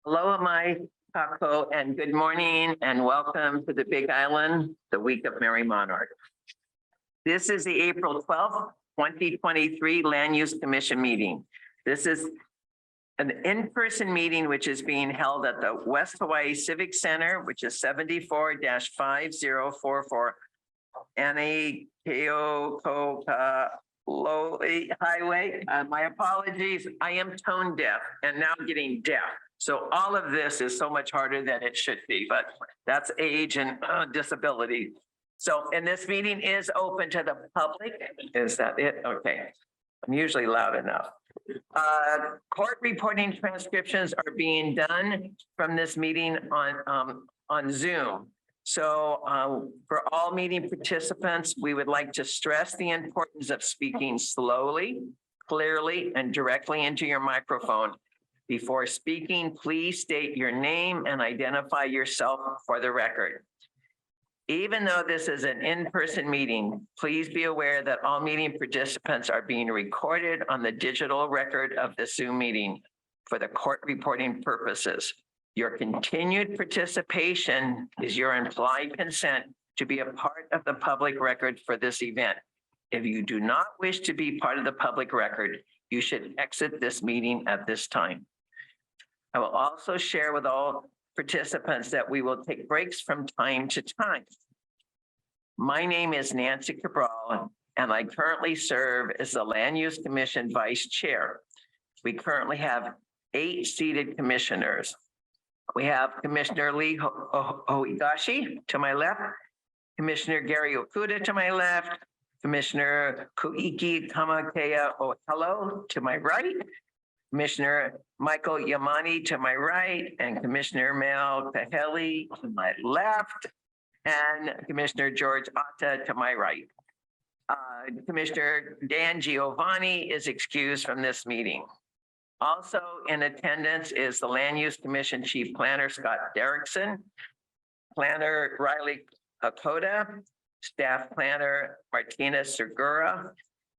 Aloha mai kako and good morning and welcome to the Big Island, the week of Merry Monarch. This is the April 12th, 2023 Land Use Commission meeting. This is an in-person meeting which is being held at the West Hawaii Civic Center, which is 74-5044 Anakeokoka Highway. My apologies, I am tone deaf and now getting deaf. So all of this is so much harder than it should be, but that's age and disability. So, and this meeting is open to the public. Is that it? Okay. I'm usually loud enough. Court reporting transcriptions are being done from this meeting on Zoom. So for all meeting participants, we would like to stress the importance of speaking slowly, clearly, and directly into your microphone. Before speaking, please state your name and identify yourself for the record. Even though this is an in-person meeting, please be aware that all meeting participants are being recorded on the digital record of the Zoom meeting for the court reporting purposes. Your continued participation is your implied consent to be a part of the public record for this event. If you do not wish to be part of the public record, you should exit this meeting at this time. I will also share with all participants that we will take breaks from time to time. My name is Nancy Cabral, and I currently serve as the Land Use Commission Vice Chair. We currently have 8 seated commissioners. We have Commissioner Lee Hoigashi to my left, Commissioner Gary Okuda to my left, Commissioner Kuiki Kamakea Ohello to my right, Commissioner Michael Yamani to my right, and Commissioner Mel Kaheli to my left, and Commissioner George Atta to my right. Commissioner Dan Giovanni is excused from this meeting. Also in attendance is the Land Use Commission Chief Planner Scott Derrickson, Planner Riley Hakoda, Staff Planner Martina Segura,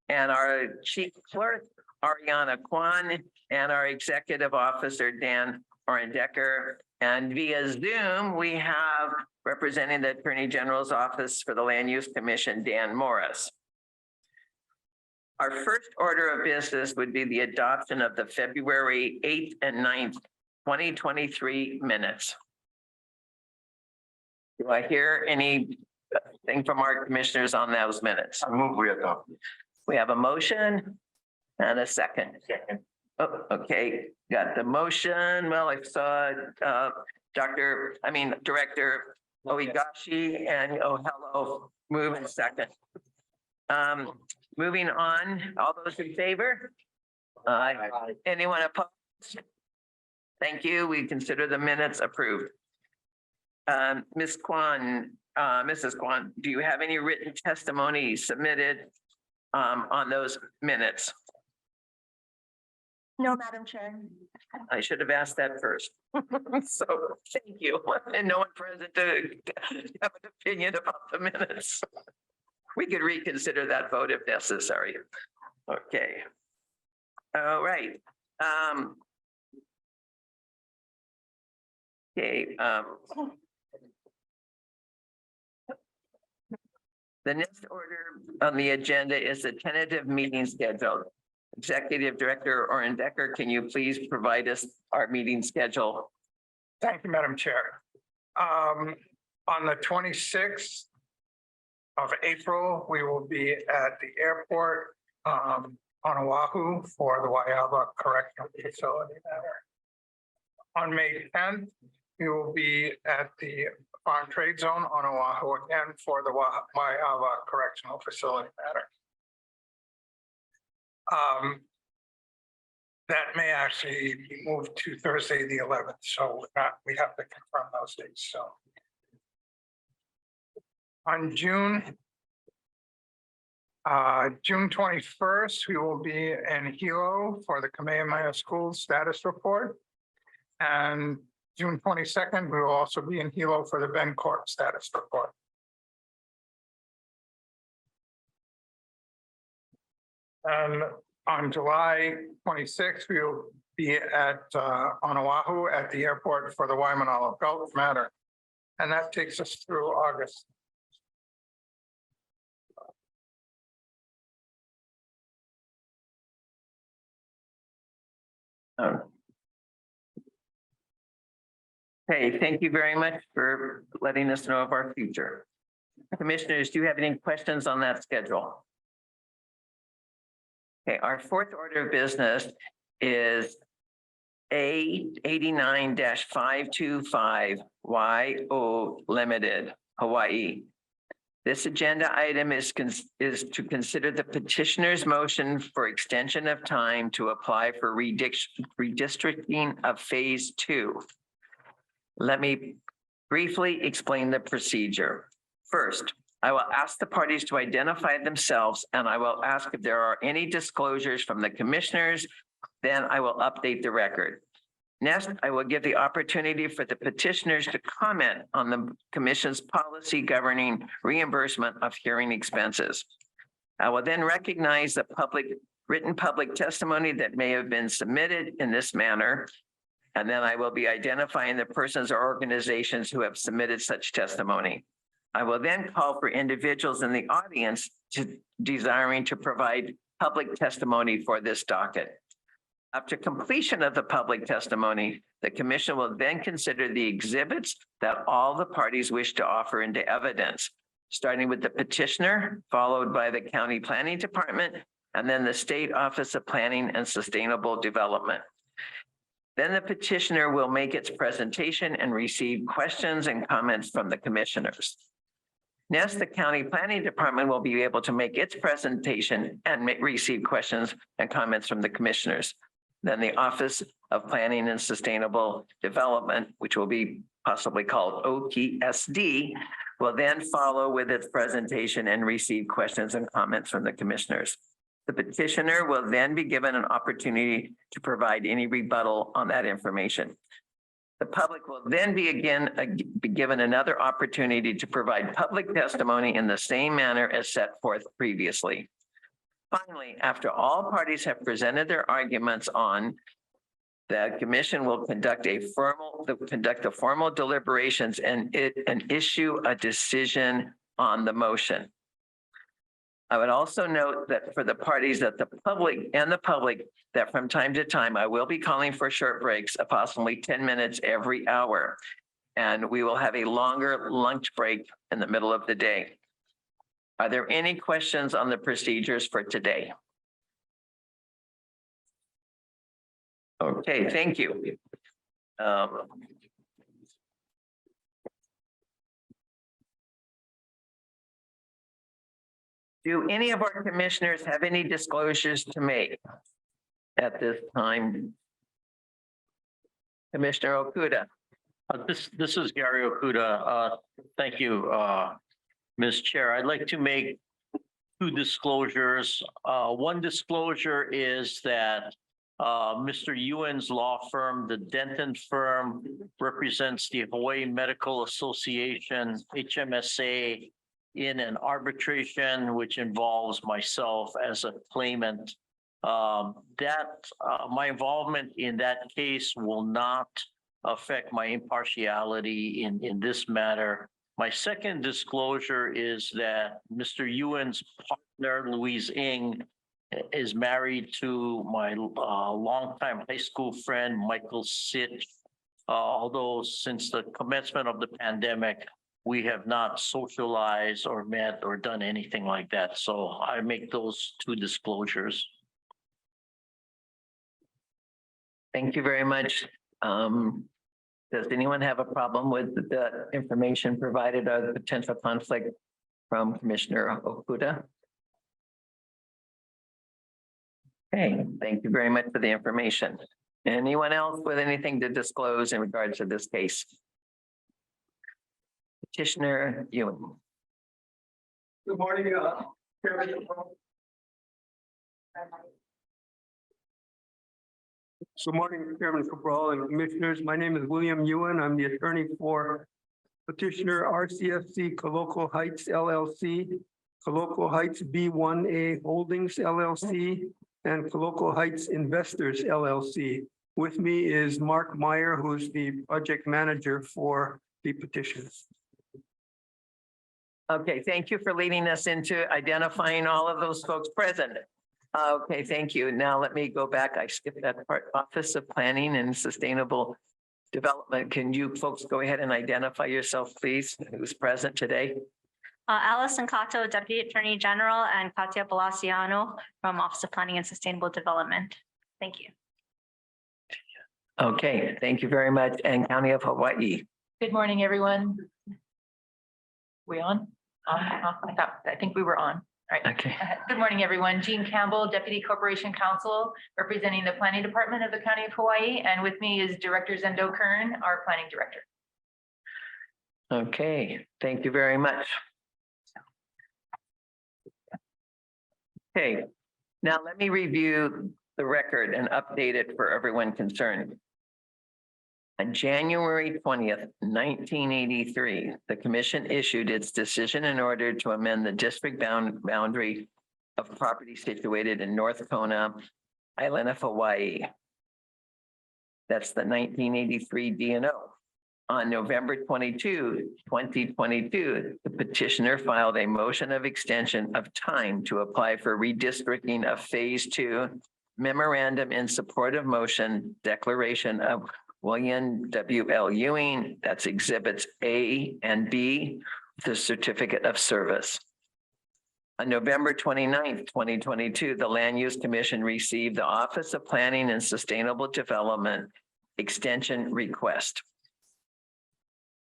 and our Chief Clerk Ariana Kwan, and our Executive Officer Dan Orendecker. And via Zoom, we have representing the Attorney General's Office for the Land Use Commission, Dan Morris. Our first order of business would be the adoption of the February 8th and 9th, 2023 minutes. Do I hear anything from our commissioners on those minutes? I move we adopt. We have a motion and a second. Second. Oh, okay, got the motion. Well, I saw Director Oigashi and Ohello move in second. Moving on, all those in favor? Aye. Anyone opposed? Thank you. We consider the minutes approved. Ms. Kwan, Mrs. Kwan, do you have any written testimony submitted on those minutes? No, Madam Chair. I should have asked that first. So thank you. And no one present to have an opinion about the minutes. We could reconsider that vote if necessary. Okay. All right. Okay. The next order on the agenda is the tentative meeting schedule. Executive Director Orendecker, can you please provide us our meeting schedule? Thank you, Madam Chair. On the 26th of April, we will be at the airport on Oahu for the Waiawa Correctional Facility matter. On May 10th, we will be at the Farm Trade Zone on Oahu again for the Waiawa Correctional Facility matter. That may actually be moved to Thursday, the 11th. So we have to confirm those dates. So on June 21st, we will be in Hilo for the Kamehameha School status report. And June 22nd, we will also be in Hilo for the Ben Court status report. And On July 26th, we will be at on Oahu at the airport for the Waimanalo Gulf matter. And that takes us through August. Okay, thank you very much for letting us know of our future. Commissioners, do you have any questions on that schedule? Okay, our fourth order of business is A 89-525 YO Limited, Hawaii. This agenda item is to consider the petitioner's motion for extension of time to apply for redistricting of phase 2. Let me briefly explain the procedure. First, I will ask the parties to identify themselves, and I will ask if there are any disclosures from the commissioners. Then I will update the record. Next, I will give the opportunity for the petitioners to comment on the commission's policy governing reimbursement of hearing expenses. I will then recognize the written public testimony that may have been submitted in this manner. And then I will be identifying the persons or organizations who have submitted such testimony. I will then call for individuals in the audience desiring to provide public testimony for this docket. After completion of the public testimony, the commission will then consider the exhibits that all the parties wish to offer into evidence, starting with the petitioner, followed by the county planning department, and then the State Office of Planning and Sustainable Development. Then the petitioner will make its presentation and receive questions and comments from the commissioners. Next, the county planning department will be able to make its presentation and receive questions and comments from the commissioners. Then the Office of Planning and Sustainable Development, which will be possibly called OPSD, will then follow with its presentation and receive questions and comments from the commissioners. The petitioner will then be given an opportunity to provide any rebuttal on that information. The public will then be given another opportunity to provide public testimony in the same manner as set forth previously. Finally, after all parties have presented their arguments on, the commission will conduct the formal deliberations and issue a decision on the motion. I would also note that for the parties that the public that from time to time, I will be calling for short breaks, approximately 10 minutes every hour. And we will have a longer lunch break in the middle of the day. Are there any questions on the procedures for today? Okay, thank you. Do any of our commissioners have any disclosures to make at this time? Commissioner Okuda. This is Gary Okuda. Thank you, Ms. Chair. I'd like to make two disclosures. One disclosure is that Mr. Ewan's law firm, the Denton firm, represents the Hawaii Medical Association, HMSA, in an arbitration which involves myself as a claimant. My involvement in that case will not affect my impartiality in this matter. My second disclosure is that Mr. Ewan's partner, Louise Ng, is married to my longtime high school friend, Michael Sitch. Although since the commencement of the pandemic, we have not socialized or met or done anything like that. So I make those two disclosures. Thank you very much. Does anyone have a problem with the information provided or the potential conflict from Commissioner Okuda? Okay, thank you very much for the information. Anyone else with anything to disclose in regards to this case? Petitioner Ewan. Good morning, Chairman. Good morning, Chairman Cabral and Commissioners. My name is William Ewan. I'm the attorney for petitioner RCFC Coloco Heights LLC, Coloco Heights B1A Holdings LLC, and Coloco Heights Investors LLC. With me is Mark Meyer, who's the project manager for the petitions. Okay, thank you for leading us into identifying all of those folks present. Okay, thank you. Now let me go back. I skipped that part. Office of Planning and Sustainable Development. Can you folks go ahead and identify yourself, please? Who's present today? Allison Cato, Deputy Attorney General, and Katia Palaciano from Office of Planning and Sustainable Development. Thank you. Okay, thank you very much. And County of Hawaii. Good morning, everyone. We on? I think we were on. All right. Okay. Good morning, everyone. Jean Campbell, Deputy Corporation Counsel, representing the Planning Department of the County of Hawaii. And with me is Director Zendo Kern, our Planning Director. Okay, thank you very much. Okay, now let me review the record and update it for everyone concerned. On January 20th, 1983, the commission issued its decision in order to amend the district boundary of property situated in North Kona, Island of Hawaii. That's the 1983 DNO. On November 22, 2022, the petitioner filed a motion of extension of time to apply for redistricting of Phase 2 memorandum in support of motion declaration of William W.L. Ewing, that's exhibits A and B, the certificate of service. On November 29th, 2022, the Land Use Commission received the Office of Planning and Sustainable Development extension request.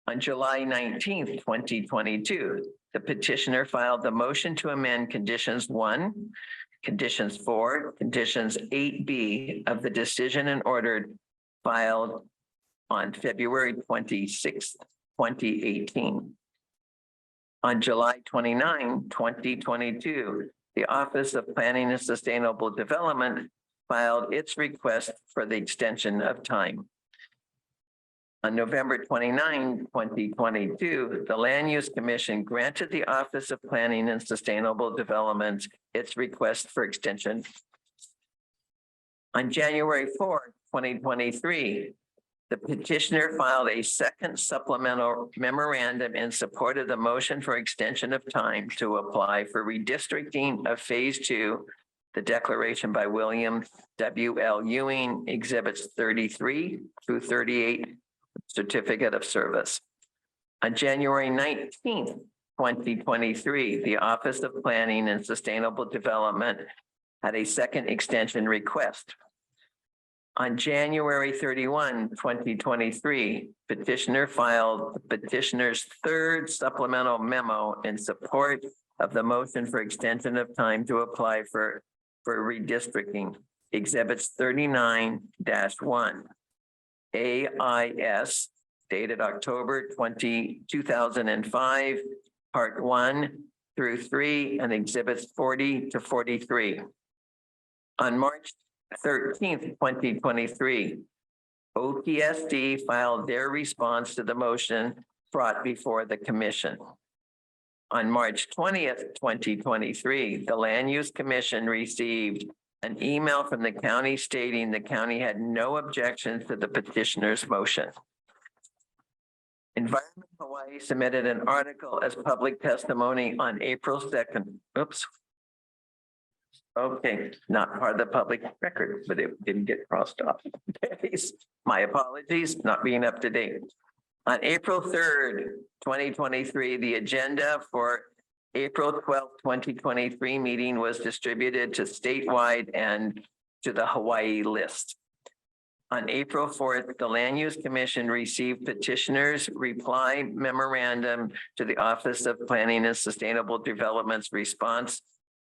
On July 19th, 2022, the petitioner filed the motion to amend conditions 1, conditions 4, conditions 8B of the decision and order filed on February 26th, 2018. On July 29, 2022, the Office of Planning and Sustainable Development filed its request for the extension of time. On November 29, 2022, the Land Use Commission granted the Office of Planning and Sustainable Development its request for extension. On January 4, 2023, the petitioner filed a second supplemental memorandum in support of the motion for extension of time to apply for redistricting of Phase 2, the declaration by William W.L. Ewing, exhibits 33 through 38, certificate of service. On January 19th, 2023, the Office of Planning and Sustainable Development had a second extension request. On January 31, 2023, petitioner filed the petitioner's third supplemental memo in support of the motion for extension of time to apply for redistricting, exhibits 39-1. AIS dated October 2005, part 1 through 3, and exhibits 40 to 43. On March 13th, 2023, OPSD filed their response to the motion brought before the commission. On March 20th, 2023, the Land Use Commission received an email from the county stating the county had no objections to the petitioner's motion. Environment Hawaii submitted an article as public testimony on April 2nd. Oops. Okay, not part of the public record, but it didn't get crossed off. My apologies, not being up to date. On April 3rd, 2023, the agenda for April 12th, 2023 meeting was distributed to statewide and to the Hawaii list. On April 4th, the Land Use Commission received petitioners' reply memorandum to the Office of Planning and Sustainable Development's response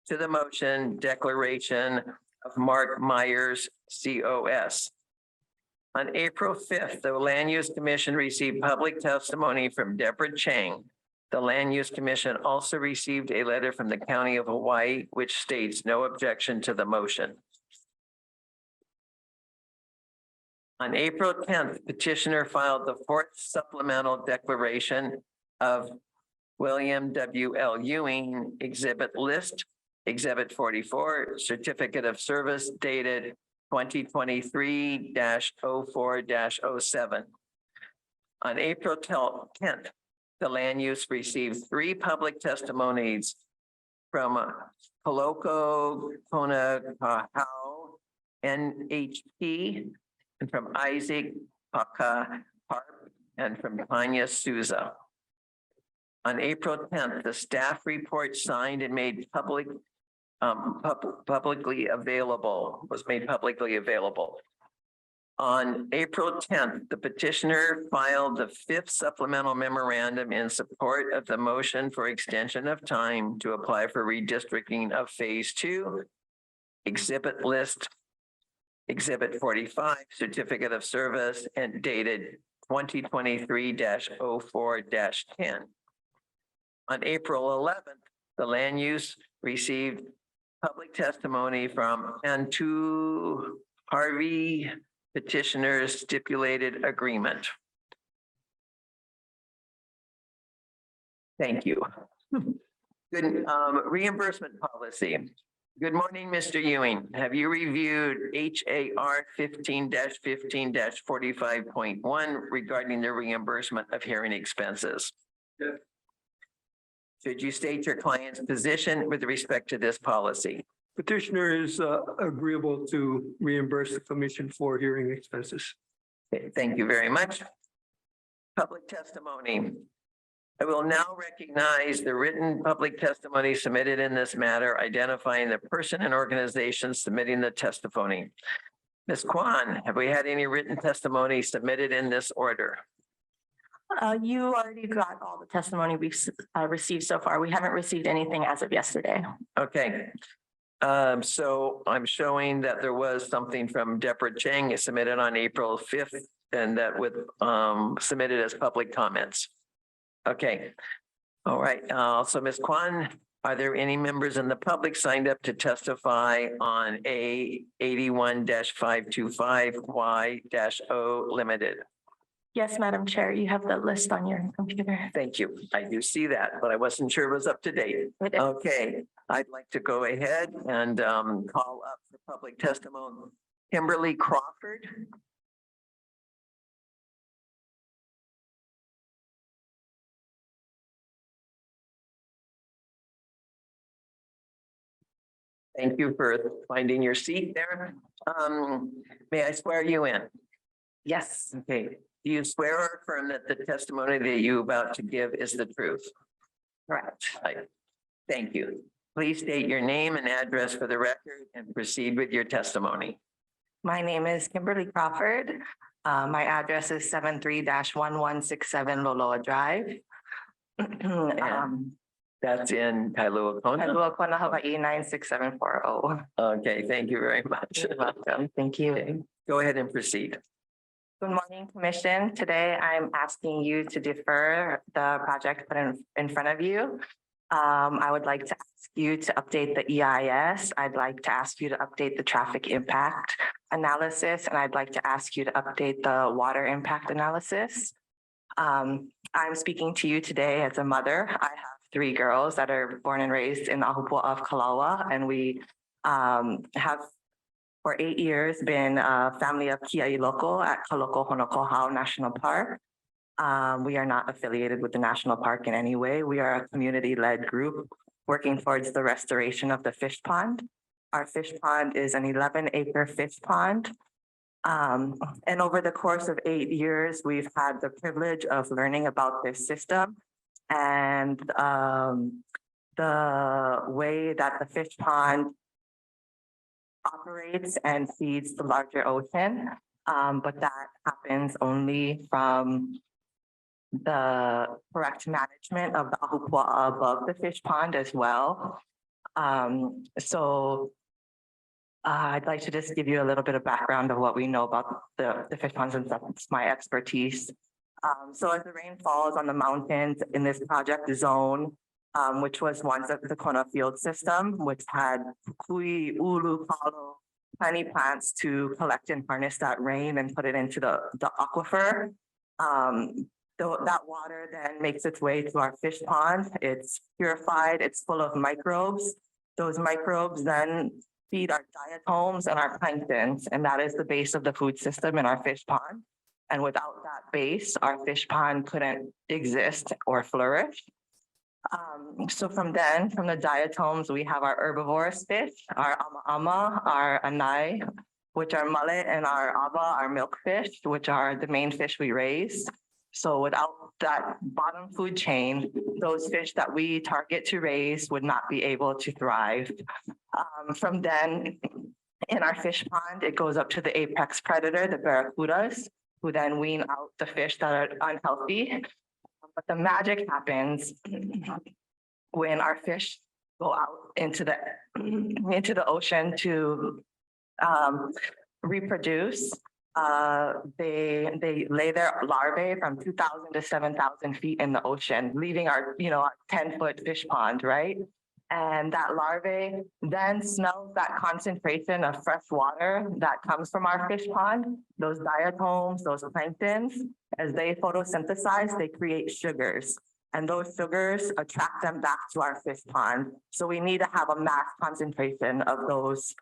to the motion declaration of Mark Myers, COS. On April 5th, the Land Use Commission received public testimony from Deborah Chang. The Land Use Commission also received a letter from the County of Hawaii, which states no objection to the motion. On April 10th, petitioner filed the fourth supplemental declaration of William W.L. Ewing exhibit list Exhibit 44, certificate of service dated 2023-04-07. On April 10th, the land use received 3 public testimonies from Koloko Konakahau, NHP, and from Isaac Paka Harp, and from Tanya Souza. On April 10th, the staff report signed and made publicly available, was made publicly available. On April 10th, the petitioner filed the 5th supplemental memorandum in support of the motion for extension of time to apply for redistricting of phase 2. Exhibit list, Exhibit 45, certificate of service, and dated 2023-04-10. On April 11th, the land use received public testimony from Antu Harvey, petitioner's stipulated agreement. Thank you. Good, reimbursement policy. Good morning, Mr. Ewing. Have you reviewed HAR 15-15-45.1 regarding the reimbursement of hearing expenses? Yes. Should you state your client's position with respect to this policy? Petitioner is agreeable to reimburse the commission for hearing expenses. Okay, thank you very much. Public testimony. I will now recognize the written public testimony submitted in this matter, identifying the person and organization submitting the testimony. Ms. Kwan, have we had any written testimony submitted in this order? You already got all the testimony we've received so far. We haven't received anything as of yesterday. Okay. So I'm showing that there was something from Deborah Chang submitted on April 5th and that with submitted as public comments. Okay. All right. So Ms. Kwan, are there any members in the public signed up to testify on A 81-525Y-O limited? Yes, Madam Chair, you have the list on your computer. Thank you. I do see that, but I wasn't sure it was up to date. It is. Okay, I'd like to go ahead and call up the public testimony. Kimberly Crawford. Thank you for finding your seat there. May I swear you in? Yes. Okay. Do you swear or affirm that the testimony that you're about to give is the truth? Correct. Thank you. Please state your name and address for the record and proceed with your testimony. My name is Kimberly Crawford. My address is 73-1167 Loloa Drive. That's in Kailua Kona. Kailua Kona, Hawaii 96740. Okay, thank you very much. You're welcome. Thank you. Okay, go ahead and proceed. Good morning, Commission. Today, I'm asking you to defer the project put in front of you. I would like to ask you to update the EIS. I'd like to ask you to update the traffic impact analysis, and I'd like to ask you to update the water impact analysis. I'm speaking to you today as a mother. I have 3 girls that are born and raised in the Ahupua of Kalawa, and we have for 8 years been a family of Kiai Loko at Kaloko Honokohau National Park. We are not affiliated with the national park in any way. We are a community-led group working towards the restoration of the fish pond. Our fish pond is an 11-acre fish pond. And over the course of 8 years, we've had the privilege of learning about this system and the way that the fish pond operates and feeds the larger ocean. But that happens only from the correct management of the ahupua above the fish pond as well. I'd like to just give you a little bit of background of what we know about the fish ponds, and that's my expertise. So as the rain falls on the mountains in this project zone, which was once the Kona field system, which had kui, ulu, palo, plenty plants to collect and harness that rain and put it into the aquifer. That water then makes its way to our fish pond. It's purified, it's full of microbes. Those microbes then feed our diatoms and our planktons, and that is the base of the food system in our fish pond. And without that base, our fish pond couldn't exist or flourish. So from the diatoms, we have our herbivorous fish, our ama, our anai, which are mullet, and our aba, our milkfish, which are the main fish we raise. So without that bottom food chain, those fish that we target to raise would not be able to thrive. From then, in our fish pond, it goes up to the apex predator, the barracudas, who then wean out the fish that are unhealthy. But the magic happens when our fish go out into the ocean to reproduce. They lay their larvae from 2,000 to 7,000 feet in the ocean, leaving our 10-foot fish pond, right? And that larvae then smells that concentration of fresh water that comes from our fish pond, those diatoms, those planktons. As they photosynthesize, they create sugars, and those sugars attract them back to our fish pond. So we need to have a mass concentration of those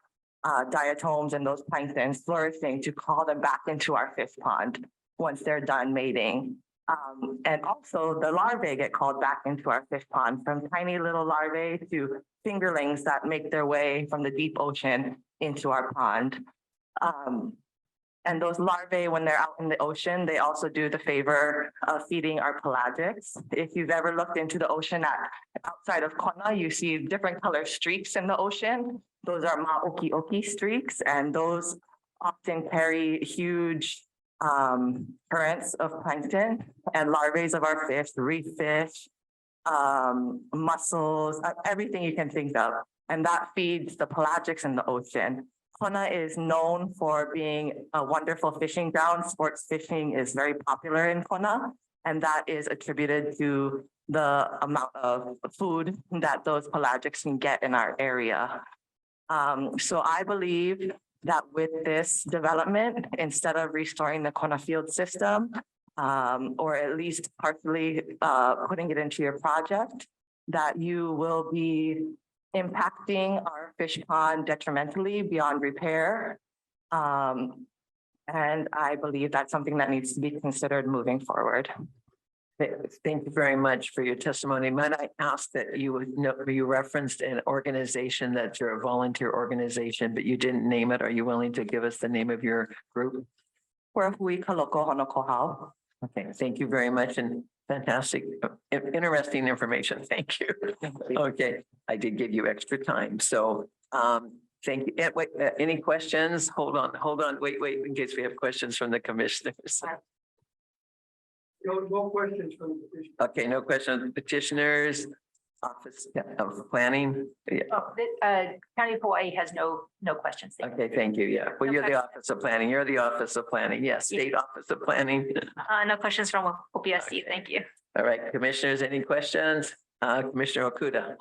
diatoms and those planktons flourishing to call them back into our fish pond once they're done mating. And also the larvae get called back into our fish pond, from tiny little larvae to fingerlings that make their way from the deep ocean into our pond. And those larvae, when they're out in the ocean, they also do the favor of feeding our pelagics. If you've ever looked into the ocean outside of Kona, you see different color streaks in the ocean. Those are ma'oki streaks, and those often carry huge currents of plankton and larvae of our fish, reef fish, mussels, everything you can think of. And that feeds the pelagics in the ocean. Kona is known for being a wonderful fishing ground. Sports fishing is very popular in Kona, and that is attributed to the amount of food that those pelagics can get in our area. So I believe that with this development, instead of restoring the Kona field system, or at least partially putting it into your project, that you will be impacting our fish pond detrimentally beyond repair. And I believe that's something that needs to be considered moving forward. Thank you very much for your testimony. Might I ask that you would know, you referenced an organization that you're a volunteer organization, but you didn't name it. Are you willing to give us the name of your group? Hui Kaloko Honokohau. Okay, thank you very much, and fantastic, interesting information. Thank you. Okay, I did give you extra time, so thank you. Wait, any questions? Hold on, wait, in case we have questions from the commissioners. No questions from the petition. Okay, no questions. Petitioners, Office of Planning. Yeah. County of Hawaii has no questions. Okay, thank you. Yeah, well, No you're the questions. Office of Planning. You're the Office of Planning. Yes, State Office of Planning. No questions from OPSC. Okay. Thank you. All right, commissioners, any questions? Commissioner Okuda.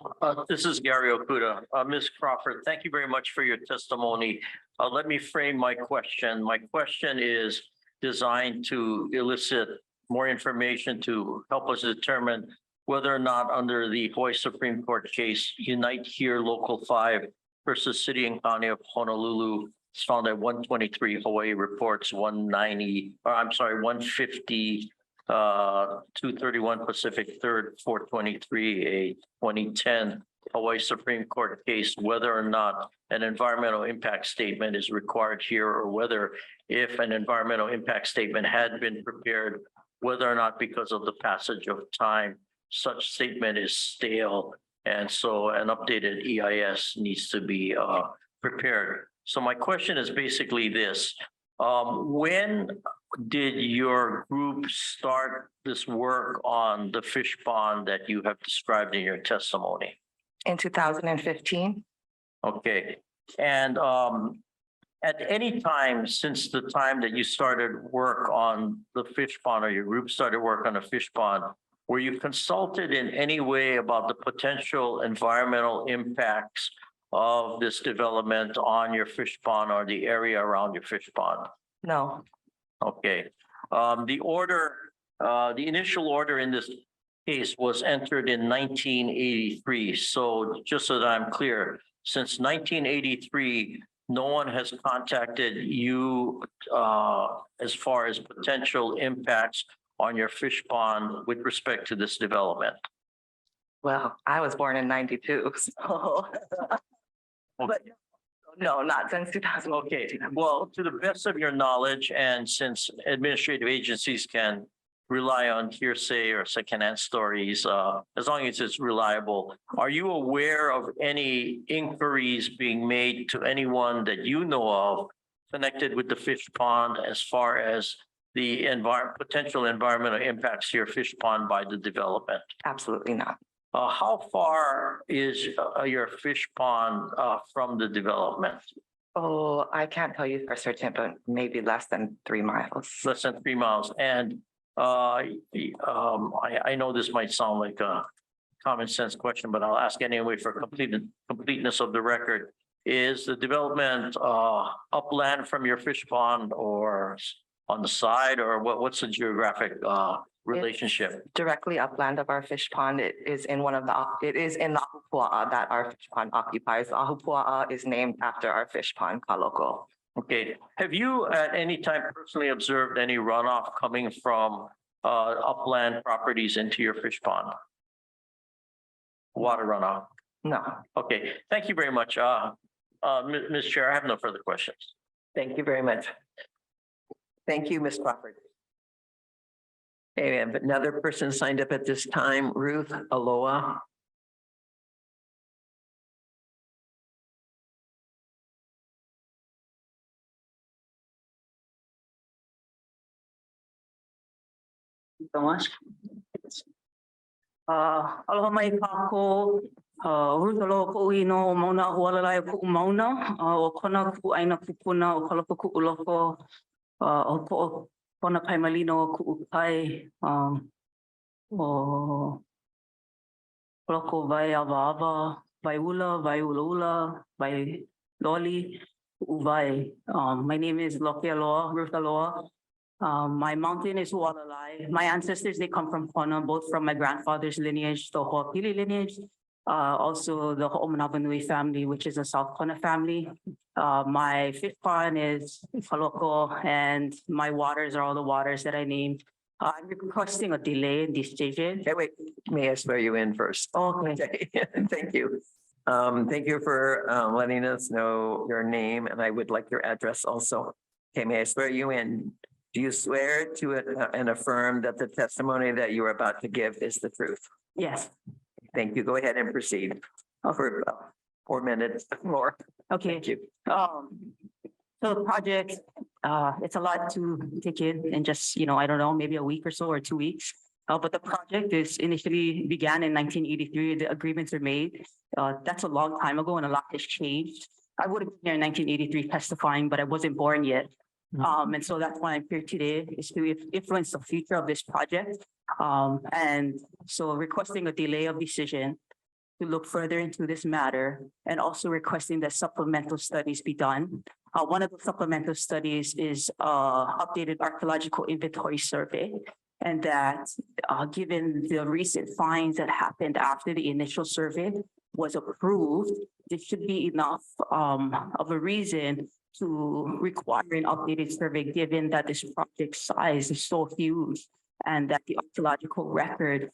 This is Gary Okuda. Ms. Crawford, thank you very much for your testimony. Let me frame my question. My question is designed to elicit more information to help us determine whether or not under the Hawaii Supreme Court case, Unite Here Local 5 versus City and County of Honolulu, it's found at 123 Hawaii Reports 150, 231 Pacific 3rd, 423, a 2010 Hawaii Supreme Court case, whether or not an environmental impact statement is required here, or whether if an environmental impact statement had been prepared, whether or not because of the passage of time, such statement is stale. And so an updated EIS needs to be prepared. So my question is basically this. When did your group start this work on the fish pond that you have described in your testimony? In 2015. Okay. And at any time since the time that you started work on the fish pond, or your group started work on a fish pond, were you consulted in any way about the potential environmental impacts of this development on your fish pond or the area around your fish pond? No. Okay. The initial order in this case was entered in 1983. So just so that I'm clear, since 1983, no one has contacted you as far as potential impacts on your fish pond with respect to this development. Well, I was born in 92, so. But no, not since 2000. Okay, well, to the best of your knowledge, and since administrative agencies can rely on hearsay or secondhand stories, as long as it's reliable, are you aware of any inquiries being made to anyone that you know of connected with the fish pond as far as the potential environmental impacts to your fish pond by the development? Absolutely not. How far is your fish pond from the development? Oh, I can't tell you for certain, but maybe less than 3 miles. Less than 3 miles. And I know this might sound like a common sense question, but I'll ask anyway for completeness of the record. Is the development upland from your fish pond or on the side, or what's the geographic relationship? Directly upland of our fish pond. It is in the ahupua'a that our fish pond occupies. Ahupua'a is named after our fish pond, Kaloko. Okay, have you at any time personally observed any runoff coming from upland properties into your fish pond? Water runoff? No, Okay, thank you very much. Ms. Chair, I have no further questions. Thank you very much. Thank you, Ms. Crawford. Okay, we have another person signed up at this time, Ruth Aloha. So much. Aloha mai kako, Ruthalo ko ino mauna hualalai ku mauna, o kona ku aina kupuna o kaloko ku uloko, o ko kona kai malino ku ukai, o loko vai ava, vai ula, vai loli, uvai. My name is Loki Aloha, Ruth Aloha. My mountain is Hualalai. My ancestors, they come from Kona, both from my grandfather's lineage, the Ho'opili lineage, also the Ho'omanawanui family, which is a South Kona family. My fish pond is Kaloko, and my waters are all the waters that I named. I'm requesting a delay in decision. Okay, wait, may I swear you in first? Okay. Thank you. Thank you for letting us know your name, and I would like your address also. Okay, may I swear you in? Do you swear to and affirm that the testimony that you are about to give is the truth? Yes. Thank you. Go ahead and proceed for 4 minutes more. Okay. Thank you. So the project, it's a lot to take in just, I don't know, maybe a week or so or 2 weeks. But the project is initially began in 1983. The agreements were made. That's a long time ago and a lot has changed. I would have been here in 1983 testifying, but I wasn't born yet. And so that's why I'm here today, is to influence the future of this project. And so requesting a delay of decision to look further into this matter, and also requesting that supplemental studies be done. One of the supplemental studies is updated archaeological inventory survey. And that given the recent finds that happened after the initial survey was approved, this should be enough of a reason to require an updated survey, given that this project size is so huge and that the archaeological record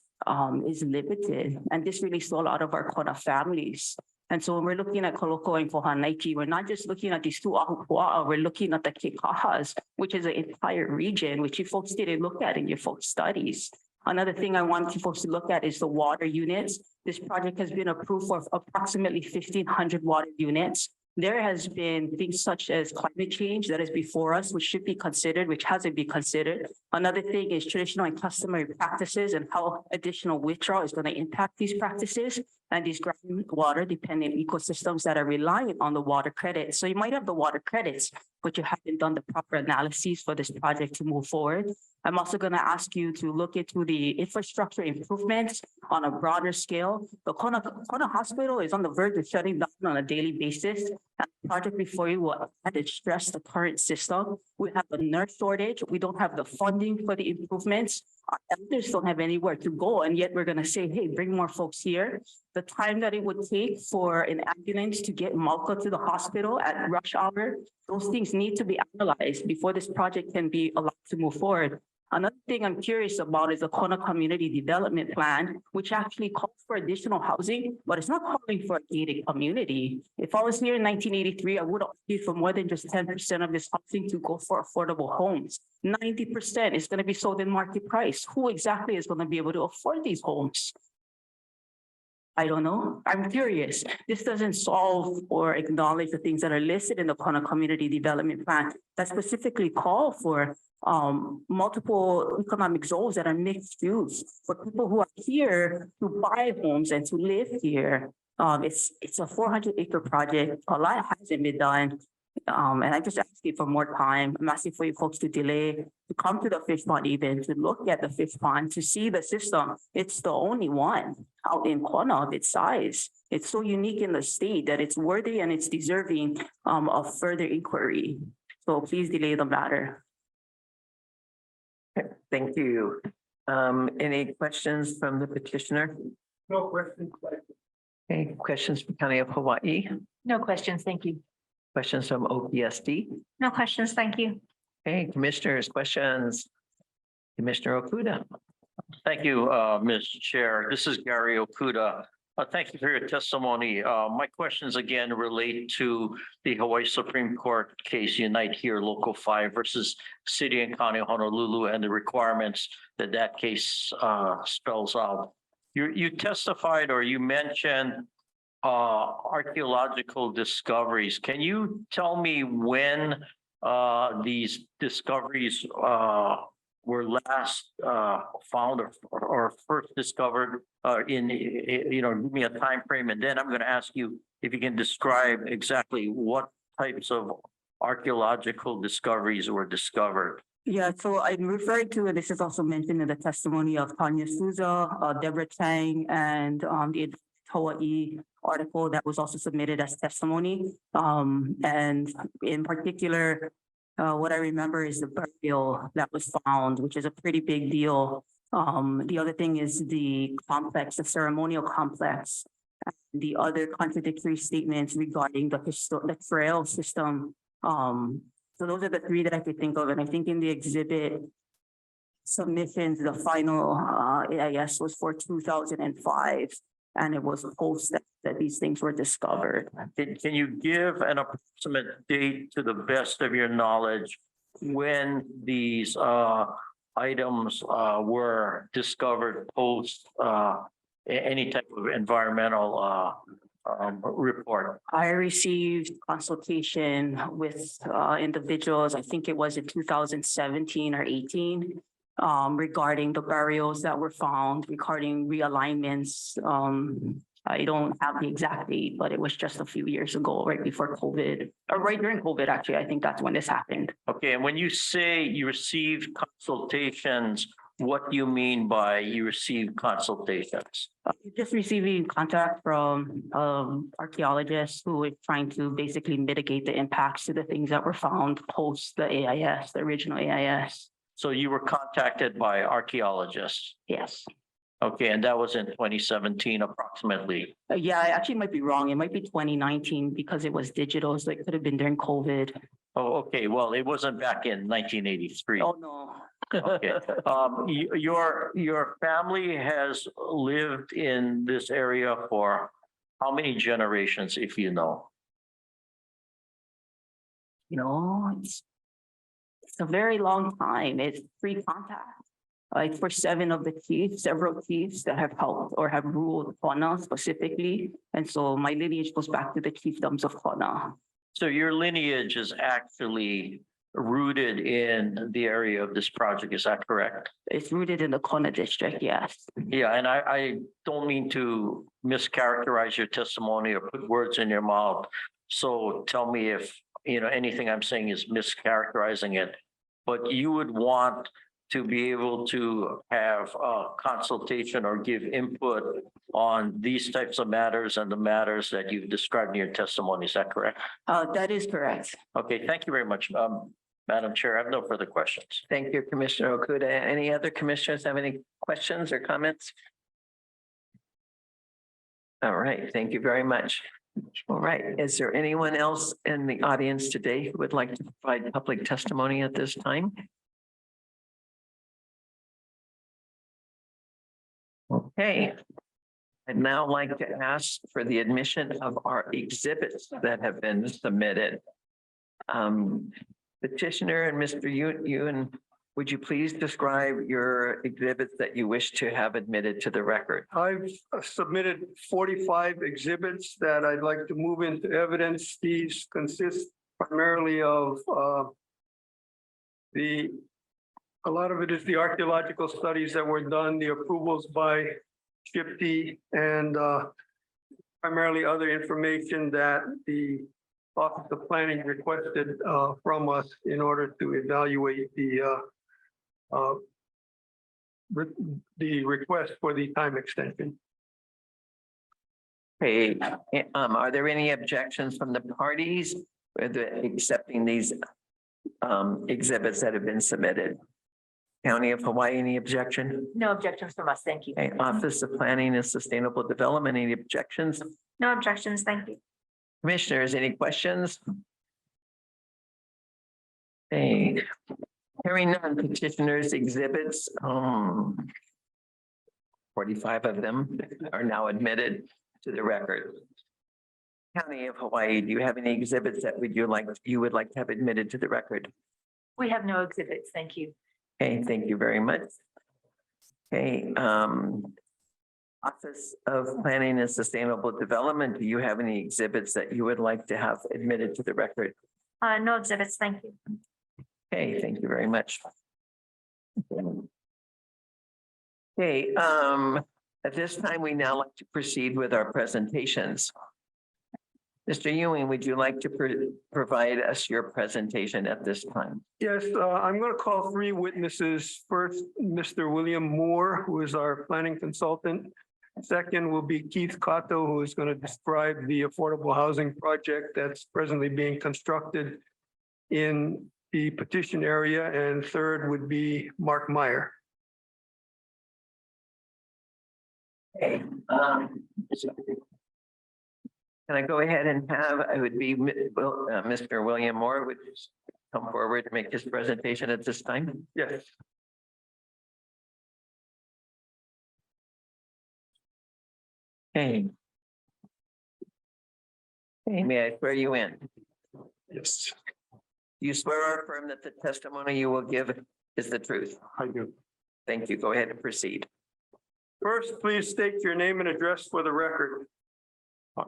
is limited. And this really saw a lot of our Kona families. And so when we're looking at Kaloko and Kohanaiki, we're not just looking at these two ahupua'a, we're looking at the Kekahas, which is an entire region, which you folks didn't look at in your folks' studies. Another thing I want you folks to look at is the water units. This project has been approved for approximately 1,500 water units. There has been things such as climate change that is before us, which should be considered, which hasn't been considered. Another thing is traditional and customary practices and how additional withdrawal is going to impact these practices and these groundwater dependent ecosystems that are reliant on the water credits. So you might have the water credits, but you haven't done the proper analyses for this project to move forward. I'm also going to ask you to look into the infrastructure improvements on a broader scale. The Kona Hospital is on the verge of shutting down on a daily basis. And the project before you will add and stress the current system. We have a nurse shortage. We don't have the funding for the improvements. Our elders don't have anywhere to go, and yet we're gonna say, hey, bring more folks here. The time that it would take for an ambulance to get Malka to the hospital at rush hour, those things need to be analyzed before this project can be allowed to move forward. Another thing I'm curious about is the Kona Community Development Plan, which actually calls for additional housing, but it's not calling for a gated community. If I was here in 1983, I would have argued for more than just 10% of this housing to go for affordable homes. 90% is going to be sold in market price. Who exactly is going to be able to afford these homes? I don't know. I'm curious. This doesn't solve or acknowledge the things that are listed in the Kona Community Development Plan that specifically call for multiple economic zones that are mixed use for people who are here to buy homes and to live here. It's a 400-acre project. A lot hasn't been done. And I'm just asking for more time. I'm asking for you folks to delay, to come to the fish pond even, to look at the fish pond, to see the system. It's the only one out in Kona of its size. It's so unique in the state that it's worthy and it's deserving of further inquiry. So please delay the matter. Thank you. Any questions from the petitioner? No questions. Any questions from County of Hawaii? No questions, thank you. Questions from OPSD? No questions, thank you. Hey, commissioners, questions? Commissioner Okuda. Thank you, Ms. Chair. This is Gary Okuda. Thank you for your testimony. My questions again relate to the Hawaii Supreme Court case Unite Here Local 5 versus City and County of Honolulu and the requirements that that case spells out. You testified or you mentioned archaeological discoveries. Can you tell me when these discoveries were last found or first discovered give me a time frame, and then I'm going to ask you if you can describe exactly what types of archaeological discoveries were discovered. Yeah, so I'm referring to, and this is also mentioned in the testimony of Tanya Souza, Deborah Chang, and the Hawaii article that was also submitted as testimony. And in particular, what I remember is the burial that was found, which is a pretty big deal. The other thing is the complex, the ceremonial complex, and the other contradictory statements regarding the trail system. So those are the three that I could think of. And I think in the exhibit submissions, the final AIS was for 2005. And it was post that these things were discovered. Can you give an approximate date to the best of your knowledge when these items were discovered post any type of environmental report? I received consultation with individuals, I think it was in 2017 or 18, regarding the burials that were found, regarding realignments. I don't have the exact date, but it was just a few years ago, right before COVID, or right during COVID, actually. I think that's when this happened. Okay, and when you say you received consultations, what do you mean by you received consultations? Just receiving contact from archaeologists who were trying to basically mitigate the impacts to the things that were found post the AIS, the original AIS. So you were contacted by archaeologists? Yes. Okay, and that was in 2017 approximately. Yeah, I actually might be wrong. It might be 2019 because it was digital, so it could have been during COVID. Oh, okay. Well, it wasn't back in 1983. Oh, no. Okay. Your family has lived in this area for how many generations, if you know? It's a very long time. It's pre-contact. Like for several chiefs that have helped or have ruled Kona specifically. And so my lineage goes back to the chiefdoms of Kona. So your lineage is actually rooted in the area of this project, is that correct? It's rooted in the Kona district, yes. Yeah, and I don't mean to mischaracterize your testimony or put words in your mouth. So tell me if, anything I'm saying is mischaracterizing it, but you would want to be able to have a consultation or give input on these types of matters and the matters that you've described in your testimony. Is that correct? That is correct. Okay, thank you very much. Madam Chair, I have no further questions. Thank you, Commissioner Okuda. Any other commissioners have any questions or comments? All right, thank you very much. All right, is there anyone else in the audience today who would like to provide public testimony at this time? Okay. I'd now like to ask for the admission of our exhibits that have been submitted. Petitioner and Mr. Ewan, would you please describe your exhibits that you wish to have admitted to the record? I've submitted 45 exhibits that I'd like to move into evidence. These consist primarily of a lot of it is the archaeological studies that were done, the approvals by SHPE, and primarily other information that the Office of Planning requested from us in order to evaluate the request for the time extension. Okay, are there any objections from the parties with accepting these exhibits that have been submitted? County of Hawaii, any objection? No objections from us. Thank you. Okay, Office of Planning and Sustainable Development, any objections? No objections, thank you. Commissioners, any questions? Okay, hearing none, petitioners exhibits, 45 of them are now admitted to the record. County of Hawaii, do you have any exhibits that you would like to have admitted to the record? We have no exhibits. Thank you. Okay, thank you very much. Okay, Office of Planning and Sustainable Development, do you have any exhibits that you would like to have admitted to the record? No exhibits, thank you. Okay, thank you very much. Okay, at this time, we now like to proceed with our presentations. Mr. Ewing, would you like to provide us your presentation at this time? Yes, I'm going to call three witnesses. First, Mr. William Moore, who is our planning consultant. Second will be Keith Kato, who is going to describe the affordable housing project that's presently being constructed in the petition area. And third would be Mark Meyer. Okay. Can I go ahead and have, it would be Mr. William Moore would come forward to make his presentation at this time? Yes. Okay. Okay, may I swear you in? Yes, You swear or affirm that the testimony you will give is the truth? I do. Thank you. Go ahead and proceed. First, please state your name and address for the record.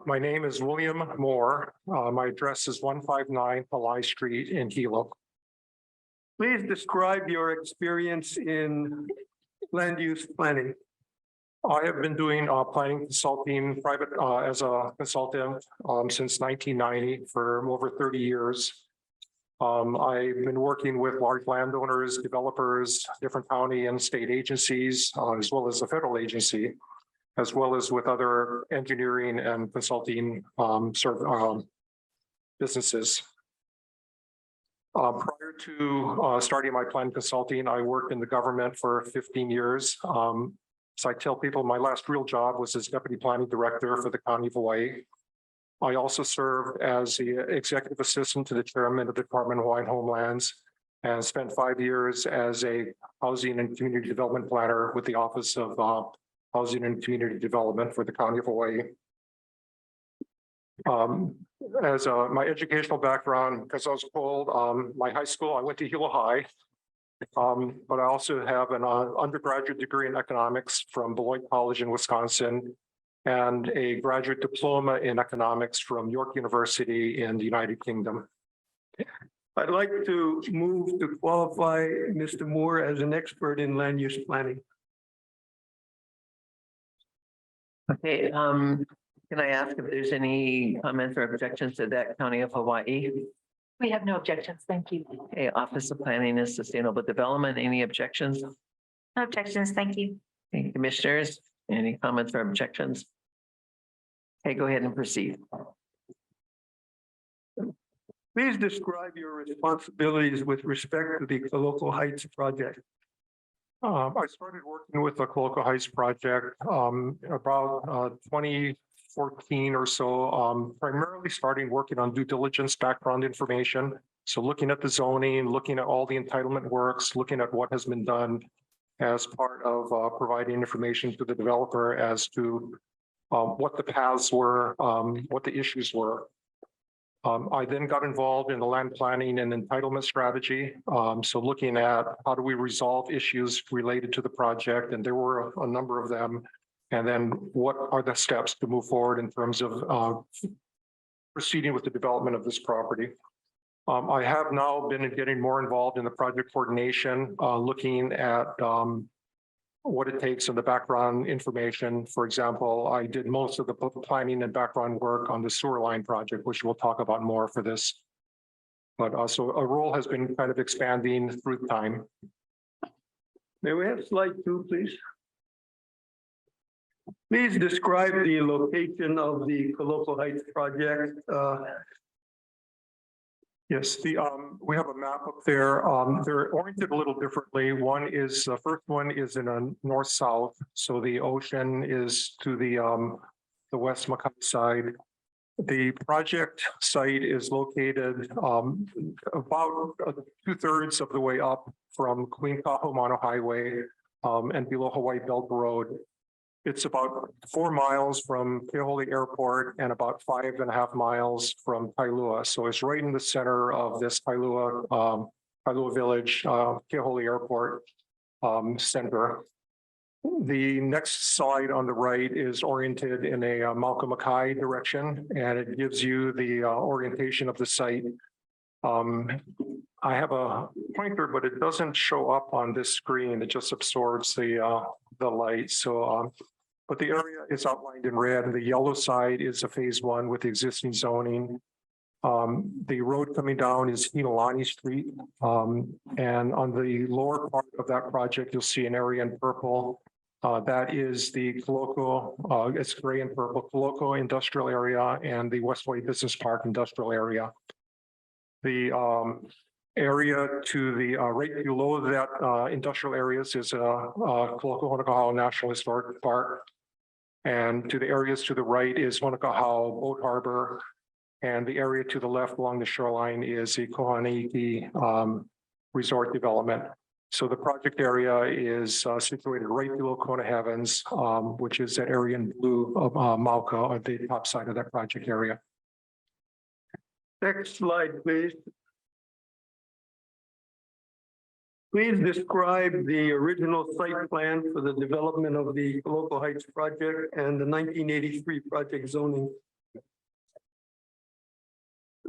My name is William Moore. My address is 159 Hawai Street in Hilo. Please describe your experience in land use planning. I have been doing planning consulting private as a consultant since 1990 for over 30 years. I've been working with large landowners, developers, different county and state agencies, as well as the federal agency, as well as with other engineering and consulting businesses. Prior to starting my plan consulting, I worked in the government for 15 years. So I tell people my last real job was as deputy planning director for the County of Hawaii. I also served as the executive assistant to the chairman of the Department of Hawaiian Homelands and spent 5 years as a housing and community development planner with the Office of Housing and Community Development for the County of Hawaii. As my educational background, because I was told my high school, I went to Hilo High, but I also have an undergraduate degree in economics from Beloit College in Wisconsin and a graduate diploma in economics from York University in the United Kingdom. I'd like to move to qualify Mr. Moore as an expert in land use planning. Okay, can I ask if there's any comments or objections to that, County of Hawaii? We have no objections. Thank you. Okay, Office of Planning and Sustainable Development, any objections? No objections, thank you. Okay, Commissioners, any comments or Please describe your responsibilities with respect to the Coloco Heights project. I started working with the Coloco Heights project about 2014 or so, primarily starting working on due diligence background information. So looking at the zoning, looking at all the entitlement works, looking at what has been done as part of providing information to the developer as to what the paths were, what the issues were. I then got involved in the land planning and entitlement strategy. So looking at how do we resolve issues related to the project, and there were a number of them. And then what are the steps to move forward in terms of proceeding with the development of this property. I have now been getting more involved in the project coordination, looking at what it takes in the background information. For example, I did most of the planning and background work on the sewer line project, which we'll talk about more for this. But also a role has been kind of expanding through time. May we have slide 2, please? Please describe the location of the Coloco Heights project. Yes, we have a map up there. They're oriented a little differently. The first one is in a north-south. So the ocean is to the West Mackay side. The project site is located about 2/3 of the way up from Queen Kahumanu Highway and below Hawaii Belt Road. It's about 4 miles from Keahole Airport and about 5.5 miles from Kailua. So it's right in the center of this Kailua Village, Keahole Airport center. The next slide on the right is oriented in a Malcolm Mackay direction, and it gives you the orientation of the site. I have a pointer, but it doesn't show up on this screen. It just absorbs the light. So, but the area is outlined in red, and the yellow side is a phase 1 with existing zoning. The road coming down is Hinalani Street. And on the lower part of that project, you'll see an area in purple. That is the Coloco, it's gray and purple, Coloco Industrial Area and the Westway Business Park Industrial Area. The area to the right below that industrial areas is Coloco Honokaha National Historic Park. And to the areas to the right is Honokaha Boat Harbor. And the area to the left along the shoreline is the Kohaniki Resort Development. So the project area is situated right below Kona Heavens, which is that area in blue of Mauka at the top side of that project area. Next slide, please. Please describe the original site plan for the development of the Coloco Heights project and the 1983 project zoning.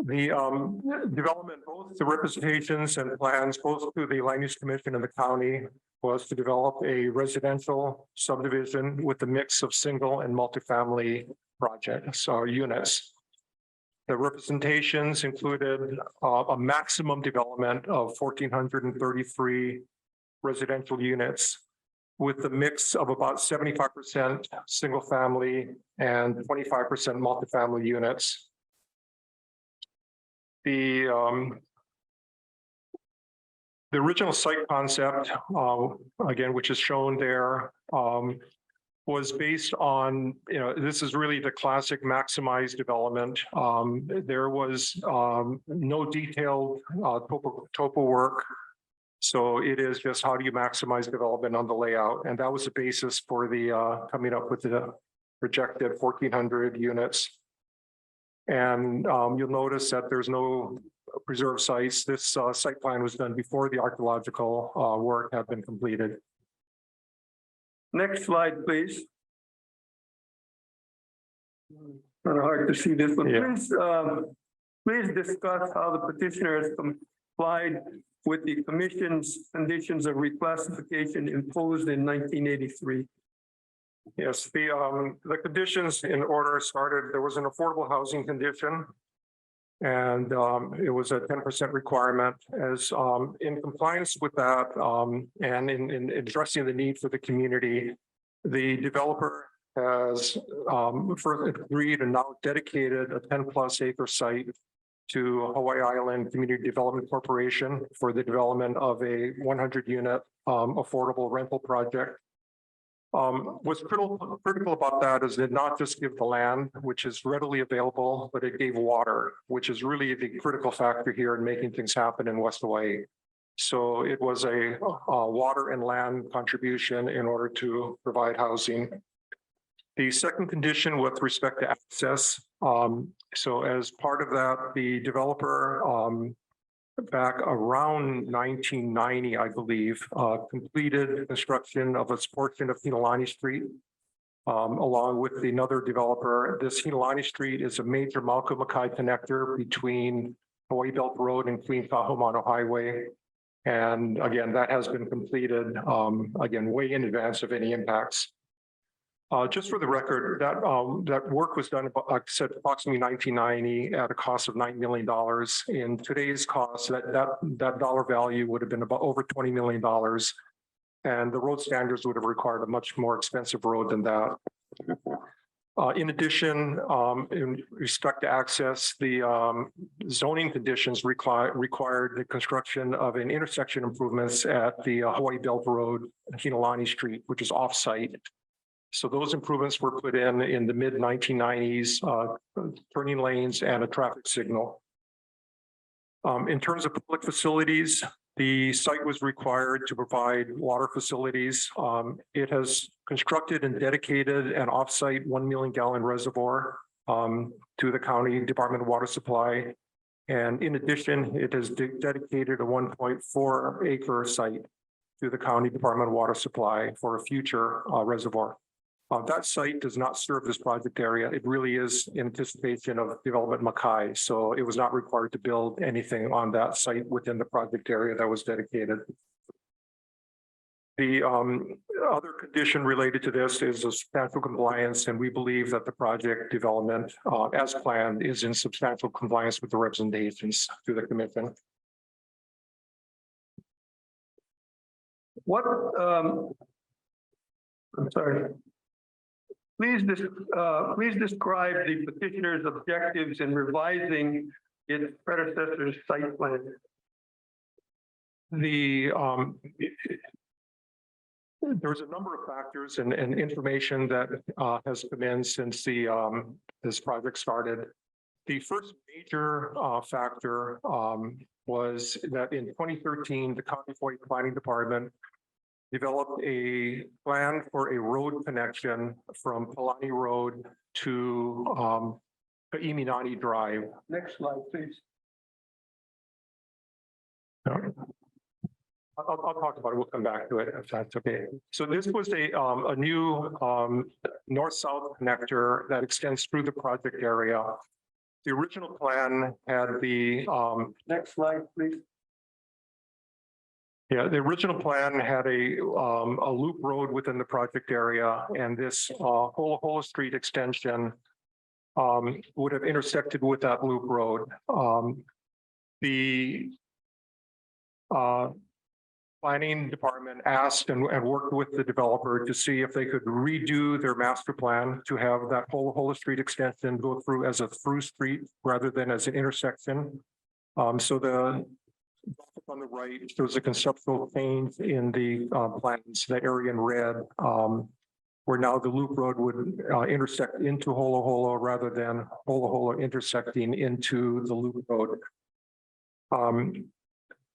The development, both the representations and plans, both to the Land Use Commission and the county, was to develop a residential subdivision with a mix of single and multifamily projects or units. The representations included a maximum development of 1,433 residential units with a mix of about 75% single family and 25% multifamily units. The original site concept, again, which is shown there, was based on, this is really the classic maximized development. There was no detailed topo work. So it is just how do you maximize development on the layout? And that was the basis for the coming up with the projected 1,400 units. And you'll notice that there's no preserved sites. This site plan was done before the archaeological work had been completed. Next slide, please. Kind of hard to see this one. Yeah. Please discuss how the petitioner has complied with the commission's conditions of reclassification imposed in 1983. Yes, the conditions in order started, there was an affordable housing condition. And it was a 10% requirement. As in compliance with that and in addressing the need for the community, the developer has first agreed and now dedicated a 10+ acre site to Hawaii Island Community Development Corporation for the development of a 100-unit affordable rental project. What's critical about that is it not just give the land, which is readily available, but it gave water, which is really the critical factor here in making things happen in West Hawaii. So it was a water and land contribution in order to provide housing. The second condition with respect to access. So as part of that, the developer back around 1990, I believe, completed construction of a portion of Hinalani Street, along with another developer. This Hinalani Street is a major Makai connector between Hawaii Belt Road and Queen Kahumanu Highway. And again, that has been completed, again, way in advance of any impacts. Just for the record, that work was done, like I said, approximately 1990 at a cost of $9 million. In today's cost, that dollar value would have been about over $20 million. And the road standards would have required a much more expensive road than that. In addition, in respect to access, the zoning conditions required the construction of an intersection improvements at the Hawaii Belt Road, Hinalani Street, which is off-site. So those improvements were put in the mid 1990s, turning lanes and a traffic signal. In terms of public facilities, the site was required to provide water facilities. It has constructed and dedicated an off-site 1 million gallon reservoir to the County Department of Water Supply. And in addition, it has dedicated a 1.4 acre site to the County Department of Water Supply for a future reservoir. That site does not serve this project area. It really is in anticipation of development Makai. So it was not required to build anything on that site within the project area that was dedicated. The other condition related to this is a substantial compliance, and we believe that the project development as planned is in substantial compliance with the recommendations to the commission. What, I'm sorry. Please describe the petitioner's objectives in revising its predecessor's site plan. There's a number of factors and information that has come in since this project started. The first major factor was that in 2013, the County Hawaii Planning Department developed a plan for a road connection from Palani Road to Iminani Drive. Next slide, please. I'll talk about it. We'll come back to it if that's okay. So this was a new north-south connector that extends through the project area. The original plan had the Next slide, please. Yeah, the original plan had a loop road within the project area, and this Holo Street extension would have intersected with that loop road. The planning department asked and worked with the developer to see if they could redo their master plan to have that Holo Street extension go through as a through street rather than as an intersection. So the on the right, there was a conceptual change in the plans, the area in red, where now the loop road would intersect into Holo rather than Holo intersecting into the loop road.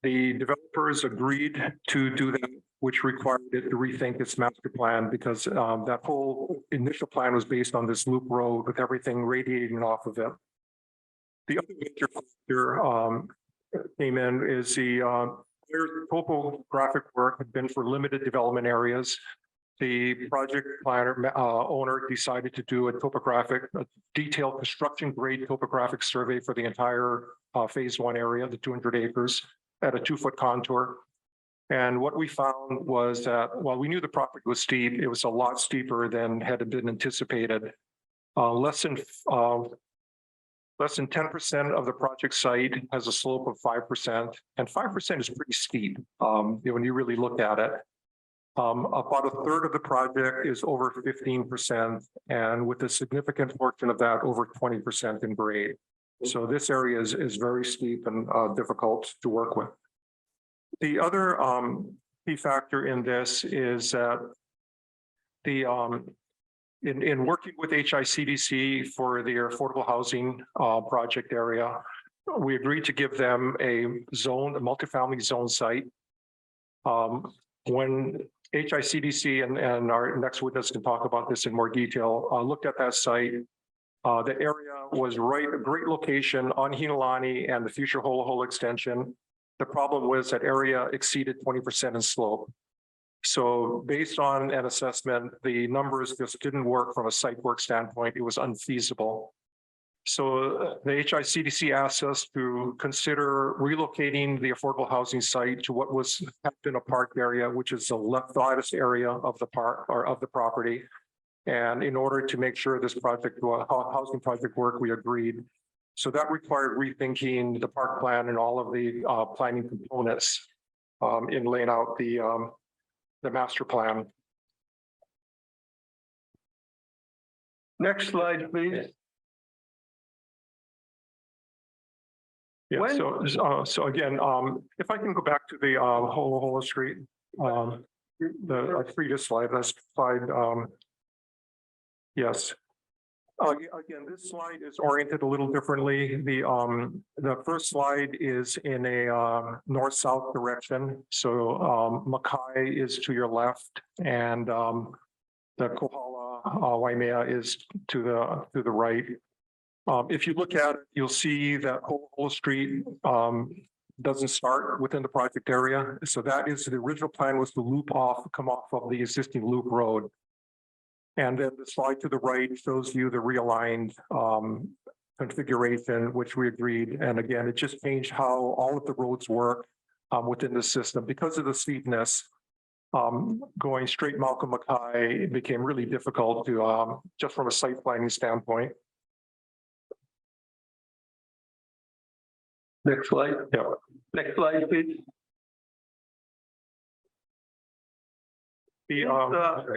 The developers agreed to do that, which required it to rethink its master plan because that whole initial plan was based on this loop road with everything radiating off of it. The other major factor came in is the topographic work had been for limited development areas. The project planner owner decided to do a detailed construction grade topographic survey for the entire phase 1 area, the 200 acres at a 2-foot contour. And what we found was that while we knew the property was steep, it was a lot steeper than had been anticipated. Less than 10% of the project site has a slope of 5%, and 5% is pretty steep when you really look at it. About a third of the project is over 15%, and with a significant portion of that over 20% in grade. So this area is very steep and difficult to work with. The other key factor in this is that the in working with HICDC for their affordable housing project area, we agreed to give them a multifamily zone site. When HICDC and our next witness can talk about this in more detail, looked at that site. The area was a great location on Hinalani and the future Holo Holo extension. The problem was that area exceeded 20% in slope. So based on an assessment, the numbers just didn't work from a site work standpoint. It was unfeasible. So the HICDC asked us to consider relocating the affordable housing site to what had been a park area, which is the leftmost area of the park or of the property. And in order to make sure this housing project worked, we agreed. So that required rethinking the park plan and all of the planning components in laying out the master plan. Next slide, please. Yeah, When- so again, if I can go back to the Holo Holo Street, the previous slide, that's slide, yes. Again, this slide is oriented a little differently. The first slide is in a north-south direction. So Makai is to your left, and the Kohala Waimea is to the right. If you look at it, you'll see that Holo Street doesn't start within the project area. So that is, the original plan was to come off of the existing loop road. And then the slide to the right shows you the realigned configuration, which we agreed. And again, it just changed how all of the roads work within the system. Because of the steepness, going straight Malcolm Mackay, it became really difficult to, just from a site planning standpoint. Next slide. Yeah. Next slide, please.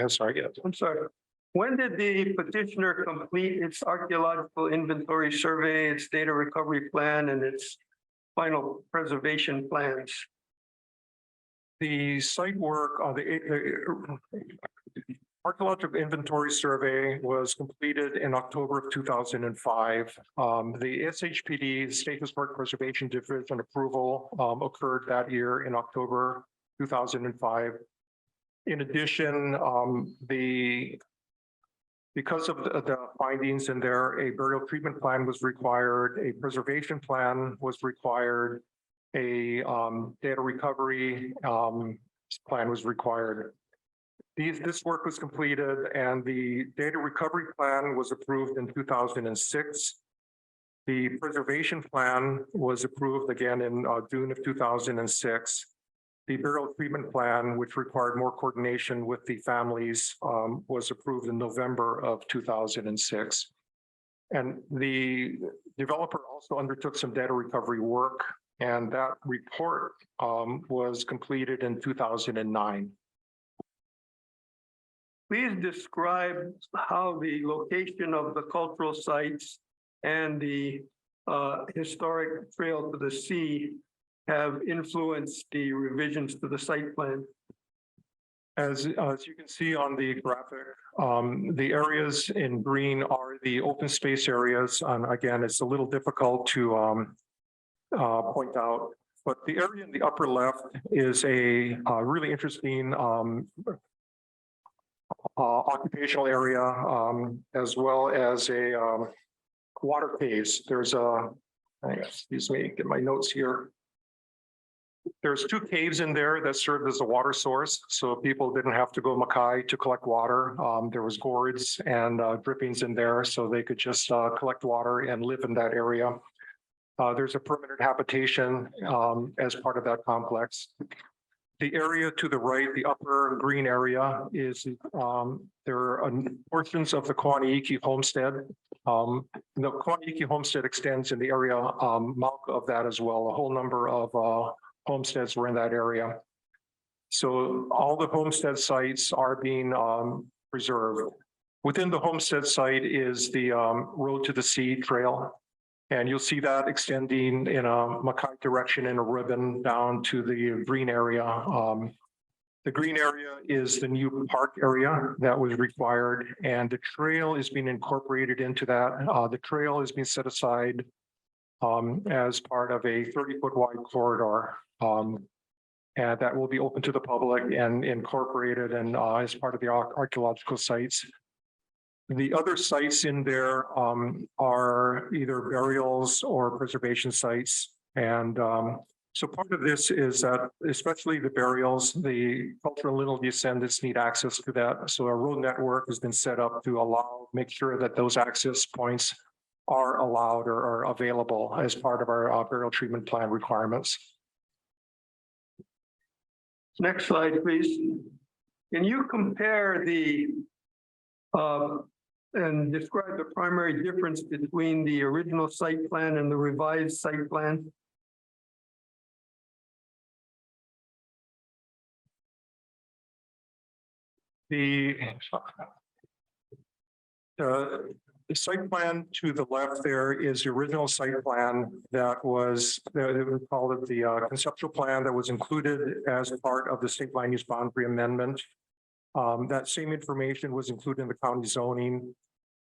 Sorry, yeah. I'm sorry. When did the petitioner complete its archaeological inventory survey, its data recovery plan, and its final preservation plans? The site work, the archaeological inventory survey was completed in October of 2005. The SHPD, State Historic Preservation Division approval occurred that year in October 2005. In addition, because of the findings in there, a burial treatment plan was required, a preservation plan was required, a data recovery plan was required. This work was completed and the data recovery plan was approved in 2006. The preservation plan was approved again in June of 2006. The burial treatment plan, which required more coordination with the families, was approved in November of 2006. And the developer also undertook some data recovery work, and that report was completed in 2009. Please describe how the location of the cultural sites and the historic trail to the sea have influenced the revisions to the site plan. As you can see on the graphic, the areas in green are the open space areas. Again, it's a little difficult to point out, but the area in the upper left is a really interesting occupational area, as well as a water caves. There's excuse me, get my notes here. There's 2 caves in there that served as a water source, so people didn't have to go Mackay to collect water. There was gourds and drippings in there, so they could just collect water and live in that area. There's a permanent habitation as part of that complex. The area to the right, the upper green area, is there are portions of the Kawaniiki homestead. The Kawaniiki homestead extends in the area of that as well. A whole number of homesteads were in that area. So all the homestead sites are being preserved. Within the homestead site is the Road to the Sea trail. And you'll see that extending in a Mackay direction in a ribbon down to the green area. The green area is the new park area that was required, and the trail is being incorporated into that. The trail is being set aside as part of a 30-foot wide corridor. And that will be open to the public and incorporated and as part of the archaeological sites. The other sites in there are either burials or preservation sites. And so part of this is that, especially the burials, the cultural lineal descendants need access to that. So a road network has been set up to make sure that those access points are allowed or are available as part of our burial treatment plan requirements. Next slide, please. Can you compare and describe the primary difference between the original site plan and the revised site plan? The site plan to the left there is the original site plan that was, we call it the conceptual plan that was included as part of the state land use boundary amendment. That same information was included in the county zoning.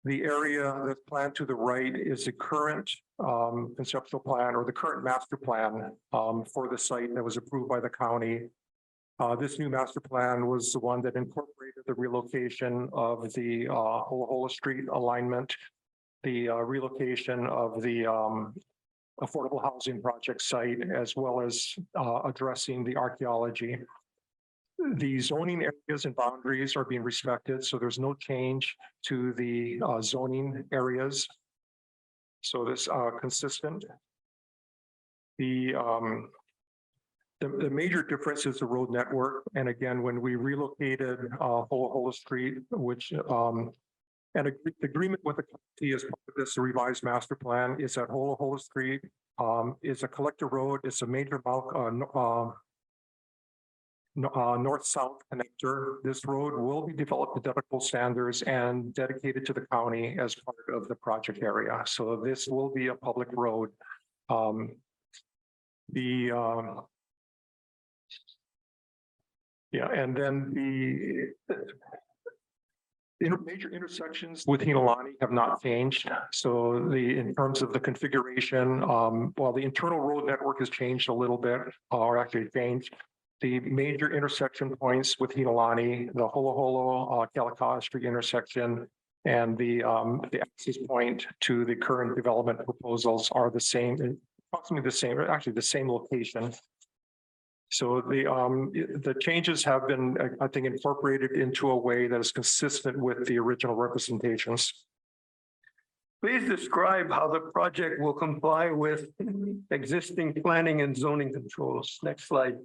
The area that's planned to the right is the current conceptual plan or the current master plan for the site that was approved by the county. This new master plan was the one that incorporated the relocation of the Hola Hola Street alignment, the relocation of the affordable housing project site, as well as addressing the archaeology. The zoning areas and boundaries are being respected, so there's no change to the zoning areas. So this consistent. The major difference is the road network. And again, when we relocated Hola Hola Street, which and the agreement with the county as part of this revised master plan is that Hola Hola Street is a collector road. It's a major north-south connector. This road will be developed to technical standards and dedicated to the county as part of the project area. So this will be a public road. Yeah, and then the major intersections with Hinalani have not changed. So in terms of the configuration, while the internal road network has changed a little bit, or actually changed, the major intersection points with Hinalani, the Hola Hola, Kalakaua Street intersection, and the access point to the current development proposals are the same, approximately the same, actually the same location. So the changes have been, I think, incorporated into a way that is consistent with the original representations. Please describe how the project will comply with existing planning and zoning controls. Next slide.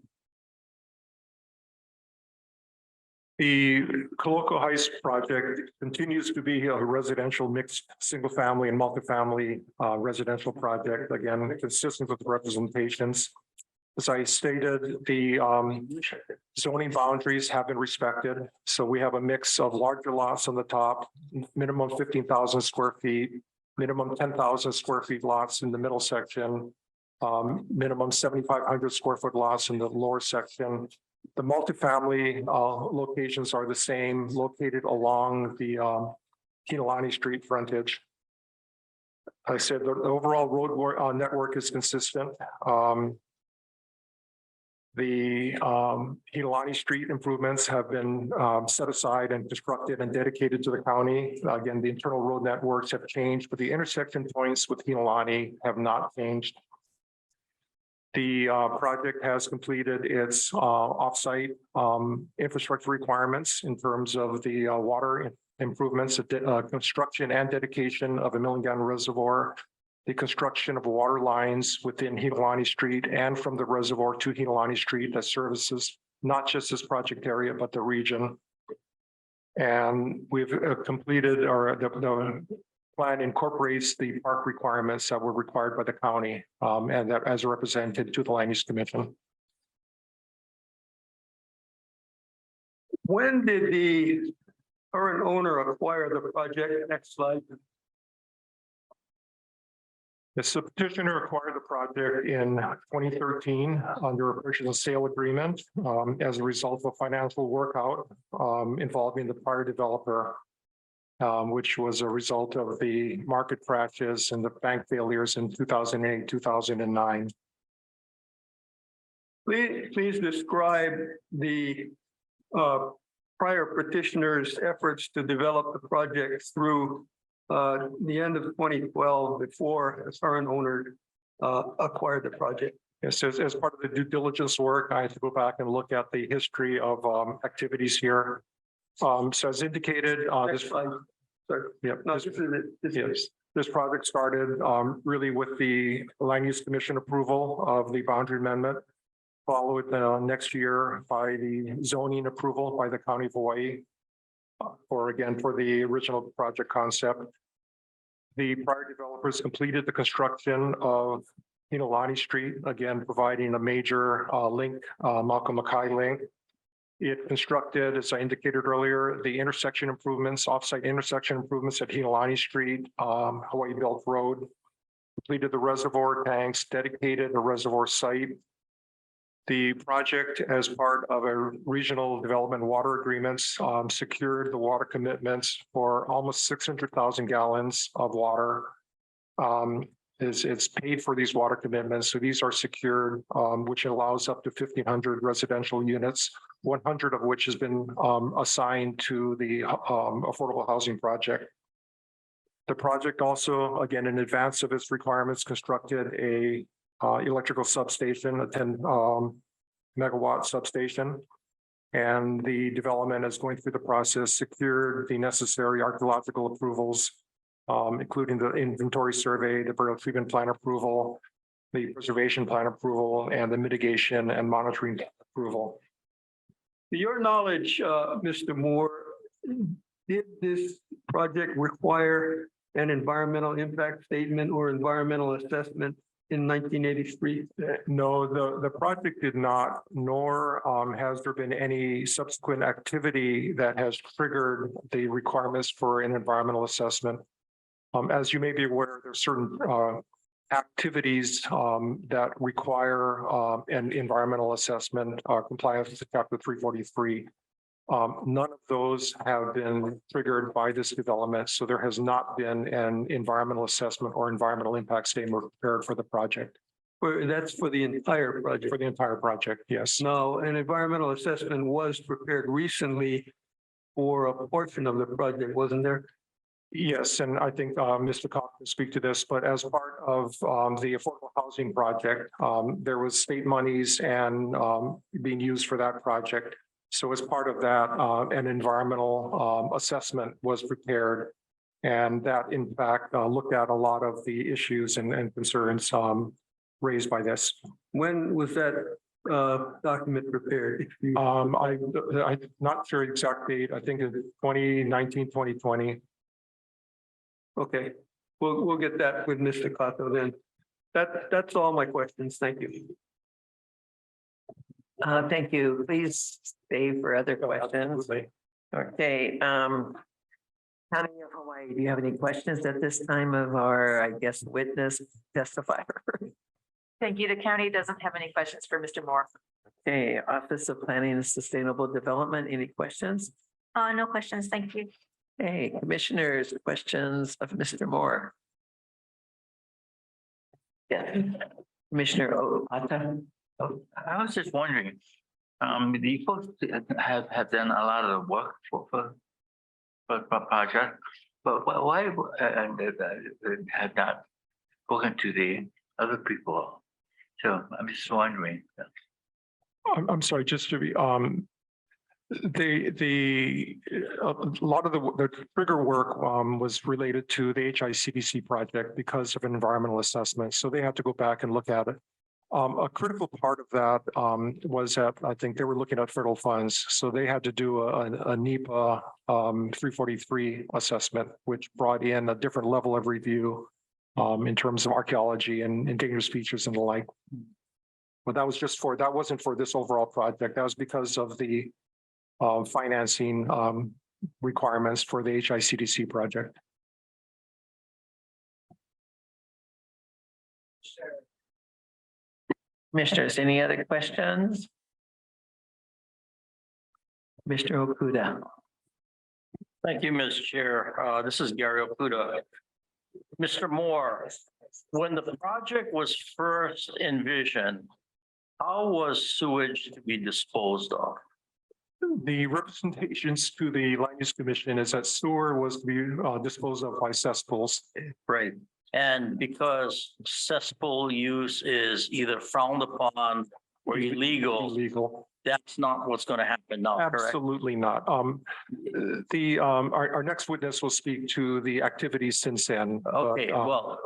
The Coloco Heights project continues to be a residential mixed single family and multifamily residential project, again, consistent with the representations. As I stated, the zoning boundaries have been respected. So we have a mix of larger lots on the top, minimum 15,000 square feet, minimum 10,000 square feet lots in the middle section, minimum 7,500 square foot lots in the lower section. The multifamily locations are the same, located along the Hinalani Street frontage. I said the overall road network is consistent. The Hinalani Street improvements have been set aside and constructed and dedicated to the county. Again, the internal road networks have changed, but the intersection points with Hinalani have not changed. The project has completed its offsite infrastructure requirements in terms of the water improvements, construction and dedication of a milling gun reservoir, the construction of water lines within Hinalani Street and from the reservoir to Hinalani Street that services not just this project area, but the region. And we've completed, or the plan incorporates the park requirements that were required by the county and that as represented to the Land Use Commission. When did the current owner acquire the project? Next slide. The petitioner acquired the project in 2013 under a purchase and sale agreement as a result of a financial workout involving the prior developer, which was a result of the market crashes and the bank failures in 2008, 2009. Please describe the prior petitioner's efforts to develop the project through the end of 2012 before the current owner acquired the project. Yes, as part of the due diligence work, I had to go back and look at the history of activities here. So as indicated, Next slide. Sorry. yeah, No, this is it. This is it. yes, this project started really with the Land Use Commission approval of the boundary amendment, followed next year by the zoning approval by the County of Hawaii for the original project concept. The prior developers completed the construction of Hinolani Street, again, providing a major link, Malcolm Mackay link. It constructed, as I indicated earlier, the intersection improvements, offsite intersection improvements at Hinolani Street, Hawaii Belt Road, completed the reservoir tanks, dedicated a reservoir site. The project, as part of a regional development water agreements, secured the water commitments for almost 600,000 gallons of water. It's paid for these water commitments. So these are secured, which allows up to 1,500 residential units, 100 of which has been assigned to the affordable housing project. The project also, again, in advance of its requirements, constructed a electrical substation, a 10 megawatt substation. And the development is going through the process, secured the necessary archaeological approvals, including the inventory survey, the burial treatment plan approval, the preservation plan approval, and the mitigation and monitoring approval. To your knowledge, Mr. Moore, did this project require an environmental impact statement or environmental assessment in 1983? No, the project did not, nor has there been any subsequent activity that has triggered the requirements for an environmental assessment. As you may be aware, there are certain activities that require an environmental assessment compliance with Chapter 343. None of those have been triggered by this development, so there has not been an environmental assessment or environmental impact statement prepared for the project. That's for the entire project. For the entire project, yes. No, an environmental assessment was prepared recently for a portion of the project, wasn't there? Yes, and I think Mr. Cox can speak to this, but as part of the affordable housing project, there was state monies and being used for that project. So as part of that, an environmental assessment was prepared, and that in fact looked at a lot of the issues and concerns raised by this. When was that document prepared? I'm not sure exact date. I think in 2019, 2020. Okay, we'll get that with Mr. Kato then. That's all my questions. Thank you. Thank you. Please stay for other questions. Okay, County of Hawaii, do you have any questions at this time of our, I guess, witness testifier? Thank you. The county doesn't have any questions for Mr. Moore. Okay, Office of Planning and Sustainable Development, any questions? No questions. Thank you. Hey, commissioners, questions of Mr. Moore? Yeah, Commissioner Ota. I was just wondering, the folks have done a lot of work for project, but why have not spoken to the other people? So I'm just wondering. I'm sorry, just to be, a lot of the trigger work was related to the HICDC project because of an environmental assessment. So they had to go back and look at it. A critical part of that was that I think they were looking at federal funds. So they had to do a NEPA 343 assessment, which brought in a different level of review in terms of archaeology and indigenous features and the like. But that was that wasn't for this overall project. That was because of the financing requirements for the HICDC project. Commissioners, any other questions? Mr. Okuda. Thank you, Ms. Chair. This is Gary Okuda. Mr. Moore, when the project was first envisioned, how was sewage to be disposed of? The representations to the Land Use Commission is that sewer was to be disposed of by cesspools. Right. And because cesspool use is either frowned upon or illegal, Illegal. that's not what's going to happen now, correct? Absolutely not. Our next witness will speak to the activities since then. Okay, well,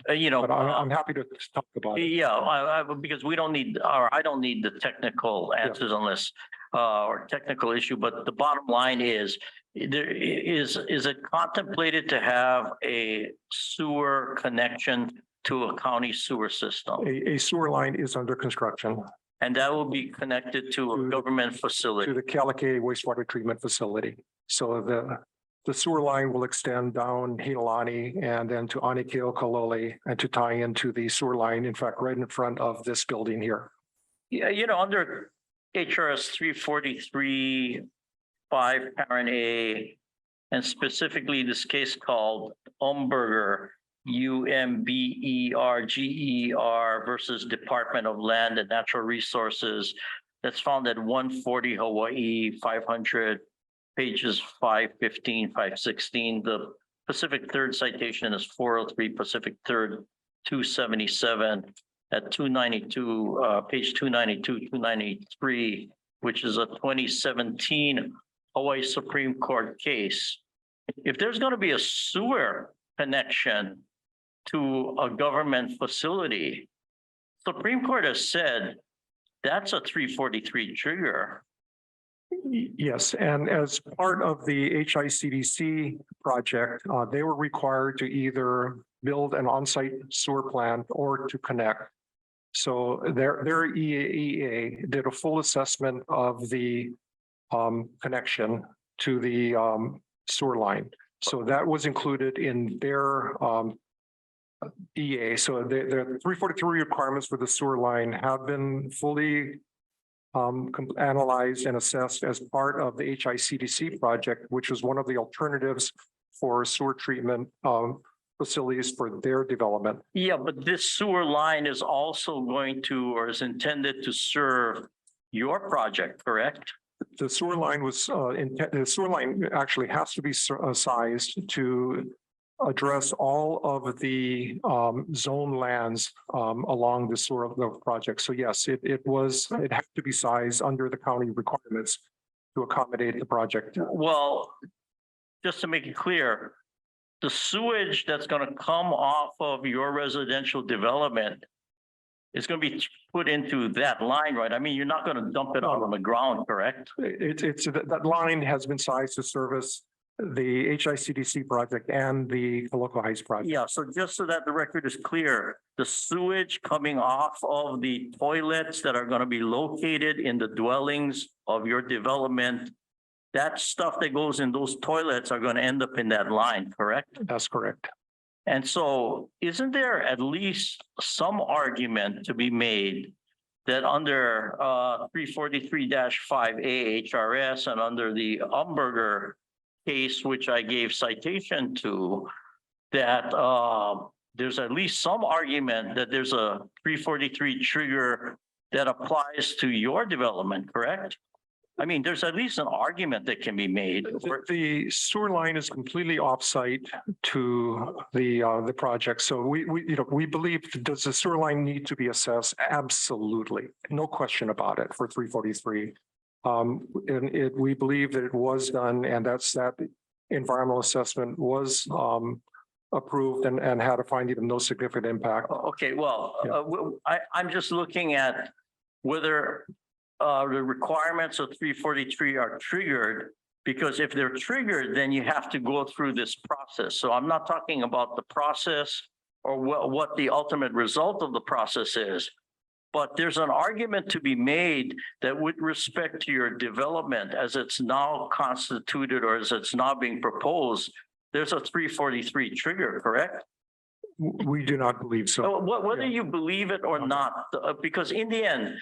you know. But I'm happy to talk about it. Yeah, because we don't need, or I don't need the technical answers unless, or technical issue, but the bottom line is, is it contemplated to have a sewer connection to a county sewer system? A sewer line is under construction And that will be connected to a government to facility. the Kalake wastewater treatment facility. So the sewer line will extend down Hilani and then to Anikeokalole and to tie into the sewer line, in fact, right in front of this building here. Yeah, you know, under HRS 343, 5, parent A, and specifically this case called Umberger, UMBERGER versus Department of Land and Natural Resources, that's found at 140 Hawaii, 500, pages 515, 516. The Pacific Third citation is 403 Pacific Third, 277 at 292, page 292, 293, which is a 2017 Hawaii Supreme Court case. If there's going to be a sewer connection to a government facility, Supreme Court has said that's a 343 trigger. Yes, and as part of the HICDC project, they were required to either build an on-site sewer plant or to connect. So their EA did a full assessment of the connection to the sewer line. So that was included in their EA. So the 343 requirements for the sewer line have been fully analyzed and assessed as part of the HICDC project, which was one of the alternatives for sewer treatment facilities for their development. Yeah, but this sewer line is also going to, or is intended to serve your project, correct? The sewer line was, the sewer line actually has to be sized to address all of the zone lands along the sewer of the project. So yes, it had to be sized under the county requirements to accommodate the project. Well, just to make it clear, the sewage that's going to come off of your residential development is going to be put into that line, right? I mean, you're not going to dump it out on the ground, correct? That line has been sized to service the HICDC project and the Kaloko Heights project. Yeah, so just so that the record is clear, the sewage coming off of the toilets that are going to be located in the dwellings of your development, that stuff that goes in those toilets are going to end up in that line, correct? That's correct. And so isn't there at least some argument to be made that under 343-5A HRS and under the Umberger case, which I gave citation to, that there's at least some argument that there's a 343 trigger that applies to your development, correct? I mean, there's at least an argument that can be made. The sewer line is completely offsite to the project. So we believe, does the sewer line need to be assessed? Absolutely. No question about it for 343. And we believe that it was done, and that environmental assessment was approved and had a finding of no significant impact. Okay, well, I'm just looking at whether the requirements of 343 are triggered, because if they're triggered, then you have to go through this process. So I'm not talking about the process or what the ultimate result of the process is. But there's an argument to be made that with respect to your development as it's now constituted or as it's now being proposed, there's a 343 trigger, correct? We do not believe so. Whether Yeah. you believe it or not, because in the end,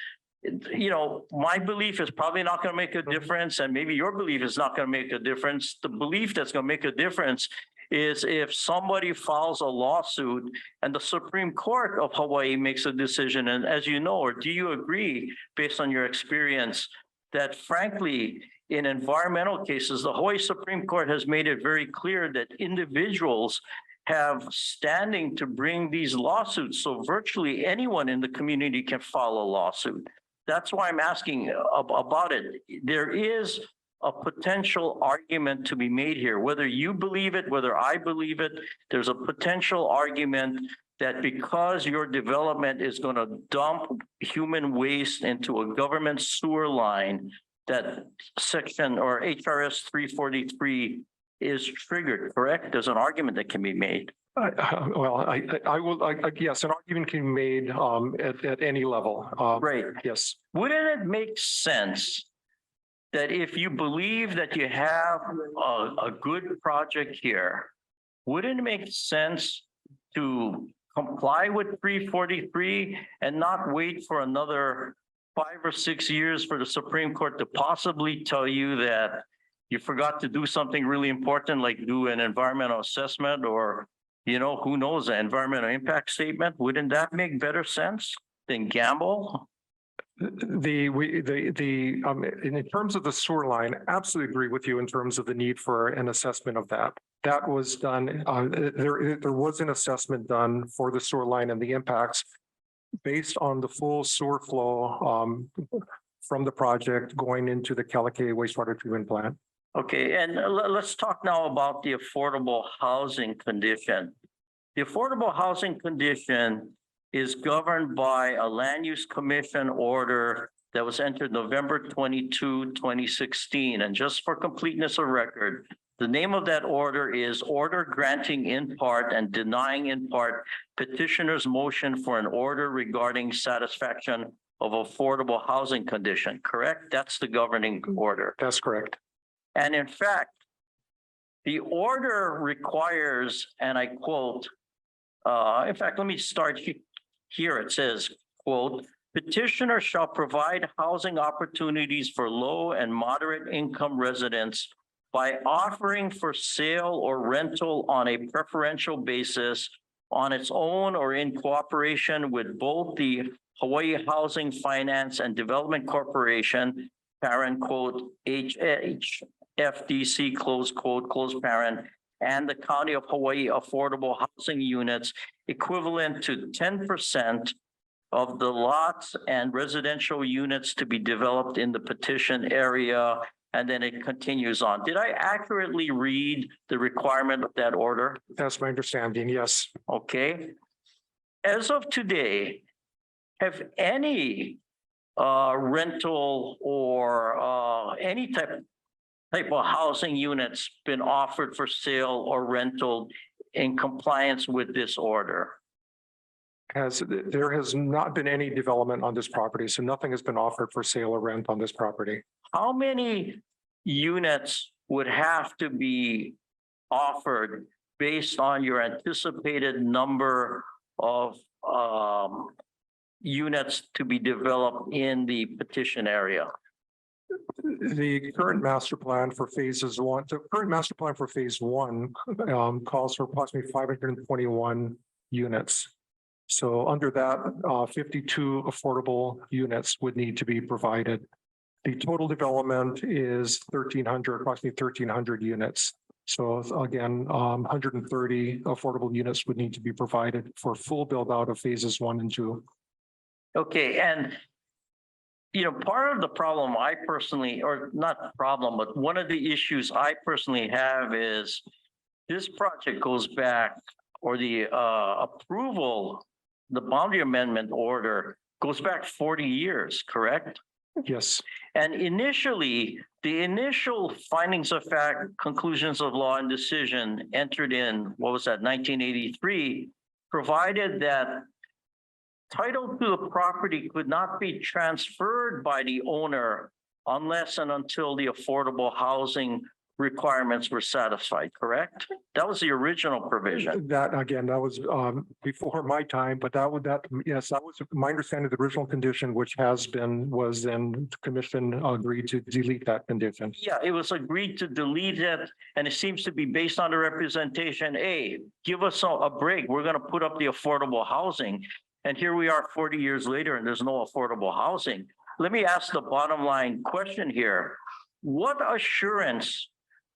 my belief is probably not going to make a difference, and maybe your belief is not going to make a difference. The belief that's going to make a difference is if somebody files a lawsuit and the Supreme Court of Hawaii makes a decision. And as you know, or do you agree, based on your experience, that frankly, in environmental cases, the Hawaii Supreme Court has made it very clear that individuals have standing to bring these lawsuits. So virtually anyone in the community can file a lawsuit. That's why I'm asking about it. There is a potential argument to be made here, whether you believe it, whether I believe it, there's a potential argument that because your development is going to dump human waste into a government sewer line, that section or HRS 343 is triggered, correct? There's an argument that can be made. Yes, an argument can be made at any level. Right. Yes. Wouldn't it make sense that if you believe that you have a good project here, wouldn't it make sense to comply with 343 and not wait for another 5 or 6 years for the Supreme Court to possibly tell you that you forgot to do something really important, like do an environmental assessment or, who knows, an environmental impact statement? Wouldn't that make better sense than gamble? In terms of the sewer line, absolutely agree with you in terms of the need for an assessment of that. That was done. There was an assessment done for the sewer line and the impacts based on the full sewer flow from the project going into the Kealakekee wastewater treatment plant. Okay, and let's talk now about the affordable housing condition. The affordable housing condition is governed by a land use commission order that was entered November 22, 2016. And just for completeness of record, the name of that order is Order Granting in Part and Denying in Part Petitioner's Motion for an Order Regarding Satisfaction of Affordable Housing Condition, correct? That's the governing order. That's correct. And in fact, the order requires, and I quote, in fact, let me start here. It says, quote, petitioner shall provide housing opportunities for low and moderate income residents by offering for sale or rental on a preferential basis on its own or in cooperation with both the Hawaii Housing Finance and Development Corporation, parent quote, HFDC, close quote, close parent, and the County of Hawaii affordable housing units equivalent to 10% of the lots and residential units to be developed in the petition area. And then it continues on. Did I accurately read the requirement of that order? That's my understanding, yes. Okay. As of today, have any rental or any type of housing units been offered for sale or rental in compliance with this order? There has not been any development on this property, so nothing has been offered for sale or rent on this property. How many units would have to be offered based on your anticipated number of units to be developed in the petition area? The current master plan for phase one calls for approximately 521 units. So under that, 52 affordable units would need to be provided. The total development is approximately 1,300 units. So again, 130 affordable units would need to be provided for full build out of phases 1 and 2. Okay, and part of the problem I personally, or not problem, but one of the issues I personally have is this project goes back, or the approval, the boundary amendment order goes back 40 years, correct? Yes. And initially, the initial findings of fact, conclusions of law and decision entered in, 1983, provided that title to the property could not be transferred by the owner unless and until the affordable housing requirements were satisfied, correct? That was the original provision. That, again, that was before my time, but yes, that was my understanding of the original condition, which was then the commission agreed to delete that condition. Yeah, it was agreed to delete it, and it seems to be based on the representation. Hey, give us a break. We're gonna put up the affordable housing. And here we are 40 years later, and there's no affordable housing. Let me ask the bottom line question here. What assurance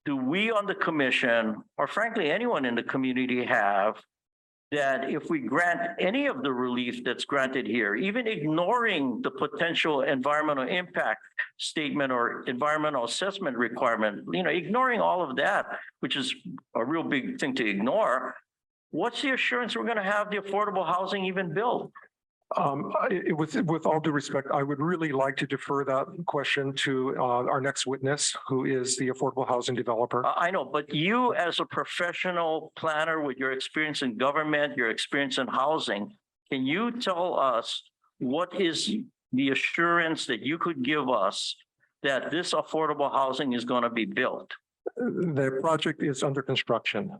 do we on the commission, or frankly, anyone in the community have that if we grant any of the relief that's granted here, even ignoring the potential environmental impact statement or environmental assessment requirement, ignoring all of that, which is a real big thing to ignore, what's the assurance we're going to have the affordable housing even built? With all due respect, I would really like to defer that question to our next witness, who is the affordable housing developer. I know, but you as a professional planner with your experience in government, your experience in housing, can you tell us what is the assurance that you could give us that this affordable housing is going to be built? The project is under construction.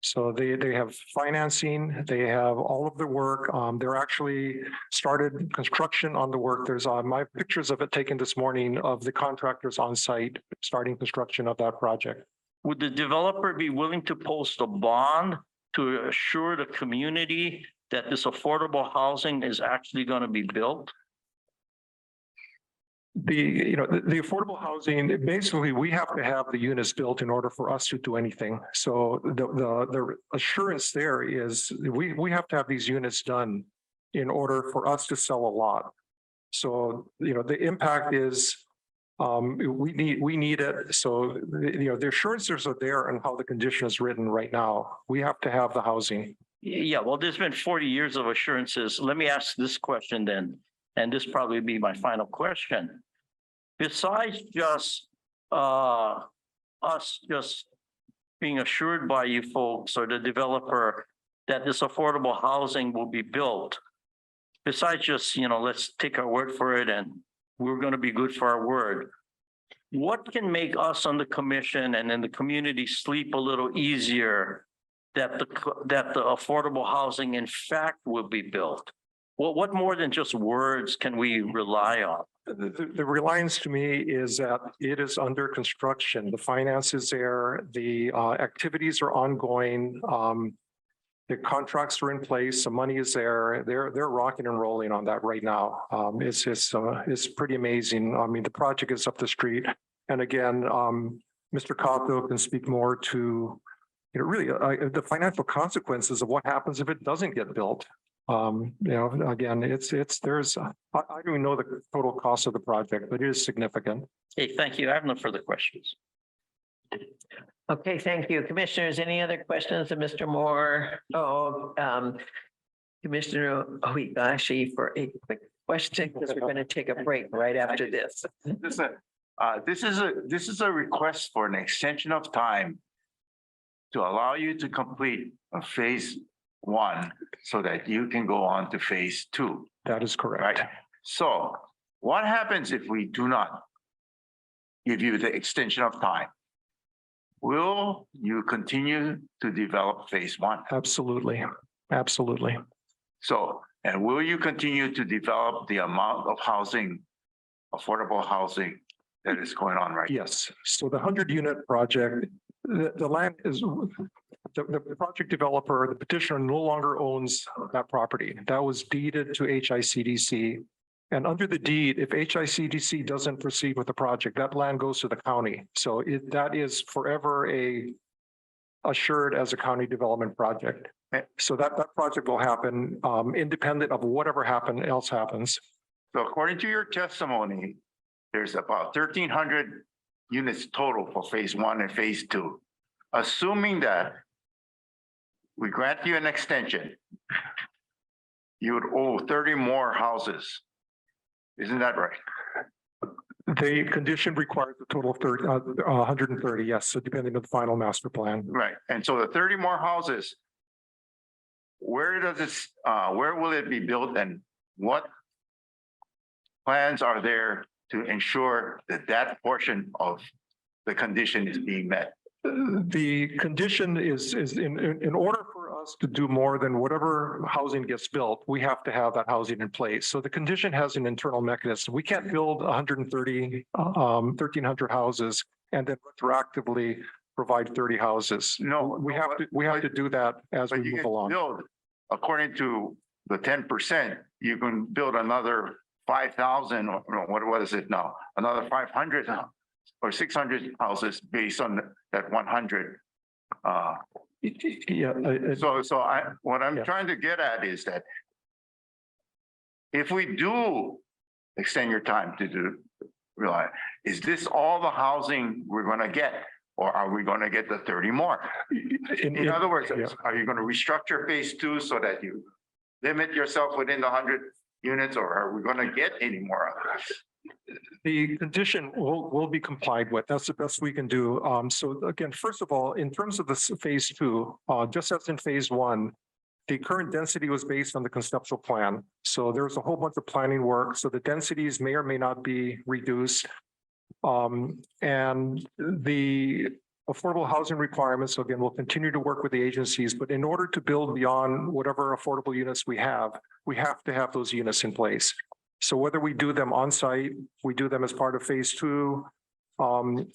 So they have financing, they have all of the work. They're actually started construction on the work. There's my pictures of it taken this morning of the contractors on site starting construction of that project. Would the developer be willing to post a bond to assure the community that this affordable housing is actually going to be built? The affordable housing, basically, we have to have the units built in order for us to do anything. So the assurance there is we have to have these units done in order for us to sell a lot. So, the impact is we need it. So, the assurances are there on how the condition is written right now. We have to have the housing. Yeah, well, there's been 40 years of assurances. Let me ask this question then, and this probably be my final question. Besides just us just being assured by you folks or the developer that this affordable housing will be built, besides just, let's take our word for it and we're going to be good for our word, what can make us on the commission and in the community sleep a little easier that the affordable housing in fact will be built? Well, what more than just words can we rely on? The reliance to me is that it is under construction. The finance is there. The activities are ongoing. The contracts are in place. The money is there. They're rocking and rolling on that right now. It's pretty amazing. I mean, the project is up the street. And again, Mr. Cotto can speak more to really the financial consequences of what happens if it doesn't get built. Again, I don't even know the total cost of the project, but it is significant. Okay, thank you. I have no further questions. Okay, thank you. Commissioners, any other questions of Mr. Moore? Commissioner Ohigashi for a quick question, because we're going to take a break right after this. This is a request for an extension of time to allow you to complete phase 1 so that you can go on to phase 2. That is correct. Right. So what happens if we do not give you the extension of time? Will you continue to develop phase 1? Absolutely. Absolutely. So, and will you continue to develop the amount of housing, affordable housing that is going on right now? Yes. So the 100-unit project, the land is, the project developer, the petitioner no longer owns that property. That was deeded to HICDC. And under the deed, if HICDC doesn't proceed with the project, that land goes to the county. So that is forever assured as a county development project. So that project will happen independent of whatever else happens. So according to your testimony, there's about 1,300 units total for phase 1 and phase 2. Assuming that we grant you an extension, you would owe 30 more houses. Isn't that right? The condition requires a total of 130, yes, so depending on the final master plan. Right. And so the 30 more houses, where will it be built, and what plans are there to ensure that that portion of the condition is being met? The condition is in order for us to do more than whatever housing gets built, we have to have that housing in place. So the condition has an internal mechanism. We can't build 1,300 houses and then retroactively provide 30 houses. No, We have to do that as we but you move can along. build, according to the 10%, you can build another 5,000 or what is it now? Another 500 or 600 houses based on that 100. Yeah, What I'm Yeah. trying to get at is that if we do extend your time to do, realize, is this all the housing we're gonna get? Or are we gonna get the 30 more? In other words, yeah. are you gonna restructure phase 2 so that you limit yourself within the 100 units, or are we gonna get any more of this? The condition will be complied with. That's the best we can do. So again, first of all, in terms of this phase 2, just as in phase 1, the current density was based on the conceptual plan. So there's a whole bunch of planning work. So the densities may or may not be reduced. And the affordable housing requirements, so again, we'll continue to work with the agencies, but in order to build beyond whatever affordable units we have to have those units in place. So whether we do them on site, we do them as part of phase 2.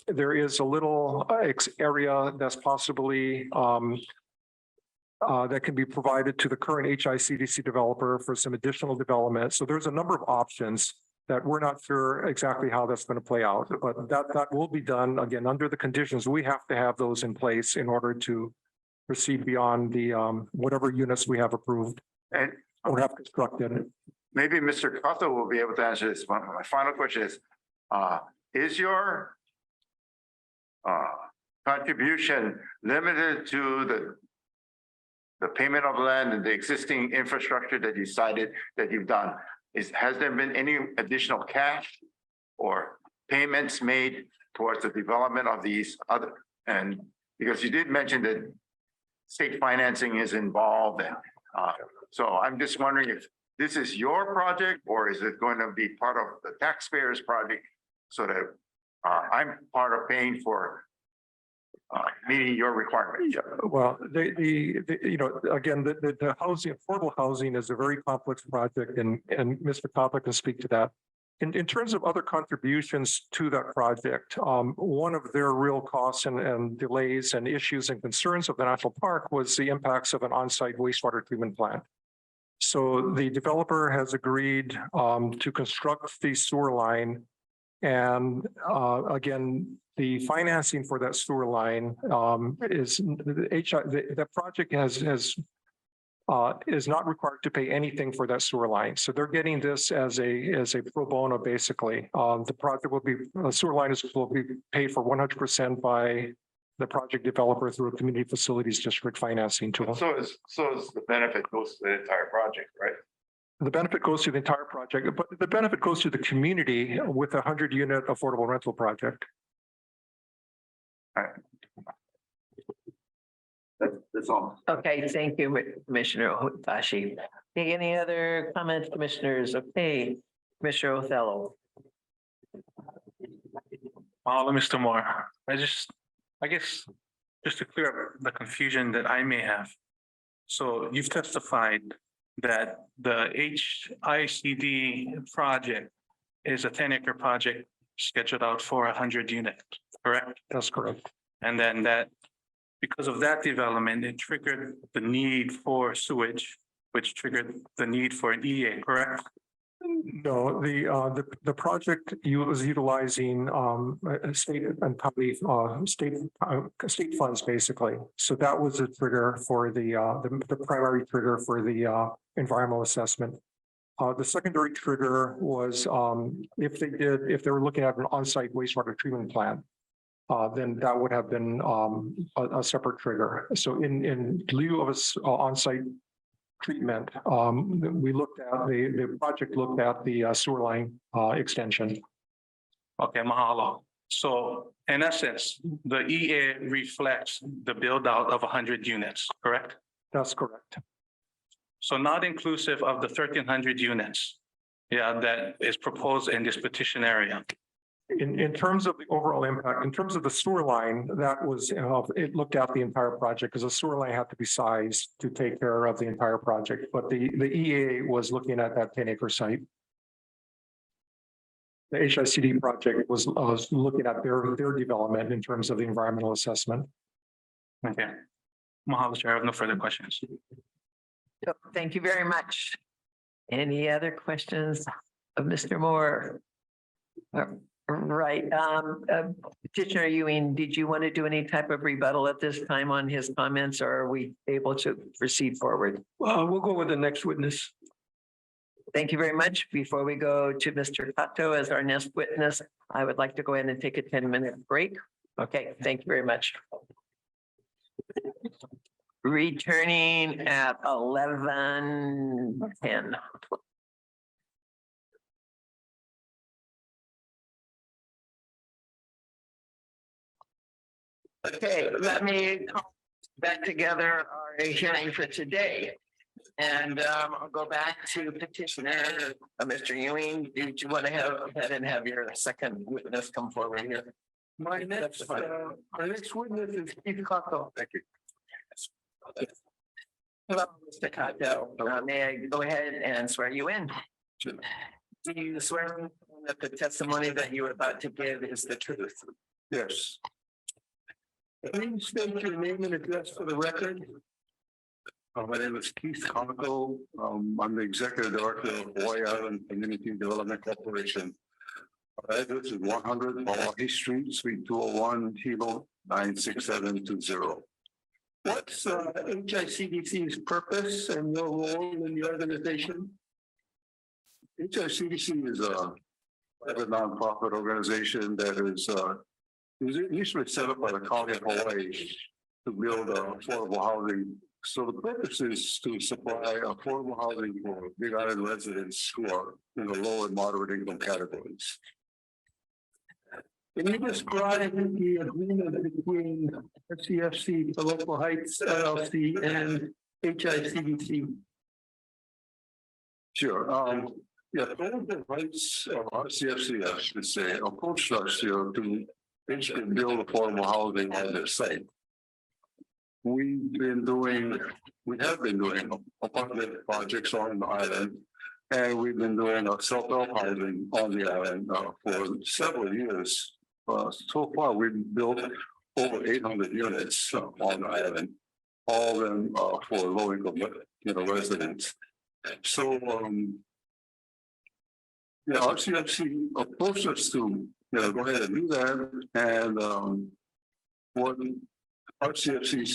There is a little area that's possibly that can be provided to the current HICDC developer for some additional development. So there's a number of options that we're not sure exactly how that's going to play out, but that will be done again under the conditions. We have to have those in place in order to proceed beyond the whatever units we have approved And or have constructed. maybe Mr. Cotto will be able to answer this. My final question is your contribution limited to the payment of land and the existing infrastructure that you cited that you've done? Has there been any additional cash or payments made towards the development of these other? And because you did mention that state financing is involved, and so I'm just wondering if this is your project or is it going to be part of the taxpayers' project so that I'm part of paying for meeting your requirements? Well, again, the housing, affordable housing is a very complex project and Mr. Papa can speak to that. In terms of other contributions to that project, one of their real costs and delays and issues and concerns of the national park was the impacts of an on-site wastewater treatment plant. So the developer has agreed to construct the sewer line. And again, the financing for that sewer line is the project is not required to pay anything for that sewer line. So they're getting this as a pro bono, basically. The project will be, sewer line will be paid for 100% by the project developer through a community facilities district financing tool. So is the benefit goes to the entire project, right? The benefit goes to the entire project, but the benefit goes to the community with a 100-unit affordable rental project. That's all. Okay, thank you, Commissioner Otashi. Any other comments, commissioners? Okay, Commissioner Othello. Mr. Moore, I guess, just to clear up the confusion that I may have. So you've testified that the HICD project is a 10-acre project scheduled out for 100 units, correct? That's correct. And then that, because of that development, it triggered the need for sewage, which triggered the need for an EA, correct? No, the project was utilizing state and county state funds, basically. So that was a trigger for the primary trigger for the environmental assessment. The secondary trigger was if they were looking at an on-site wastewater treatment plant, then that would have been a separate trigger. So in lieu of a on-site treatment, we looked at the project looked at the sewer line extension. Okay, mahalo. So in essence, the EA reflects the build out of 100 units, correct? That's correct. So not inclusive of the 1,300 units, yeah, that is proposed in this petition area. In terms of the overall impact, in terms of the sewer line, that was, it looked at the entire project because the sewer line had to be sized to take care of the entire project. But the EA was looking at that 10-acre site. The HICD project was looking at their development in terms of the environmental assessment. Okay. Mahalo, Chair. I have no further questions. Yep, thank you very much. Any other questions of Mr. Moore? Right, Petitioner Ewing, did you want to do any type of rebuttal at this time on his comments, or are we able to proceed forward? We'll go with the next witness. Thank you very much. Before we go to Mr. Kato as our next witness, I would like to go ahead and take a 10-minute break. Okay, thank you very much. Returning at 11:10. Okay, let me call back together our hearing for today. And I'll go back to petitioner, Mr. Ewing. Did you want to have ahead and have your second witness come forward here? Our next witness is Keith Kato. Thank you. Hello, Mr. Kato. May I go ahead and swear you in? Do you swear that the testimony that you are about to give is the truth? Yes. Please state your name and address for the record. My name is Keith Comico. I'm the executive director of Hawaii Island Community Development Corporation. Our address is 100 Hawaii Street, Suite 201, Hilo 96720. What's HICDC's purpose and your role in the organization? HICDC is a private nonprofit organization that is it was initially set up by the County of Hawaii to build affordable housing. So the purpose is to supply affordable housing for Big Island residents who are in the low and moderate income categories. Can you describe the agreement between FCFC, the Local Heights LLC, and HICDC? Sure. Yeah, the Local Heights RCFC, I should say, approached us here to basically build affordable housing on their site. We have been doing apartment projects on the island, and we've been doing self-help housing on the island for several years. So far, we've built over 800 units on the island, all of them for low-income, residents. So, RCFC approached us to, go ahead and do that, and what RCFC,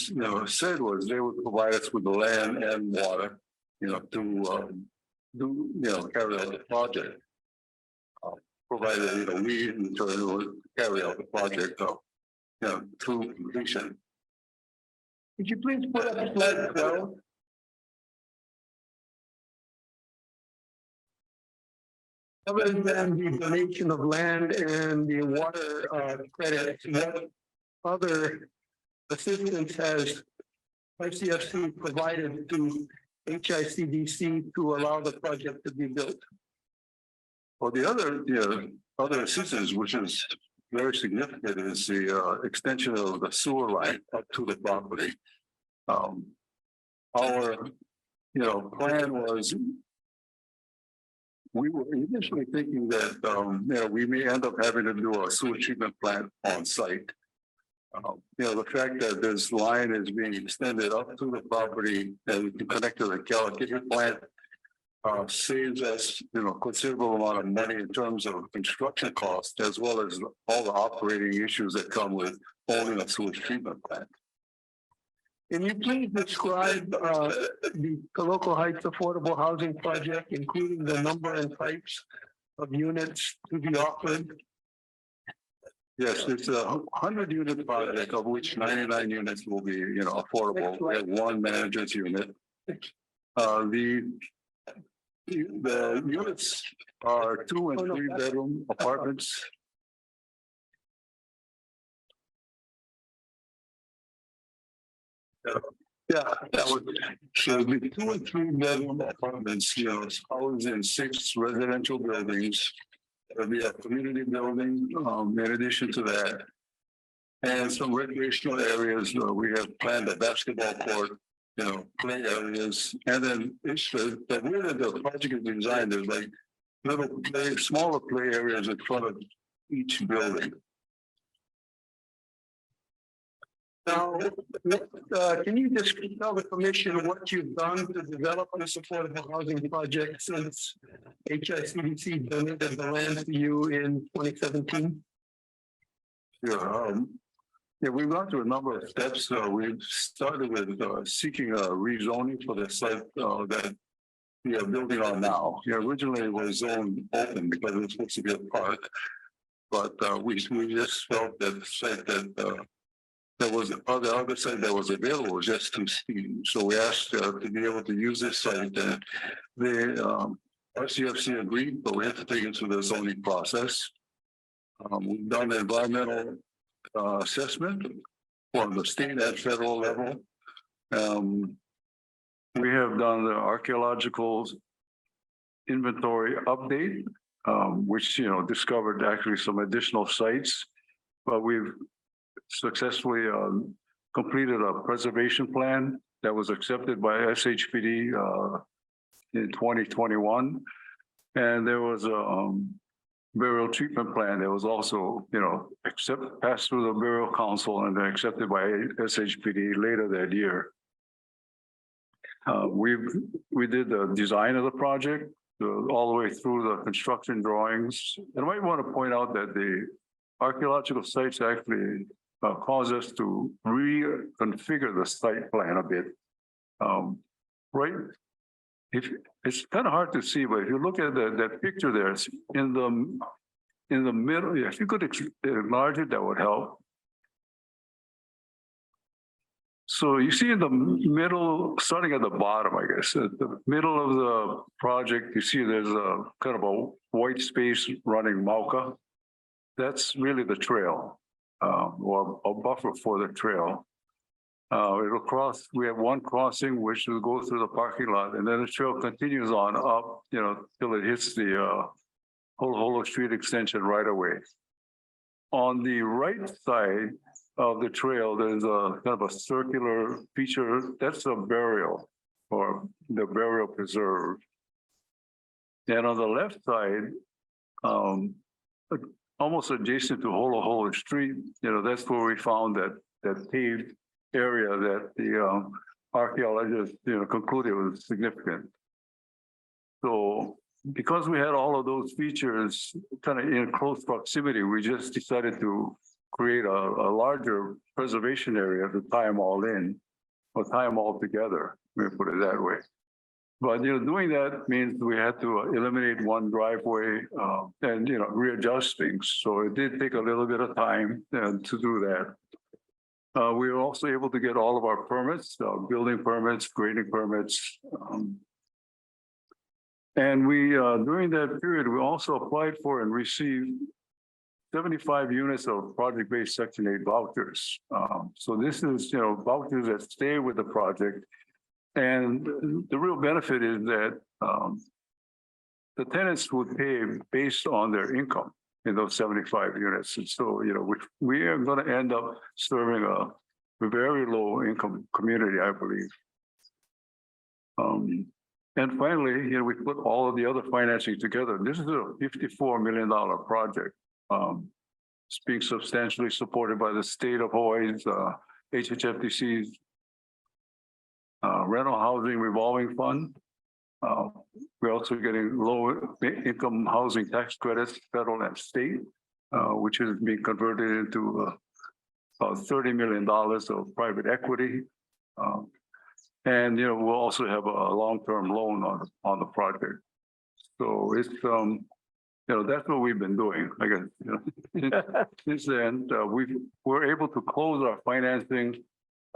said was they would provide us with the land and water, to carry out the project. Provided, we in turn would carry out the project, to completion. Could you please put up slide 12? Other than the donation of land and the water credit, what other assistance has ICFC provided to HICDC to allow the project to be built? Well, the other assistance, which is very significant, is the extension of the sewer line up to the property. Our, plan was, we were initially thinking that, we may end up having to do a sewer treatment plant on site. The fact that this line is being extended up to the property and connect to the California plant saves us, considerable amount of money in terms of construction costs, as well as all the operating issues that come with owning a sewage treatment plant. Can you please describe the Local Heights Affordable Housing Project, including the number and types of units to be offered? Yes, it's a 100-unit project, of which 99 units will be, affordable. We have one manager's unit. The units are 2 and 3 bedroom apartments. Yeah, that would, so the 2 and 3 bedroom apartments, housed in 6 residential buildings. There'll be a community building, in addition to that. And some recreational areas, we have planned a basketball court, play areas. And then it's the way that the project is designed, there's like little smaller play areas in front of each building. Now, can you just tell the commission what you've done to develop this affordable housing project since HICDC donated the land to you in 2017? Yeah, we've gone through a number of steps. We've started with seeking a rezoning for the site that we are building on now. Yeah, originally it was zoned open because it was supposed to be a park. But we just felt that the site that there was the other site that was available was just too steep. So we asked to be able to use this site, and the RCFC agreed, but we had to take it through the zoning process. We've done the environmental assessment on the state and federal level. We have done the archaeological inventory update, which discovered actually some additional sites, but we've successfully completed a preservation plan that was accepted by SHPD in 2021, and there was a burial treatment plan that was also passed through the burial council and then accepted by SHPD later that year. We did the design of the project all the way through the construction drawings, and I might want to point out that the archaeological sites actually cause us to reconfigure the site plan a bit. Right? It's kind of hard to see, but if you look at that picture there, it's in the middle. If you could enlarge it, that would help. So you see in the middle, starting at the bottom, I guess, at the middle of the project, you see there's a kind of a white space running Mauka. That's really the trail. Or a buffer for the trail. It'll cross, we have one crossing which will go through the parking lot, and then the trail continues on up, till it hits the Holo Street extension right away. On the right side of the trail, there's a kind of a circular feature. That's a burial, or the burial preserve. And on the left side, almost adjacent to Holo Street, that's where we found that paved area that the archaeologists, concluded was significant. So because we had all of those features kind of in close proximity, we just decided to create a larger preservation area to tie them all in, or tie them all together, let me put it that way. But doing that means we had to eliminate one driveway and readjust things. So it did take a little bit of time to do that. We were also able to get all of our permits, building permits, grading permits. And we during that period, we also applied for and received 75 units of project-based Section 8 vouchers. So this is vouchers that stay with the project. And the real benefit is that the tenants would pay based on their income in those 75 units. And so, we are going to end up serving a very low income community, I believe. And finally, we put all of the other financing together. This is a $54 million project. It's being substantially supported by the state of Hawaii's HHFDC's rental housing revolving fund. We're also getting low income housing tax credits, federal and state, which is being converted into about $30 million of private equity. And we'll also have a long-term loan on the project. So it's that's what we've been doing. I guess since then we're able to close our financing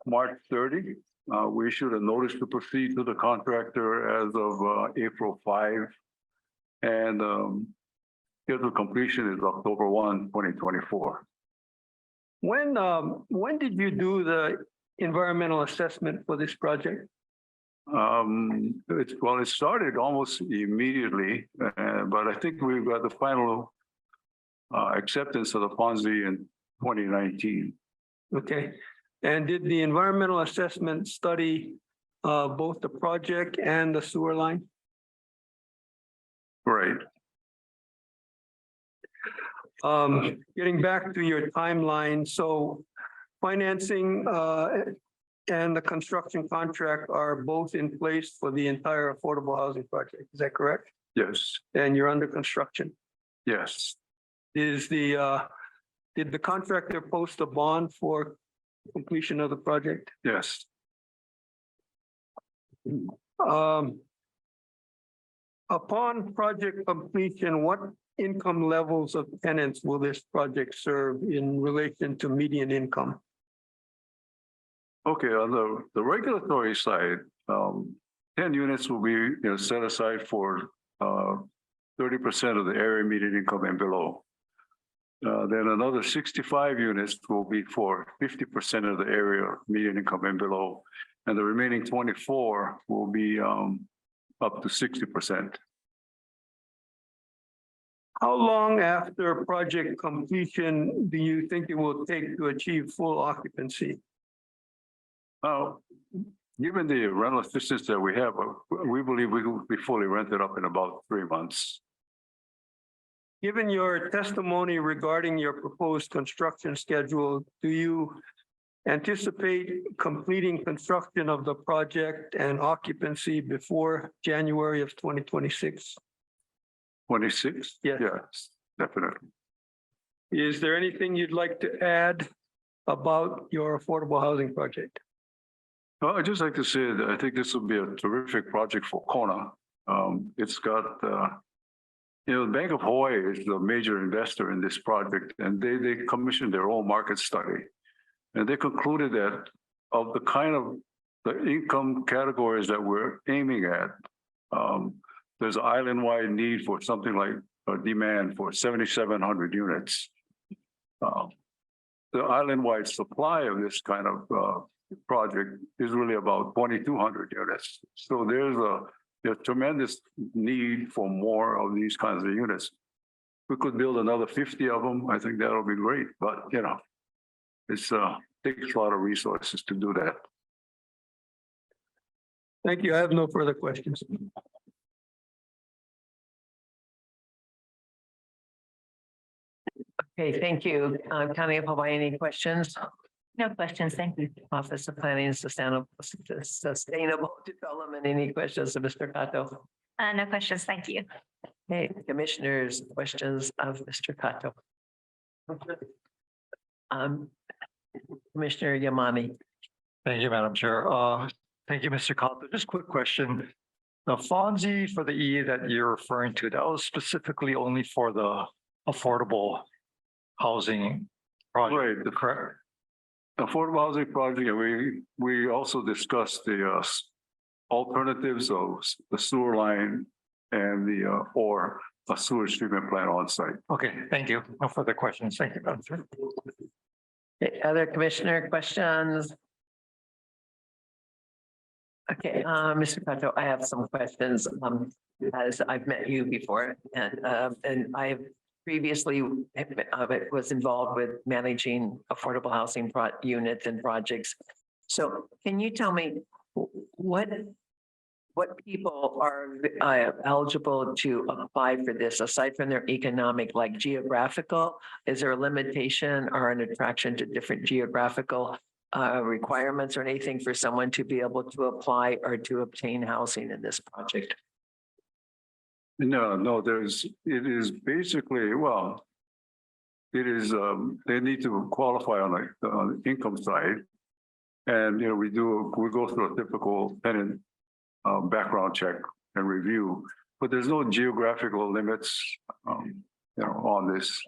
March 30. We issued a notice to proceed to the contractor as of April 5, and scheduled completion is October 1, 2024. When did you do the environmental assessment for this project? It started almost immediately, but I think we've got the final acceptance of the Ponzi in 2019. Okay. And did the environmental assessment study both the project and the sewer line? Right. Getting back to your timeline, so financing and the construction contract are both in place for the entire affordable housing project. Is that correct? Yes. And you're under construction. Yes. Did the contractor post a bond for completion of the project? Yes. Upon project completion, what income levels of tenants will this project serve in relation to median income? Okay, on the regulatory side, 10 units will be, set aside for 30% of the area median income and below. Then another 65 units will be for 50% of the area median income and below. And the remaining 24 will be up to 60%. How long after project completion do you think it will take to achieve full occupancy? Given the rental assistance that we have, we believe we will be fully rented up in about 3 months. Given your testimony regarding your proposed construction schedule, do you anticipate completing construction of the project and occupancy before January of 2026? 26? Yes. Yes, definitely. Is there anything you'd like to add about your affordable housing project? Well, I'd just like to say that I think this will be a terrific project for Kona. It's got, the Bank of Hawaii is the major investor in this project, and they commissioned their own market study. And they concluded that of the kind of the income categories that we're aiming at, there's an island-wide need for something like a demand for 7,700 units. The island-wide supply of this kind of project is really about 2,200 units. So there's a tremendous need for more of these kinds of units. We could build another 50 of them. I think that'll be great, but it's takes a lot of resources to do that. Thank you. I have no further questions. Okay, thank you. County of Hawaii, any questions? No questions, thank you. Office of Planning and Sustainable Development, any questions of Mr. Kato? No questions, thank you. Hey, commissioners, questions of Mr. Kato? Commissioner Yamani. Thank you, Madam Chair. Thank you, Mr. Kato. Just quick question. The Fonzie for the E that you're referring to, that was specifically only for the affordable housing project, Right. correct? Affordable housing project, and we also discussed the alternatives of the sewer line and or a sewage treatment plant on site. Okay, thank you. No further questions. Thank you, Madam Chair. Okay, other commissioner questions? Okay, Mr. Kato, I have some questions, as I've met you before, and I've previously was involved with managing affordable housing units and projects. So can you tell me what people are eligible to apply for this aside from their economic, like geographical? Is there a limitation or an attraction to different geographical requirements or anything for someone to be able to apply or to obtain housing in this project? No, it is basically, well, it is, they need to qualify on the income side. And, we go through a typical tenant background check and review, but there's no geographical limits, on this.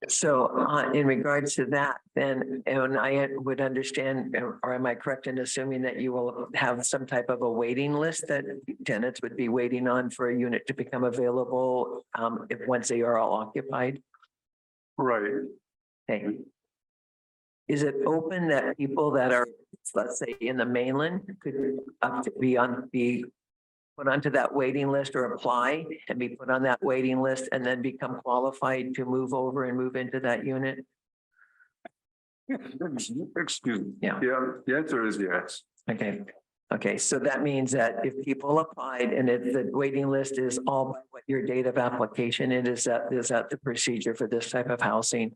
So in regards to that, then, and I would understand, or am I correct in assuming that you will have some type of a waiting list that tenants would be waiting on for a unit to become available if once they are all occupied? Right. Okay. Is it open that people that are, let's say, in the mainland could be put onto that waiting list or apply and be put on that waiting list and then become qualified to move over and move into that unit? Excuse me. Yeah. Yeah, the answer is yes. Okay, okay, so that means that if people applied and if the waiting list is all by what your date of application, is that the procedure for this type of housing?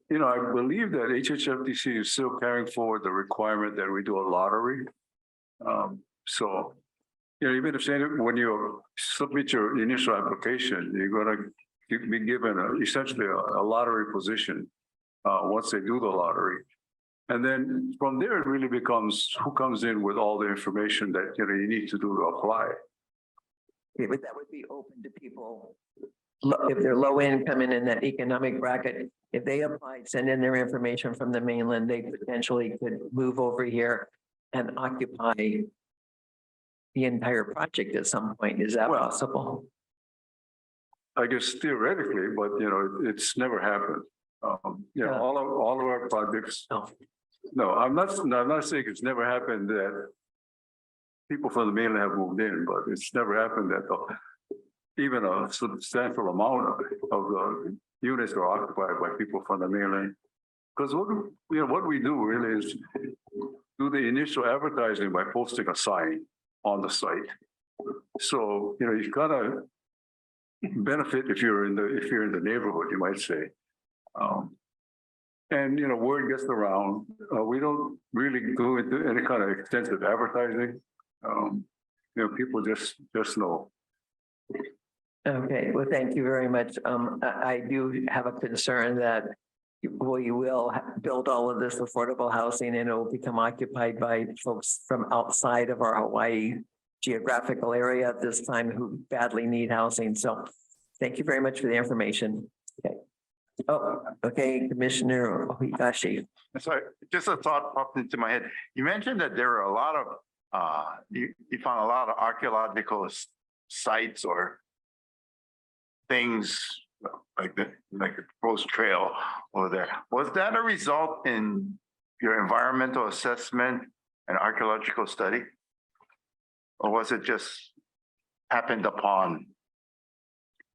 You know, I believe that HHFDC is still carrying forward the requirement that we do a lottery. So, you know, even if when you submit your initial application, you're gonna be given essentially a lottery position once they do the lottery. And then from there, it really becomes who comes in with all the information that, you know, you need to do to apply. Okay, but that would be open to people. If they're low income and in that economic bracket, if they applied, send in their information from the mainland, they potentially could move over here and occupy the entire project at some point. Is that Well, possible? I guess theoretically, but you know, it's never happened. You know, Yeah. all of our projects. No. No, I'm not saying it's never happened that people from the mainland have moved in, but it's never happened that even a substantial amount of the units are occupied by people from the mainland. Because what we do really is do the initial advertising by posting a sign on the site. So, you know, you gotta benefit if you're in the neighborhood, you might say. And, you know, word gets around. We don't really go into any kind of extensive advertising. You know, people just know. Okay, well, thank you very much. I do have a concern that we will build all of this affordable housing and it will become occupied by folks from outside of our Hawaii geographical area at this time who badly need housing. So thank you very much for the information. Okay. Oh, okay, Commissioner Higashi. Sorry, just a thought popped into my head. You mentioned that there are a lot of, you found a lot of archaeological sites or things like the proposed trail over there. Was that a result in your environmental assessment and archaeological study? Or was it just happened upon?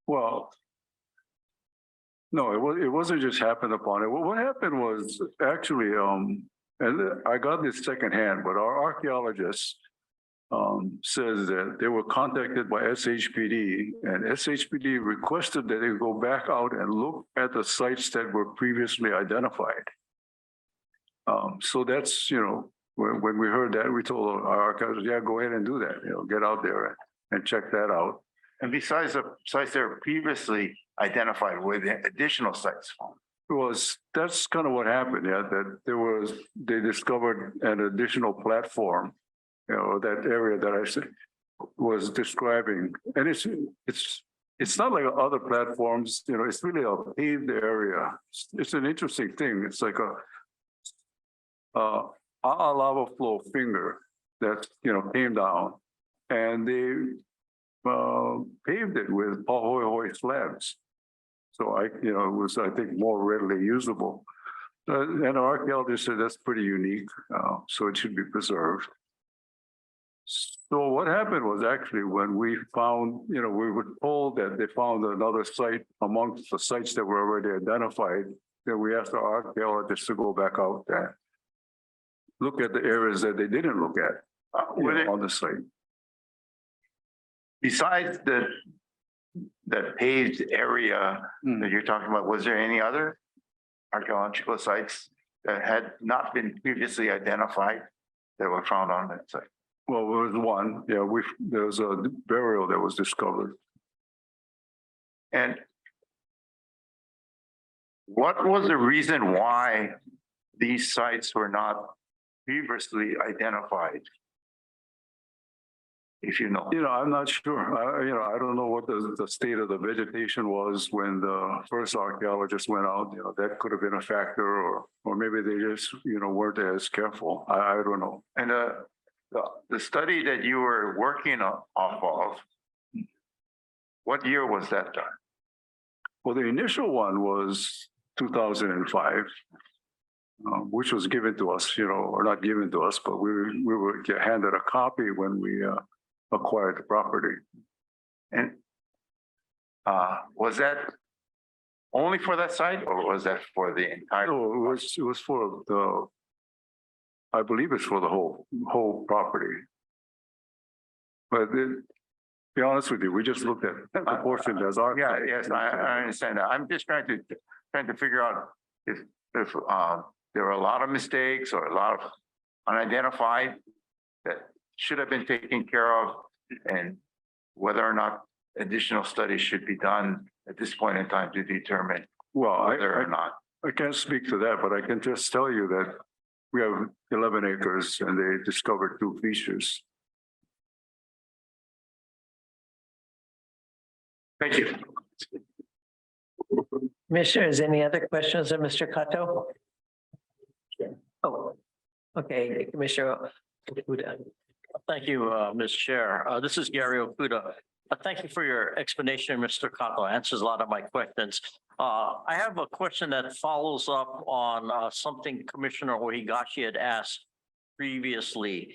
Well, no, it wasn't just happened upon it. What happened was actually, and I got this secondhand, but our archaeologists says that they were contacted by SHPD and SHPD requested that they go back out and look at the sites that were previously identified. So that's, you know, when we heard that, we told our archaeologists, yeah, go ahead and do that, you know, get out there and check that out. And besides the sites that were previously identified, were there additional sites found? That's kind of what happened, yeah, that they discovered an additional platform, you know, that area that I was describing. And it's not like other platforms, you know, it's really a paved area. It's an interesting thing. It's like a lava flow finger that, you know, came down and they paved it with pahoehoe slabs. So it was, I think, more readily usable. And our archaeologists said that's pretty unique, so it should be preserved. So what happened was actually when we found, you know, we were told that they found another site amongst the sites that were already identified, then we asked our archaeologists to go back out there, look at the areas that they didn't look at on the site. Besides that paved area that you're talking about, was there any other archaeological sites that had not been previously identified that were found on that site? Well, there was one, yeah, there was a burial that was discovered. And what was the reason why these sites were not previously identified? If you know. You know, I'm not sure. I don't know what the state of the vegetation was when the first archaeologists went out. You know, that could have been a factor, or maybe they just, you know, weren't as careful. I don't know. And the study that you were working off of, what year was that done? Well, the initial one was 2005. which was given to us, or not given to us, but we were handed a copy when we acquired the property. And was that only for that site or was that for the entire? No, it was for I believe it's for the whole property. But be honest with you, we just looked at the portion as our. Yeah, yes, I understand that. I'm just trying to figure out if there were a lot of mistakes or a lot of unidentified that should have been taken care of, and whether or not additional studies should be done at this point in time to determine whether or not. I can't speak to that, but I can just tell you that we have 11 acres and they discovered 2 features. Thank you. Commissioners, any other questions of Mr. Kato? Oh, okay, Commissioner Okuda. Thank you, Ms. Chair. This is Gary Okuda. Thank you for your explanation, Mr. Kato. Answers a lot of my questions. I have a question that follows up on something Commissioner Ohigashi had asked previously.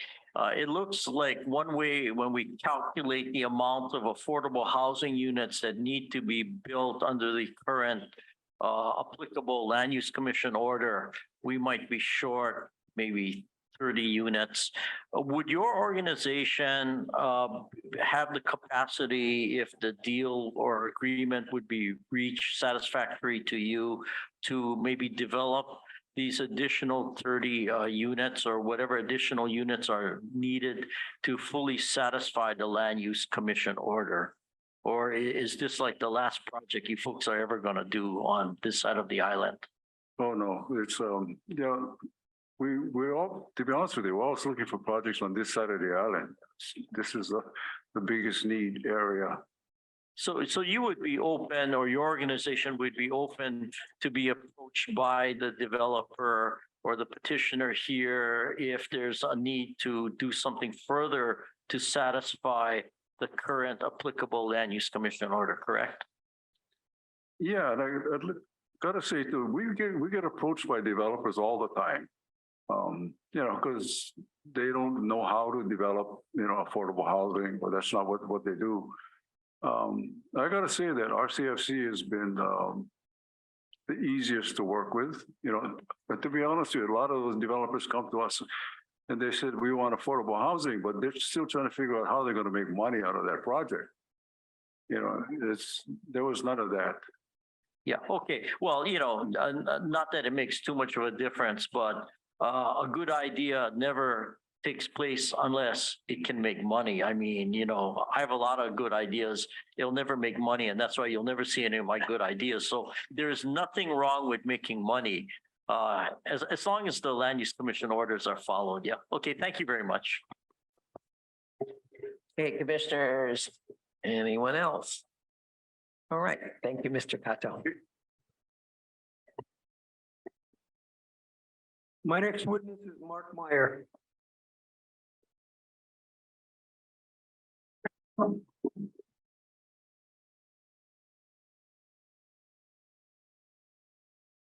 It looks like one way when we calculate the amount of affordable housing units that need to be built under the current applicable land use commission order, we might be short maybe 30 units. Would your organization have the capacity, if the deal or agreement would be reached satisfactory to you, to maybe develop these additional 30 units or whatever additional units are needed to fully satisfy the land use commission order? Or is this like the last project you folks are ever going to do on this side of the island? Oh, no, it's, we're all, to be honest with you, we're always looking for projects on this side of the island. This is the biggest need area. So you would be open, or your organization would be open to be approached by the developer or the petitioner here if there's a need to do something further to satisfy the current applicable land use commission order, correct? Yeah, and I gotta say too, we get approached by developers all the time. Because they don't know how to develop, affordable housing, but that's not what they do. I gotta say that RCFC has been the easiest to work with, but to be honest with you, a lot of those developers come to us and they said, we want affordable housing, but they're still trying to figure out how they're gonna make money out of that project. There was none of that. Yeah, okay. Well, not that it makes too much of a difference, but a good idea never takes place unless it can make money. I mean, I have a lot of good ideas. It'll never make money, and that's why you'll never see any of my good ideas. So there's nothing wrong with making money as long as the land use commission orders are followed. Yeah. Okay. Thank you very much. Okay, commissioners, anyone else? All right, thank you, Mr. Kato. My next witness is Mark Meyer.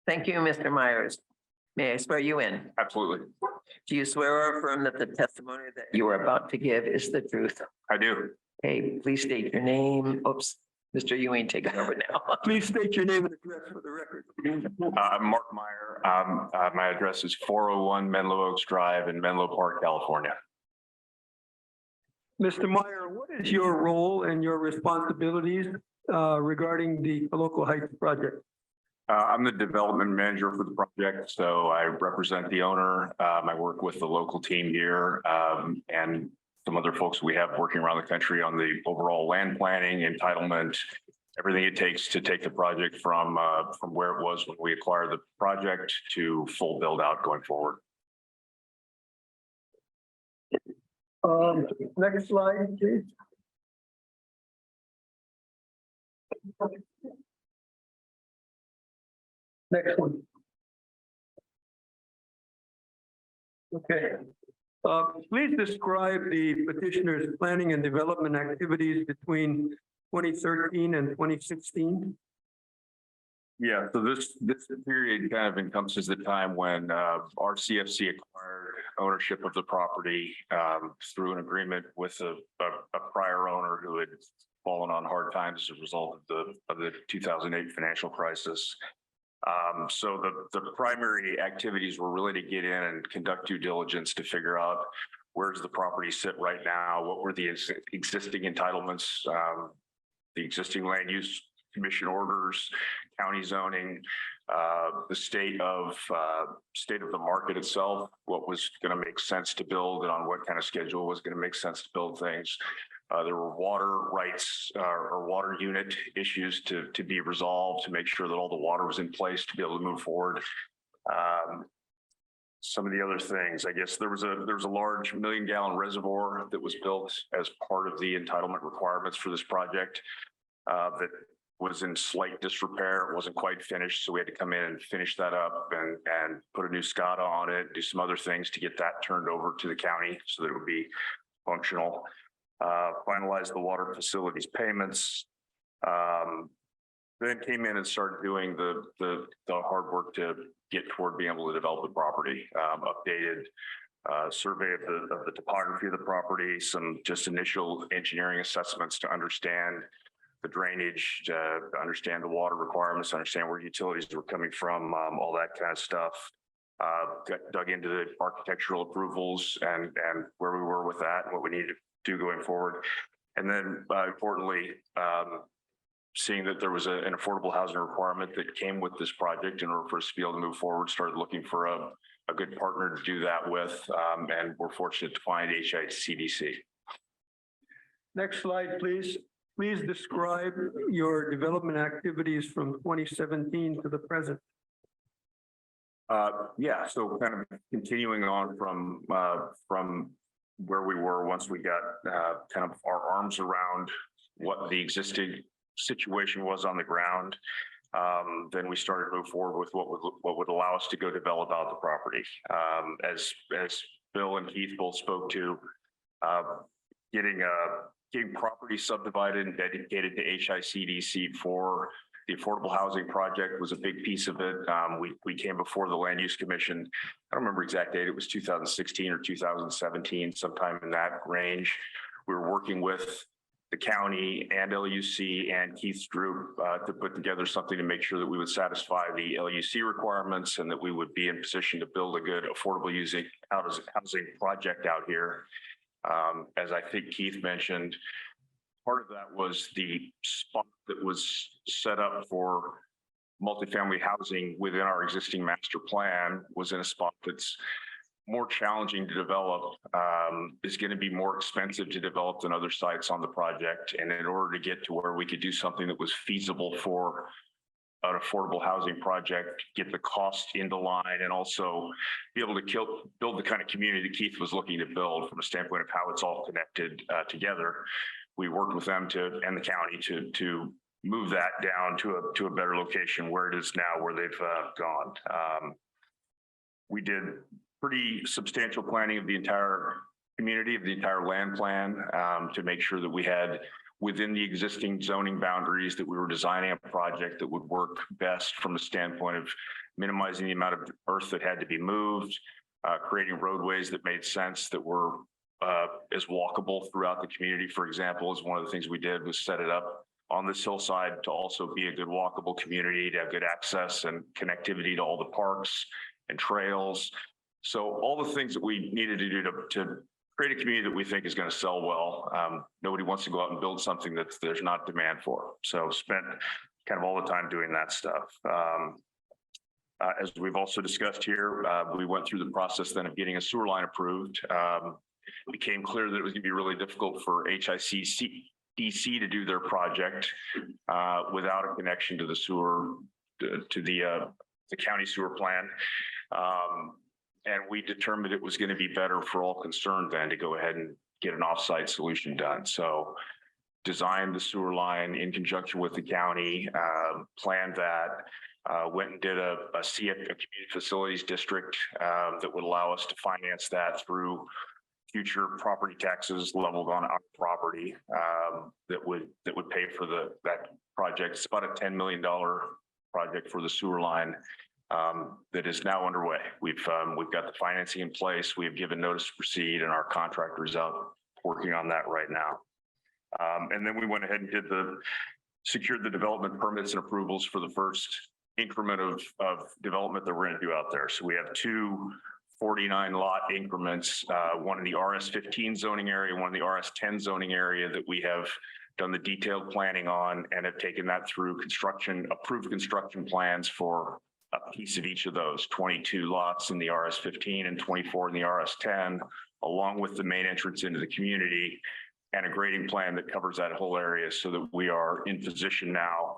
Thank you, Mr. Myers. May I swear you in? Absolutely. Do you swear or affirm that the testimony that you are about to give is the truth? I do. Okay, please state your name. Oops, Mr. Ewing, take it over now. Please state your name and address for the record. I'm Mark Meyer. My address is 401 Menlo Oaks Drive in Menlo Park, California. Mr. Meyer, what is your role and your responsibilities regarding the Local Heights project? I'm the development manager for the project, so I represent the owner. I work with the local team here and some other folks we have working around the country on the overall land planning, entitlement, everything it takes to take the project from where it was when we acquired the project to full build out going forward. Next slide, please. Next one. Okay. Please describe the petitioner's planning and development activities between 2013 and 2016. Yeah, so this period kind of encompasses the time when our CFC acquired ownership of the property through an agreement with a prior owner who had fallen on hard times as a result of the 2008 financial crisis. So the primary activities were really to get in and conduct due diligence to figure out where's the property sit right now, what were the existing entitlements, the existing land use commission orders, county zoning, the state of the market itself, what was going to make sense to build and on what kind of schedule was going to make sense to build things. There were water rights or water unit issues to be resolved to make sure that all the water was in place to be able to move forward. Some of the other things, I guess there was a large 1 million gallon reservoir that was built as part of the entitlement requirements for this project that was in slight disrepair. It wasn't quite finished, so we had to come in and finish that up and put a new SCADA on it, do some other things to get that turned over to the county so that it would be functional. Finalize the water facilities payments. Then came in and started doing the hard work to get toward being able to develop the property. Updated survey of the topography of the property, some just initial engineering assessments to understand the drainage, to understand the water requirements, understand where utilities were coming from, all that kind of stuff. Dug into the architectural approvals and where we were with that and what we needed to do going forward. And then importantly, seeing that there was an affordable housing requirement that came with this project in order for us to be able to move forward, started looking for a good partner to do that with. And we're fortunate to find HICDC. Next slide, please. Please describe your development activities from 2017 to the present. Yeah, so kind of continuing on from where we were once we got kind of our arms around what the existing situation was on the ground. Then we started to move forward with what would allow us to go develop out the property. As Bill and Keith both spoke to, getting property subdivided and dedicated to HICDC for the affordable housing project was a big piece of it. We came before the Land Use Commission. I don't remember exact date. It was 2016 or 2017, sometime in that range. We were working with the county and LUC and Keith's group to put together something to make sure that we would satisfy the LUC requirements and that we would be in position to build a good affordable housing project out here. As I think Keith mentioned, part of that was the spot that was set up for multifamily housing within our existing master plan was in a spot that's more challenging to develop, is going to be more expensive to develop than other sites on the project. And in order to get to where we could do something that was feasible for an affordable housing project, get the cost into line, and also be able to build the kind of community that Keith was looking to build from a standpoint of how it's all connected together. We worked with them and the county to move that down to a better location where it is now, where they've gone. We did pretty substantial planning of the entire community, of the entire land plan, to make sure that we had within the existing zoning boundaries that we were designing a project that would work best from the standpoint of minimizing the amount of earth that had to be moved, creating roadways that made sense, that were as walkable throughout the community. For example, is one of the things we did was set it up on this hillside to also be a good walkable community, to have good access and connectivity to all the parks and trails. So all the things that we needed to do to create a community that we think is going to sell well. Nobody wants to go out and build something that there's not demand for. So spent kind of all the time doing that stuff. As we've also discussed here, we went through the process then of getting a sewer line approved. It became clear that it was going to be really difficult for HICDC to do their project without a connection to the sewer, to the county sewer plan. And we determined it was going to be better for all concerned then to go ahead and get an offsite solution done. So designed the sewer line in conjunction with the county, planned that, went and did a community facilities district that would allow us to finance that through future property taxes leveled on our property that would pay for that project. It's about a $10 million project for the sewer line that is now underway. We've got the financing in place. We have given notice to proceed, and our contractor is out working on that right now. And then we went ahead and secured the development permits and approvals for the first increment of development that we're going to do out there. So we have 2 49 lot increments, one in the RS15 zoning area, one in the RS10 zoning area that we have done the detailed planning on and have taken that through approved construction plans for a piece of each of those 22 lots in the RS15 and 24 in the RS10, along with the main entrance into the community and a grading plan that covers that whole area, so that we are in position now,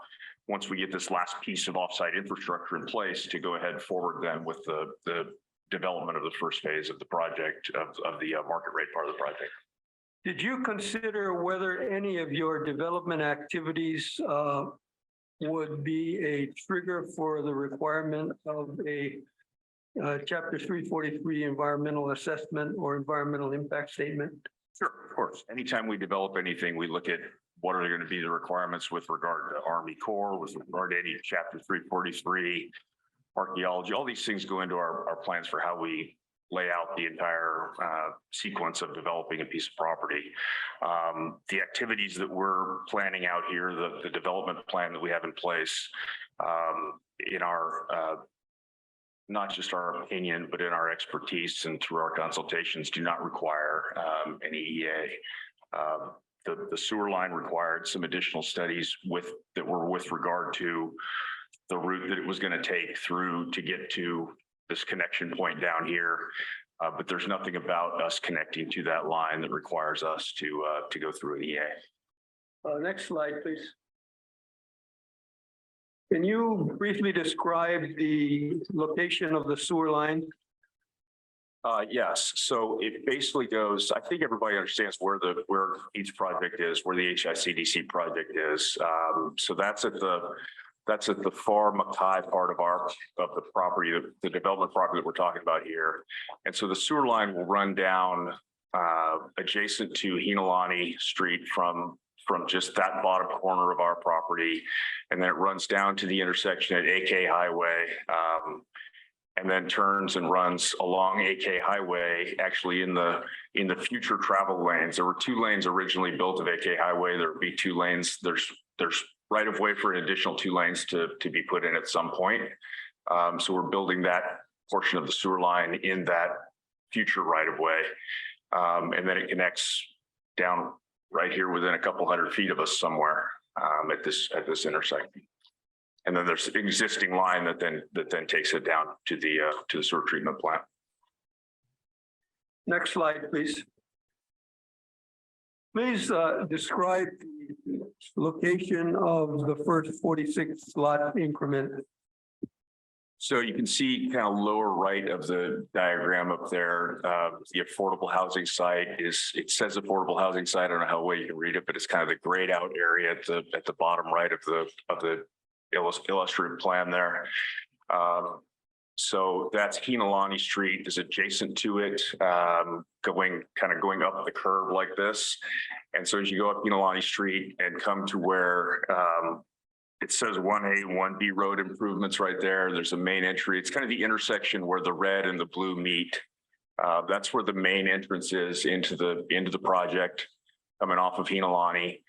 once we get this last piece of offsite infrastructure in place, to go ahead forward then with the development of the first phase of the project of the market rate part of the project. Did you consider whether any of your development activities would be a trigger for the requirement of a Chapter 343 environmental assessment or environmental impact statement? Sure, of course. Anytime we develop anything, we look at what are going to be the requirements with regard to Army Corps, with regard to any Chapter 343, archaeology. All these things go into our plans for how we lay out the entire sequence of developing a piece of property. The activities that we're planning out here, the development plan that we have in place, in our not just our opinion, but in our expertise and through our consultations, do not require any EA. The sewer line required some additional studies that were with regard to the route that it was going to take through to get to this connection point down here. But there's nothing about us connecting to that line that requires us to go through an EA. Next slide, please. Can you briefly describe the location of the sewer line? Yes. So it basically goes, I think everybody understands where each project is, where the HICDC project is. So that's at the far Mackay part of the property, the development property that we're talking about here. And so the sewer line will run down adjacent to Hinalani Street from just that bottom corner of our property. And then it runs down to the intersection at AK Highway, and then turns and runs along AK Highway, actually in the future travel lanes. There were 2 lanes originally built of AK Highway. There would be 2 lanes. There's right of way for an additional 2 lanes to be put in at some point. So we're building that portion of the sewer line in that future right of way. And then it connects down right here within a couple hundred feet of us somewhere at this intersection. And then there's an existing line that then takes it down to the sewer treatment plant. Next slide, please. Please describe the location of the first 46 lot increment. So you can see kind of lower right of the diagram up there, the affordable housing site it says affordable housing site. I don't know how well you can read it, but it's kind of the grayed out area at the bottom right of the illustrative plan there. So that's Hinalani Street is adjacent to it, going up the curve like this. And so as you go up Hinalani Street and come to where it says 1A, 1B road improvements right there. There's a main entry. It's kind of the intersection where the red and the blue meet. That's where the main entrance is into the project coming off of Hinalani.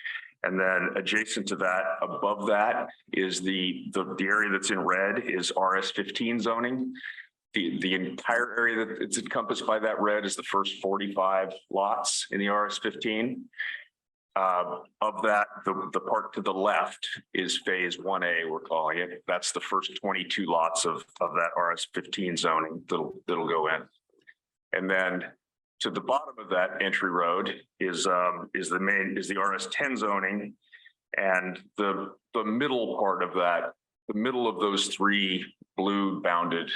And then adjacent to that, above that is the area that's in red is RS15 zoning. The entire area that's encompassed by that red is the first 45 lots in the RS15. Of that, the part to the left is phase 1A, we're calling it. That's the first 22 lots of that RS15 zoning that'll go in. And then to the bottom of that entry road is the RS10 zoning. And the middle part of that, the middle of those 3 blue bounded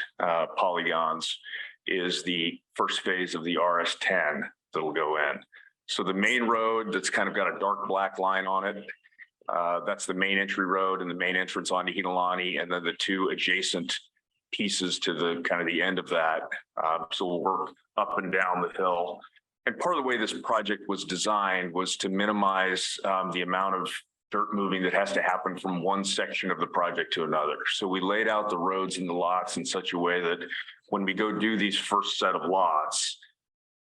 polygons is the first phase of the RS10 that'll go in. So the main road that's kind of got a dark black line on it, that's the main entry road and the main entrance onto Hinalani, and then the 2 adjacent pieces to the kind of the end of that. So we'll work up and down the hill. And part of the way this project was designed was to minimize the amount of dirt moving that has to happen from one section of the project to another. So we laid out the roads and the lots in such a way that when we go do these first set of lots,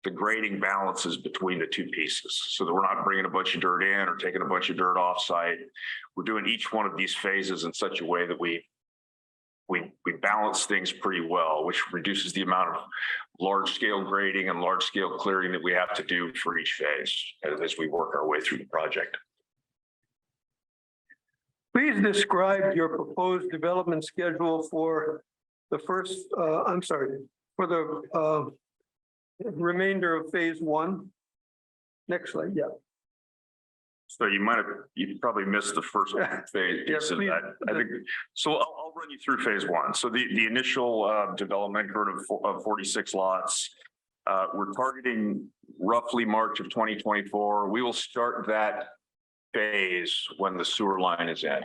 the grading balances between the two pieces so that we're not bringing a bunch of dirt in or taking a bunch of dirt off site. We're doing each one of these phases in such a way that we balance things pretty well, which reduces the amount of large scale grading and large scale clearing that we have to do for each phase as we work our way through the project. Please describe your proposed development schedule for the first, for the remainder of phase one. Next slide, yeah. So you probably missed the first phase. Yeah, So please. I think, so I'll run you through phase one. So the initial development of 46 lots, we're targeting roughly March of 2024. We will start that phase when the sewer line is in.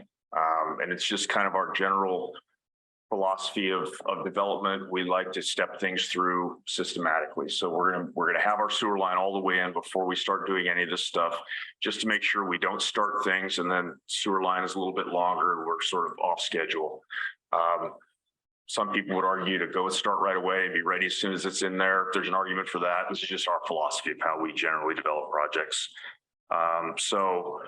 And it's just kind of our general philosophy of development. We like to step things through systematically. So we're gonna have our sewer line all the way in before we start doing any of this stuff, just to make sure we don't start things and then sewer line is a little bit longer and we're sort of off schedule. Some people would argue to go and start right away and be ready as soon as it's in there. There's an argument for that. This is just our philosophy of how we generally develop projects. So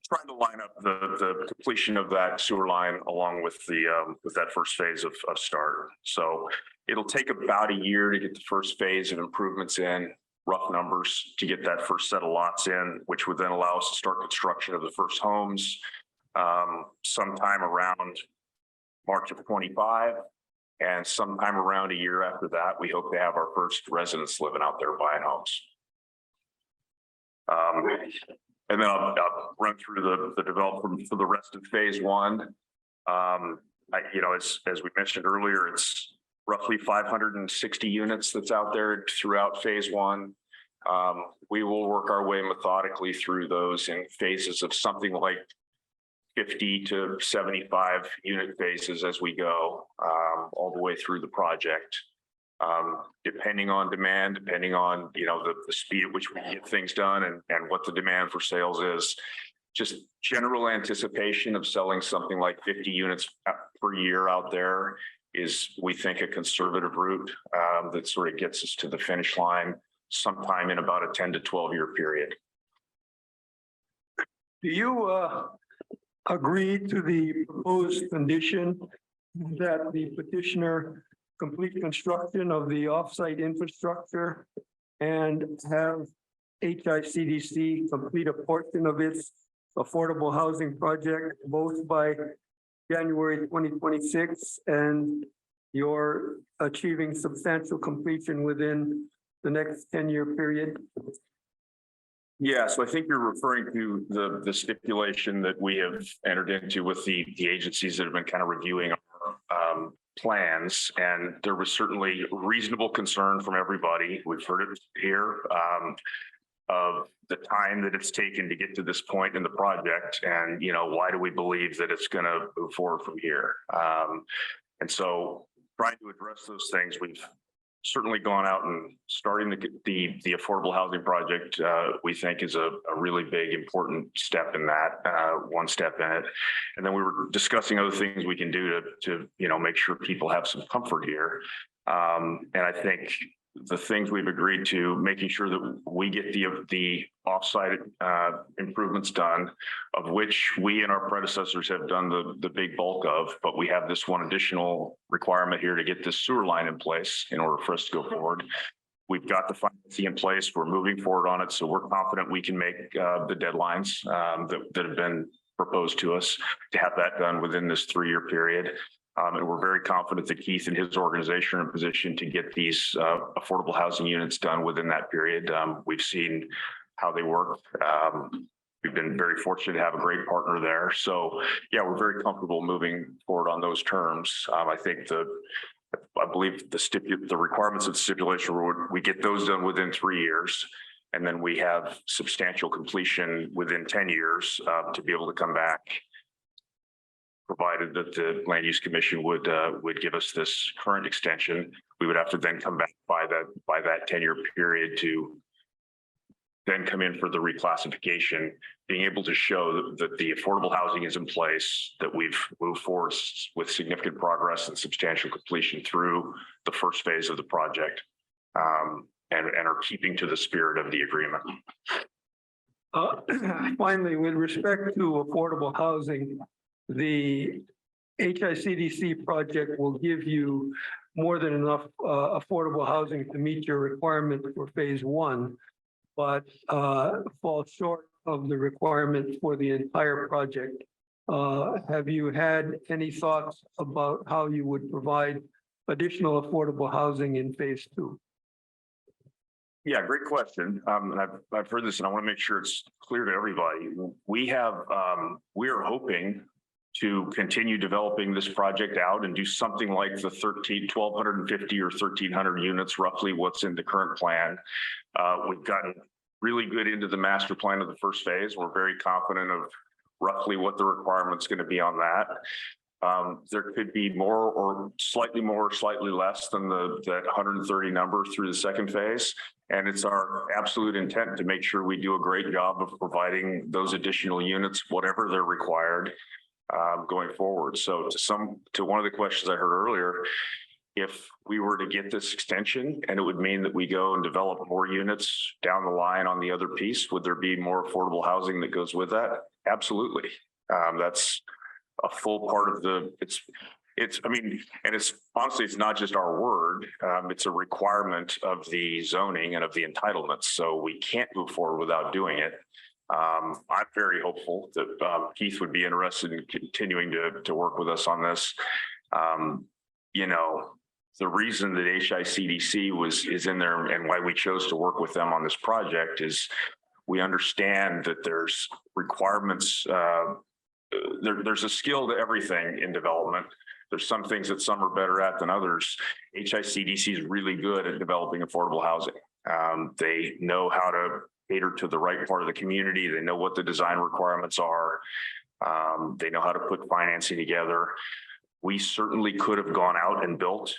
trying to line up the completion of that sewer line along with that first phase of start. So it'll take about a year to get the first phase of improvements in, rough numbers, to get that first set of lots in, which would then allow us to start construction of the first homes sometime around March of 25. And sometime around a year after that, we hope to have our first residents living out there buying homes. And then I'll run through the development for the rest of phase one. As we mentioned earlier, it's roughly 560 units that's out there throughout phase one. We will work our way methodically through those in phases of something like 50 to 75 unit phases as we go, all the way through the project. Depending on demand, depending on, the speed at which we get things done and what the demand for sales is, just general anticipation of selling something like 50 units per year out there is, we think, a conservative route that sort of gets us to the finish line sometime in about a 10 to 12 year period. Do you agree to the proposed condition that the petitioner complete construction of the offsite infrastructure and have HICDC complete a portion of its affordable housing project, both by January 2026, and you're achieving substantial completion within the next 10-year period? Yeah, so I think you're referring to the stipulation that we have entered into with the agencies that have been kind of reviewing our plans, and there was certainly reasonable concern from everybody. We've heard it here of the time that it's taken to get to this point in the project, and why do we believe that it's going to move forward from here? And so, trying to address those things, we've certainly gone out and starting the affordable housing project. We think is a really big, important step in that, one step in it. And then we were discussing other things we can do to make sure people have some comfort here. And I think the things we've agreed to, making sure that we get the offsite improvements done, of which we and our predecessors have done the big bulk of, but we have this one additional requirement here to get this sewer line in place in order for us to go forward. We've got the financing in place. We're moving forward on it. So we're confident we can make the deadlines that have been proposed to us to have that done within this 3-year period. And we're very confident that Keith and his organization are in position to get these affordable housing units done within that period. We've seen how they work. We've been very fortunate to have a great partner there. So yeah, we're very comfortable moving forward on those terms. I think I believe the requirements of the stipulation were we get those done within 3 years, and then we have substantial completion within 10 years to be able to come back, provided that the Land Use Commission would give us this current extension. We would have to then come back by that 10-year period to then come in for the reclassification, being able to show that the affordable housing is in place, that we've moved forward with significant progress and substantial completion through the first phase of the project, and are keeping to the spirit of the agreement. Finally, with respect to affordable housing, the HICDC project will give you more than enough affordable housing to meet your requirement for phase one, but falls short of the requirement for the entire project. Have you had any thoughts about how you would provide additional affordable housing in phase two? Yeah, great question. And I've heard this and I want to make sure it's clear to everybody. We are hoping to continue developing this project out and do something like the 1,250 or 1,300 units, roughly what's in the current plan. We've gotten really good into the master plan of the first phase. We're very confident of roughly what the requirement's going to be on that. There could be more or slightly less than that 130 number through the second phase. And it's our absolute intent to make sure we do a great job of providing those additional units, whatever they're required, going forward. So to one of the questions I heard earlier, if we were to get this extension and it would mean that we go and develop more units down the line on the other piece, would there be more affordable housing that goes with that? Absolutely. That's a full part of I mean, and it's honestly, it's not just our word. It's a requirement of the zoning and of the entitlements. So we can't move forward without doing it. I'm very hopeful that Keith would be interested in continuing to work with us on this. You know, the reason that HICDC is in there and why we chose to work with them on this project is we understand that there's requirements. There's a skill to everything in development. There's some things that some are better at than others. HICDC is really good at developing affordable housing. They know how to cater to the right part of the community. They know what the design requirements are. They know how to put financing together. We certainly could have gone out and built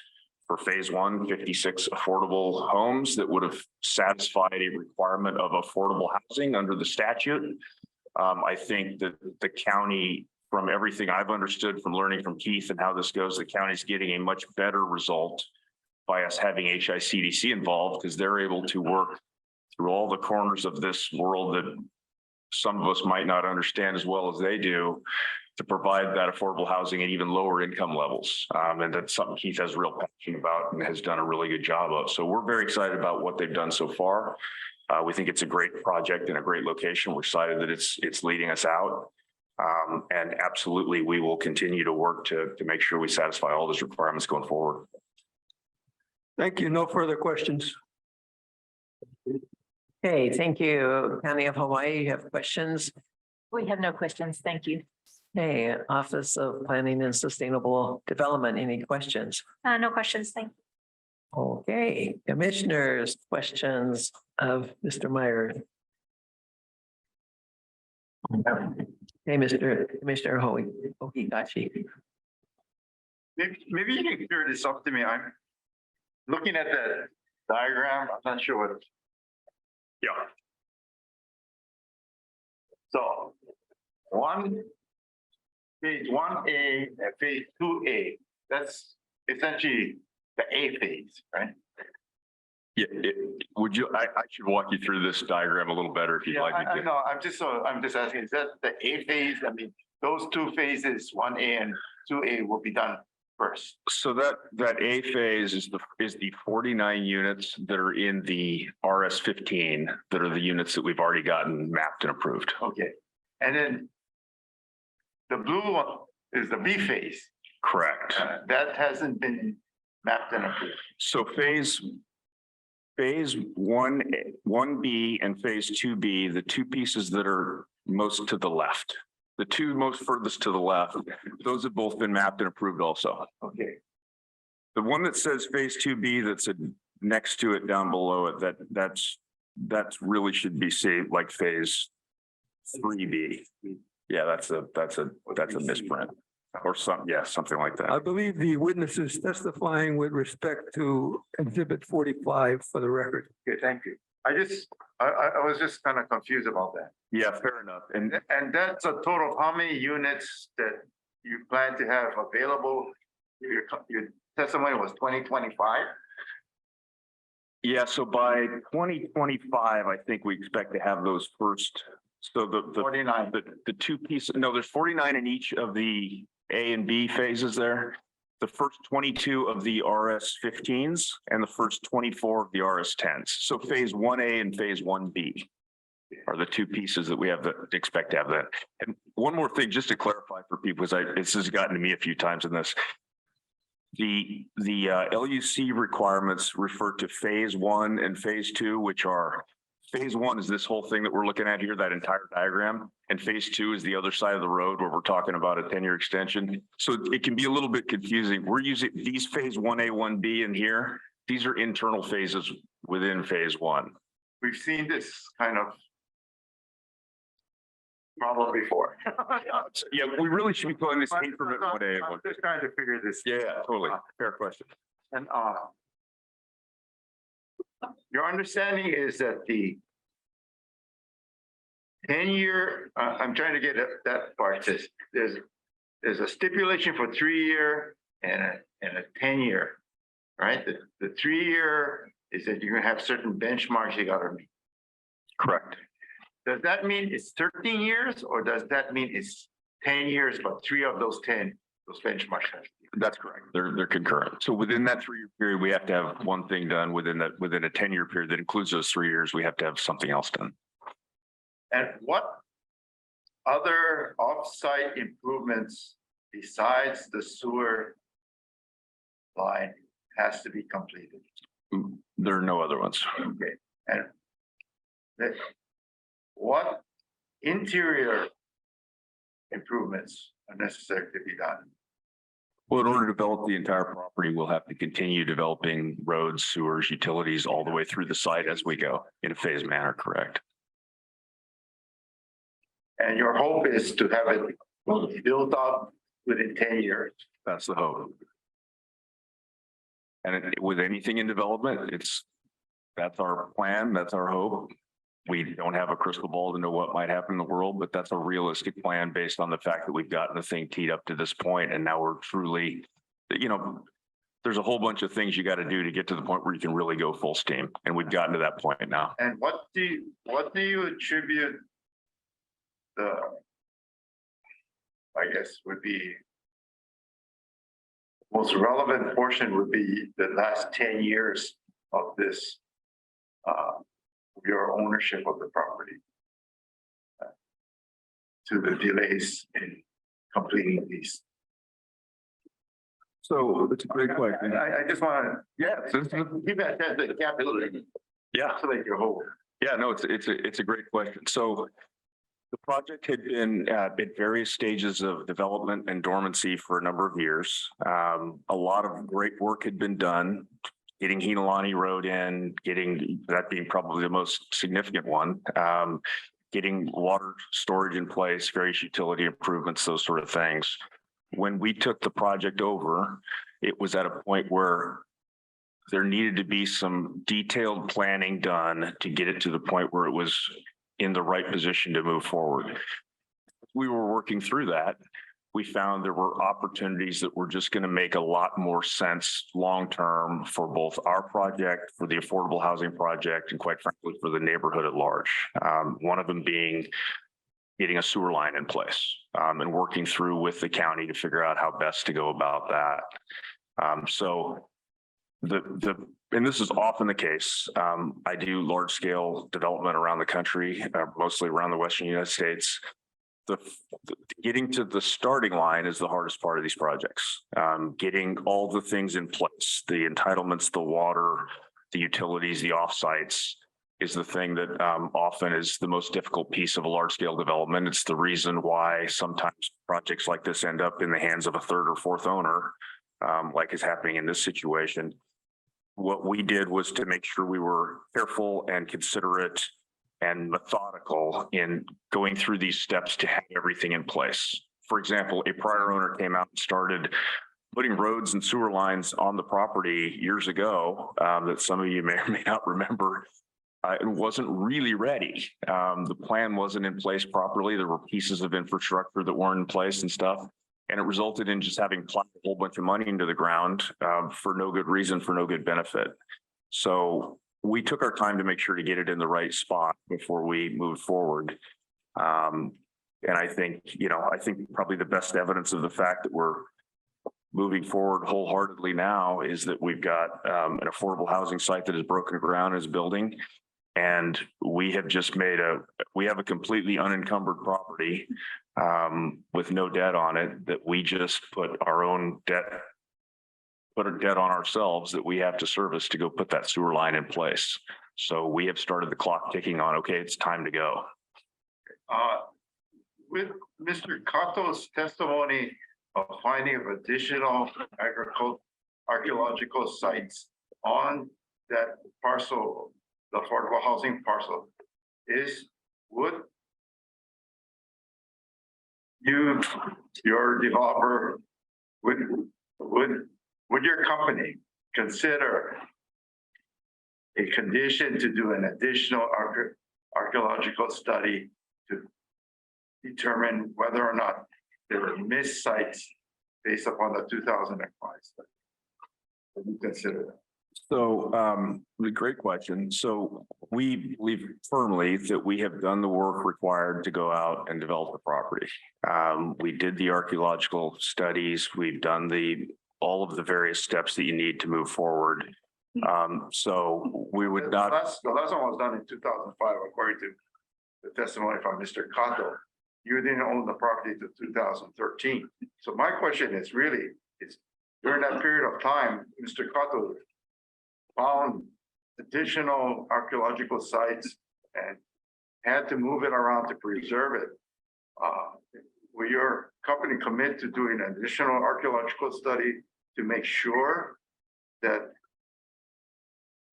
for phase one, 56 affordable homes that would have satisfied a requirement of affordable housing under the statute. I think that the county, from everything I've understood from learning from Keith and how this goes, the county's getting a much better result by us having HICDC involved because they're able to work through all the corners of this world that some of us might not understand as well as they do to provide that affordable housing at even lower income levels. And that's something Keith has real passion about and has done a really good job of. So we're very excited about what they've done so far. We think it's a great project and a great location. We're excited that it's leading us out. And absolutely, we will continue to work to make sure we satisfy all those requirements going forward. Thank you. No further questions. Okay, thank you. County of Hawaii, you have questions? We have no questions. Thank you. Hey, Office of Planning and Sustainable Development, any questions? No questions, thank you. Okay, commissioners, questions of Mr. Meyer. Hey, Commissioner Hohigachi. Maybe you can clear this up to me. I'm looking at the diagram. I'm not sure what. Yeah. So phase 1A and phase 2A, that's essentially the A phase, right? Yeah, I should walk you through this diagram a little better if you'd like me to. I know, I'm just asking, is that the A phase? I mean, those two phases, 1A and 2A will be done first. So that A phase is the 49 units that are in the RS-15 that are the units that we've already gotten mapped and approved. Okay, and then the blue one is the B phase. Correct. That hasn't been mapped and approved. So phase 1B and phase 2B, the two pieces that are most to the left, the two most furthest to the left, those have both been mapped and approved also. Okay. The one that says phase 2B that's next to it down below it, that's really should be saved like phase 3B. Yeah, that's a misprint or something like that. I believe the witness is testifying with respect to exhibit 45 for the record. Okay, thank you. I was just kind of confused about that. Yeah, fair enough. And And that's a total of how many units that you plan to have available? Your testimony was 2025? yeah, so by 2025, I think we expect to have those first, so the 49. the two pieces, no, there's 49 in each of the A and B phases there. The first 22 of the RS 15s and the first 24 of the RS 10s. So phase 1A and phase 1B are the two pieces that we have that expect to have that. And one more thing, just to clarify for people, because this has gotten to me a few times in this. The LUC requirements refer to phase 1 and phase 2, which are phase 1 is this whole thing that we're looking at here, that entire diagram. And phase 2 is the other side of the road where we're talking about a 10-year extension. So it can be a little bit confusing. We're using these phase 1A, 1B in here. These are internal phases within phase 1. We've seen this kind of problem before. Yeah, we really should be calling this increment 1A. I'm just trying to figure this. Yeah, totally. Fair question. And your understanding is that the 10-year, I'm trying to get that part, says there's a stipulation for 3-year and a 10-year, right? The 3-year is that you're gonna have certain benchmarks you gotta meet. Correct. Does that mean it's 13 years or does that mean it's 10 years, but 3 of those 10, those benchmarks have to be? That's correct. They're concurrent. So within that 3-year period, we have to have one thing done within a 10-year period that includes those 3 years, we have to have something else done. And what other off-site improvements besides the sewer line has to be completed? There are no other ones. Okay, and what interior improvements are necessary to be done? Well, in order to develop the entire property, we'll have to continue developing roads, sewers, utilities all the way through the site as we go in a phased manner, correct? And your hope is to have it built up within 10 years. That's the hope. And with anything in development, that's our plan, that's our hope. We don't have a crystal ball to know what might happen in the world, but that's a realistic plan based on the fact that we've gotten the thing teed up to this point, and now we're truly, there's a whole bunch of things you got to do to get to the point where you can really go full steam, and we've gotten to that point now. And what do you attribute I guess would be most relevant portion would be the last 10 years of this your ownership of the property to the delays in completing these. So it's a great question. I just want to, keep that the capability. Yeah. So like your whole. Yeah, no, it's a great question. So the project had been at various stages of development and dormancy for a number of years. A lot of great work had been done, getting Hinalani Road in, getting that being probably the most significant one, getting water storage in place, various utility improvements, those sort of things. When we took the project over, it was at a point where there needed to be some detailed planning done to get it to the point where it was in the right position to move forward. We were working through that. We found there were opportunities that were just going to make a lot more sense long-term for both our project, for the affordable housing project, and quite frankly, for the neighborhood at large. One of them being getting a sewer line in place and working through with the county to figure out how best to go about that. So and this is often the case. I do large scale development around the country, mostly around the Western United States. Getting to the starting line is the hardest part of these projects. Getting all the things in place, the entitlements, the water, the utilities, the offsites is the thing that often is the most difficult piece of a large scale development. It's the reason why sometimes projects like this end up in the hands of a third or fourth owner, like is happening in this situation. What we did was to make sure we were careful and considerate and methodical in going through these steps to have everything in place. For example, a prior owner came out and started putting roads and sewer lines on the property years ago that some of you may or may not remember. it wasn't really ready. The plan wasn't in place properly. There were pieces of infrastructure that weren't in place and stuff. And it resulted in just having plowed a whole bunch of money into the ground for no good reason, for no good benefit. So we took our time to make sure to get it in the right spot before we moved forward. And I think, I think probably the best evidence of the fact that we're moving forward wholeheartedly now is that we've got an affordable housing site that has broken ground and is building. And we have just we have a completely unencumbered property with no debt on it that we just put a debt on ourselves that we have to service to go put that sewer line in place. So we have started the clock ticking on, okay, it's time to go. With Mr. Cato's testimony of finding of additional archaeological sites on that parcel, the affordable housing parcel, would your developer, would your company consider a condition to do an additional archaeological study to determine whether or not there were missed sites based upon the 2005 study? Would you consider that? So, great question. So we believe firmly that we have done the work required to go out and develop the property. We did the archaeological studies. We've done all of the various steps that you need to move forward. So we would not. The last one was done in 2005, according to the testimony from Mr. Cato. You didn't own the property to 2013. So my question is really, during that period of time, Mr. Cato found additional archaeological sites and had to move it around to preserve it. Will your company commit to doing an additional archaeological study to make sure that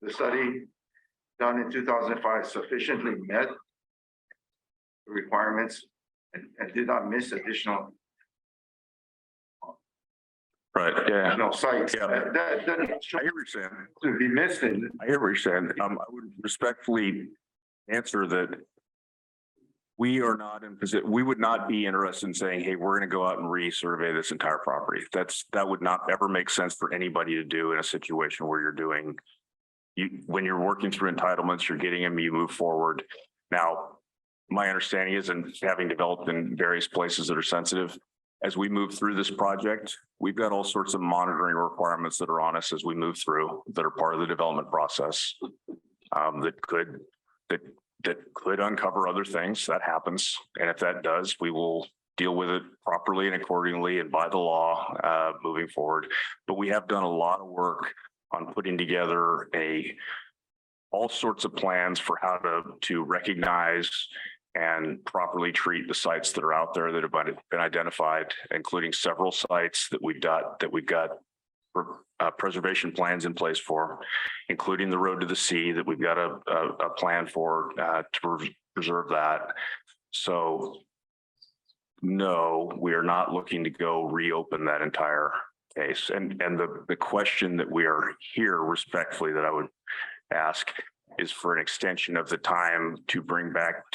the study done in 2005 sufficiently met the requirements and did not miss additional sites? Yeah. That I hear what you're saying. to be missed. I hear what you're saying. I would respectfully answer that we are not in position. We would not be interested in saying, hey, we're going to go out and resurvey this entire property. That would not ever make sense for anybody to do in a situation where when you're working through entitlements, you're getting them, you move forward. Now, my understanding is, and having developed in various places that are sensitive, as we move through this project, we've got all sorts of monitoring requirements that are on us as we move through that are part of the development process that could uncover other things. That happens. And if that does, we will deal with it properly and accordingly and by the law moving forward. But we have done a lot of work on putting together all sorts of plans for how to recognize and properly treat the sites that are out there that have been identified, including several sites that we've got preservation plans in place for, including the road to the sea that we've got a plan for to preserve that. So no, we are not looking to go reopen that entire case. And the question that we are here respectfully that I would ask is for an extension of the time to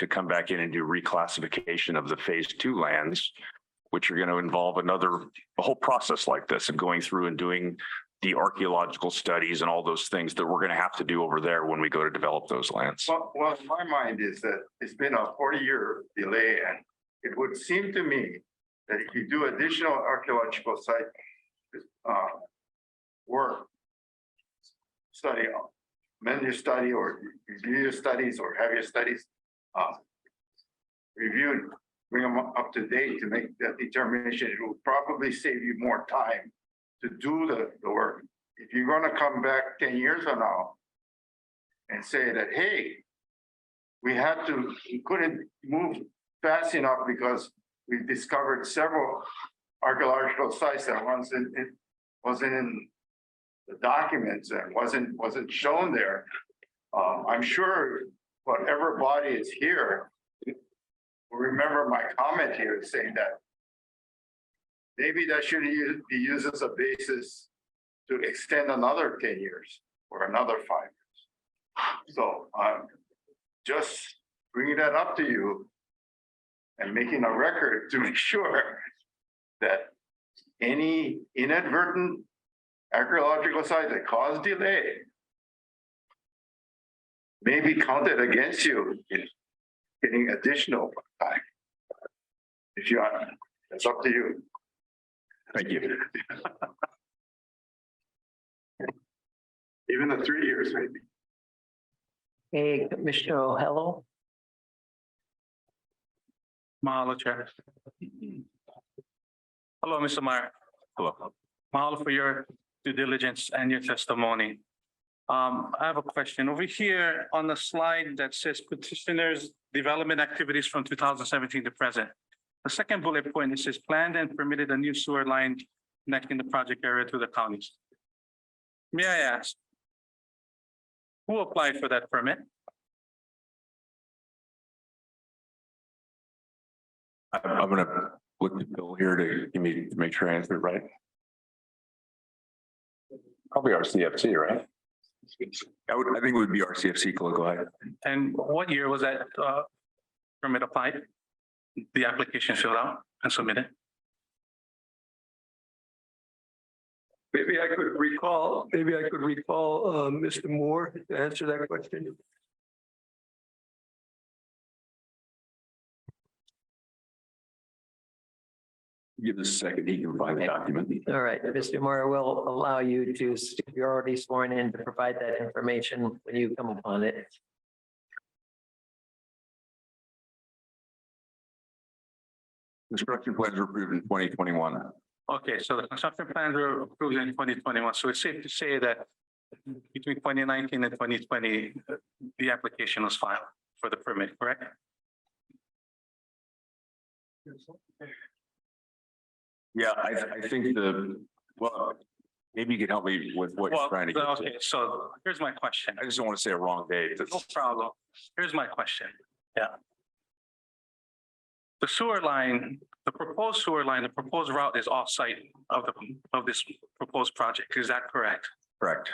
come back in and do reclassification of the phase 2 lands, which are going to involve a whole process like this and going through and doing the archaeological studies and all those things that we're going to have to do over there when we go to develop those lands. Well, my mind is that it's been a 40-year delay, and it would seem to me that if you do additional archaeological site work, amend your study or review your studies or have your studies reviewed, bring them up to date to make that determination. It will probably save you more time to do the work. If you're going to come back 10 years from now and say that, hey, we couldn't move fast enough because we discovered several archaeological sites that wasn't in the documents and wasn't shown there. I'm sure whatever body is here will remember my comment here saying that maybe that should be used as a basis to extend another 10 years or another 5 years. So just bringing that up to you and making a record to make sure that any inadvertent archaeological sites that cause delay may be counted against you in getting additional time. If you are, it's up to you. Thank you. Even the 3 years maybe. Hey, Commissioner O'Hello. Mahalo, Chair. Hello, Mr. Meyer. Hello. Mahalo for your due diligence and your testimony. I have a question over here on the slide that says petitioners' development activities from 2017 to present. The second bullet point, it says planned and permitted a new sewer line connecting the project area to the counties. May I ask, who applied for that permit? I'm gonna look to Bill here to give me, to make sure I answered it right. Probably our CFC, right? I think it would be our CFC. Go ahead. And what year was that permit applied? The application filled out and submitted? Maybe I could recall, Mr. Moore to answer that question. Give us a second, he can find the document. All right, Mr. Moore, will allow you to, if you're already sworn in, to provide that information when you come upon it. Construction plans were approved in 2021. Okay, so the construction plans were approved in 2021. So it's safe to say that between 2019 and 2020, the application was filed for the permit, correct? Yeah, I think well, maybe you can help me with what you're trying to get to. Okay, so here's my question. I just don't want to say a wrong date. No problem. Here's my question. Yeah. The sewer line, the proposed sewer line, the proposed route is off-site of this proposed project. Is that correct? Correct.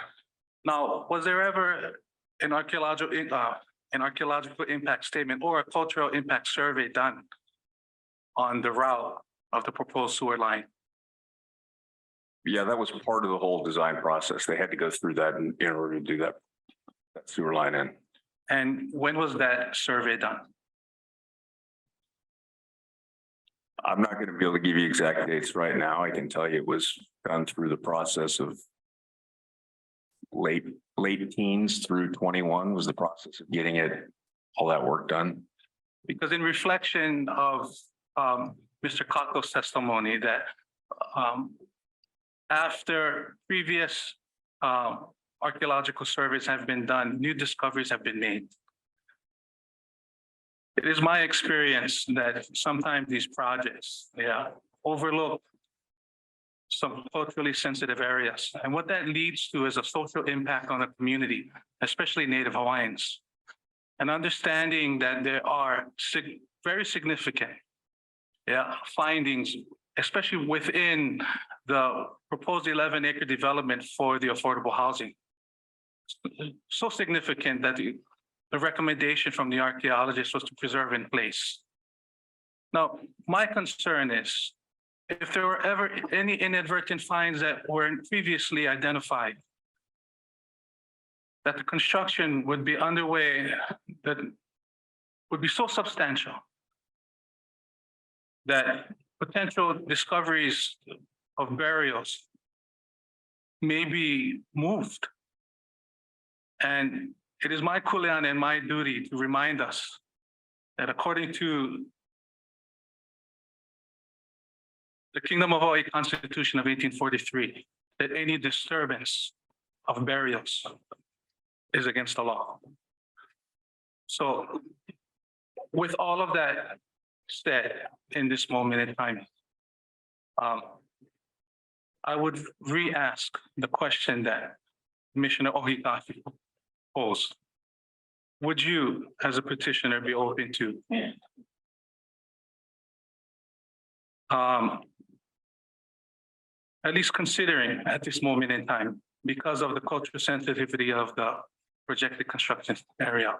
Now, was there ever an archaeological impact statement or a cultural impact survey done on the route of the proposed sewer line? Yeah, that was part of the whole design process. They had to go through that in order to do that sewer line in. And when was that survey done? I'm not going to be able to give you exact dates right now. I can tell you it was done through the process of late teens through 21 was the process of getting all that work done. Because in reflection of Mr. Cotto's testimony that after previous archaeological surveys have been done, new discoveries have been made. It is my experience that sometimes these projects, overlook some culturally sensitive areas. And what that leads to is a social impact on the community, especially Native Hawaiians. And understanding that there are very significant findings, especially within the proposed 11-acre development for the affordable housing. So significant that the recommendation from the archaeologist was to preserve in place. Now, my concern is if there were ever any inadvertent finds that weren't previously identified, that the construction would be underway that would be so substantial that potential discoveries of burials may be moved. And it is my kuleana and my duty to remind us that according to the Kingdom of Hawaii Constitution of 1843, that any disturbance of burials is against the law. So with all of that said in this moment in time, I would re-ask the question that Commissioner Ohikaki posed. Would you, as a petitioner, be open to at least considering at this moment in time, because of the cultural sensitivity of the projected construction area,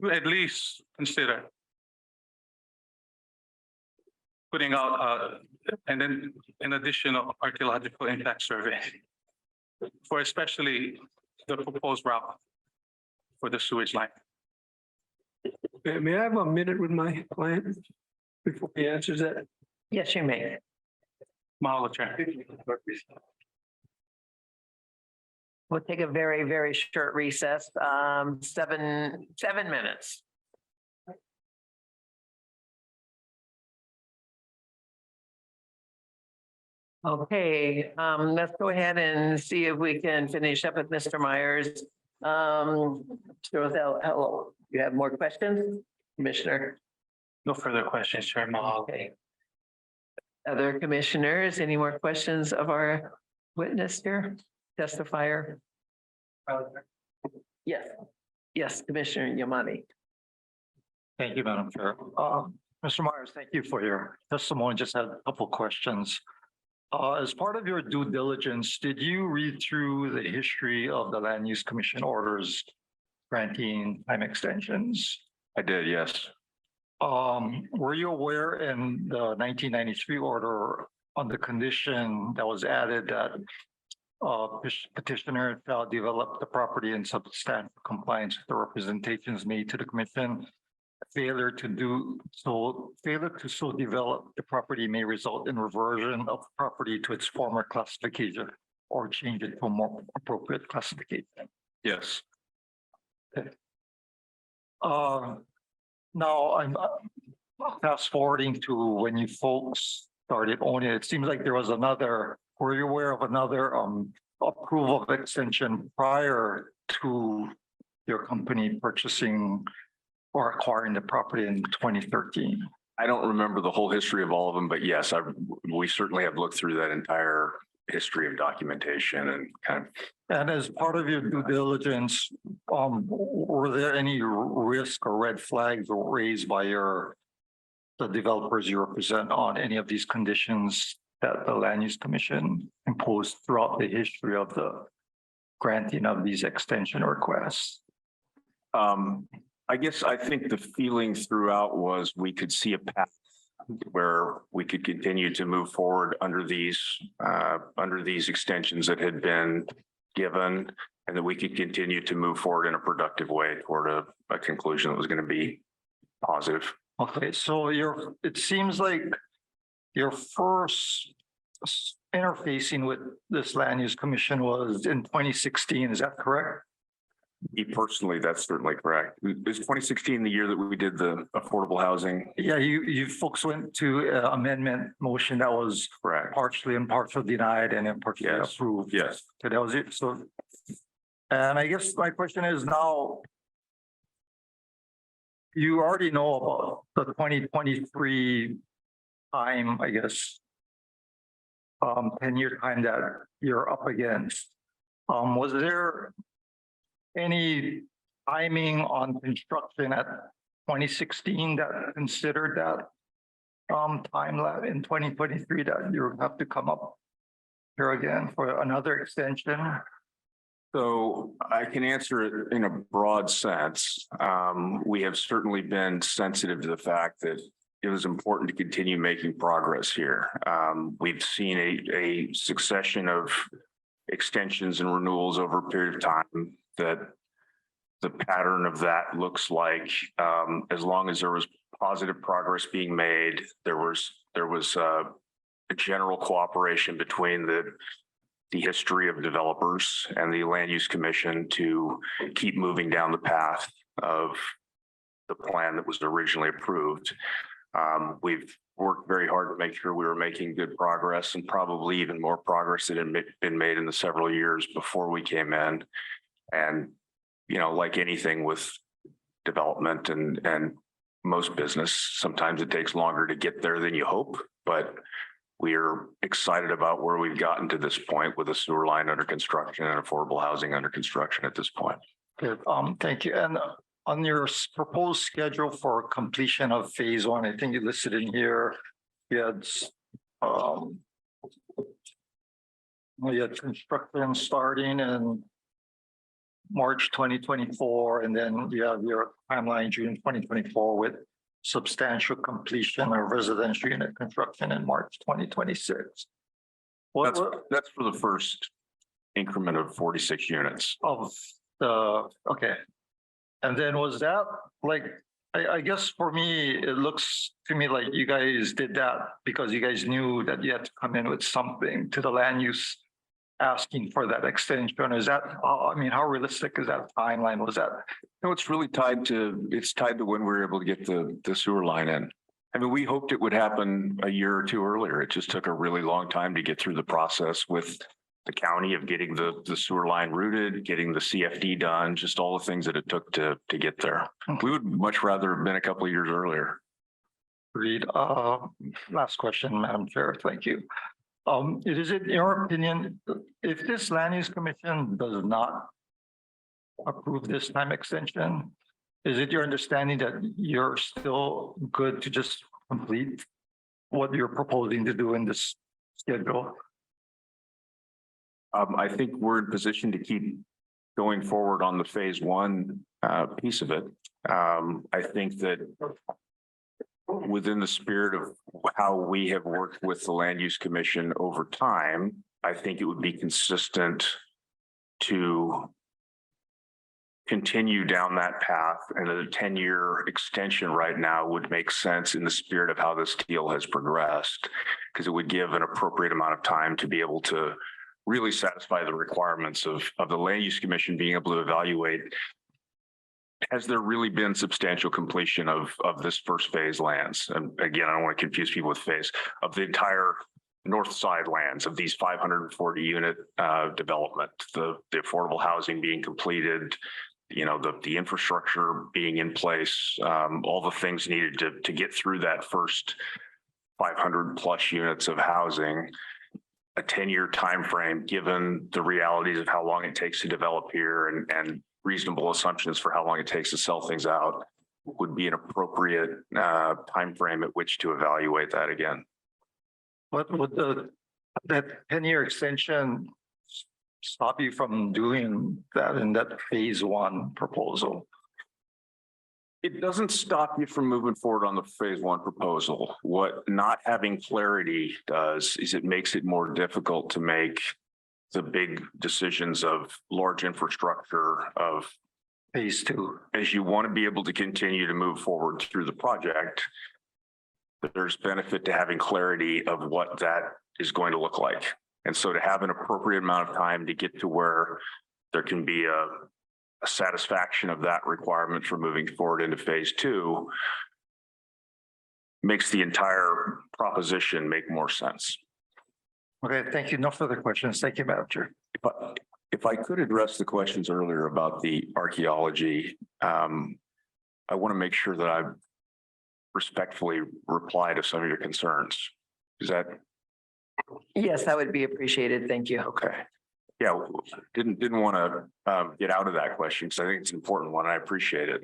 at least consider putting out, and then an additional archaeological impact survey for especially the proposed route for the sewage line. May I have a minute with my client before he answers that? Yes, you may. Mahalo, Chair. We'll take a very, very short recess, 7 minutes. Okay, let's go ahead and see if we can finish up with Mr. Myers. Mr. Rosell, hello, you have more questions, Commissioner? No further questions, Chair Mahalo. Okay. Other commissioners, any more questions of our witness here, testifier? Yes, yes, Commissioner Yamani. Thank you, Madam Chair. Mr. Myers, thank you for your testimony. Just had a couple questions. As part of your due diligence, did you read through the history of the Land Use Commission orders granting time extensions? I did, yes. Were you aware in the 1993 order on the condition that was added that petitioner shall develop the property in substantial compliance with the representations made to the commission? Failure to so develop the property may result in reversion of property to its former classification or change it to a more appropriate classification. Yes. Now I'm fast forwarding to when you folks started owning it. It seems like there was another, were you aware of another approval of extension prior to your company purchasing or acquiring the property in 2013? I don't remember the whole history of all of them, but yes, we certainly have looked through that entire history of documentation and kind of. And as part of your due diligence, were there any risk or red flags raised by the developers you represent on any of these conditions that the Land Use Commission imposed throughout the history of the granting of these extension requests? I guess I think the feeling throughout was we could see a path where we could continue to move forward under these extensions that had been given, and that we could continue to move forward in a productive way toward a conclusion that was going to be positive. Okay, so it seems like your first interfacing with this Land Use Commission was in 2016, is that correct? Me personally, that's certainly correct. Is 2016 the year that we did the affordable housing? Yeah, you folks went to amendment motion that was Correct. partially and partial denied and then partially Yes. approved. Yes. So that was it. So, and I guess my question is now, you already know about the 2023 time, I guess, 10-year time that you're up against. Was there any timing on construction at 2016 that considered that time in 2023 that you have to come up here again for another extension? So I can answer it in a broad sense. We have certainly been sensitive to the fact that it was important to continue making progress here. We've seen a succession of extensions and renewals over a period of time that the pattern of that looks like, as long as there was positive progress being made, there was a general cooperation between the history of developers and the Land Use Commission to keep moving down the path of the plan that was originally approved. We've worked very hard to make sure we were making good progress, and probably even more progress that had been made in the several years before we came in. And, you know, like anything with development and most business, sometimes it takes longer to get there than you hope, but we are excited about where we've gotten to this point with a sewer line under construction and affordable housing under construction at this point. Good. Thank you. And on your proposed schedule for completion of phase one, I think you listed in here, you had construction starting in March 2024, and then you have your timeline June 2024 with substantial completion of residential unit construction in March 2026. That's for the first increment of 46 units. Of the, okay. And then was that like, I guess for me, it looks to me like you guys did that because you guys knew that you had to come in with something to the land use asking for that extension. Is that, I mean, how realistic is that timeline? Was that? No, it's really tied to when we were able to get the sewer line in. I mean, we hoped it would happen a year or two earlier. It just took a really long time to get through the process with the county of getting the sewer line routed, getting the CFD done, just all the things that it took to get there. We would much rather have been a couple of years earlier. Agreed. Last question, Madam Chair. Thank you. Is it your opinion, if this land use commission does not approve this time extension, is it your understanding that you're still good to just complete what you're proposing to do in this schedule? I think we're in position to keep going forward on the phase one piece of it. I think that within the spirit of how we have worked with the Land Use Commission over time, I think it would be consistent to continue down that path, and a 10-year extension right now would make sense in the spirit of how this deal has progressed, because it would give an appropriate amount of time to be able to really satisfy the requirements of the Land Use Commission being able to evaluate, has there really been substantial completion of this first phase lands? And again, I don't want to confuse people with phase of the entire north side lands of these 540 unit development, the affordable housing being completed, you know, the infrastructure being in place, all the things needed to get through that first 500 plus units of housing. A 10-year time frame, given the realities of how long it takes to develop here and reasonable assumptions for how long it takes to sell things out, would be an appropriate time frame at which to evaluate that again. What would that 10-year extension stop you from doing that in that phase one proposal? It doesn't stop you from moving forward on the phase one proposal. What not having clarity does is it makes it more difficult to make the big decisions of large infrastructure of phase two. As you want to be able to continue to move forward through the project, there's benefit to having clarity of what that is going to look like. And so to have an appropriate amount of time to get to where there can be a satisfaction of that requirement for moving forward into phase two makes the entire proposition make more sense. Okay, thank you. No further questions. Thank you, Madam Chair. If I could address the questions earlier about the archaeology, I want to make sure that I respectfully reply to some of your concerns. Is that? Yes, that would be appreciated. Thank you. Okay. Yeah, didn't want to get out of that question because I think it's an important one. I appreciate it.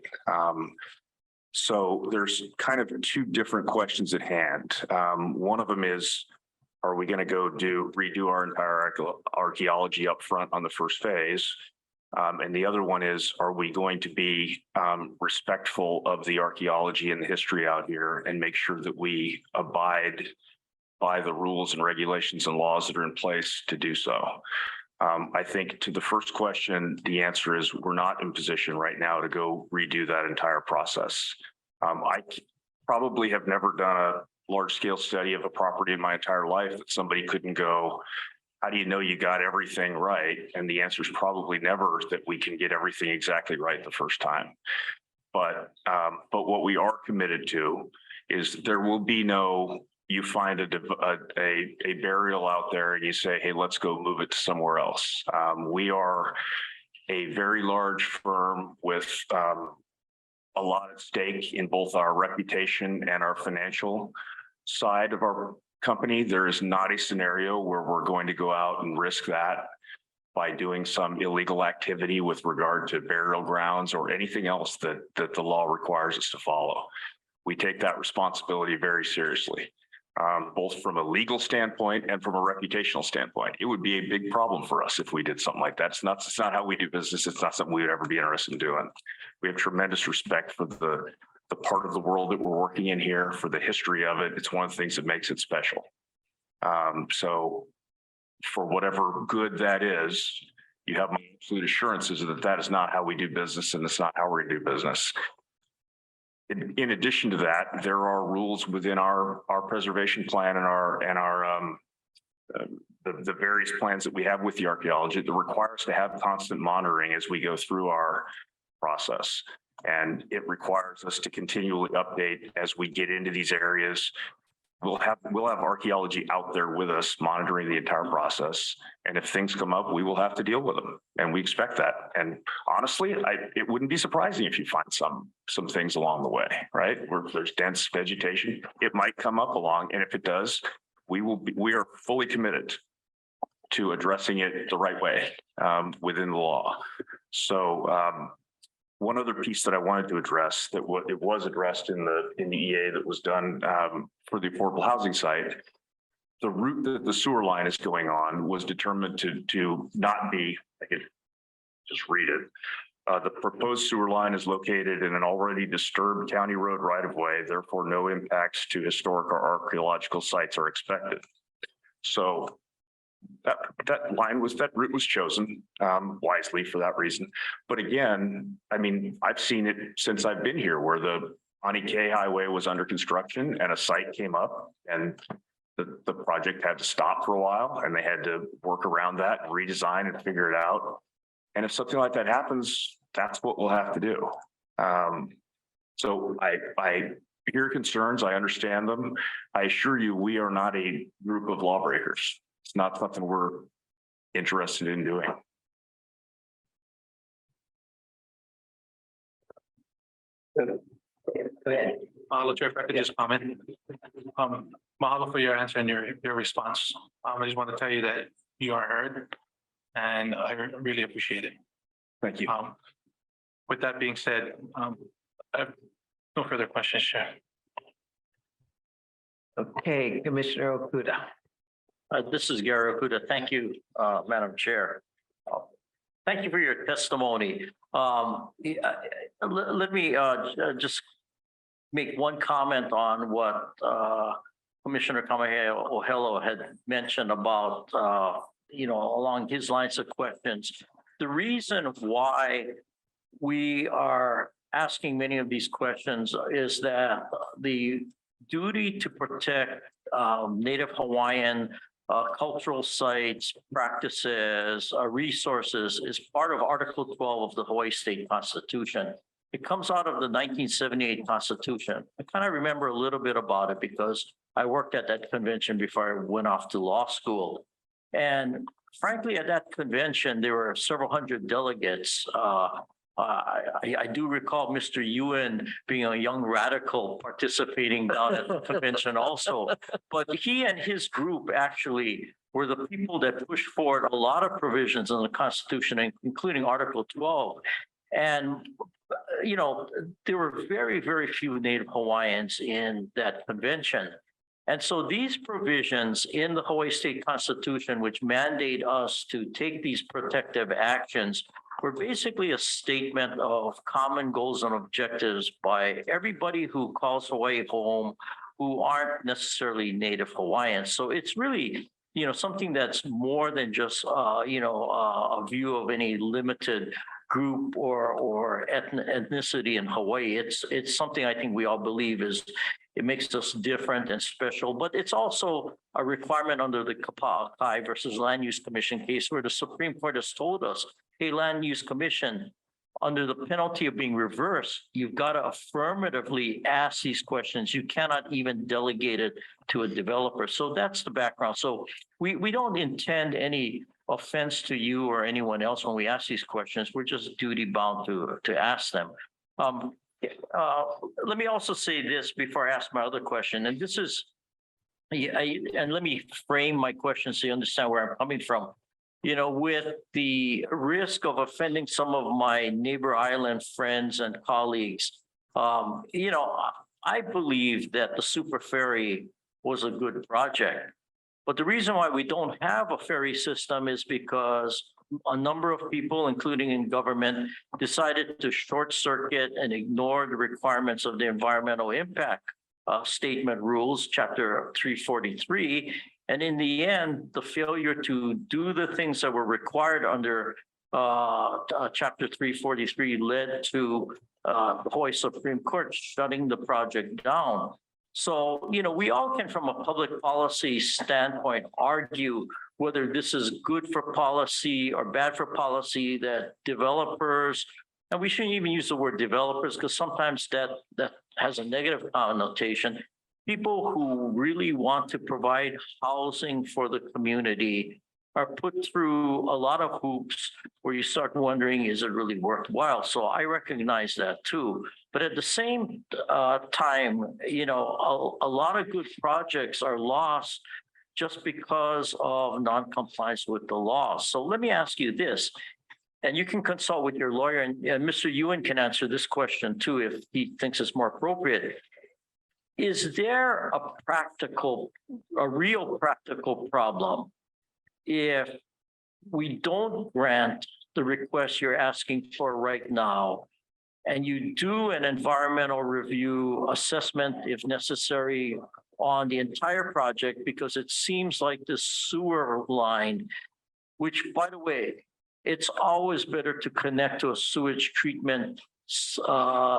So there's kind of two different questions at hand. One of them is, are we going to go redo our entire archaeology up front on the first phase? And the other one is, are we going to be respectful of the archaeology and the history out here and make sure that we abide by the rules and regulations and laws that are in place to do so? I think to the first question, the answer is we're not in position right now to go redo that entire process. I probably have never done a large scale study of a property in my entire life that somebody couldn't go, how do you know you got everything right? And the answer is probably never that we can get everything exactly right the first time. But what we are committed to is there will be no, you find a burial out there and you say, hey, let's go move it to somewhere else. We are a very large firm with a lot at stake in both our reputation and our financial side of our company. There is not a scenario where we're going to go out and risk that by doing some illegal activity with regard to burial grounds or anything else that the law requires us to follow. We take that responsibility very seriously. both from a legal standpoint and from a reputational standpoint. It would be a big problem for us if we did something like that. It's not how we do business. It's not something we would ever be interested in doing. We have tremendous respect for the part of the world that we're working in here, for the history of it. It's one of the things that makes it special. So for whatever good that is, you have my absolute assurances that that is not how we do business, and it's not how we do business. In addition to that, there are rules within our preservation plan and the various plans that we have with the archaeology that require us to have constant monitoring as we go through our process. And it requires us to continually update as we get into these areas. We'll have archaeology out there with us monitoring the entire process. And if things come up, we will have to deal with them. And we expect that. And honestly, it wouldn't be surprising if you find some things along the way, right? Where there's dense vegetation, it might come up along. And if it does, we are fully committed to addressing it the right way within the law. So one other piece that I wanted to address that it was addressed in the EA that was done for the affordable housing site, the route that the sewer line is going on was determined to not be, I could just read it. The proposed sewer line is located in an already disturbed county road right of way, therefore no impacts to historic or archaeological sites are expected. So that route was chosen wisely for that reason. But again, I mean, I've seen it since I've been here where the Ani K Highway was under construction and a site came up and the project had to stop for a while and they had to work around that and redesign and figure it out. And if something like that happens, that's what we'll have to do. So I hear concerns, I understand them. I assure you, we are not a group of lawbreakers. It's not something we're interested in doing. Go ahead. Mahalo, Chair, if I could just comment. Mahalo for your answer and your response. I just want to tell you that you are heard and I really appreciate it. Thank you. With that being said, I have no further questions, Chair. Okay, Commissioner Okuda. This is Gary Okuda. Thank you, Madam Chair. Thank you for your testimony. Let me just make one comment on what Commissioner Kamehameha Ohelo had mentioned about, along his lines of questions. The reason why we are asking many of these questions is that the duty to protect Native Hawaiian cultural sites, practices, resources is part of Article 12 of the Hawaii State Constitution. It comes out of the 1978 Constitution. I kind of remember a little bit about it because I worked at that convention before I went off to law school. And frankly, at that convention, there were several hundred delegates. I do recall Mr. Ewan being a young radical participating down at the convention also. But he and his group actually were the people that pushed forward a lot of provisions in the Constitution, including Article 12. And, there were very, very few Native Hawaiians in that convention. And so these provisions in the Hawaii State Constitution, which mandate us to take these protective actions, were basically a statement of common goals and objectives by everybody who calls Hawaii home, who aren't necessarily Native Hawaiians. So it's really, something that's more than just, a view of any limited group or ethnicity in Hawaii. It's something I think we all believe it makes us different and special, but it's also a requirement under the Kapa'akai versus Land Use Commission case where the Supreme Court has told us, hey, Land Use Commission, under the penalty of being reversed, you've got to affirmatively ask these questions. You cannot even delegate it to a developer. So that's the background. So we don't intend any offense to you or anyone else when we ask these questions. We're just duty bound to ask them. Let me also say this before I ask my other question, and this is, and let me frame my question so you understand where I'm coming from. With the risk of offending some of my neighbor island friends and colleagues, I believe that the super ferry was a good project. But the reason why we don't have a ferry system is because a number of people, including in government, decided to short circuit and ignore the requirements of the environmental impact statement rules, chapter 343. And in the end, the failure to do the things that were required under chapter 343 led to the Hawaii Supreme Court shutting the project down. So, we all can, from a public policy standpoint, argue whether this is good for policy or bad for policy, that developers, and we shouldn't even use the word developers because sometimes that has a negative connotation. People who really want to provide housing for the community are put through a lot of hoops where you start wondering, is it really worthwhile? So I recognize that too. But at the same time, a lot of good projects are lost just because of non-compliance with the law. So let me ask you this, and you can consult with your lawyer, and Mr. Ewan can answer this question too if he thinks it's more appropriate. Is there a real practical problem if we don't grant the request you're asking for right now, and you do an environmental review assessment, if necessary, on the entire project, because it seems like the sewer line, which, by the way, it's always better to connect to a sewage treatment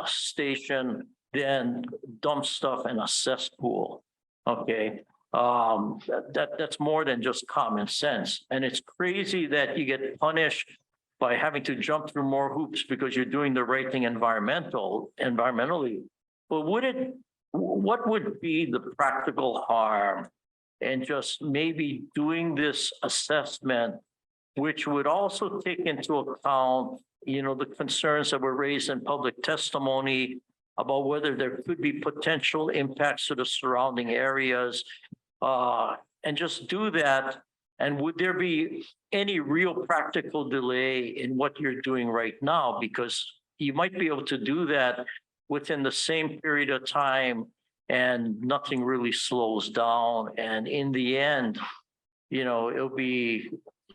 station than dump stuff in a cesspool, okay? That's more than just common sense. And it's crazy that you get punished by having to jump through more hoops because you're doing the right thing environmentally. But what would be the practical harm in just maybe doing this assessment, which would also take into account, the concerns that were raised in public testimony about whether there could be potential impacts to the surrounding areas, and just do that? And would there be any real practical delay in what you're doing right now? Because you might be able to do that within the same period of time and nothing really slows down. And in the end, it'll be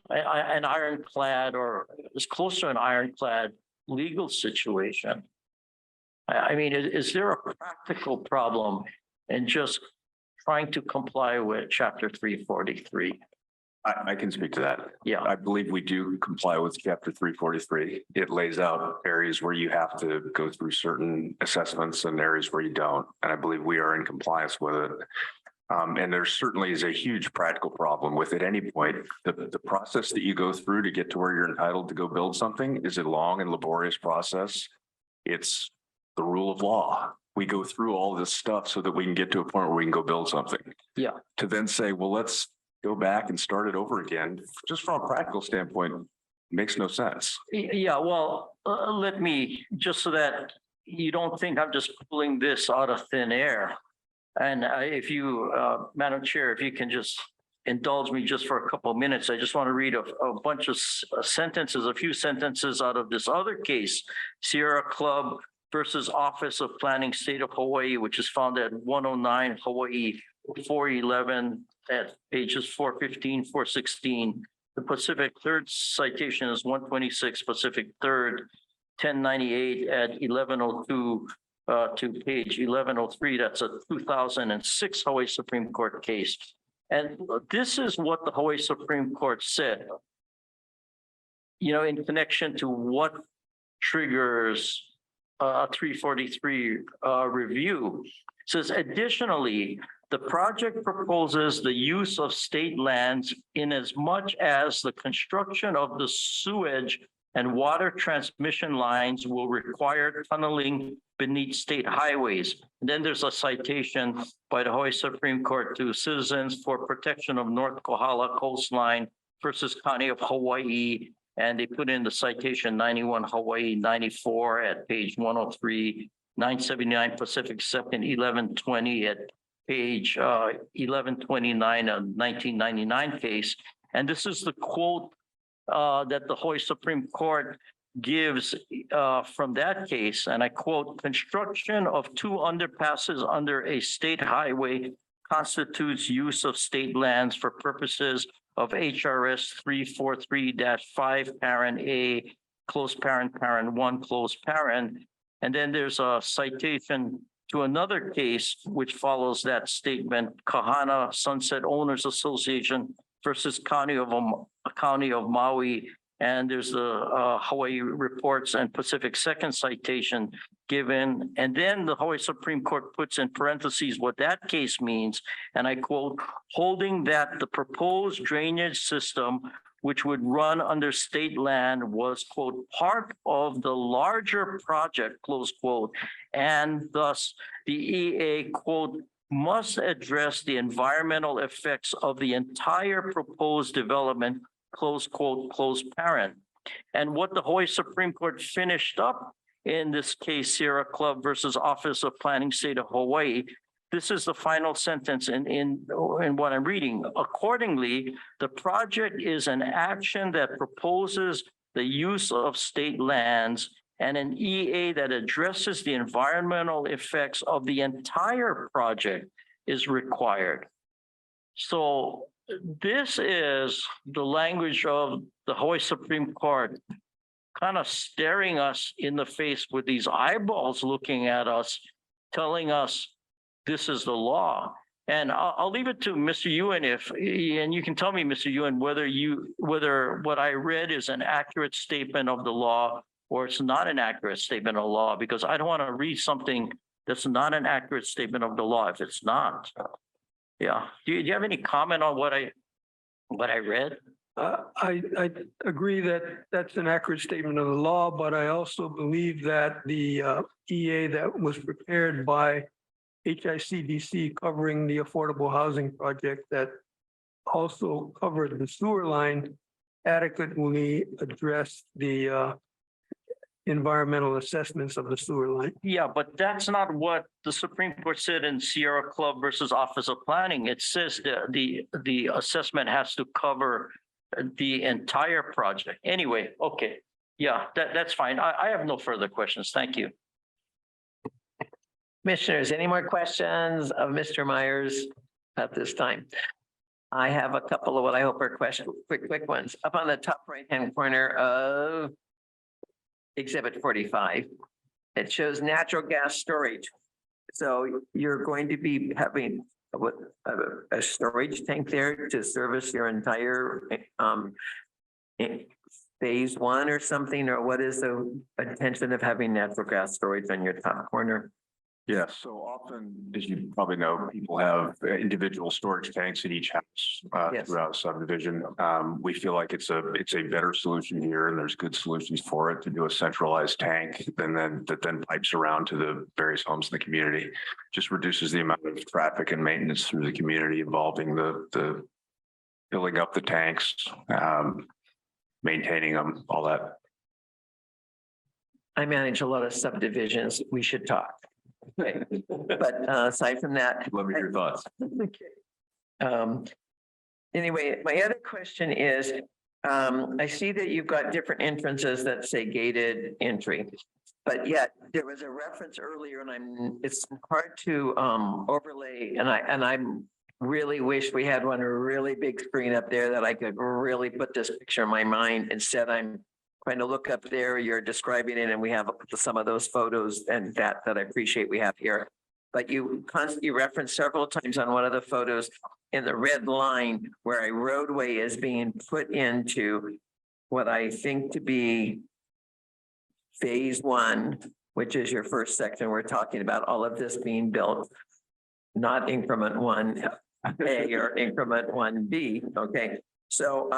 an ironclad or as close to an ironclad legal situation. I mean, is there a practical problem in just trying to comply with chapter 343? I can speak to that. Yeah. I believe we do comply with chapter 343. It lays out areas where you have to go through certain assessments and areas where you don't. And I believe we are in compliance with it. And there certainly is a huge practical problem with at any point. The process that you go through to get to where you're entitled to go build something is a long and laborious process. It's the rule of law. We go through all this stuff so that we can get to a point where we can go build something. Yeah. To then say, well, let's go back and start it over again, just from a practical standpoint, makes no sense. Yeah, well, let me, just so that you don't think I'm just pulling this out of thin air. And if you, Madam Chair, if you can just indulge me just for a couple of minutes, I just want to read a bunch of sentences, a few sentences out of this other case, Sierra Club versus Office of Planning, State of Hawaii, which is found at 109 Hawaii 411 at pages 415, 416. The Pacific Third citation is 126 Pacific Third, 1098 at 1102 to page 1103. That's a 2006 Hawaii Supreme Court case. And this is what the Hawaii Supreme Court said, in connection to what triggers a 343 review. It says, additionally, the project proposes the use of state lands in as much as the construction of the sewage and water transmission lines will require tunneling beneath state highways. And then there's a citation by the Hawaii Supreme Court to Citizens for Protection of North Kohala Coastline versus County of Hawaii. And they put in the citation 91 Hawaii 94 at page 103, 979 Pacific Second 1120 at page 1129 of 1999 case. And this is the quote that the Hawaii Supreme Court gives from that case. And I quote, construction of two underpasses under a state highway constitutes use of state lands for purposes of HRS 343-5, parent A, close parent, parent 1, close parent. And then there's a citation to another case which follows that statement, Kahana Sunset Owners Association versus County of Maui. And there's the Hawaii reports and Pacific Second citation given. And then the Hawaii Supreme Court puts in parentheses what that case means. And I quote, holding that the proposed drainage system which would run under state land was, quote, part of the larger project, close quote. And thus the EA, quote, must address the environmental effects of the entire proposed development, close quote, close parent. And what the Hawaii Supreme Court finished up in this case, Sierra Club versus Office of Planning, State of Hawaii, this is the final sentence in what I'm reading. Accordingly, the project is an action that proposes the use of state lands and an EA that addresses the environmental effects of the entire project is required. So this is the language of the Hawaii Supreme Court kind of staring us in the face with these eyeballs looking at us, telling us this is the law. And I'll leave it to Mr. Ewan and you can tell me, Mr. Ewan, whether what I read is an accurate statement of the law or it's not an accurate statement of the law, because I don't want to read something that's not an accurate statement of the law if it's not. Yeah. Do you have any comment on what I read? I agree that that's an accurate statement of the law, but I also believe that the EA that was prepared by HICDC covering the affordable housing project that also covered the sewer line adequately addressed the environmental assessments of the sewer line. Yeah, but that's not what the Supreme Court said in Sierra Club versus Office of Planning. It says that the assessment has to cover the entire project. Anyway, okay. Yeah, that's fine. I have no further questions. Thank you. Commissioners, any more questions of Mr. Myers at this time? I have a couple of what I hope are quick ones. Up on the top right-hand corner of Exhibit 45, it shows natural gas storage. So you're going to be having a storage tank there to service your entire phase one or something, or what is the intention of having natural gas storage on your top corner? Yeah, so often, as you probably know, people have individual storage tanks in each house Yes. throughout subdivision. We feel like it's a better solution here, and there's good solutions for it to do a centralized tank that then pipes around to the various homes in the community. Just reduces the amount of traffic and maintenance through the community involving the filling up the tanks, maintaining them, all that. I manage a lot of subdivisions. We should talk. Okay. But aside from that. Let me hear your thoughts. Anyway, my other question is, I see that you've got different entrances that say gated entry, but yet there was a reference earlier and it's hard to overlay, and I really wish we had one really big screen up there that I could really put this picture in my mind. Instead, I'm trying to look up there, you're describing it, and we have some of those photos and that I appreciate we have here. But you constantly reference several times on one of the photos in the red line where a roadway is being put into what I think to be phase one, which is your first section. We're talking about all of this being built, not increment 1A or increment 1B. Okay, so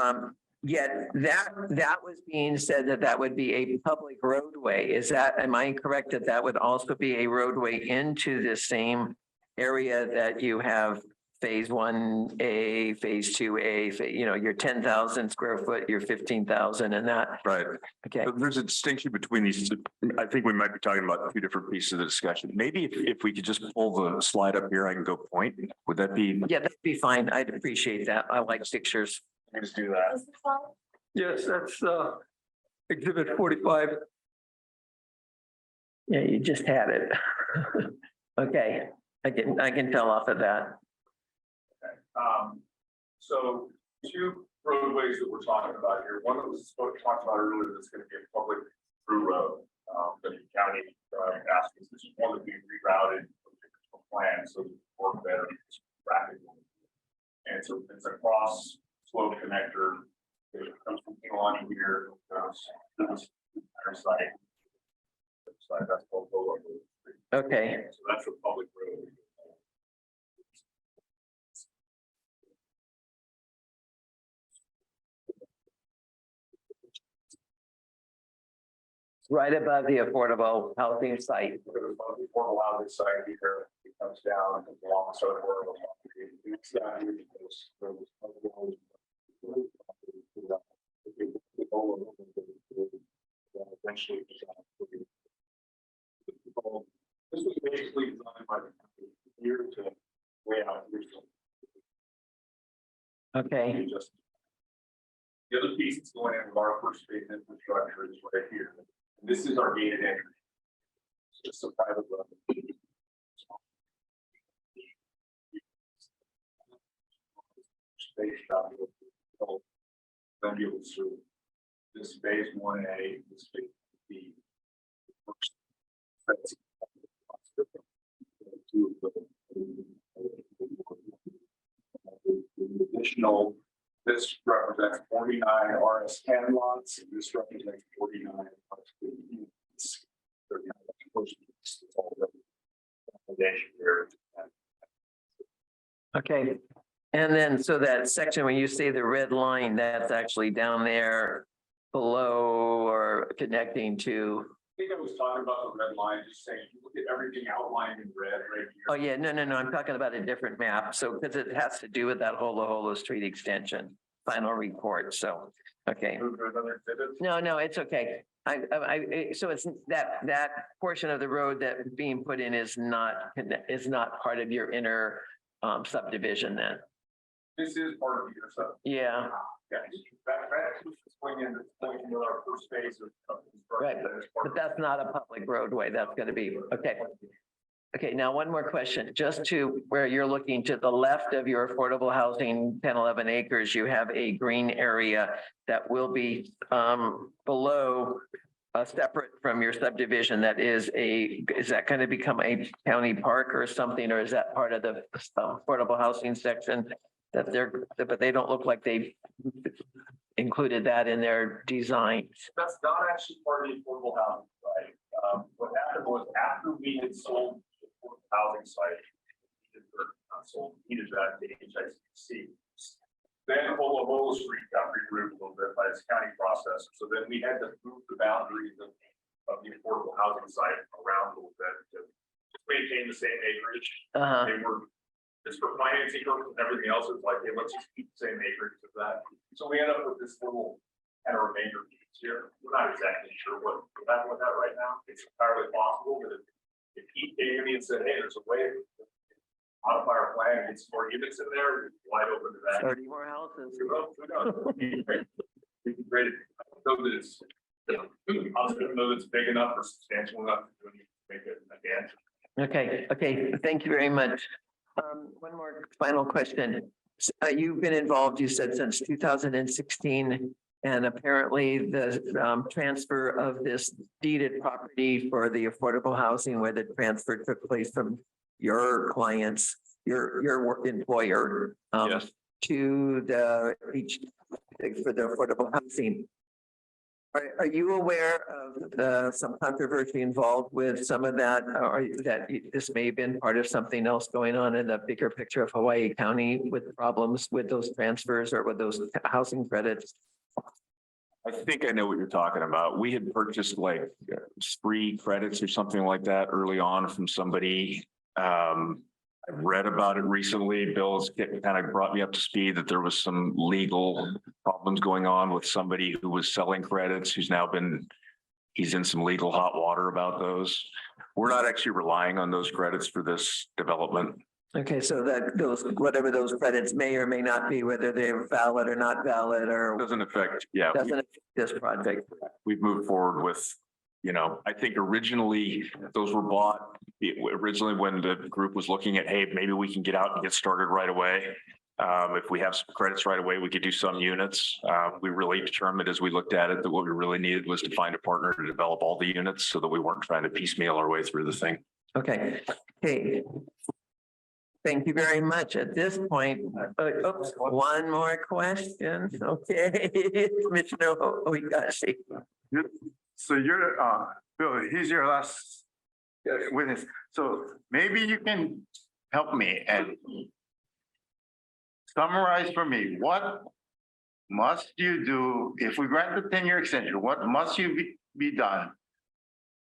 yet that was being said that would be a public roadway. Am I correct that that would also be a roadway into the same area that you have phase 1A, phase 2A, your 10,000 square foot, your 15,000 and that? Right. Okay. But there's a distinction between these. I think we might be talking about two different pieces of the discussion. Maybe if we could just pull the slide up here, I can go point. Would that be? Yeah, that'd be fine. I'd appreciate that. I like pictures. Let's do that. Yes, that's Exhibit 45. Yeah, you just had it. Okay, I can tell off of that. So two roadways that we're talking about here, one that was talked about earlier, that's gonna be a public through road. The county asked us, this is one that we rerouted plan, so we work better practical. And so it's a cross slope connector. It comes from Kiwani here, goes to our site. That's called Bolo. Okay, So that's a public road. right above the affordable housing site. The affordable housing site here, it comes down and comes along the southern border of the property. It's down here because eventually. This was basically designed by the company here to way out here. Okay, Just the other piece that's going in with our first phase infrastructure is right here. And this is our gated entry. So it's a private road. Space shop. Then you will serve this phase 1A, this phase B. Additional, this represents 49 RS10 lots, and this represents 49 RS15 units. okay. And then, so that section, when you say the red line, that's actually down there below or connecting to, I think I was talking about the red line, just saying, you look at everything outlined in red right here. oh yeah, no, I'm talking about a different map. So, because it has to do with that Holo Street extension, final report, so, okay. No, it's okay. So it's that portion of the road that being put in is not part of your inner subdivision then? This is part of your stuff. Yeah, Yeah, that's swing in, with our first phase of. right, but that's not a public roadway. That's gonna be, okay. Okay, now one more question, just to where you're looking to the left of your affordable housing, 10, 11 acres, you have a green area that will be below separate from your subdivision that is that going to become a county park or something, or is that part of the affordable housing section that but they don't look like they included that in their design? That's not actually part of the affordable housing, right? What happened was after we had sold the affordable housing site, needed that to HICC. Then Holo Street got regrouped a little bit by this county process. So then we had to move the boundaries of the affordable housing site around a little bit to maintain the same acreage. They were just for financing purposes and everything else. It's like, hey, let's just keep the same acreage of that. So we end up with this little kind of remainder piece here. We're not exactly sure what that right now. It's entirely possible, but if he came to me and said, hey, there's a way to modify our plan, get some more units in there, it's wide open to that. 30 more houses. Who knows? We can grade it. I don't know that it's, I don't know that it's big enough or substantial enough to make it again. Okay, thank you very much. One more final question. You've been involved, you said, since 2016, and apparently the transfer of this deeded property for the affordable housing where the transfer took place from your clients, your work employer, Yes. to for the affordable housing. Are you aware of some controversy involved with some of that, or that this may have been part of something else going on in the bigger picture of Hawaii County with problems with those transfers or with those housing credits? I think I know what you're talking about. We had purchased like free credits or something like that early on from somebody. I've read about it recently. Bill's kind of brought me up to speed that there was some legal problems going on with somebody who was selling credits, he's in some legal hot water about those. We're not actually relying on those credits for this development. Okay, so that whatever those credits may or may not be, whether they're valid or not valid, or Doesn't affect, yeah. doesn't affect this project. We've moved forward with, I think originally those were bought, originally when the group was looking at, hey, maybe we can get out and get started right away. If we have some credits right away, we could do some units. We really determined as we looked at it that what we really needed was to find a partner to develop all the units so that we weren't trying to piecemeal our way through the thing. Okay, okay. Thank you very much. At this point, oops, one more question. Okay, Commissioner Oigashi. So you're, Bill, he's your last witness. So maybe you can help me and summarize for me, what must you do if we grant the 10-year extension? What must you be done,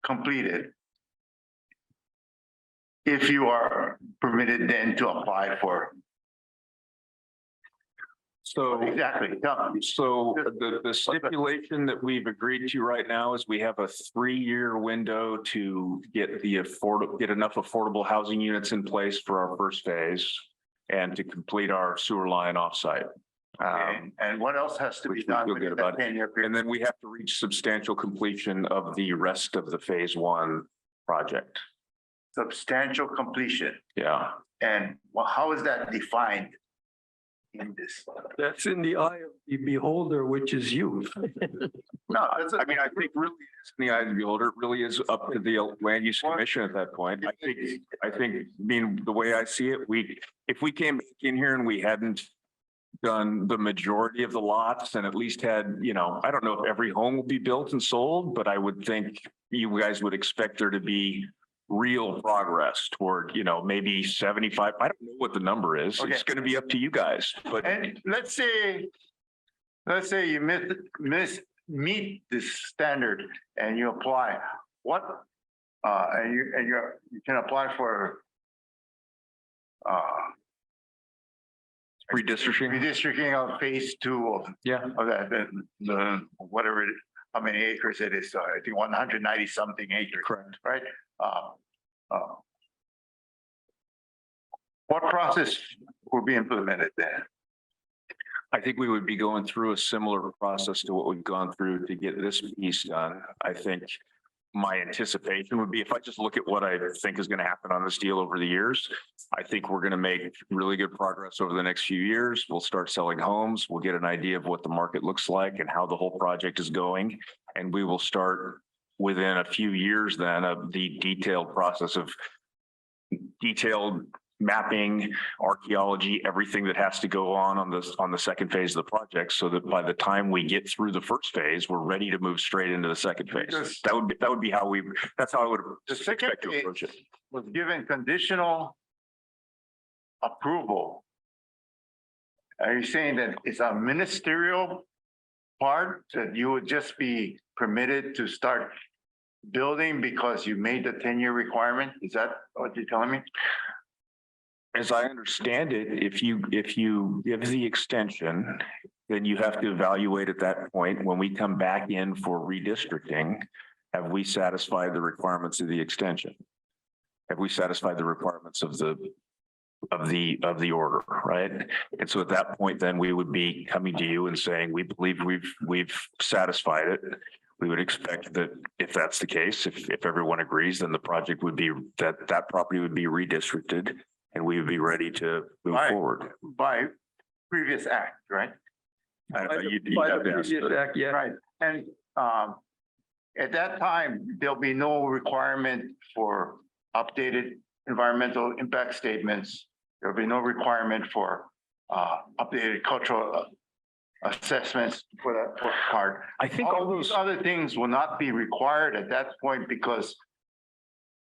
completed, if you are permitted then to apply for? So Exactly. Tell me. So the stipulation that we've agreed to right now is we have a 3-year window to get get enough affordable housing units in place for our first phase and to complete our sewer line offsite. And what else has to be Which we done feel with good that about. 10-year period? And then we have to reach substantial completion of the rest of the phase 1 project. Substantial completion. Yeah. And how is that defined in this? That's in the eye of the beholder, which is you. No, I mean, I think really is in the eye of the beholder. It really is up to the land use commission at that point. I mean, the way I see it, if we came in here and we hadn't done the majority of the lots and at least had, I don't know if every home will be built and sold, but I would think you guys would expect there to be real progress toward, maybe 75. I don't know what the number is. Okay. It's going to be up to you guys, but. And let's say you meet this standard and you apply, what, and you can apply for redistricting of phase 2 of that, the whatever, how many acres it is. I think 190 something acres. Correct. Right? What process will be implemented then? I think we would be going through a similar process to what we've gone through to get this piece done. I think my anticipation would be if I just look at what I think is going to happen on this deal over the years, I think we're going to make really good progress over the next few years. We'll start selling homes. We'll get an idea of what the market looks like and how the whole project is going. And we will start within a few years then of the detailed process of detailed mapping, archaeology, everything that has to go on the second phase of the project, so that by the time we get through the first phase, we're ready to move straight into the second phase. Because That would be how that's how I would the second expect to phase approach it. was given conditional approval. Are you saying that it's a ministerial part that you would just be permitted to start building because you made the 10-year requirement? Is that what you're telling me? As I understand it, if you give the extension, then you have to evaluate at that point, when we come back in for redistricting, have we satisfied the requirements of the extension? Have we satisfied the requirements of the order, right? And so at that point, then we would be coming to you and saying, we believe we've satisfied it. We would expect that if that's the case, if everyone agrees, then the project would be that property would be redistricted and we would be ready to move forward. By previous act, right? Yeah. Right. And at that time, there'll be no requirement for updated environmental impact statements. There'll be no requirement for updated cultural assessments for that part. I think all those other things will not be required at that point because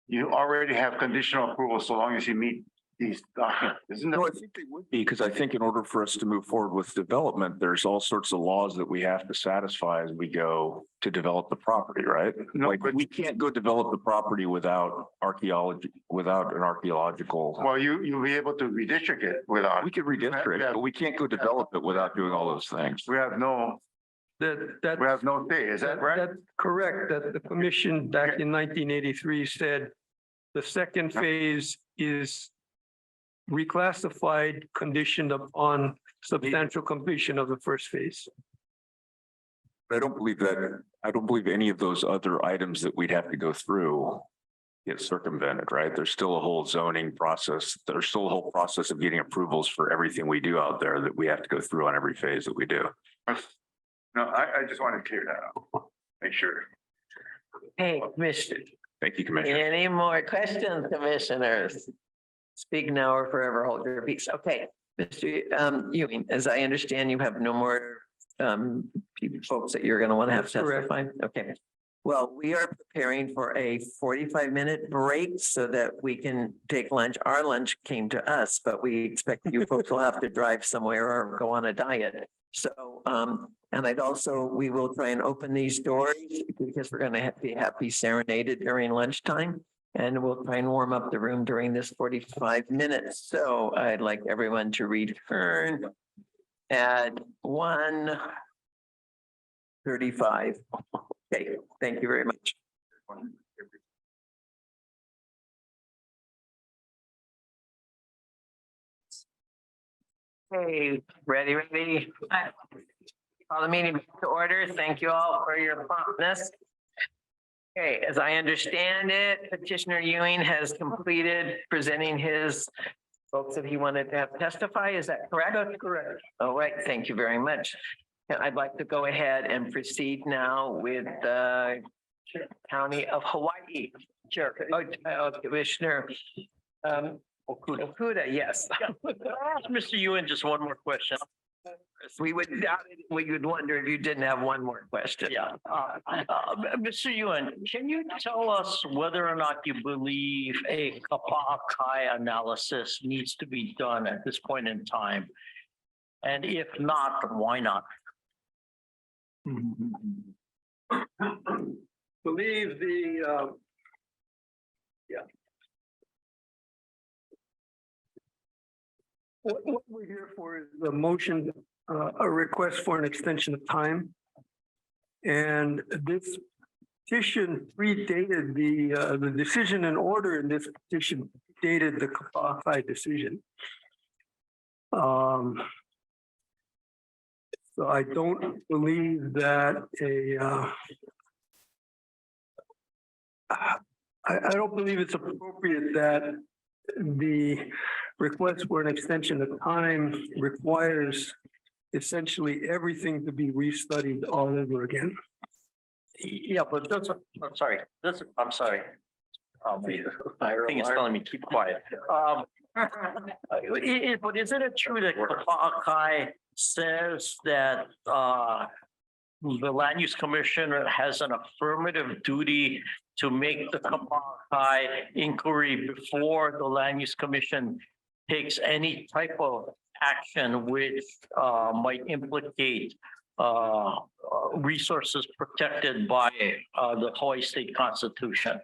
you already have conditional approval so long as you meet these documents, isn't it? No, I think they would be, because I think in order for us to move forward with development, there's all sorts of laws that we have to satisfy as we go to develop the property, right? No, Like we can't go develop the property without archaeology, without an archaeological. Well, you'll be able to redistrict it without. We could redistrict, but we can't go develop it without doing all those things. We have no say, is that right? That's correct, that the commission back in 1983 said the second phase is reclassified, conditioned upon substantial completion of the first phase. I don't believe any of those other items that we'd have to go through get circumvented, right? There's still a whole zoning process. There's still a whole process of getting approvals for everything we do out there that we have to go through on every phase that we do. No, I just want to clear that up. Make sure. Hey, Commissioner, Thank you, Commissioner. any more questions, commissioners? Speak now or forever hold your peace. Okay, Mr. Ewing, as I understand, you have no more folks that you're going to want to have That's correct. testify. Okay. Well, we are preparing for a 45-minute break so that we can take lunch. Our lunch came to us, but we expect you folks will have to drive somewhere or go on a diet. So, and we will try and open these doors because we're going to be happy serenaded during lunchtime. And we'll try and warm up the room during this 45 minutes. So I'd like everyone to return at 1:35. Okay, thank you very much. Hey, ready? Call the meeting to order. Thank you all for your promptness. Okay, as I understand it, Petitioner Ewing has completed presenting his folks that he wanted to have testify. Is that correct? That's correct. All right, thank you very much. I'd like to go ahead and proceed now with the County of Hawaii. Chair, Commissioner Okuda, yes. Ask Mr. Ewan just one more question. We would wonder if you didn't have one more question. Yeah. Mr. Ewan, can you tell us whether or not you believe a Kapa'akai analysis needs to be done at this point in time? And if not, why not? Believe the, What we're here for is the motion, a request for an extension of time. And this petition predated the decision and order in this petition dated the Kapa'akai decision. So I don't believe that I don't believe it's appropriate that the request for an extension of time requires essentially everything to be restudied all over again. Yeah, but I'm sorry. I'm sorry. I think it's telling me keep quiet. But isn't it true that Kapa'akai says that the Land Use Commission has an affirmative duty to make the Kapa'akai inquiry before the Land Use Commission takes any type of action which might implicate resources protected by the Hawaii State Constitution?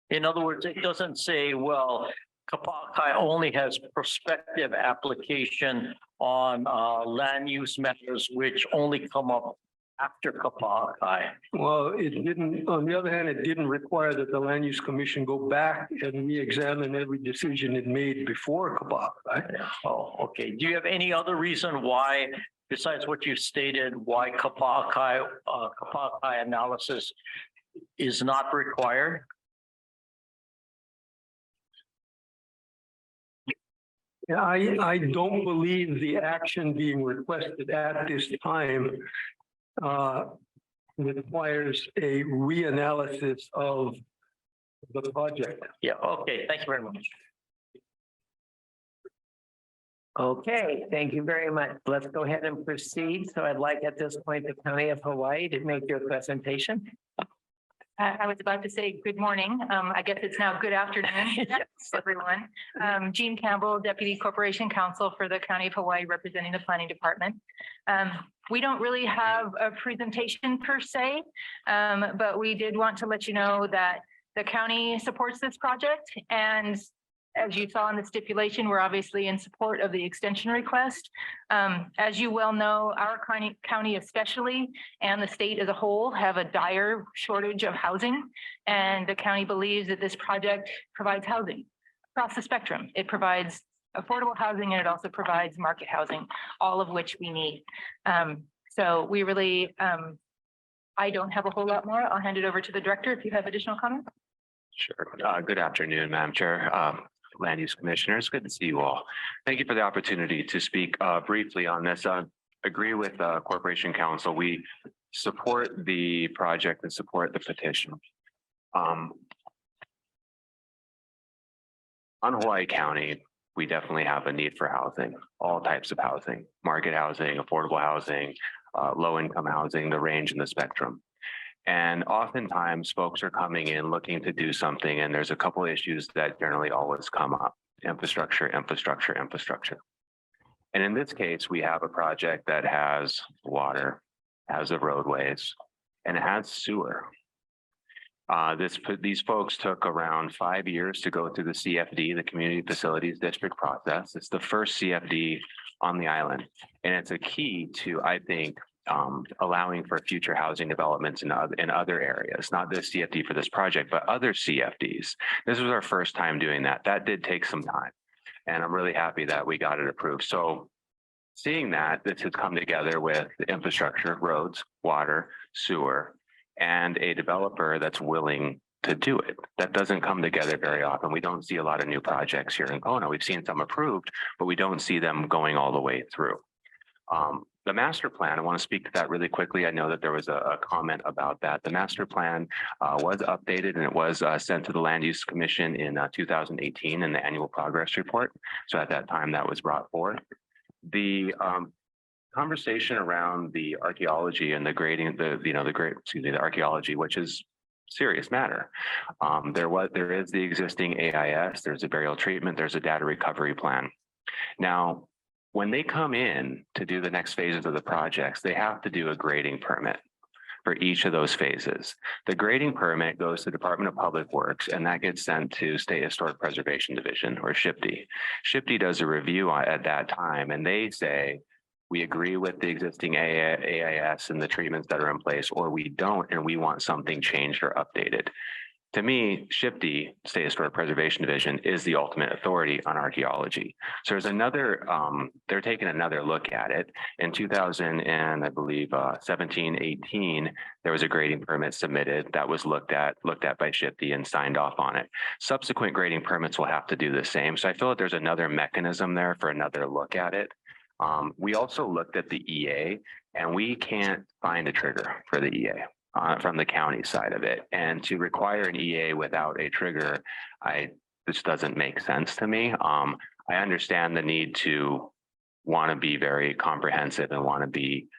In other words, it doesn't say, well, Kapa'akai only has prospective application on land use matters which only come up after Kapa'akai. Well, it didn't, on the other hand, it didn't require that the Land Use Commission go back and re-examine every decision it made before Kapa'akai. Oh, okay. Do you have any other reason why, besides what you stated, why Kapa'akai analysis is not required? Yeah, I don't believe the action being requested at this time requires a reanalysis of the project. Yeah, okay. Thank you very much. Okay, thank you very much. Let's go ahead and proceed. So I'd like at this point the County of Hawaii to make your presentation. I was about to say good morning. I guess it's now good afternoon, everyone. Jean Campbell, Deputy Corporation Counsel for the County of Hawaii, representing the Planning Department. We don't really have a presentation per se, but we did want to let you know that the county supports this project. And as you saw in the stipulation, we're obviously in support of the extension request. As you well know, our county especially, and the state as a whole, have a dire shortage of housing. And the county believes that this project provides housing across the spectrum. It provides affordable housing and it also provides market housing, all of which we need. So we really, I don't have a whole lot more. I'll hand it over to the director if you have additional comments. Sure. Good afternoon, Madam Chair, Land Use Commissioners. Good to see you all. Thank you for the opportunity to speak briefly on this. Agree with Corporation Council. We support the project and support the petition. On Hawaii County, we definitely have a need for housing, all types of housing, market housing, affordable housing, low-income housing, the range and the spectrum. And oftentimes folks are coming in looking to do something, and there's a couple of issues that generally always come up: infrastructure, infrastructure, infrastructure. And in this case, we have a project that has water, has the roadways, and it has sewer. These folks took around 5 years to go through the CFD, the Community Facilities District process. It's the first CFD on the island, and it's a key to, I think, allowing for future housing developments in other areas, not this CFD for this project, but other CFDs. This was our first time doing that. That did take some time, and I'm really happy that we got it approved. So seeing that this has come together with infrastructure, roads, water, sewer, and a developer that's willing to do it. That doesn't come together very often. We don't see a lot of new projects here in Kona. We've seen some approved, but we don't see them going all the way through. The master plan, I want to speak to that really quickly. I know that there was a comment about that. The master plan was updated, and it was sent to the Land Use Commission in 2018 in the annual progress report. So at that time, that was brought forth. The conversation around the archaeology and the grading, the archaeology, which is serious matter. There is the existing AIS, there's a burial treatment, there's a data recovery plan. Now, when they come in to do the next phases of the projects, they have to do a grading permit for each of those phases. The grading permit goes to the Department of Public Works, and that gets sent to State Historic Preservation Division, or SHPD. SHPD does a review at that time, and they say, we agree with the existing AIS and the treatments that are in place, or we don't, and we want something changed or updated. To me, SHPD, State Historic Preservation Division, is the ultimate authority on archaeology. So there's another, they're taking another look at it. In 2000 and I believe 17, 18, there was a grading permit submitted that was looked at by SHPD and signed off on it. Subsequent grading permits will have to do the same. So I feel that there's another mechanism there for another look at it. We also looked at the EA, and we can't find a trigger for the EA. From the county side of it, and to require an EA without a trigger, this doesn't make sense to me. I understand the need to want to be very comprehensive and want to be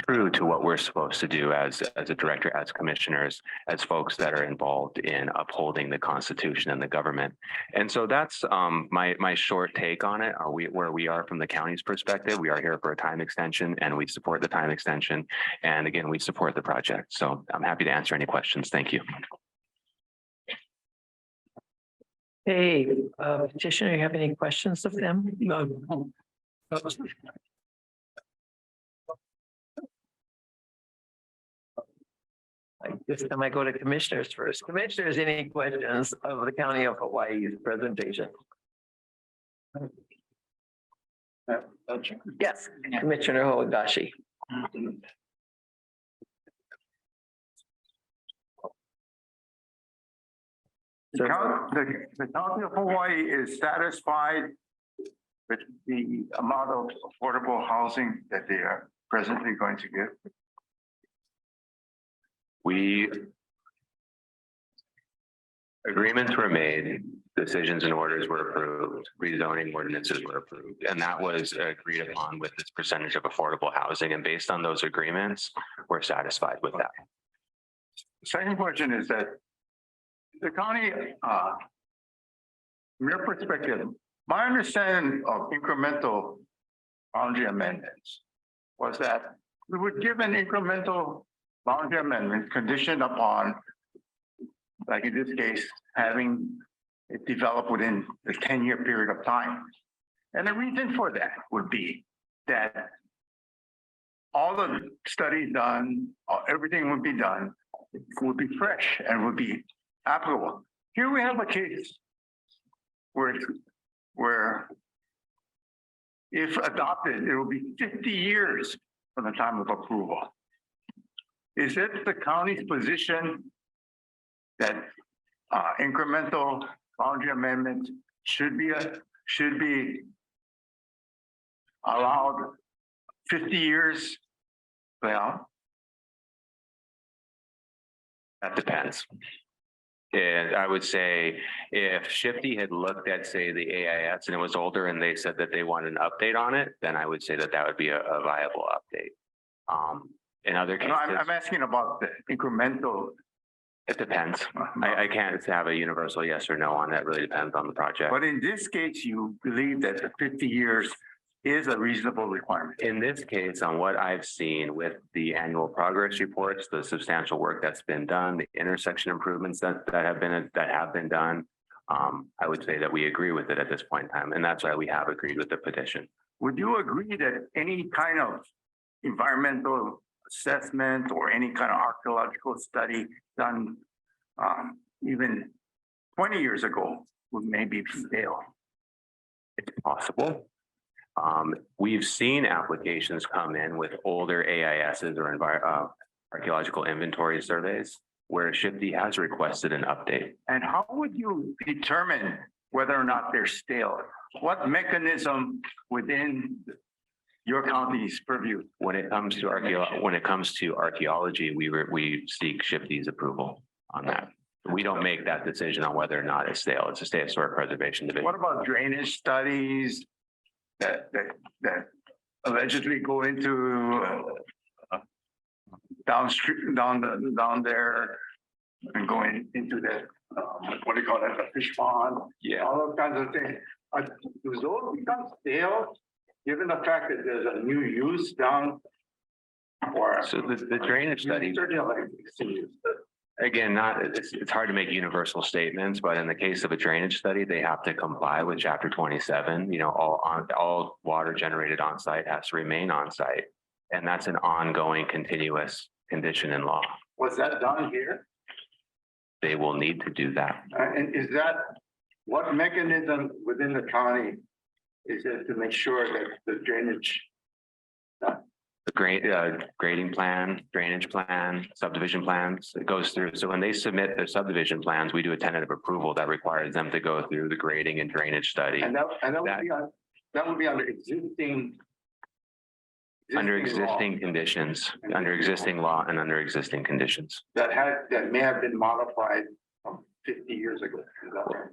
true to what we're supposed to do as a director, as commissioners, as folks that are involved in upholding the Constitution and the government. And so that's my short take on it. Where we are from the county's perspective, we are here for a time extension, and we support the time extension. And again, we support the project. So I'm happy to answer any questions. Thank you. Hey, petitioner, you have any questions of them? No. This time I go to commissioners first. Commissioners, any questions of the County of Hawaii's presentation? Yes, Commissioner Hoagashi. The County of Hawaii is satisfied with the amount of affordable housing that they are presently going to give. Agreements were made, decisions and orders were approved, rezoning ordinances were approved, and that was agreed upon with this percentage of affordable housing. And based on those agreements, we're satisfied with that. Second question is that the county, from your perspective, my understanding of incremental boundary amendments was that we would give an incremental boundary amendment conditioned upon, like in this case, having it develop within the 10-year period of time. And the reason for that would be that all the studies done, everything would be done, would be fresh and would be applicable. Here we have a case where if adopted, it will be 50 years from the time of approval. Is it the county's position that incremental boundary amendment should be allowed 50 years? Well, That depends. And I would say if Shifty had looked at, say, the AIS and it was older and they said that they wanted an update on it, then I would say that that would be a viable update. In other no, cases, I'm asking about the incremental. it depends. I can't have a universal yes or no on that. Really depends on the project. But in this case, you believe that the 50 years is a reasonable requirement? In this case, on what I've seen with the annual progress reports, the substantial work that's been done, the intersection improvements that have been done, I would say that we agree with it at this point in time, and that's why we have agreed with the petition. Would you agree that any kind of environmental assessment or any kind of archaeological study done even 20 years ago would maybe fail? It's possible. We've seen applications come in with older AISs or archaeological inventory surveys where Shifty has requested an update. And how would you determine whether or not they're stale? What mechanism within your county's purview? When it comes to archaeology, we seek Shifty's approval on that. We don't make that decision on whether or not it's stale. It's a state historic preservation division. What about drainage studies that allegedly go into downstream, down there and going into the, what do you call that, the fish pond? Yeah. All those kinds of things. Do those become stale, given the fact that there's a new use down? Or So the drainage study, again, it's hard to make universal statements, but in the case of a drainage study, they have to comply with chapter 27. You know, all water generated on site has to remain on site. And that's an ongoing continuous condition in law. Was that done here? They will need to do that. And is that, what mechanism within the county is it to make sure that the drainage? The grading plan, drainage plan, subdivision plans, it goes through. So when they submit their subdivision plans, we do a tentative approval that requires them to go through the grading and drainage study. And that would be under existing. Under law existing conditions, under existing law and under existing conditions. that may have been modified from 50 years ago. Is that right?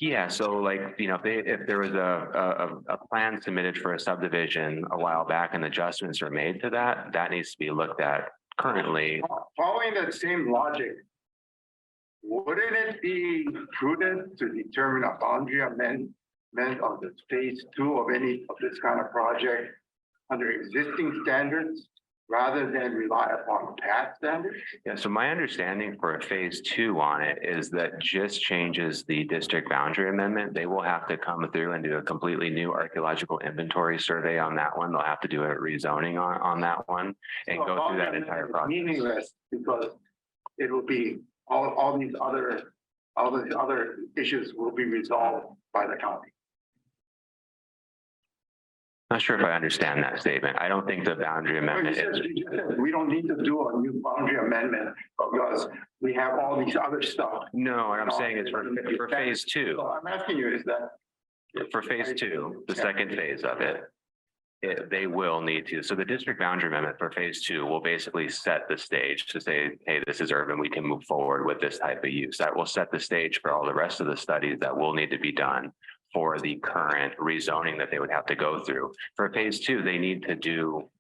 Yeah, so like, you know, if there was a plan submitted for a subdivision a while back and adjustments are made to that, that needs to be looked at currently. Following that same logic, wouldn't it be prudent to determine a boundary amendment of the phase 2 of any of this kind of project under existing standards rather than rely upon past standards? Yeah, so my understanding for a phase 2 on it is that just changes the district boundary amendment. They will have to come through and do a completely new archaeological inventory survey on that one. They'll have to do a rezoning on that one and So go through that entire process. meaningless because it will be all these other issues will be resolved by the county. Not sure if I understand that statement. I don't think the boundary amendment is. We don't need to do a new boundary amendment because we have all these other stuff. No, what I'm saying is for phase 2, So I'm asking you, is that for phase 2, the second phase of it, they will need to. So the district boundary amendment for phase 2 will basically set the stage to say, hey, this is urban. We can move forward with this type of use. That will set the stage for all the rest of the studies that will need to be done for the current rezoning that they would have to go through. For phase 2, they need to do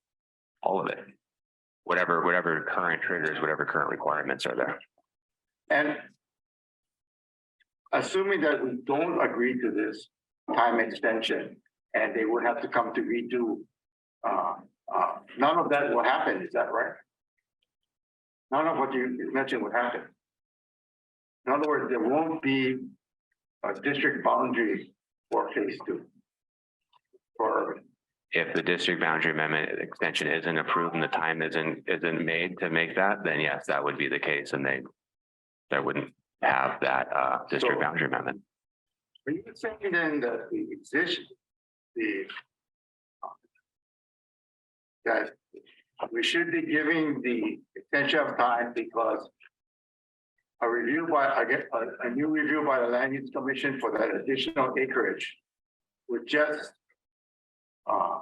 all of it. Whatever current triggers, whatever current requirements are there. And assuming that we don't agree to this time extension and they would have to come to redo, none of that will happen, is that right? None of what you mentioned would happen. In other words, there won't be a district boundary for phase 2. If the district boundary amendment extension isn't approved and the time isn't made to make that, then yes, that would be the case, and they wouldn't have that district boundary amendment. Are you saying then that that we should be giving the extension of time because a review by, I get a new review by the Land Use Commission for that additional acreage would just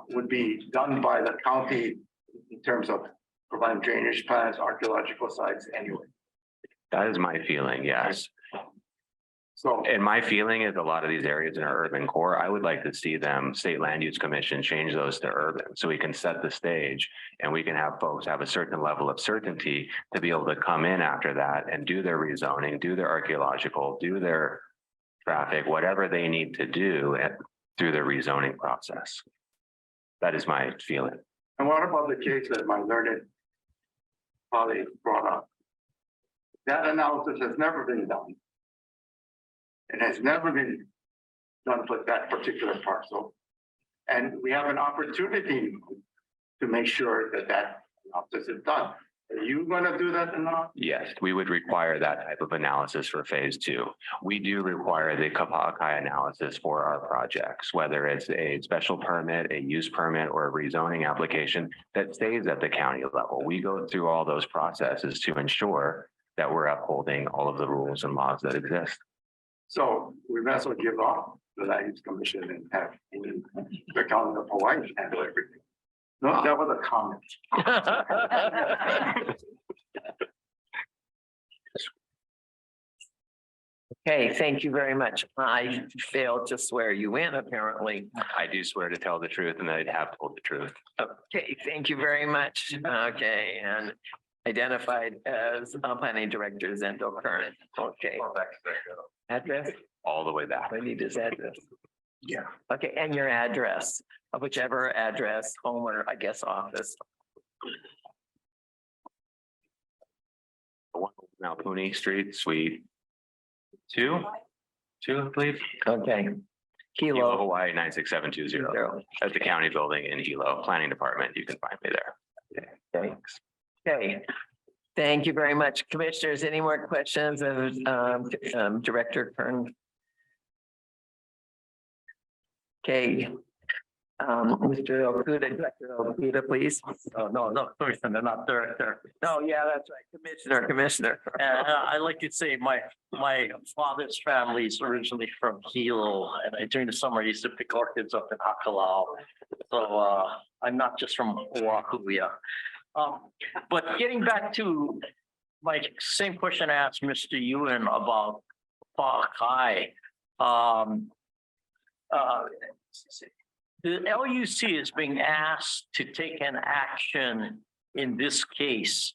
would be done by the county in terms of providing drainage plans, archaeological sites anyway. That is my feeling, yes. So, And my feeling is a lot of these areas in our urban core, I would like to see them, State Land Use Commission, change those to urban. So we can set the stage and we can have folks have a certain level of certainty to be able to come in after that and do their rezoning, do their archaeological, do their traffic, whatever they need to do through the rezoning process. That is my feeling. and what about the case that my learned colleague brought up? That analysis has never been done. It has never been done for that particular parcel. And we have an opportunity to make sure that that analysis is done. Are you gonna do that or not? Yes, we would require that type of analysis for phase two. We do require the Kapaakai analysis for our projects, whether it's a special permit, a use permit, or a rezoning application that stays at the county level. We go through all those processes to ensure that we're upholding all of the rules and laws that exist. So we might as well give up the Land Use Commission and have the county of Hawaii handle everything. No, that was a comment. Okay, thank you very much. I failed to swear you in, apparently. I do swear to tell the truth and I have told the truth. Okay, thank you very much. Okay, and identified as planning director Zendo Curran. Okay. Address? All the way back. I need his address. Yeah. Okay, and your address, whichever address, home or I guess office. Now Puni Street, Suite 2, I believe. Okay. Hilo, Kilo. Hawaii 96720. At the county building in Hilo, planning department. You can find me there. Thanks. Okay. Thank you very much. Commissioners, any more questions of Director Kern? Okay. Mr. Okuda, Director Okuda, please. Oh, no, Commissioner, not Director. Oh, yeah, that's right. Commissioner. I like to say my father's family is originally from Hilo, and during the summer I used to pick orchids up in Hakalau. So I'm not just from Oahu, yeah. But getting back to my same question I asked Mr. Ewan about Pa'akai. The LUC is being asked to take an action in this case.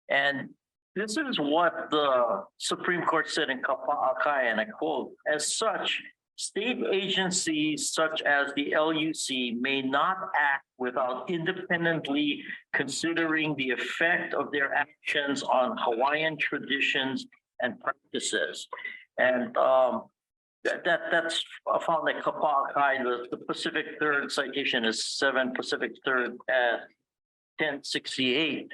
And this is what the Supreme Court said in Kapa'akai, and I quote, "As such, state agencies such as the LUC may not act without independently considering the effect of their actions on Hawaiian traditions and practices." And that's found at Kapa'akai. The Pacific Third citation is 7 Pacific Third at 1068.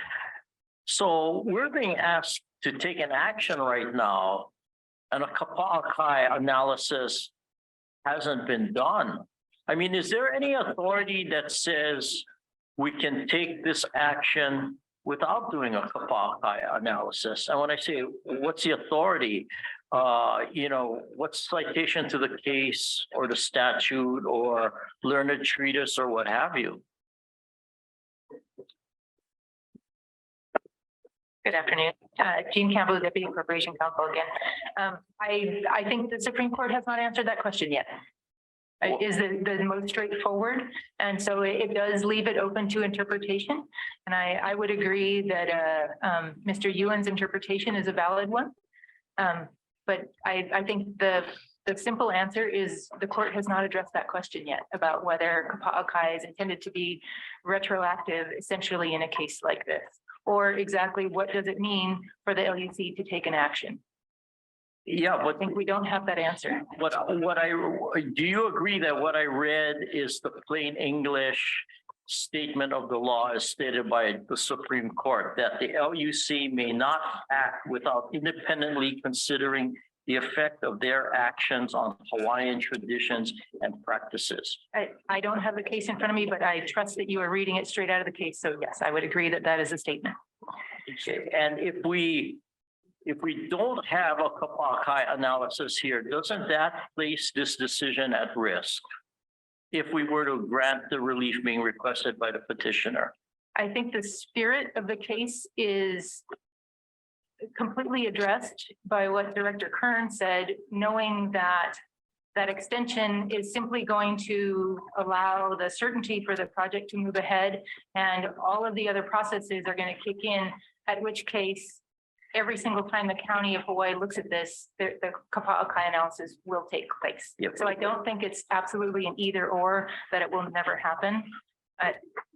So we're being asked to take an action right now, and a Kapa'akai analysis hasn't been done. I mean, is there any authority that says we can take this action without doing a Kapa'akai analysis? And when I say, what's the authority? What's citation to the case or the statute or learned treatise or what have you? Good afternoon. Jean Campbell, Deputy Corporation Counsel again. I think the Supreme Court has not answered that question yet. Is the most straightforward. And so it does leave it open to interpretation. And I would agree that Mr. Ewan's interpretation is a valid one. But I think the simple answer is the court has not addressed that question yet about whether Kapa'akai is intended to be retroactive essentially in a case like this. Or exactly what does it mean for the LUC to take an action? Yeah, but I think we don't have that answer. Do you agree that what I read is the plain English statement of the law as stated by the Supreme Court, that the LUC may not act without independently considering the effect of their actions on Hawaiian traditions and practices? I don't have the case in front of me, but I trust that you are reading it straight out of the case. So yes, I would agree that that is a statement. Okay, and if we if we don't have a Kapakai analysis here, doesn't that place this decision at risk? If we were to grant the relief being requested by the petitioner? I think the spirit of the case is completely addressed by what Director Kern said, knowing that that extension is simply going to allow the certainty for the project to move ahead, and all of the other processes are going to kick in, at which case every single time the county of Hawaii looks at this, the Kapa'akai analysis will take place. Yep. So I don't think it's absolutely an either or, that it will never happen.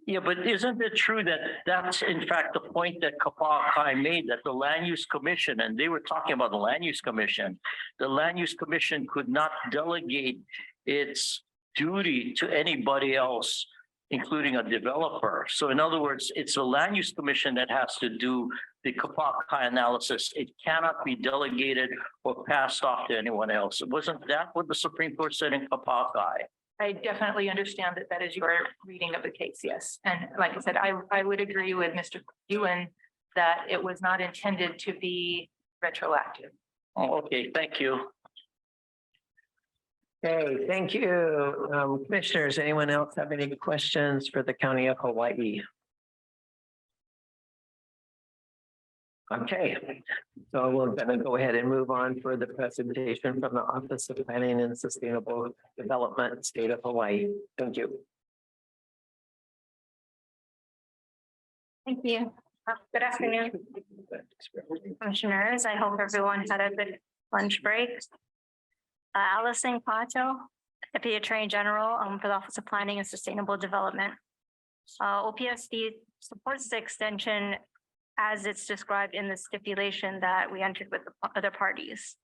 Yeah, but isn't it true that that's in fact the point that Kapa'akai made, that the land use commission, and they were talking about the land use commission could not delegate its duty to anybody else, including a developer. So in other words, it's the land use commission that has to do the Kapa'akai analysis. It cannot be delegated or passed off to anyone else. Wasn't that what the Supreme Court said in Kapa'akai? I definitely understand that that is your reading of the case, yes. And like I said, I would agree with Mr. Ewan that it was not intended to be retroactive. Oh, okay, thank you. Okay, thank you. Commissioners, anyone else have any questions for the County of Hawaii? Okay, so we're going to go ahead and move on for the presentation from the Office of Planning and Sustainable Development, State of Hawaii. Thank you. Thank you. Good afternoon, commissioners. I hope everyone had a good lunch break. Allison Pato, Deputy Attorney General for the Office of Planning and Sustainable Development. OPSD supports the extension as it's described in the stipulation that we entered with the other parties.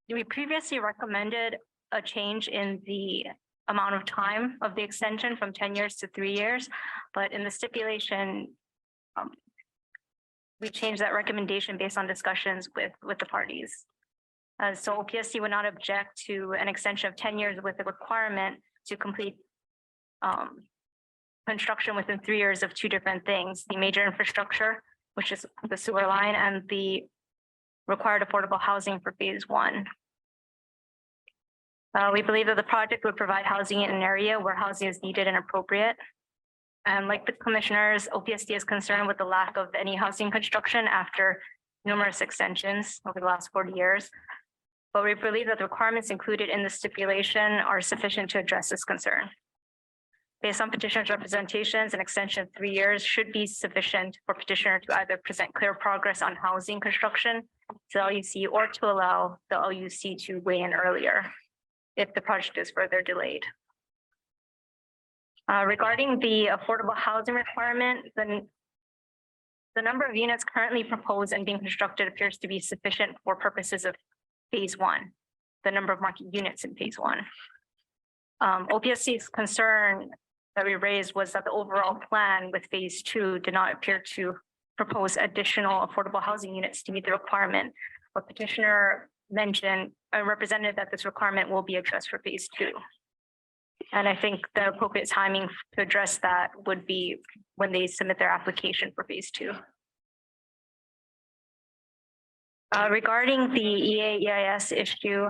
We previously recommended a change in the amount of time of the extension from 10 years to 3 years, but in the stipulation, we changed that recommendation based on discussions with the parties. So OPSD would not object to an extension of 10 years with the requirement to complete construction within 3 years of two different things: the major infrastructure, which is the sewer line, and the required affordable housing for phase one. We believe that the project would provide housing in an area where housing is needed and appropriate. And like the commissioners, OPSD is concerned with the lack of any housing construction after numerous extensions over the last 40 years. But we believe that the requirements included in the stipulation are sufficient to address this concern. Based on petitioner's representations, an extension of 3 years should be sufficient for petitioner to either present clear progress on housing construction to LUC or to allow the LUC to weigh in earlier if the project is further delayed. Regarding the affordable housing requirement, the number of units currently proposed and being constructed appears to be sufficient for purposes of phase one, the number of market units in phase one. OPSC's concern that we raised was that the overall plan with phase two did not appear to propose additional affordable housing units to meet the requirement. But petitioner mentioned a representative that this requirement will be addressed for phase two. And I think the appropriate timing to address that would be when they submit their application for phase two. Regarding the EA-EIS issue,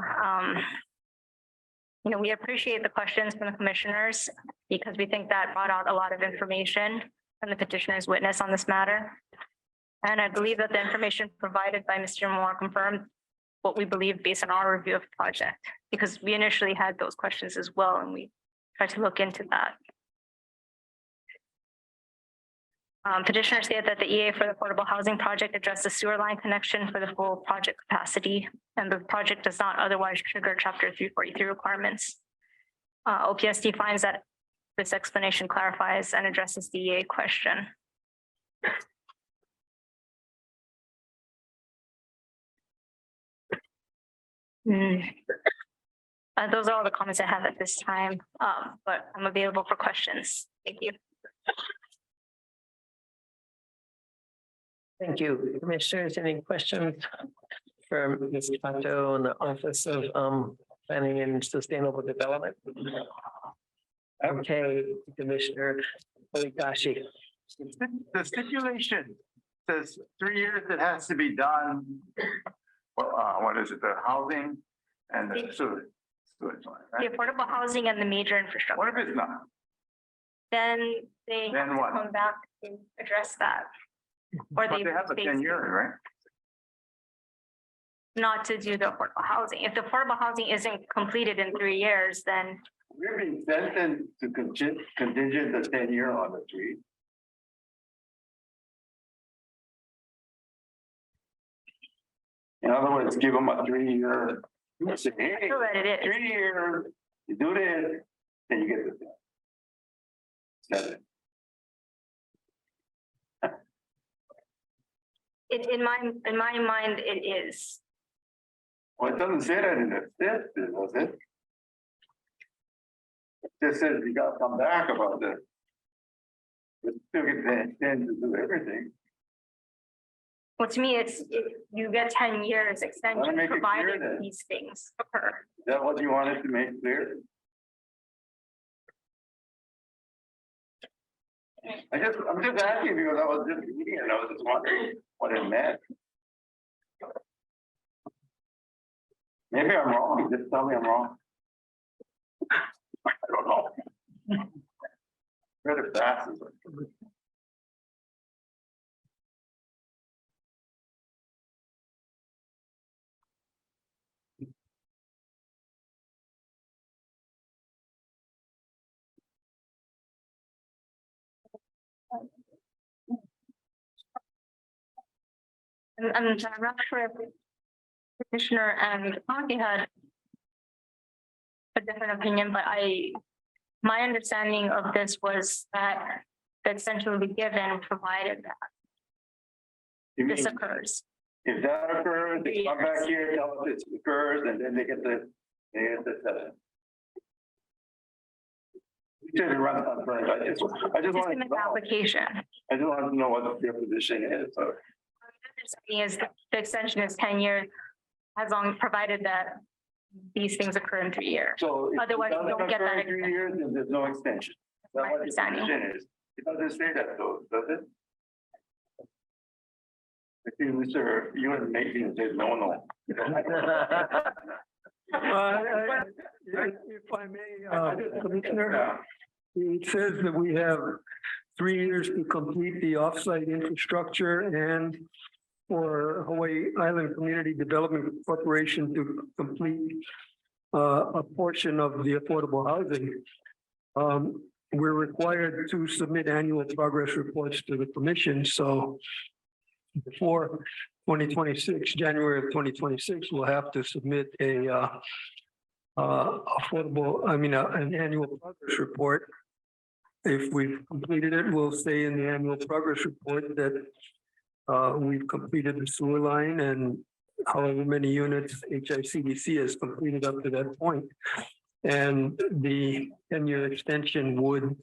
we appreciate the questions from the commissioners because we think that brought out a lot of information from the petitioner's witness on this matter. And I believe that the information provided by Mr. Moore confirmed what we believe based on our review of the project, because we initially had those questions as well, and we tried to look into that. Petitioner stated that the EA for the affordable housing project addressed the sewer line connection for the full project capacity, and the project does not otherwise trigger Chapter 343 requirements. OPSD finds that this explanation clarifies and addresses the EA question. Those are all the comments I have at this time, but I'm available for questions. Thank you. Thank you. Commissioners, any questions for Ms. Pato in the Office of Planning and Sustainable Development? Okay, Commissioner Oyagashi. The stipulation says 3 years it has to be done. What is it, the housing and the sewage? Sewage line, The right? affordable housing and the major What infrastructure, if it's not? then they have Then to what? come back and address that. Or But they have a they 10-year, right? not to do the affordable housing. If the affordable housing isn't completed in 3 years, then We're being sentenced to contingent the 10-year on the 3. In other words, give them a 3-year. Say, hey, I feel that it is. 3 years, you do this, then you get the. 7. In my mind, it is. Well, it doesn't say that in the fifth, does it? It just says you gotta come back about this. But still get the extent to do everything. Well, to me, you get 10 years extension make it clear provided then. these things occur. Is that what you wanted to make clear? I'm just asking because I was just reading and I was just wondering what it meant. Maybe I'm wrong, just tell me I'm wrong. I don't know. Read it fast. I'm not sure if petitioner and county had a different opinion, but my understanding of this was that the extension will be given provided that You mean, this occurs. if that occurs, they come back here, tell us it occurs, and then they get the 7. We should run it on first. I just Just wanted in to this know. application. I just wanted to know what your position is, so. My understanding is the extension is 10 years, as long provided that these things occur in 3 years. So. if it Otherwise, you doesn't don't get occur that in 3 years, then there's no extension. Is that My what your understanding. position is? It doesn't say that though, does it? If you, Mr. You and Nathan said no. If I may, Commissioner, it says that we have 3 years to complete the offsite infrastructure and for Hawaii Island Community Development Corporation to complete a portion of the affordable housing. We're required to submit annual progress reports to the commission, so before 2026, January of 2026, we'll have to submit an annual progress report. If we've completed it, we'll say in the annual progress report that we've completed the sewer line and however many units HICDC has completed up to that point. And the 10-year extension would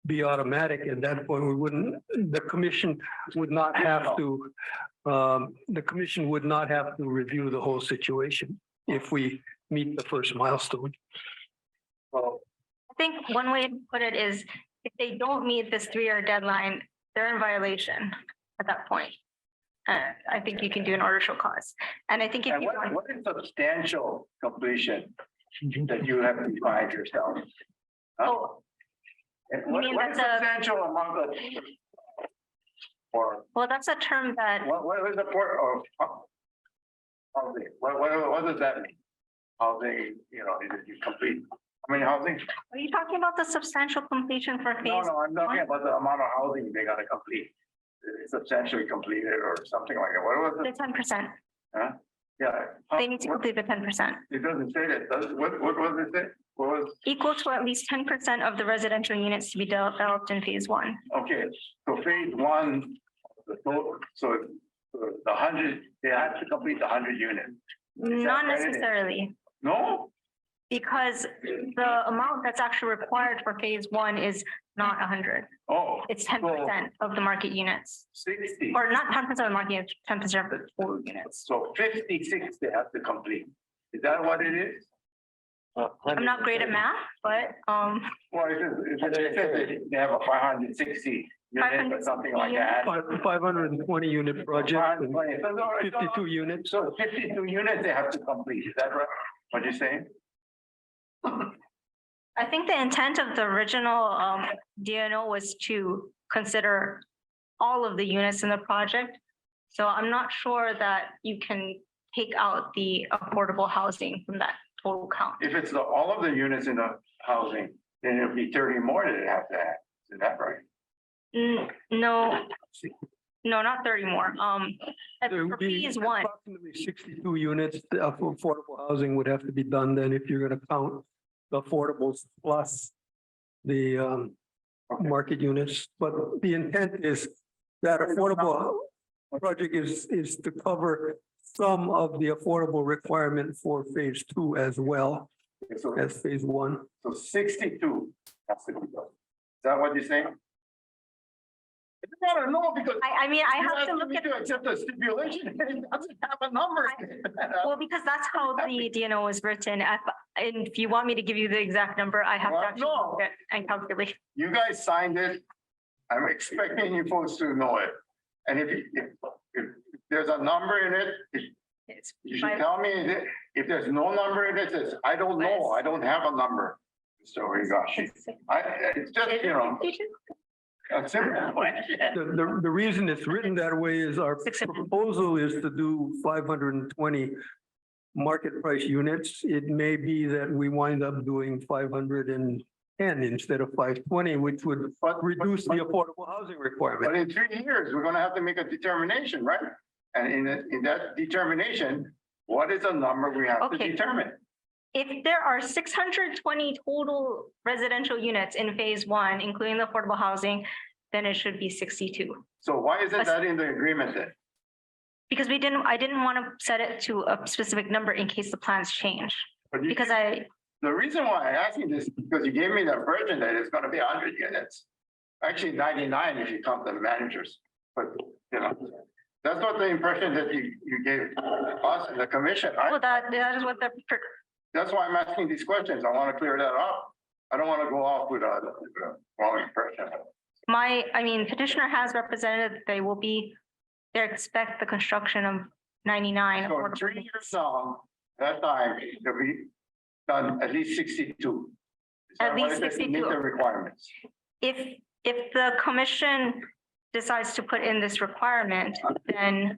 be automatic. At that point, the commission would not have to review the whole situation if we meet the first milestone. I think one way to put it is if they don't meet this 3-year deadline, they're in violation at that point. I think you can do an order show cause. And I think if And you what want, is substantial completion that you have defined yourself? oh, And you mean what is that's a- substantial among the? Or well, that's a term that, what is the port of? Housing, what does that mean? Housing, did you complete, how many housing? are you talking about the substantial completion for No, phase? I'm talking about the amount of housing they gotta complete. Substantially completed or something like that, what was The it? 10%. Huh? Yeah. They need to complete the 10%. It doesn't say that, does it? What was it say? What was, Equal to at least 10% of the residential units to be developed in phase 1. okay, so phase 1, the total, so the 100, they have to complete the 100 units. Not what it is? necessarily, No? because the amount that's actually required for phase 1 is not 100. Oh. It's 10% of the market units, 60. or not 10% of the market, 10% of the total units. So 56 they have to complete. Is that what it is? I'm not great at math, but, Well, it says they have a 560 unit or something like that. 520 unit project, and 52 units. So 52 units they have to complete, is that right? What you're saying? I think the intent of the original DNO was to consider all of the units in the project. So I'm not sure that you can take out the affordable housing from that total count. If it's all of the units in the housing, then it'll be 30 more that it have to have, is that right? No, not 30 more. There For would be phase one, approximately 62 units of affordable housing would have to be done then if you're gonna count the affordables plus the market units. But the intent is that affordable project is to cover some of the affordable requirement for phase two as well So as phase one. 62 has to be done. Is that what you're saying? I don't know because. I mean, I have to you look asked at, me to accept the stipulation, and it doesn't have a number. well, because that's how the DNO is written. And if you want me to give you the exact number, I have to Well, actually no. look at and calculate. You guys signed it. I'm expecting you folks to know it. And if there's a number in it, It's you should tell me if there's no number in it, it's, I don't know, I don't have a number. So Higashi, it's just, you know, a simple question. The reason it's written that way is our proposal is to do 520 market price units. It may be that we wind up doing 510 instead of 520, which would reduce the affordable housing requirement. But in 3 years, we're gonna have to make a determination, right? And in that determination, what is a number we have to Okay. determine? If there are 620 total residential units in phase one, including the affordable housing, then it should be 62. So why isn't that in the agreement then? Because I didn't want to set it to a specific number in case the plans change. But you- Because The reason why I asked you this, is because you gave me the version that it's gonna be 100 units. Actually 99 if you count the managers, but you know, that's not the impression that you gave us in the commission. well, that is what That's why I'm asking these questions. I want to clear that up. I don't want to go off with a wrong impression. I mean, petitioner has represented they expect the construction of 99. So in 3 years now, that time, it'll be done at least 62. Is that At least what it is to meet 62. the requirements. If the commission decides to put in this requirement, then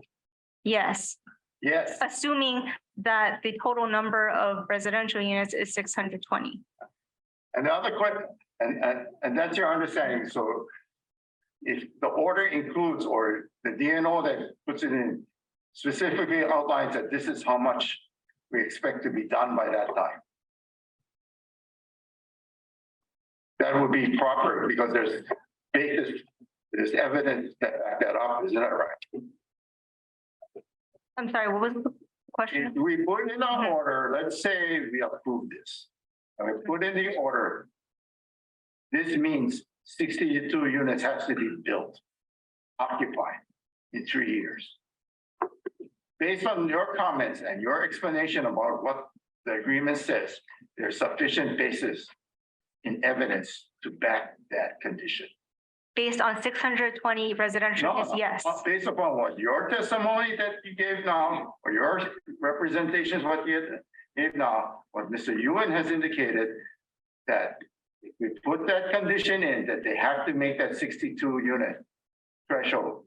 yes, Yes, assuming that the total number of residential units is 620. and the other question, and that's your understanding, so if the order includes, or the DNO that puts it in specifically outlines that this is how much we expect to be done by that time. That would be proper, because there's evidence that back that up, isn't that right? I'm sorry, what was the question? If we put in an order, let's say we approve this, and we put in the order. This means 62 units has to be built, occupied in 3 years. Based on your comments and your explanation about what the agreement says, there's sufficient basis in evidence to back that condition. Based on 620 residential, No, yes. based upon what your testimony that you gave now, or your representations, what you gave now, what Mr. Ewan has indicated, that if we put that condition in, that they have to make that 62 unit threshold.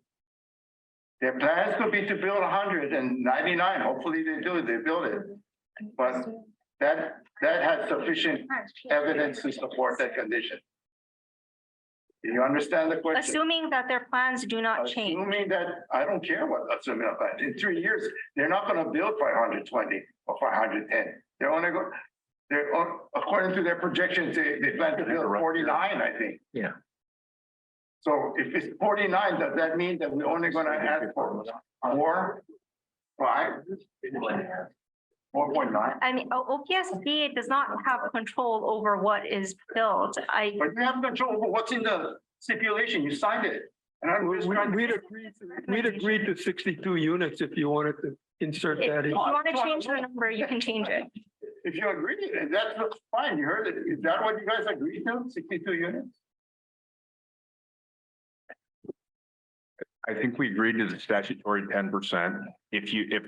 Their plans could be to build 199, hopefully they do, they build it. But that has sufficient evidence to support that condition. Do you understand the question? Assuming that their plans do not change. Assuming that, I don't care what, assuming that, in 3 years, they're not gonna build 520 or 510. They're only going, according to their projections, they plan to build 49, I think. Yeah. So if it's 49, does that mean that we're only gonna add for 4, 5? 4.9? I mean, OPSB does not have control over what is built. But you have control over what's in the stipulation, you signed it. And I'm just trying to. We'd agree to 62 units if you wanted to insert If that you in. want to change the number, you can change it. If you agree, that's fine, you heard it. Is that what you guys agreed to, 62 units? I think we agreed to the statutory 10%.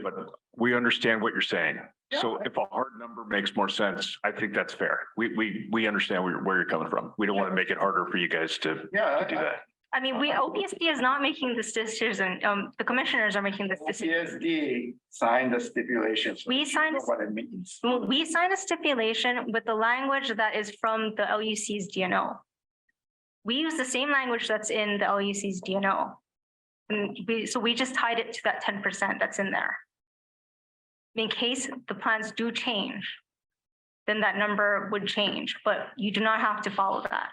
But we understand what you're saying. So if a hard number makes more sense, I think that's fair. We understand where you're coming from. We don't want to make it harder for you guys to do that. I mean, OPSD is not making this decision. The commissioners are making this decision. PSD signed the stipulations. We signed- You know what it means. We signed a stipulation with the language that is from the LUC's DNO. We use the same language that's in the LUC's DNO. And we just tied it to that 10% that's in there. In case the plans do change, then that number would change, but you do not have to follow that.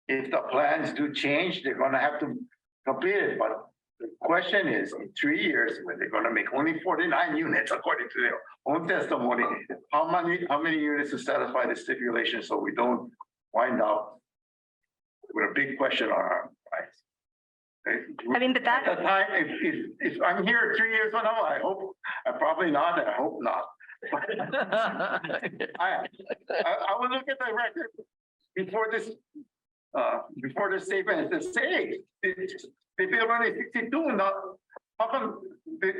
If the plans do change, they're gonna have to complete it, but the question is, in 3 years, when they're gonna make only 49 units according to their own testimony, how many units to satisfy the stipulation so we don't wind up with a big question on our minds? I mean, but At the that, time, if I'm here 3 years from now, I'm probably not, and I hope not. I will look at the record before this statement and say, hey, they built only 62, not, how come they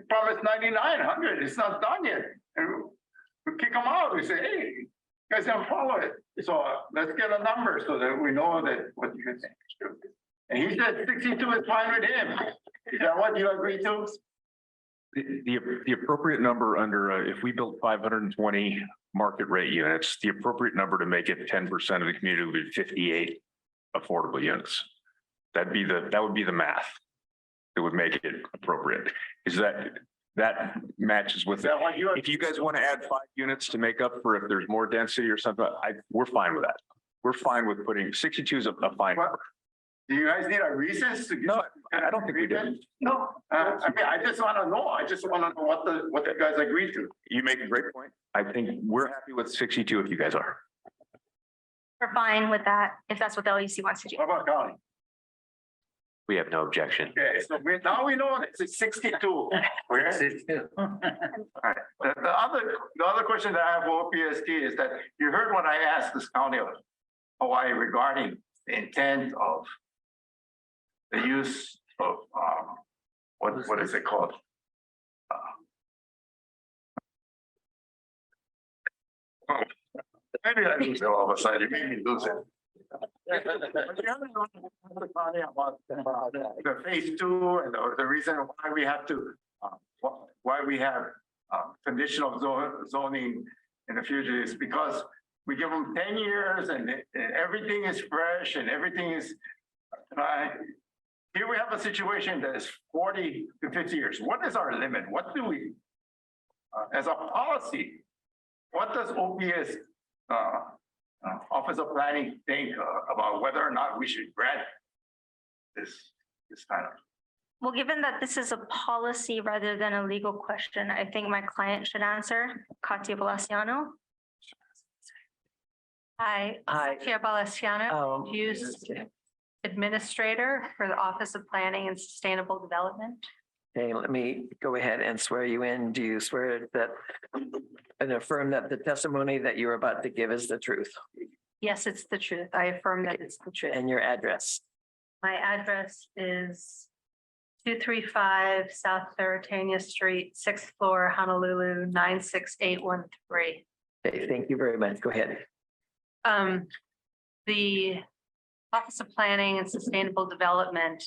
promised 9,900? It's not done yet. And we kick them out. We say, hey, you guys don't follow it. So let's get a number so that we know that what you think is true. And he said 62 is fine with him. Is that what you agree to? The appropriate number under, if we built 520 market rate units, the appropriate number to make it 10% of the community would be 58 affordable units. That would be the math that would make it appropriate. Is that matches with it? If you guys want to add 5 units to make up for if there's more density or something, we're fine with that. We're fine with putting 62 is a fine number. Do you guys need a recess to get? No, I don't think we do. No, I mean, I just want to know. I just want to know what the guys agreed to. You make a great point. I think we're happy with 62 if you guys are. we're fine with that, if that's what the LUC wants to do. What about county? We have no objection. Okay, so now we know it's 62. Where is it? All right. The other question that I have for OPSD is that you heard what I asked this county of Hawaii regarding the intent of the use of, what is it called? Maybe I lose it all of a sudden. You made me lose it. The phase 2 and the reason why we have to, why we have conditional zoning in the future is because we give them 10 years and everything is fresh and everything is, here we have a situation that is 40 to 50 years. What is our limit? What do we, as a policy, what does OPS Office of Planning think about whether or not we should grant this kind of? Well, given that this is a policy rather than a legal question, I think my client should answer. Katia Balaciano. Hi, Chair Balaciano, use administrator for the Office of Planning and Sustainable Development. Okay, let me go ahead and swear you in. Do you swear that and affirm that the testimony that you're about to give is the truth? Yes, it's the truth. I affirm that it's the truth. And your address? My address is 235 South Veritania Street, 6th floor, Honolulu, 96813. Okay, thank you very much. Go ahead. The Office of Planning and Sustainable Development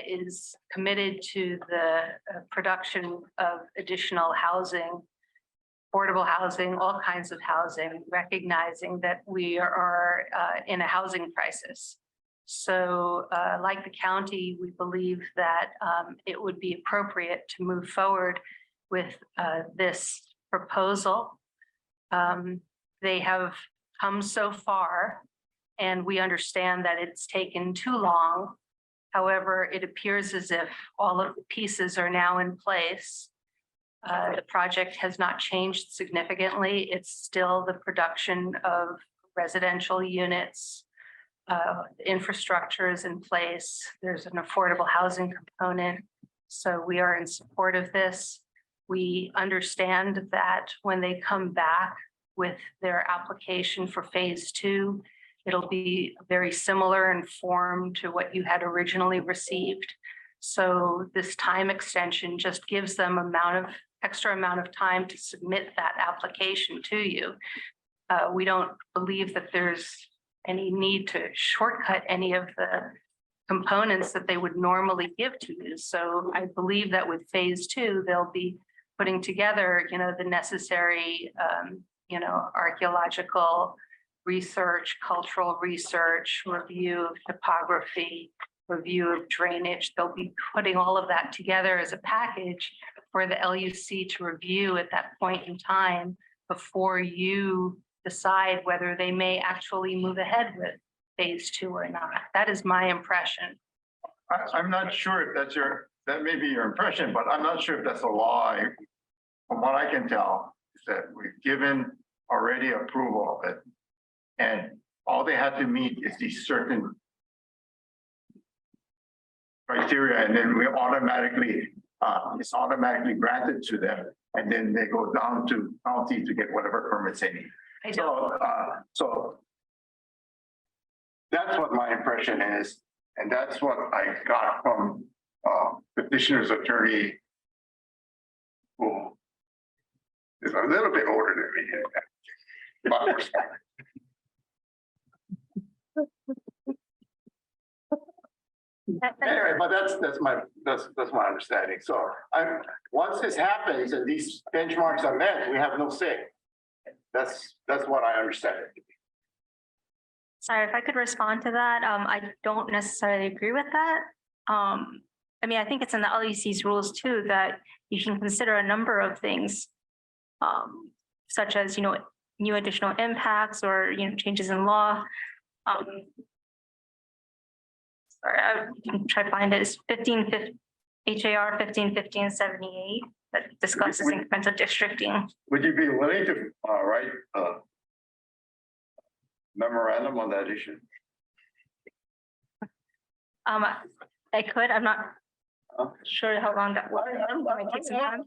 is committed to the production of additional housing, affordable housing, all kinds of housing, recognizing that we are in a housing crisis. So like the county, we believe that it would be appropriate to move forward with this proposal. They have come so far, and we understand that it's taken too long. However, it appears as if all of the pieces are now in place. The project has not changed significantly. It's still the production of residential units. The infrastructure is in place. There's an affordable housing component. So we are in support of this. We understand that when they come back with their application for phase 2, it'll be very similar in form to what you had originally received. So this time extension just gives them extra amount of time to submit that application to you. We don't believe that there's any need to shortcut any of the components that they would normally give to you. So I believe that with phase two, they'll be putting together, the necessary, archaeological research, cultural research, review of topography, review of drainage. They'll be putting all of that together as a package for the LUC to review at that point in time before you decide whether they may actually move ahead with phase two or not. That is my impression. I'm not sure if that may be your impression, but I'm not sure if that's a law. From what I can tell, is that we've given already approval of it. And all they had to meet is these certain criteria, and then it's automatically granted to them. And then they go down to county to get whatever permits they need. So that's what my impression is. And that's what I got from petitioner's attorney, who is a little bit older than me. But anyway, but that's my understanding. So once this happens and these benchmarks are met, we have no say. That's what I understand it to be. Sorry, if I could respond to that. I don't necessarily agree with that. I think it's in the LEC's rules too, that you can consider a number of things, such as, new additional impacts or, changes in law. Sorry, I can try to find it. It's HAR 151578 that discusses incremental districting. Would you be willing to write a memorandum on that issue? I could. I'm not sure how long that will take some time.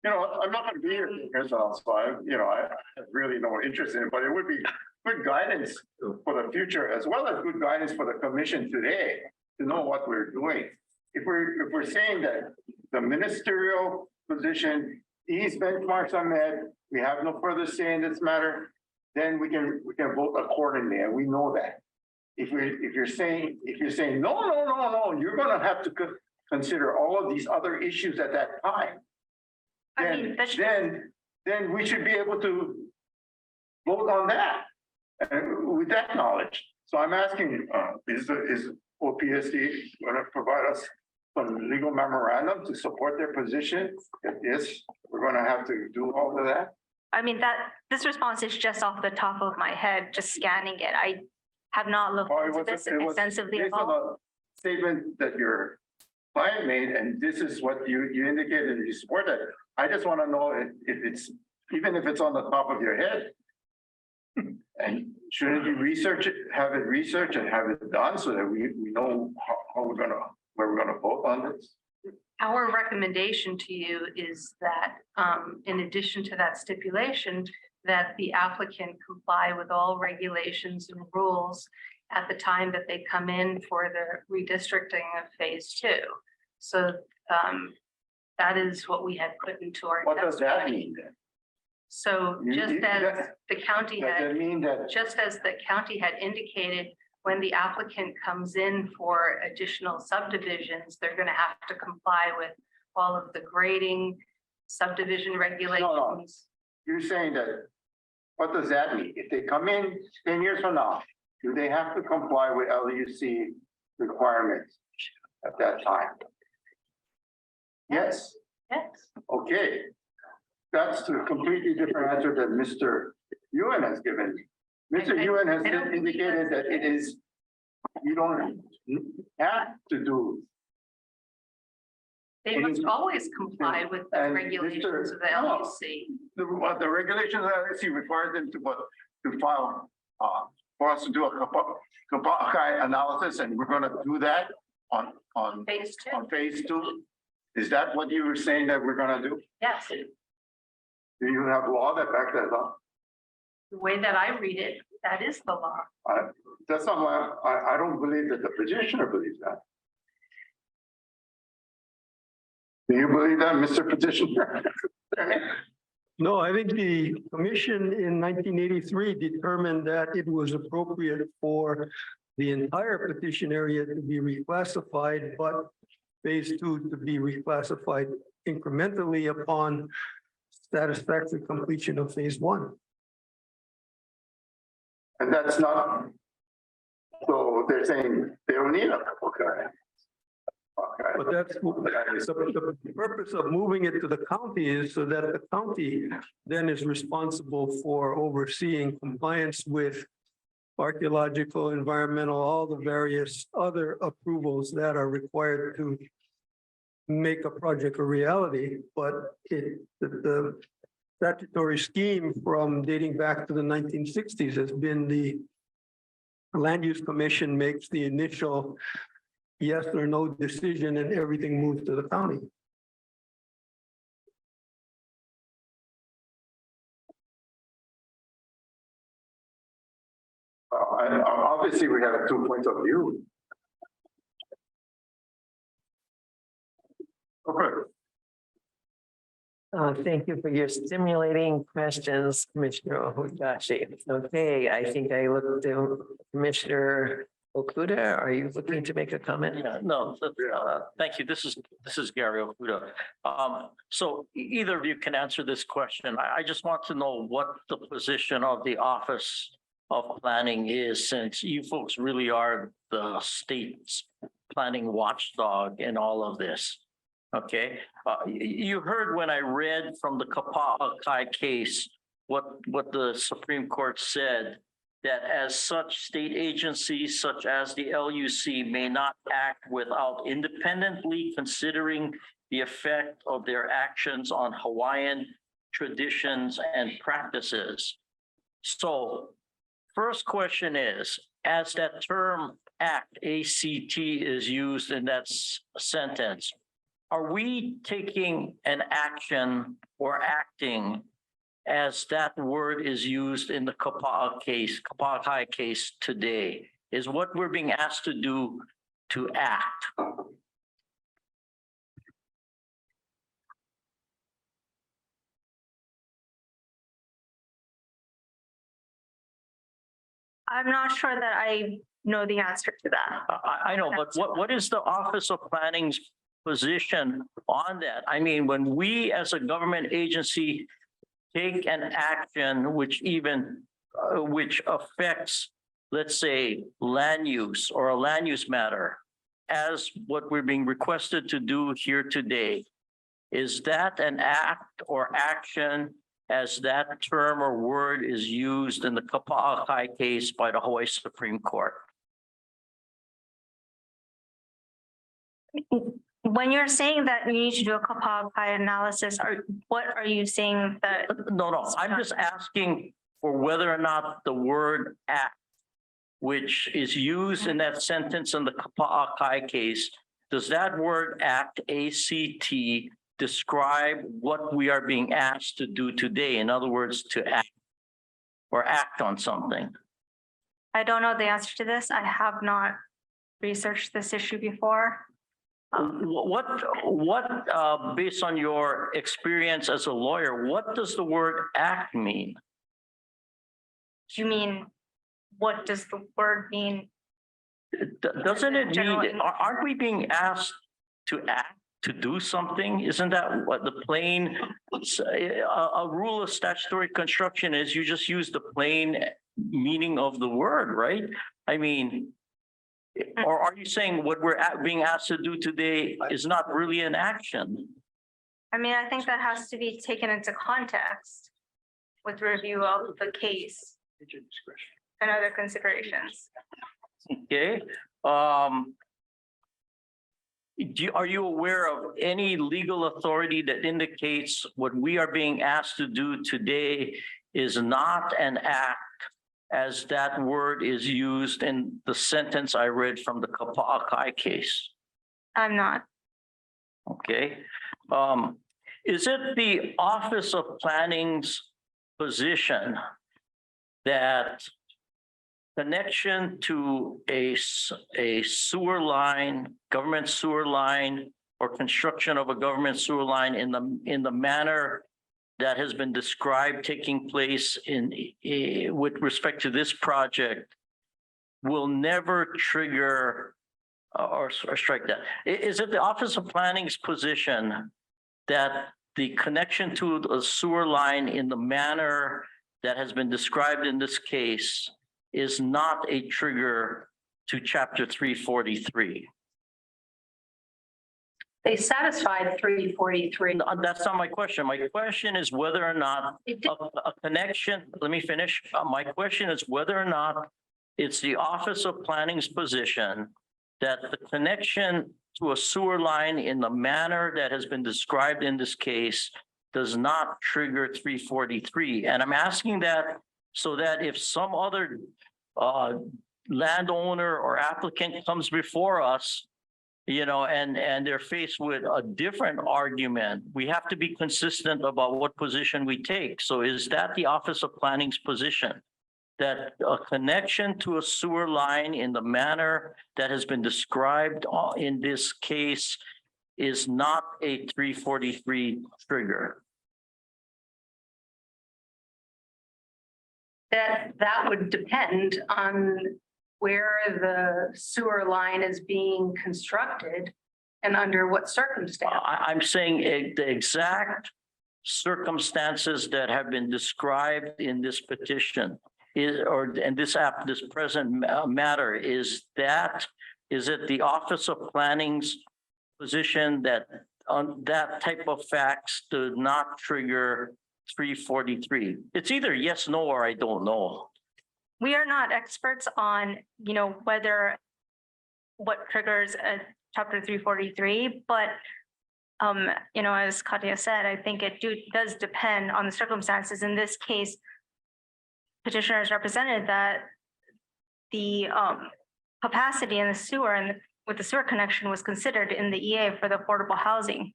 I'm not going to be here so I have really no interest in it, but it would be good guidance for the future, as well as good guidance for the commission today to know what we're doing. If we're saying that the ministerial position, these benchmarks are met, we have no further say in this matter, then we can vote accordingly, and we know that. If you're saying no, you're going to have to consider all of these other issues at that time. Then we should be able to vote on that with that knowledge. So I'm asking, is OPSD going to provide us some legal memorandum to support their position? If yes, we're going to have to do all of that. This response is just off the top of my head, just scanning it. I have not looked into this extensively at all. Statement that your client made, and this is what you indicated you supported. I just want to know if it's, even if it's on the top of your head, and shouldn't you have it researched and have it done so that we know where we're gonna vote on this? Our recommendation to you is that, in addition to that stipulation, that the applicant comply with all regulations and rules at the time that they come in for the redistricting of phase two. So that is what we had put into our. What does that mean then? So just as the county Does that mean that? just as the county had indicated, when the applicant comes in for additional subdivisions, they're going to have to comply with all of the grading, subdivision regulations. You're saying that, what does that mean? If they come in 10 years from now, do they have to comply with LUC requirements at that time? Yes. Yes. Okay. That's a completely different answer than Mr. Ewan has given. Mr. Ewan has indicated that it is, you don't have to do. They must always comply with the regulations of the LUC. The regulations of the LUC require them to file, for us to do a Kapakai analysis, and we're gonna do that on Phase two. on phase two. Is that what you were saying that we're gonna do? Yes, Do you have law that back that up? the way that I read it, that is the law. That's not why I don't believe that the petitioner believes that. Do you believe that, Mr. Petitioner? No, I think the commission in 1983 determined that it was appropriate for the entire petition area to be reclassified, but phase two to be reclassified incrementally upon satisfactory completion of phase one. And that's not, so they're saying they don't need a couple guys. Okay. But that's, the purpose of moving it to the county is so that the county then is responsible for overseeing compliance with archaeological, environmental, all the various other approvals that are required to make a project a reality. But the statutory scheme from dating back to the 1960s has been the land use commission makes the initial yes or no decision and everything moves to the county. Obviously, we have 2 points of view. Okay. Thank you for your stimulating questions, Commissioner Ohigashi. Okay, I think I looked to Commissioner Okuda. Are you looking to make a comment? Yeah, no, thank you. This is Gary Okuda. So either of you can answer this question. I just want to know what the position of the Office of Planning is, since you folks really are the state's planning watchdog in all of this. Okay, you heard when I read from the Kapa'akai case, what the Supreme Court said, that as such state agencies such as the LUC may not act without independently considering the effect of their actions on Hawaiian traditions and practices. So first question is, as that term act, ACT, is used in that sentence, are we taking an action or acting as that word is used in the Kapa'akai case today? Is what we're being asked to do to act? I'm not sure that I know the answer to that. I know, but what is the Office of Planning's position on that? I mean, when we as a government agency take an action which affects, let's say, land use or a land use matter, as what we're being requested to do here today, is that an act or action as that term or word is used in the Kapa'akai case by the Hawaii Supreme Court? When you're saying that you need to do a Kapa'akai analysis, what are you saying that? No, I'm just asking for whether or not the word act, which is used in that sentence in the Kapa'akai case, does that word act, ACT, describe what we are being asked to do today? In other words, to act or act on something. I don't know the answer to this. I have not researched this issue before. What, based on your experience as a lawyer, what does the word act mean? You mean, what does the word mean? Doesn't it General mean, aren't we being asked to act, to do something? Isn't that what the plain, a rule of statutory construction is? You just use the plain meaning of the word, right? I mean, or are you saying what we're being asked to do today is not really an action? I mean, I think that has to be taken into context with review of the case and other considerations. Okay. Are you aware of any legal authority that indicates what we are being asked to do today is not an act, as that word is used in the sentence I read from the Kapa'akai case? I'm not. Okay. Is it the Office of Planning's position that connection to a sewer line, government sewer line, or construction of a government sewer line in the manner that has been described taking place with respect to this project will never trigger or strike that. Is it the Office of Planning's position that the connection to a sewer line in the manner that has been described in this case is not a trigger to chapter 343? They satisfied 343. That's not my question. My question is whether or not a connection, let me finish. My question is whether or not it's the Office of Planning's position that the connection to a sewer line in the manner that has been described in this case does not trigger 343. And I'm asking that so that if some other landowner or applicant comes before us, you know, and they're faced with a different argument, we have to be consistent about what position we take. So is that the Office of Planning's position? That a connection to a sewer line in the manner that has been described in this case is not a 343 trigger? That would depend on where the sewer line is being constructed and under what circumstance. I'm saying the exact circumstances that have been described in this petition this present matter, is it the Office of Planning's position that on that type of facts do not trigger 343? It's either yes, no, or I don't know. We are not experts on, you know, what triggers a chapter 343, but you know, as Katya said, I think it does depend on the circumstances. In this case, petitioners represented that the capacity in the sewer and with the sewer connection was considered in the EA for the affordable housing.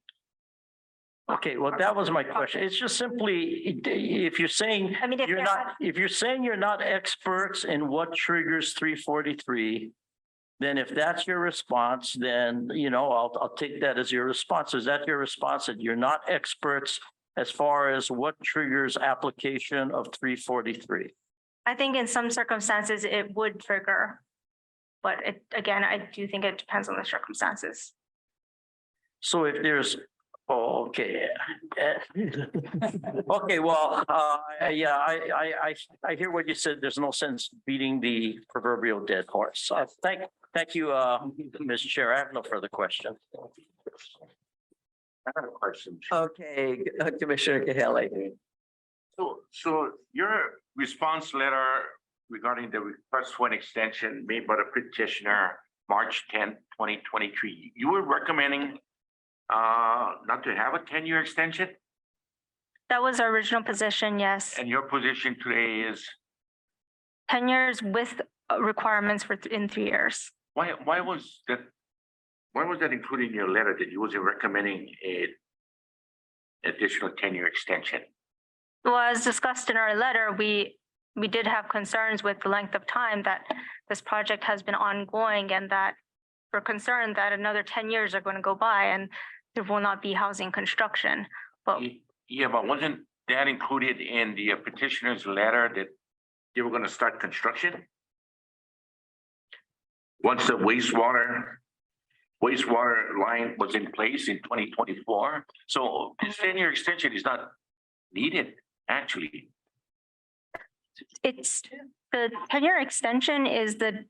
Okay, well, that was my question. It's just simply, if you're saying I mean, if you're saying you're not experts in what triggers 343, then if that's your response, then, you know, I'll take that as your response. Is that your response, that you're not experts as far as what triggers application of 343? I think in some circumstances it would trigger, but again, I do think it depends on the circumstances. So if there's, okay. Okay, well, yeah, I hear what you said. There's no sense beating the proverbial dead horse. Thank you, Ms. Chair. I have no further questions. I have a question. Okay, Commissioner Kahele. So your response letter regarding the request for an extension made by the petitioner, March 10th, 2023, you were recommending not to have a 10-year extension? That was our original position, yes. And your position today is? 10 years with requirements in 3 years. Why was that included in your letter that you wasn't recommending a additional 10-year extension? Well, as discussed in our letter, we did have concerns with the length of time that this project has been ongoing, and that we're concerned that another 10 years are going to go by and there will not be housing construction. But yeah, but wasn't that included in the petitioner's letter that they were going to start construction? Once the wastewater line was in place in 2024. So this 10-year extension is not needed, actually. it's the 10-year extension is the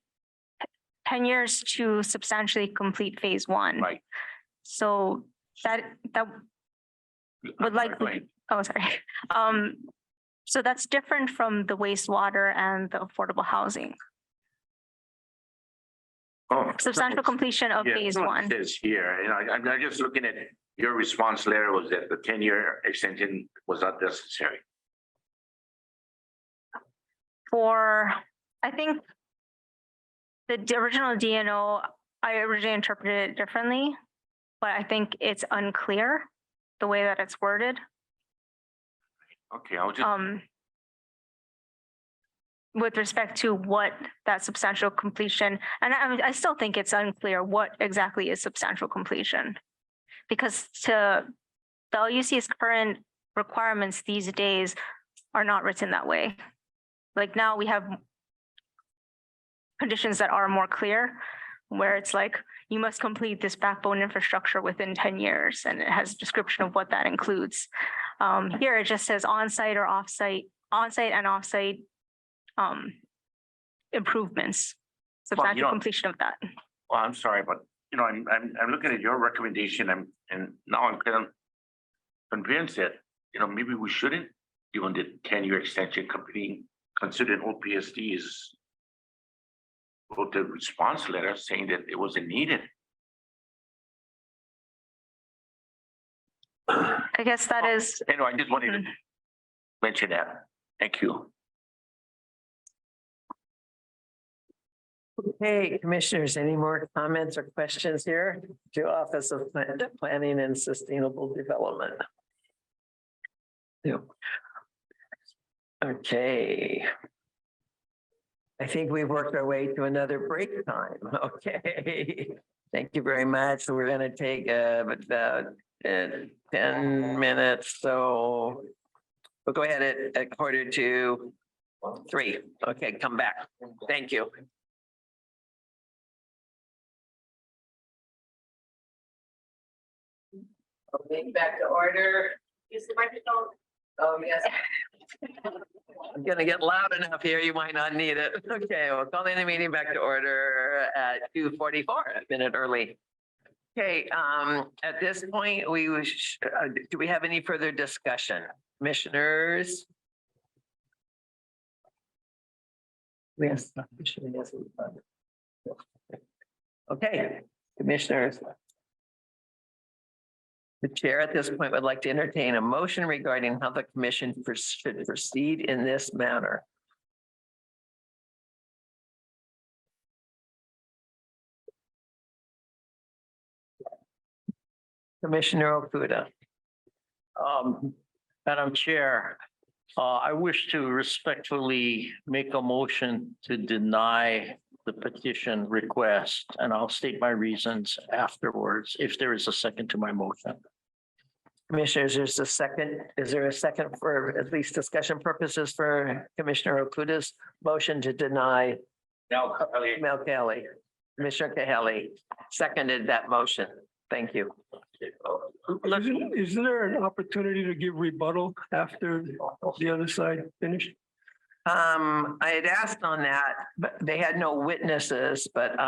10 years to substantially complete phase 1. Right. So that would likely, oh, sorry. So that's different from the wastewater and the affordable housing. Oh, Substantial completion of yeah, phase that's what 1. it says here, you know, I'm just looking at it. Your response letter was that the 10-year extension was not necessary. I think the original DNO, I originally interpreted it differently, but I think it's unclear the way that it's worded. Okay, I'll just. With respect to what that substantial completion, and I still think it's unclear what exactly is substantial completion. because the LUC's current requirements these days are not written that way. Like now we have conditions that are more clear, where it's like, you must complete this backbone infrastructure within 10 years, and it has a description of what that includes. Here it just says on-site or off-site, on-site and off-site improvements, substantial know- completion of that. Well, I'm sorry, but I'm looking at your recommendation and now I'm kind of convinced that, maybe we shouldn't, given the 10-year extension company considered OPSD is wrote the response letter saying that it wasn't needed. I guess that is, Anyway, I just wanted to mention that. Thank you. Okay, commissioners, any more comments or questions here to Office of Planning and Sustainable Development? Yeah. Okay. I think we've worked our way to another break time. Okay. Thank you very much. So we're going to take about 10 minutes. So we'll go ahead at 2:45. Okay, come back. Thank you. Okay, back to order. Use the microphone. Oh, yes. I'm gonna get loud enough here, you might not need it. Okay, we'll call the meeting back to order at 2:44, a minute early. Okay, at this point, do we have any further discussion? Commissioners? Yes. Okay, commissioners. The chair at this point would like to entertain a motion regarding how the commission should proceed in this manner. Commissioner Okuda. Madam Chair, I wish to respectfully make a motion to deny the petition request, and I'll state my reasons afterwards, if there is a second to my motion. Commissioners, there's a second. Is there a second for at least discussion purposes for Commissioner Okuda's motion to deny? Mel Kelly. Commissioner Kelly seconded that motion. Thank you. Isn't there an opportunity to give rebuttal after the other side finished? I had asked on that, but they had no witnesses, but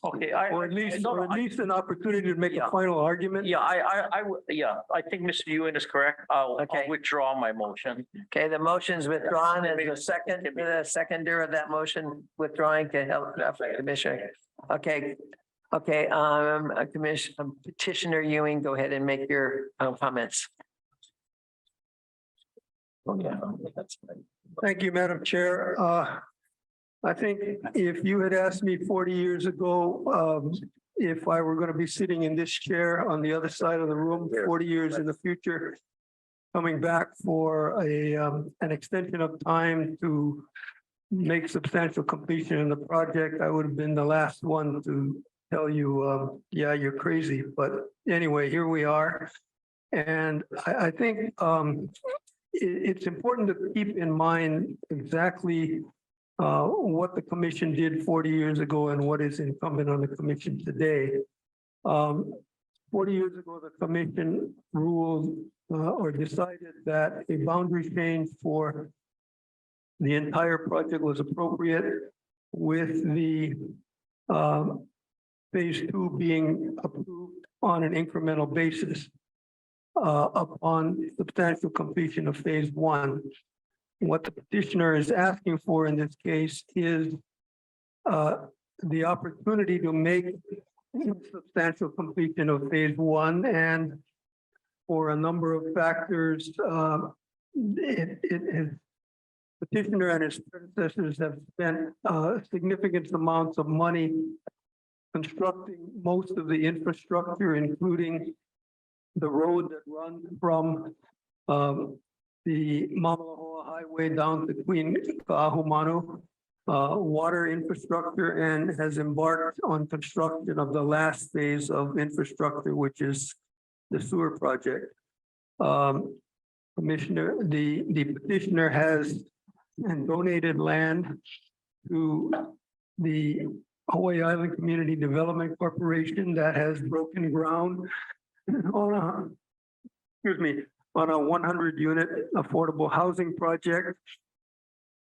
Okay, Or at least an opportunity to make Yeah. a final argument? yeah, I think Mr. Ewan is correct. I'll Okay. withdraw my motion. okay, the motion's withdrawn and the seconder of that motion withdrawing to help Commissioner. Okay. Okay, Petitioner Ewing, go ahead and make your comments. Oh, yeah, that's fine. Thank you, Madam Chair. I think if you had asked me 40 years ago, if I were going to be sitting in this chair on the other side of the room, 40 years in the future, coming back for an extension of time to make substantial completion in the project, I would have been the last one to tell you, yeah, you're crazy. But anyway, here we are. And I think it's important to keep in mind exactly what the commission did 40 years ago and what is incumbent on the commission today. 40 years ago, the commission ruled or decided that a boundary change for the entire project was appropriate, with the phase 2 being approved on an incremental basis upon substantial completion of phase 1. What the petitioner is asking for in this case is the opportunity to make substantial completion of phase 1, and for a number of factors, petitioner and his predecessors have spent significant amounts of money constructing most of the infrastructure, including the road that runs from the Mamalahoa Highway down to Queen Ka'ahumanu, water infrastructure, and has embarked on construction of the last phase of infrastructure, which is the sewer project. Commissioner, the petitioner has donated land to the Hawaii Island Community Development Corporation that has broken ground on on a 100-unit affordable housing project.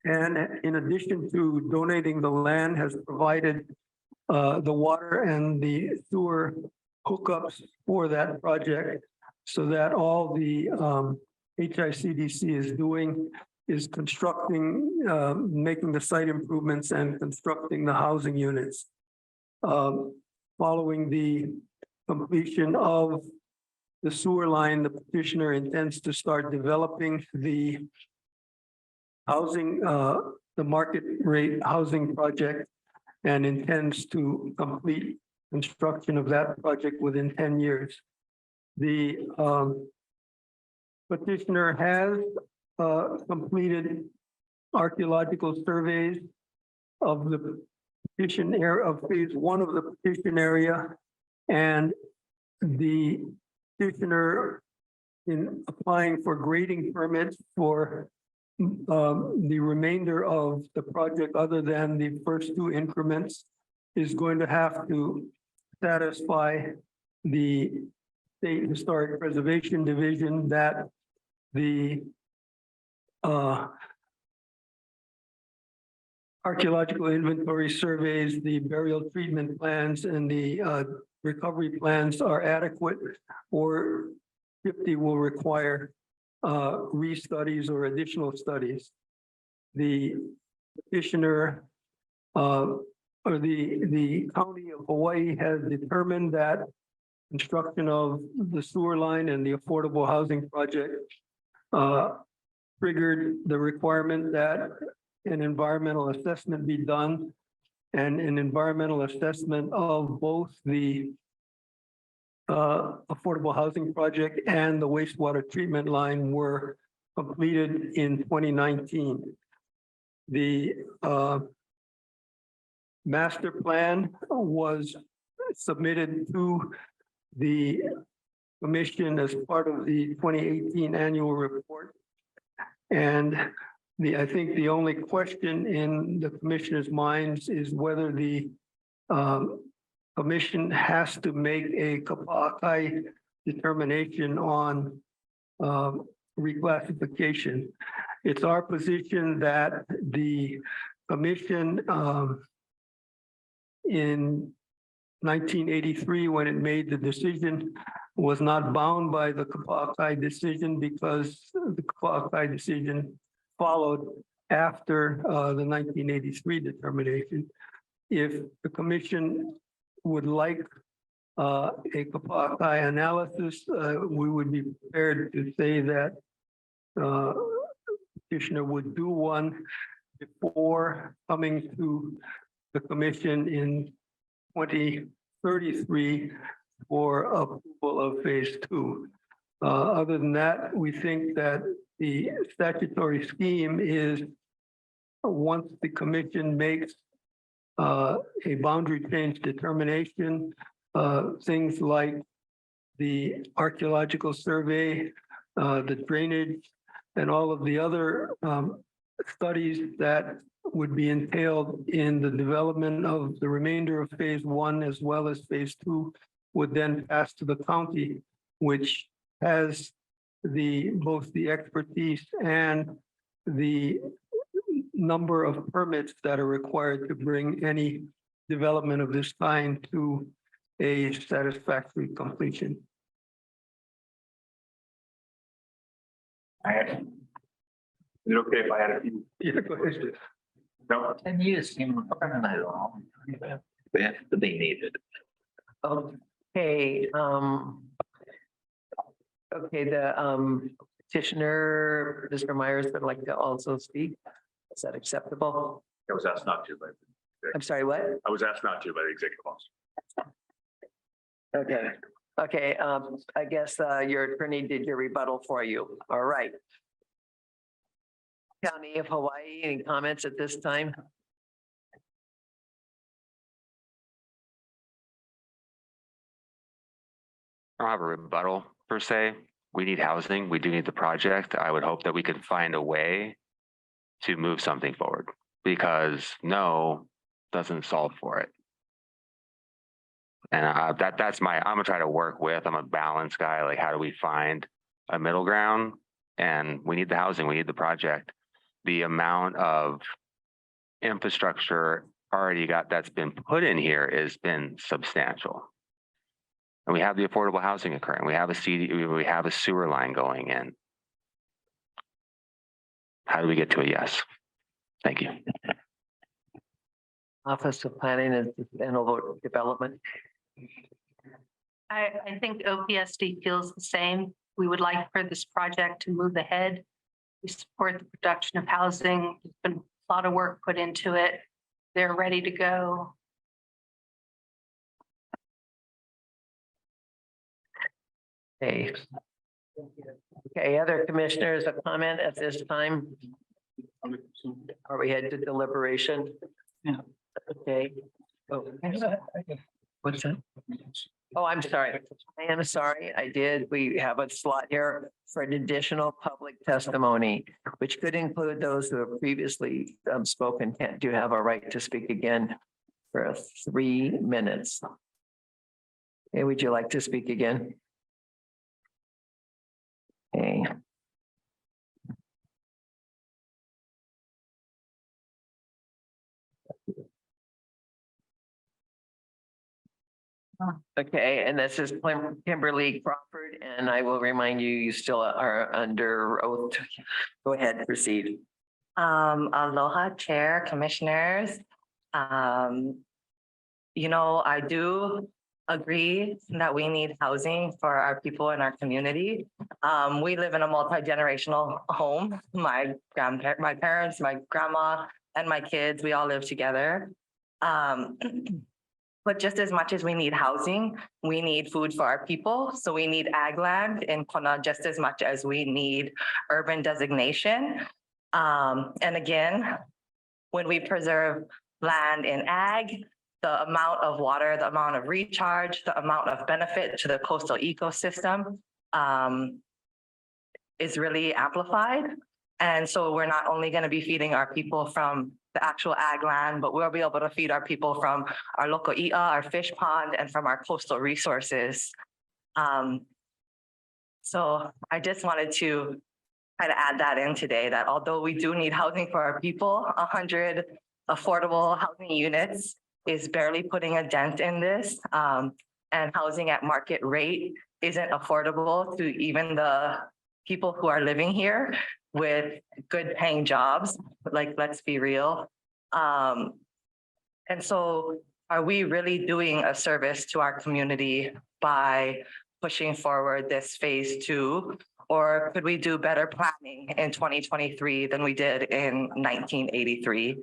And in addition to donating the land, has provided the water and the sewer hookups for that project, so that all the HICDC is doing is constructing, making the site improvements and constructing the housing units. Following the completion of the sewer line, the petitioner intends to start developing the housing, the market rate housing project, and intends to complete construction of that project within 10 years. The petitioner has completed archaeological surveys of the petition area of phase 1 of the petition area, and the petitioner, in applying for grading permits for the remainder of the project, other than the first 2 increments, is going to have to satisfy the State Historic Preservation Division that the archaeological inventory surveys, the burial treatment plans, and the recovery plans are adequate, or 50 will require restudies or additional studies. The petitioner or the County of Hawaii has determined that construction of the sewer line and the affordable housing project triggered the requirement that an environmental assessment be done, and an environmental assessment of both the affordable housing project and the wastewater treatment line were completed in 2019. The master plan was submitted to the commission as part of the 2018 annual report. And I think the only question in the commissioner's minds is whether the commission has to make a kapa'akai determination on reclassification. It's our position that the commission in 1983, when it made the decision, was not bound by the kapa'akai decision, because the kapa'akai decision followed after the 1983 determination. If the commission would like a kapa'akai analysis, we would be prepared to say that petitioner would do one before coming to the commission in 2033 for approval of phase 2. Other than that, we think that the statutory scheme is, once the commission makes a boundary change determination, things like the archaeological survey, the drainage, and all of the other studies that would be entailed in the development of the remainder of phase 1 as well as phase 2 would then pass to the county, which has both the expertise and the number of permits that are required to bring any development of this kind to a satisfactory completion. Is it okay if I had a few? Yeah, go ahead. No. 10 years, they needed. Okay, okay, the petitioner, Mr. Myers, would like to also speak. Is that acceptable? I was asked not to, but I'm sorry, what? I was asked not to by the executive officer. Okay, okay, I guess your attorney did your rebuttal for you. All right. County of Hawaii, any comments at this time? don't have a rebuttal per se. We need housing. We do need the project. I would hope that we could find a way to move something forward because no doesn't solve for it. And that's I'm gonna try to work with, I'm a balance guy. Like, how do we find a middle ground? And we need the housing, we need the project. The amount of infrastructure that's been put in here has been substantial. And we have the affordable housing occurring. We have we have a sewer line going in. How do we get to a yes? Thank you. Office of Planning and Sustainable Development. I think OPSD feels the same. We would like for this project to move ahead. We support the production of housing. There's been a lot of work put into it. They're ready to go. Okay. Okay, other commissioners, a comment at this time? Are we headed to deliberation? Yeah. Okay. Oh, what's that? Oh, I'm sorry. I am sorry. We have a slot here for an additional public testimony, which could include those who have previously spoken. Do have a right to speak again for 3 minutes. Okay, would you like to speak again? Okay. Okay, and this is Kimberly Crawford, and I will remind you, you still are under oath. Go ahead, proceed. Aloha, Chair, Commissioners. You know, I do agree that we need housing for our people in our community. We live in a multi-generational home. My parents, my grandma, and my kids, we all live together. But just as much as we need housing, we need food for our people. So we need ag land in Kona just as much as we need urban designation. And again, when we preserve land in ag, the amount of water, the amount of recharge, the amount of benefit to the coastal ecosystem is really amplified. And so we're not only going to be feeding our people from the actual ag land, but we'll be able to feed our people from our local i'a, our fish pond, and from our coastal resources. So I just wanted to kind of add that in today, that although we do need housing for our people, 100 affordable housing units is barely putting a dent in this. And housing at market rate isn't affordable to even the people who are living here with good paying jobs. Like, let's be real. And so are we really doing a service to our community by pushing forward this phase 2? Or could we do better planning in 2023 than we did in 1983?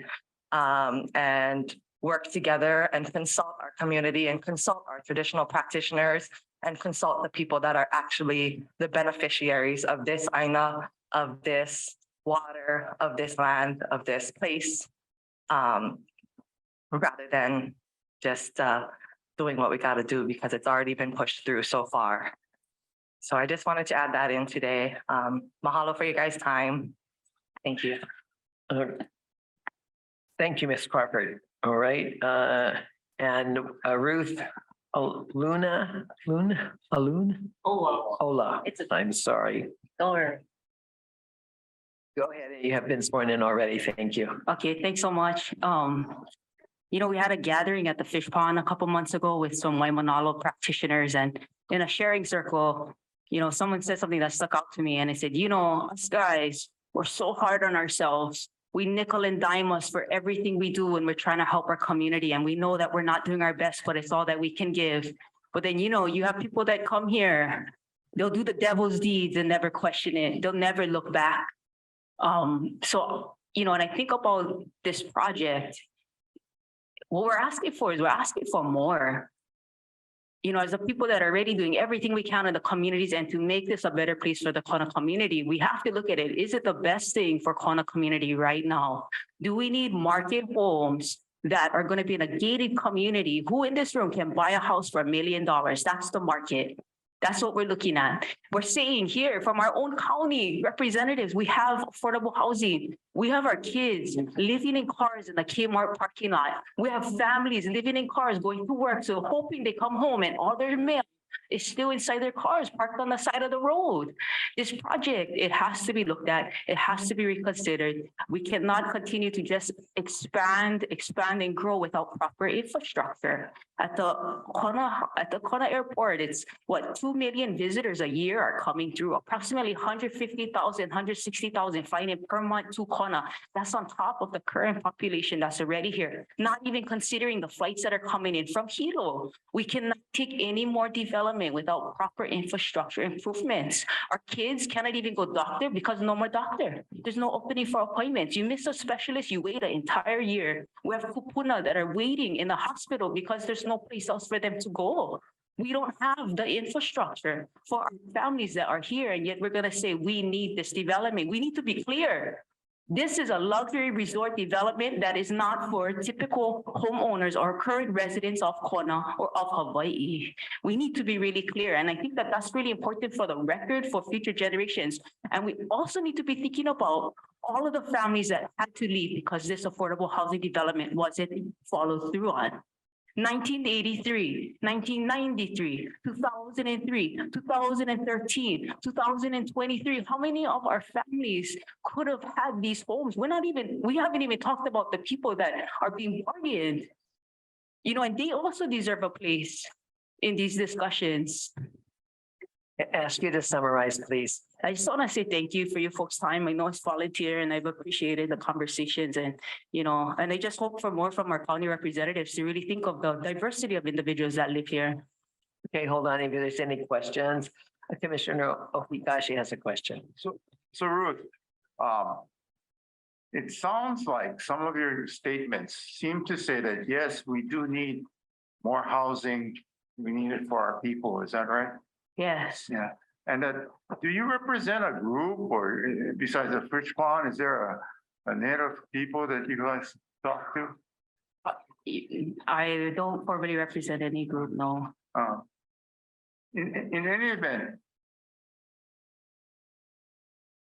And work together and consult our community and consult our traditional practitioners and consult the people that are actually the beneficiaries of this aina, of this water, of this land, of this place, rather than just doing what we got to do because it's already been pushed through so far. So I just wanted to add that in today. Mahalo for you guys' time. Thank you. Thank you, Ms. Crawford. All right, and Ruth Ola. I'm sorry. Don't worry. Go ahead. You have been sworn in already. Thank you. Okay, thanks so much. You know, we had a gathering at the fish pond a couple months ago with some Waimanalo practitioners, and in a sharing circle, you know, someone said something that stuck out to me, and I said, you know, us guys, we're so hard on ourselves. We nickel and dime us for everything we do when we're trying to help our community, and we know that we're not doing our best, but it's all that we can give. But then, you know, you have people that come here, they'll do the devil's deeds and never question it. They'll never look back. So, you know, and I think about this project, what we're asking for is we're asking for more. You know, as the people that are already doing everything we can in the communities and to make this a better place for the Kona community, we have to look at it. Is it the best thing for Kona community right now? Do we need market homes that are going to be in a gated community? Who in this room can buy a house for $1 million? That's the market. That's what we're looking at. We're saying here from our own county representatives, we have affordable housing. We have our kids living in cars in the Kmart parking lot. We have families living in cars going to work, so hoping they come home and all their mail is still inside their cars parked on the side of the road. This project, it has to be looked at. It has to be reconsidered. We cannot continue to just expand and grow without proper infrastructure. At the Kona Airport, it's what, 2 million visitors a year are coming through, approximately 150,000, 160,000 flying in per month to Kona. That's on top of the current population that's already here, not even considering the flights that are coming in from Hilo. We cannot take any more development without proper infrastructure improvements. Our kids cannot even go doctor because no more doctor. There's no opening for appointments. You miss a specialist, you wait an entire year. We have kupuna that are waiting in the hospital because there's no place else for them to go. We don't have the infrastructure for our families that are here, and yet we're gonna say we need this development. We need to be clear. This is a luxury resort development that is not for typical homeowners or current residents of Kona or of Hawaii. We need to be really clear. And I think that that's really important for the record for future generations. And we also need to be thinking about all of the families that had to leave because this affordable housing development wasn't followed through on. 1983, 1993, 2003, 2013, 2023. How many of our families could have had these homes? We haven't even talked about the people that are being bargained. You know, and they also deserve a place in these discussions. Ask you to summarize, please. I just want to say thank you for your folks' time. I know it's volunteer and I've appreciated the conversations and, you know, and I just hope for more from our county representatives to really think of the diversity of individuals that live here. Okay, hold on. If there's any questions, Commissioner Ohikashi has a question. So Ruth, it sounds like some of your statements seem to say that, yes, we do need more housing. We need it for our people. Is that right? Yes. Yeah. And do you represent a group or besides the fish pond, is there a net of people that you guys talk to? I don't formally represent any group, no. In any event,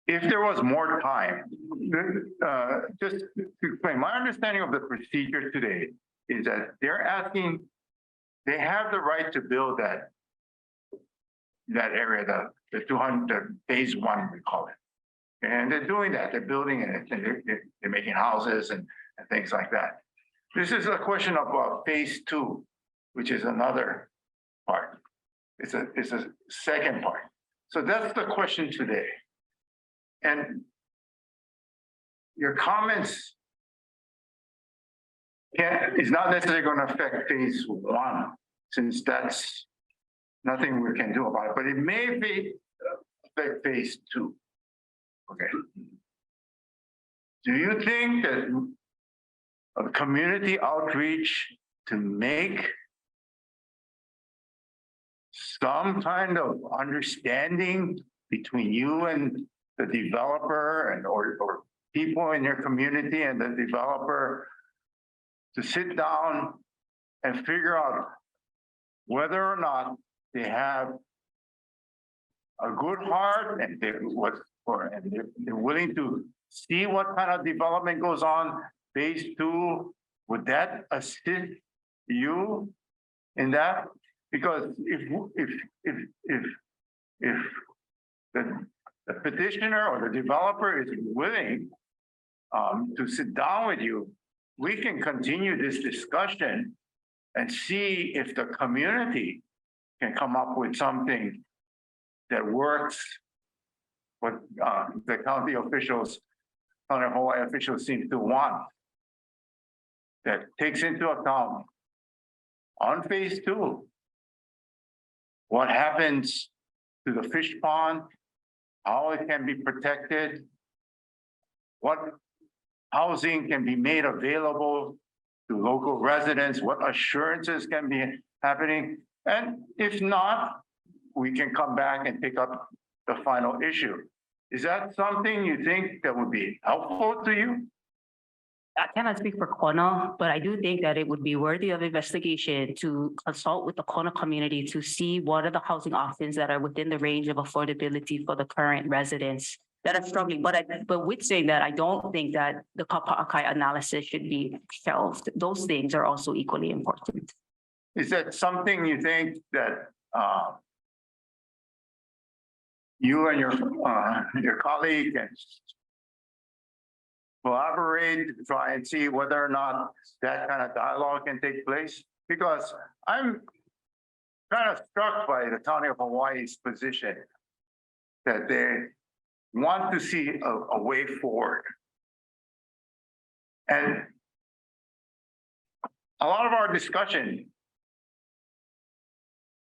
if there was more time, just to explain, my understanding of the procedure today is that they're asking, they have the right to build that area, the 200, the phase one, we call it. And they're doing that, they're building it, and they're making houses and things like that. This is a question of phase two, which is another part. It's a second part. So that's the question today. And your comments is not necessarily going to affect phase one, since that's nothing we can do about it, but it may be affect phase two. Okay. Do you think that a community outreach to make some kind of understanding between you and the developer and or people in your community and the developer to sit down and figure out whether or not they have a good heart and they're willing to see what kind of development goes on phase two? Would that assist you in that? Because if the petitioner or the developer is willing to sit down with you, we can continue this discussion and see if the community can come up with something that works what the county officials, county Hawaii officials seem to want, that takes into account on phase two what happens to the fish pond, how it can be protected, what housing can be made available to local residents, what assurances can be happening. And if not, we can come back and pick up the final issue. Is that something you think that would be helpful to you? I cannot speak for Kona, but I do think that it would be worthy of investigation to consult with the Kona community to see what are the housing options that are within the range of affordability for the current residents that are struggling. But with saying that, I don't think that the Kapa'akai analysis should be shelved. Those things are also equally important. Is that something you think that you and your colleague can collaborate to try and see whether or not that kind of dialogue can take place? Because I'm kind of struck by the County of Hawaii's position that they want to see a way forward. And a lot of our discussion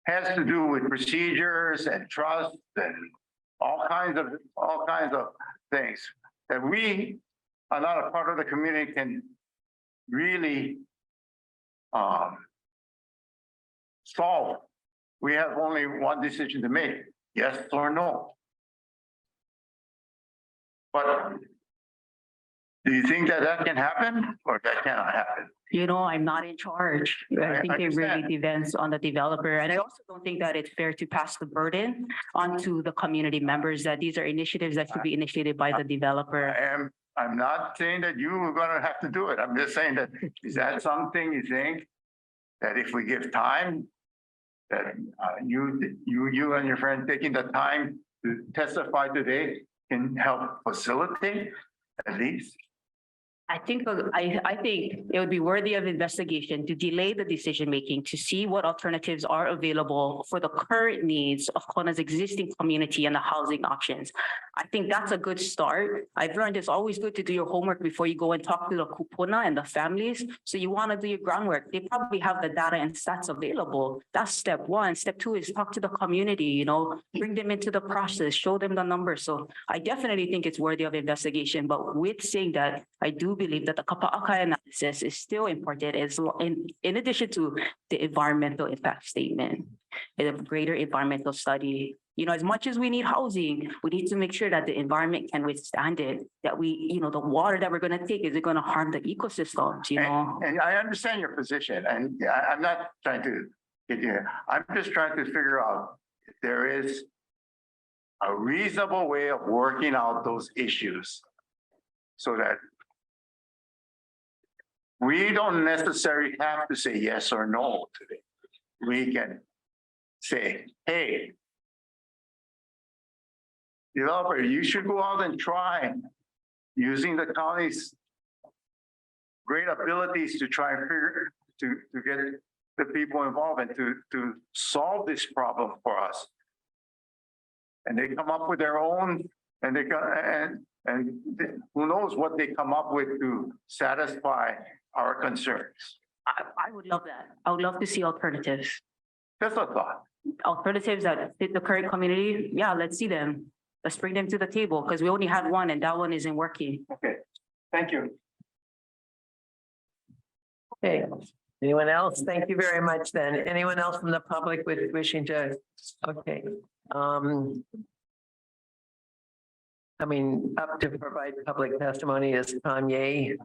has to do with procedures and trust and all kinds of things that we are not a part of the community can really solve. We have only one decision to make, yes or no. But do you think that that can happen or that cannot happen? You know, I'm not in charge. I think it really understand. depends on the developer. And I also don't think that it's fair to pass the burden onto the community members, that these are initiatives that should be initiated by the developer. I'm not saying that you are gonna have to do it. I'm just saying that, is that something you think that if we give time, that you and your friend taking the time to testify today can help facilitate at least? I think it would be worthy of investigation to delay the decision-making to see what alternatives are available for the current needs of Kona's existing community and the housing options. I think that's a good start. I've learned it's always good to do your homework before you go and talk to the kupuna and the families. So you want to do your groundwork. They probably have the data and stats available. That's step one. Step two is talk to the community, you know, bring them into the process, show them the numbers. So I definitely think it's worthy of investigation. But with saying that, I do believe that the Kapa'akai analysis is still important in addition to the environmental impact statement, a greater environmental study. You know, as much as we need housing, we need to make sure that the environment can withstand it, that the water that we're going to take, is it going to harm the ecosystems, you know? And I understand your position, and I'm not trying to get you, I'm just trying to figure out if there is a reasonable way of working out those issues so that we don't necessarily have to say yes or no today. We can say, hey, developer, you should go out and try using the county's great abilities to try and figure to get the people involved and to solve this problem for us. And they come up with their own, and who knows what they come up with to satisfy our concerns. I would love that. I would love to see alternatives. Just a thought. Alternatives that fit the current community. Yeah, let's see them. Let's bring them to the table because we only have one and that one isn't working. Okay, thank you. Okay, anyone else? Thank you very much then. Anyone else from the public wishing to, okay. Coming up to provide public testimony is Kanye.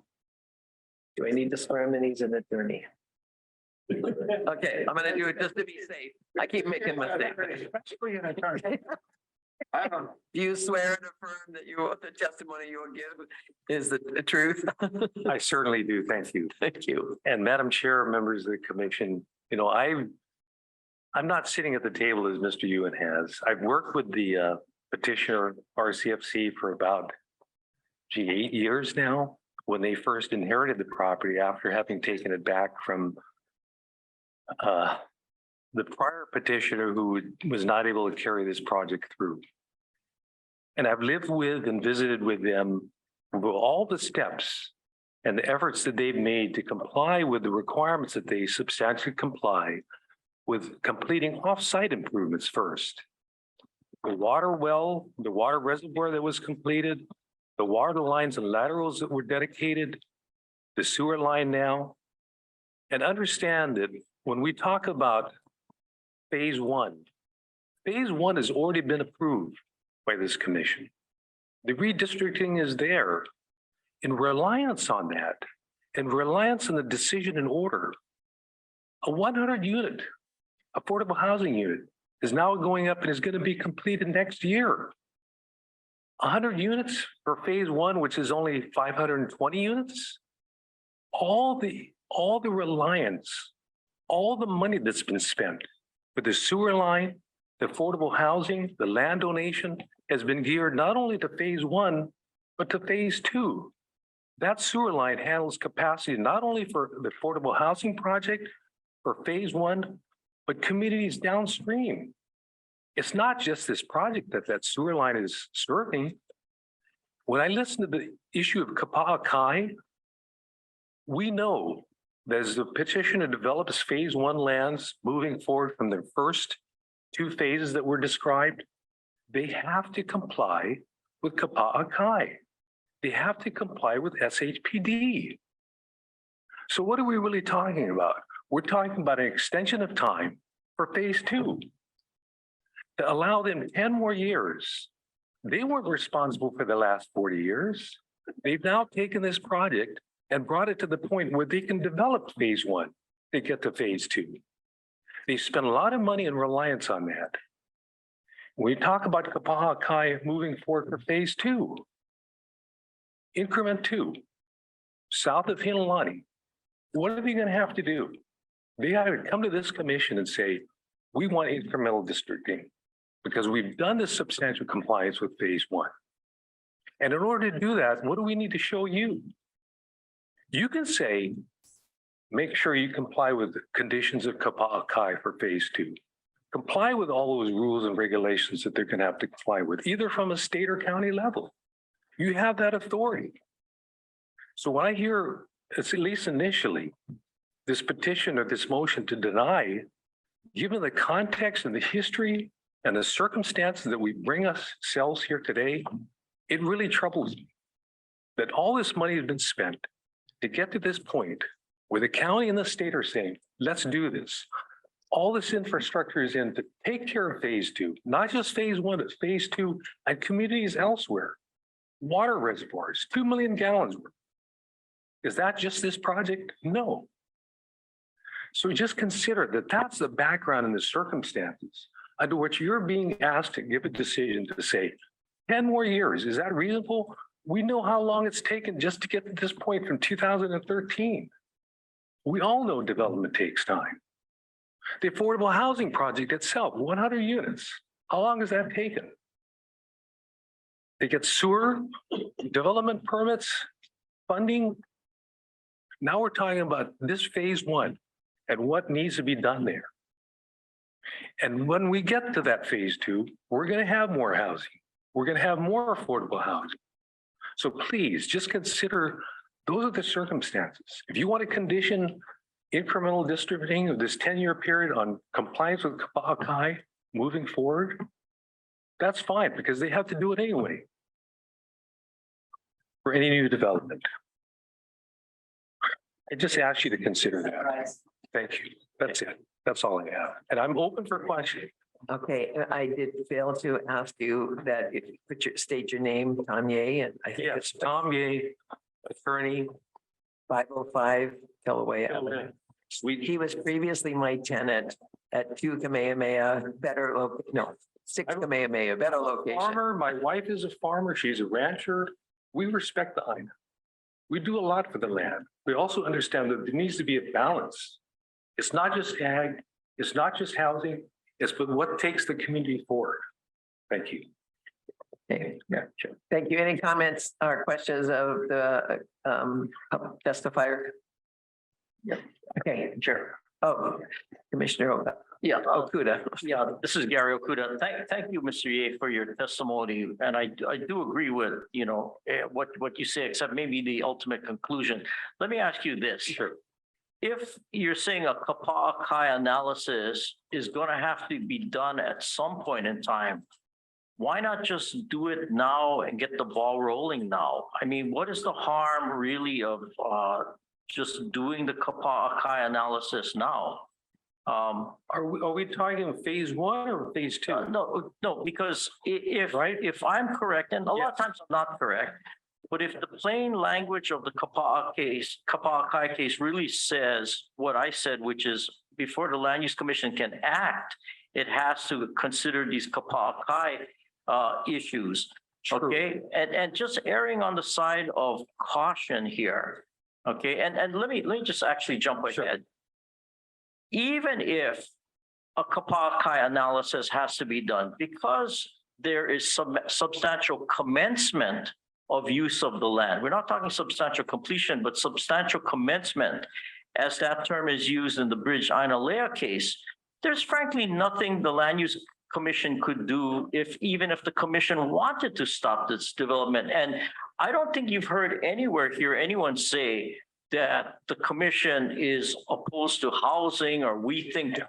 Do I need to swear him in? He's an attorney. Okay, I'm gonna do it just to be safe. I keep making mistakes. Do you swear and affirm that the testimony you will give is the truth? I certainly do. Thank you. Thank you. And Madam Chair, members of the commission, I'm not sitting at the table as Mr. Ewan has. I've worked with the petitioner RCFC for about 8 years now, when they first inherited the property after having taken it back from the prior petitioner who was not able to carry this project through. And I've lived with and visited with them with all the steps and the efforts that they've made to comply with the requirements that they substantially comply with, completing off-site improvements first. The water well, the water reservoir that was completed, the water lines and laterals that were dedicated, the sewer line now. And understand that when we talk about phase one has already been approved by this commission. The redistricting is there. In reliance on that, and reliance on the decision and order. A 100 unit affordable housing unit is now going up and is going to be completed next year. 100 units for phase one, which is only 520 units. All the reliance, all the money that's been spent for the sewer line, the affordable housing, the land donation has been geared not only to phase one, but to phase two. That sewer line handles capacity not only for the affordable housing project for phase one, but communities downstream. It's not just this project that sewer line is serving. When I listen to the issue of Kapa'akai, we know that as the petitioner develops phase one lands moving forward from the first two phases that were described, they have to comply with Kapa'akai. They have to comply with SHPD. So what are we really talking about? We're talking about an extension of time for phase two to allow them 10 more years. They weren't responsible for the last 40 years. They've now taken this project and brought it to the point where they can develop phase one to get to phase two. They spent a lot of money and reliance on that. We talk about Kapa'akai moving forward for phase two. Increment two, south of Hinalani. What are they going to have to do? They got to come to this commission and say, we want incremental districting because we've done this substantial compliance with phase one. And in order to do that, what do we need to show you? You can say, make sure you comply with the conditions of Kapa'akai for phase two. Comply with all those rules and regulations that they're going to have to comply with, either from a state or county level. You have that authority. So when I hear, at least initially, this petition or this motion to deny, given the context and the history and the circumstances that we bring ourselves here today, it really troubles me that all this money has been spent to get to this point where the county and the state are saying, let's do this. All this infrastructure is in to take care of phase two, not just phase one, but phase two and communities elsewhere. Water reservoirs, 2 million gallons. Is that just this project? No. So just consider that that's the background and the circumstances under which you're being asked to give a decision to say 10 more years. Is that reasonable? We know how long it's taken just to get to this point from 2013. We all know development takes time. The affordable housing project itself, 100 units. How long has that taken? They get sewer, development permits, funding. Now we're talking about this phase one and what needs to be done there. And when we get to that phase two, we're going to have more housing. We're going to have more affordable housing. So please just consider those are the circumstances. If you want to condition incremental distributing of this 10-year period on compliance with Kapa'akai moving forward, that's fine because they have to do it anyway for any new development. I just ask you to consider that. Thank you. That's it. That's all I have. And I'm open for questions. Okay, I did fail to ask you that if you state your name, Tom Ye, and I think Yes, Tom Ye, attorney. 505 Kilauea Avenue. He was previously my tenant at 2 Kamehameha, 6 Kamehameha, better location. Farmer, my wife is a farmer. She's a rancher. We respect the INA. We do a lot for the land. We also understand that there needs to be a balance. It's not just ag, it's not just housing, it's but what takes the community forward. Thank you. Okay, yeah, sure. Thank you. Any comments or questions of the testifier? Yeah, okay, sure. Oh, Commissioner Okuda. Yeah, this is Gary Okuda. Thank you, Mr. Ye, for your testimony. And I do agree with, what you say, except maybe the ultimate conclusion. Let me ask you this. Sure. If you're saying a Kapa'akai analysis is going to have to be done at some point in time, why not just do it now and get the ball rolling now? I mean, what is the harm really of just doing the Kapa'akai analysis now? Are we talking phase one or phase two? No, because if I'm correct, and a lot of times I'm not correct, But if the plain language of the Kapaakai case really says what I said, which is before the Land Use Commission can act, it has to consider these Kapaakai issues. Okay, and just erring on the side of caution here. Okay, and let me just actually jump ahead. Even if a Kapaakai analysis has to be done, because there is some substantial commencement of use of the land. We're not talking substantial completion, but substantial commencement, as that term is used in the Bridge Ainalea case. There's frankly nothing the Land Use Commission could do even if the commission wanted to stop this development. And I don't think you've heard anywhere here anyone say that the commission is opposed to housing, or we think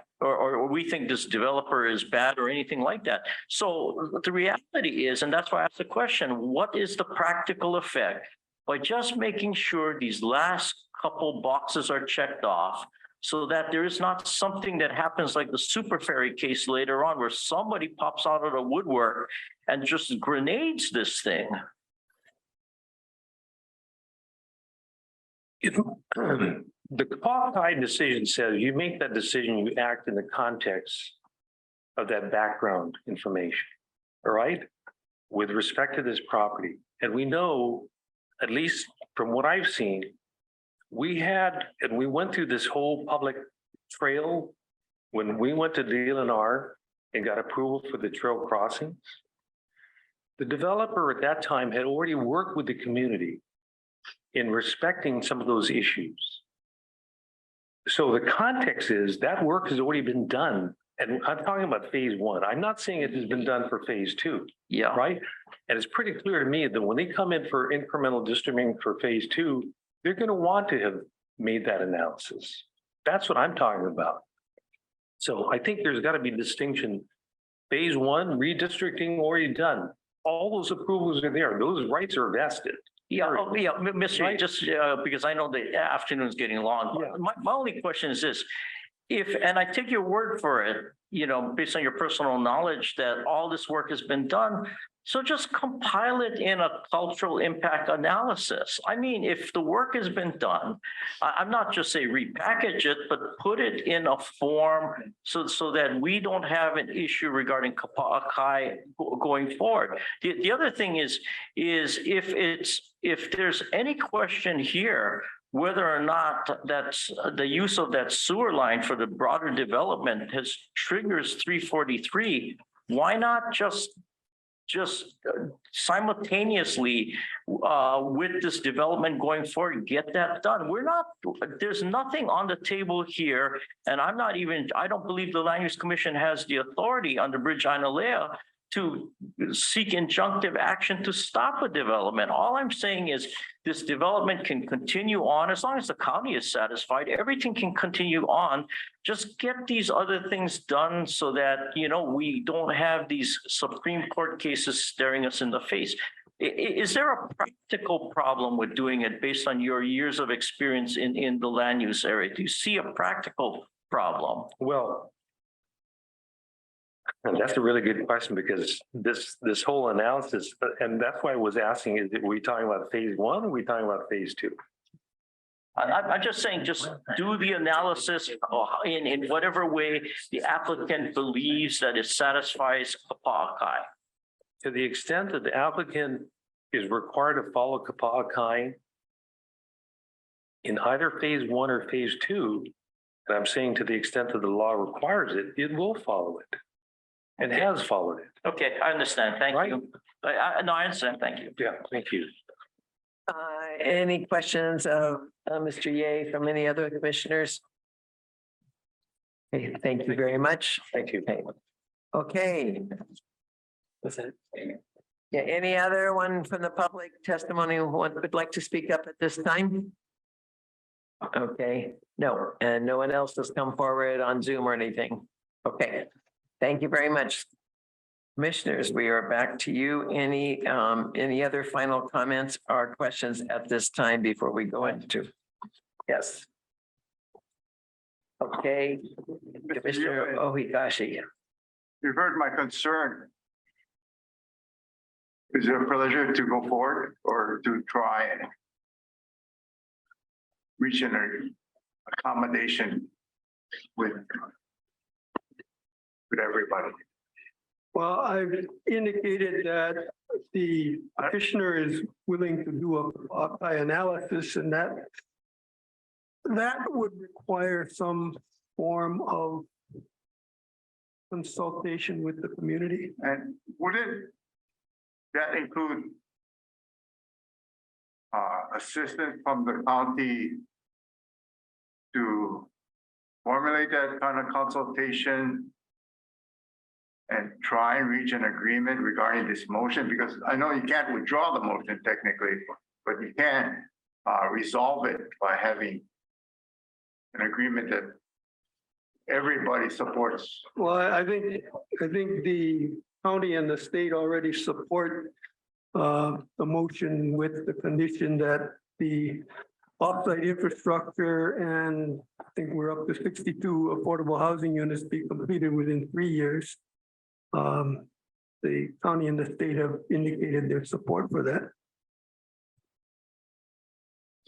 this developer is bad or anything like that. So the reality is, and that's why I asked the question, what is the practical effect by just making sure these last couple boxes are checked off, so that there is not something that happens like the Super Ferry case later on, where somebody pops out of the woodwork and just grenades this thing? If the Kapaakai decision says you make that decision, you act in the context of that background information, all right? With respect to this property. And we know, at least from what I've seen, we went through this whole public trail when we went to DLNR and got approval for the trail crossings. The developer at that time had already worked with the community in respecting some of those issues. So the context is that work has already been done. And I'm talking about phase one. I'm not saying it has been done for phase two. Yeah. Right? And it's pretty clear to me that when they come in for incremental districting for phase two, they're going to want to have made that analysis. That's what I'm talking about. So I think there's got to be distinction. Phase one, redistricting already done. All those approvals are there. Those rights are vested. Yeah, Mr. Right. Just because I know the afternoon's getting long. Yeah. My only question is this: and I take your word for it, based on your personal knowledge that all this work has been done. So just compile it in a cultural impact analysis. I mean, if the work has been done, I'm not just say repackage it, but put it in a form so that we don't have an issue regarding Kapaakai going forward. The other thing is if there's any question here, whether or not that's the use of that sewer line for the broader development triggers 343, why not just simultaneously with this development going forward, get that done? There's nothing on the table here. And I don't believe the Land Use Commission has the authority under Bridge Ainalea to seek injunctive action to stop a development. All I'm saying is this development can continue on as long as the county is satisfied. Everything can continue on. Just get these other things done so that, we don't have these Supreme Court cases staring us in the face. Is there a practical problem with doing it based on your years of experience in the land use area? Do you see a practical problem? Well, and that's a really good question, because this whole analysis, and that's why I was asking, are we talking about phase one or are we talking about phase two? I'm just saying, just do the analysis in whatever way the applicant believes that it satisfies Kapaakai. To the extent that the applicant is required to follow Kapaakai in either phase one or phase two, and I'm saying to the extent that the law requires it, it will follow it. And has followed it. Okay, I understand. Thank you. No, I understand. Thank you. Yeah, thank you. Any questions of Mr. Ye from any other commissioners? Okay, thank you very much. Thank you. Okay. That's it. Yeah, any other one from the public testimony who would like to speak up at this time? Okay, no, and no one else has come forward on Zoom or anything. Okay, thank you very much. Commissioners, we are back to you. Any other final comments or questions at this time before we go into? Yes. Okay, Commissioner Ohigashi. You've heard my concern Is it a pleasure to go forward or to try and reach an accommodation with everybody? Well, I've indicated that the petitioner is willing to do a analysis and that would require some form of consultation with the community. And wouldn't that include assistance from the county to formulate that kind of consultation and try and reach an agreement regarding this motion? Because I know you can't withdraw the motion technically, but you can resolve it by having an agreement that everybody supports. Well, I think the county and the state already support the motion with the condition that the offsite infrastructure and I think we're up to 62 affordable housing units be completed within 3 years. The county and the state have indicated their support for that.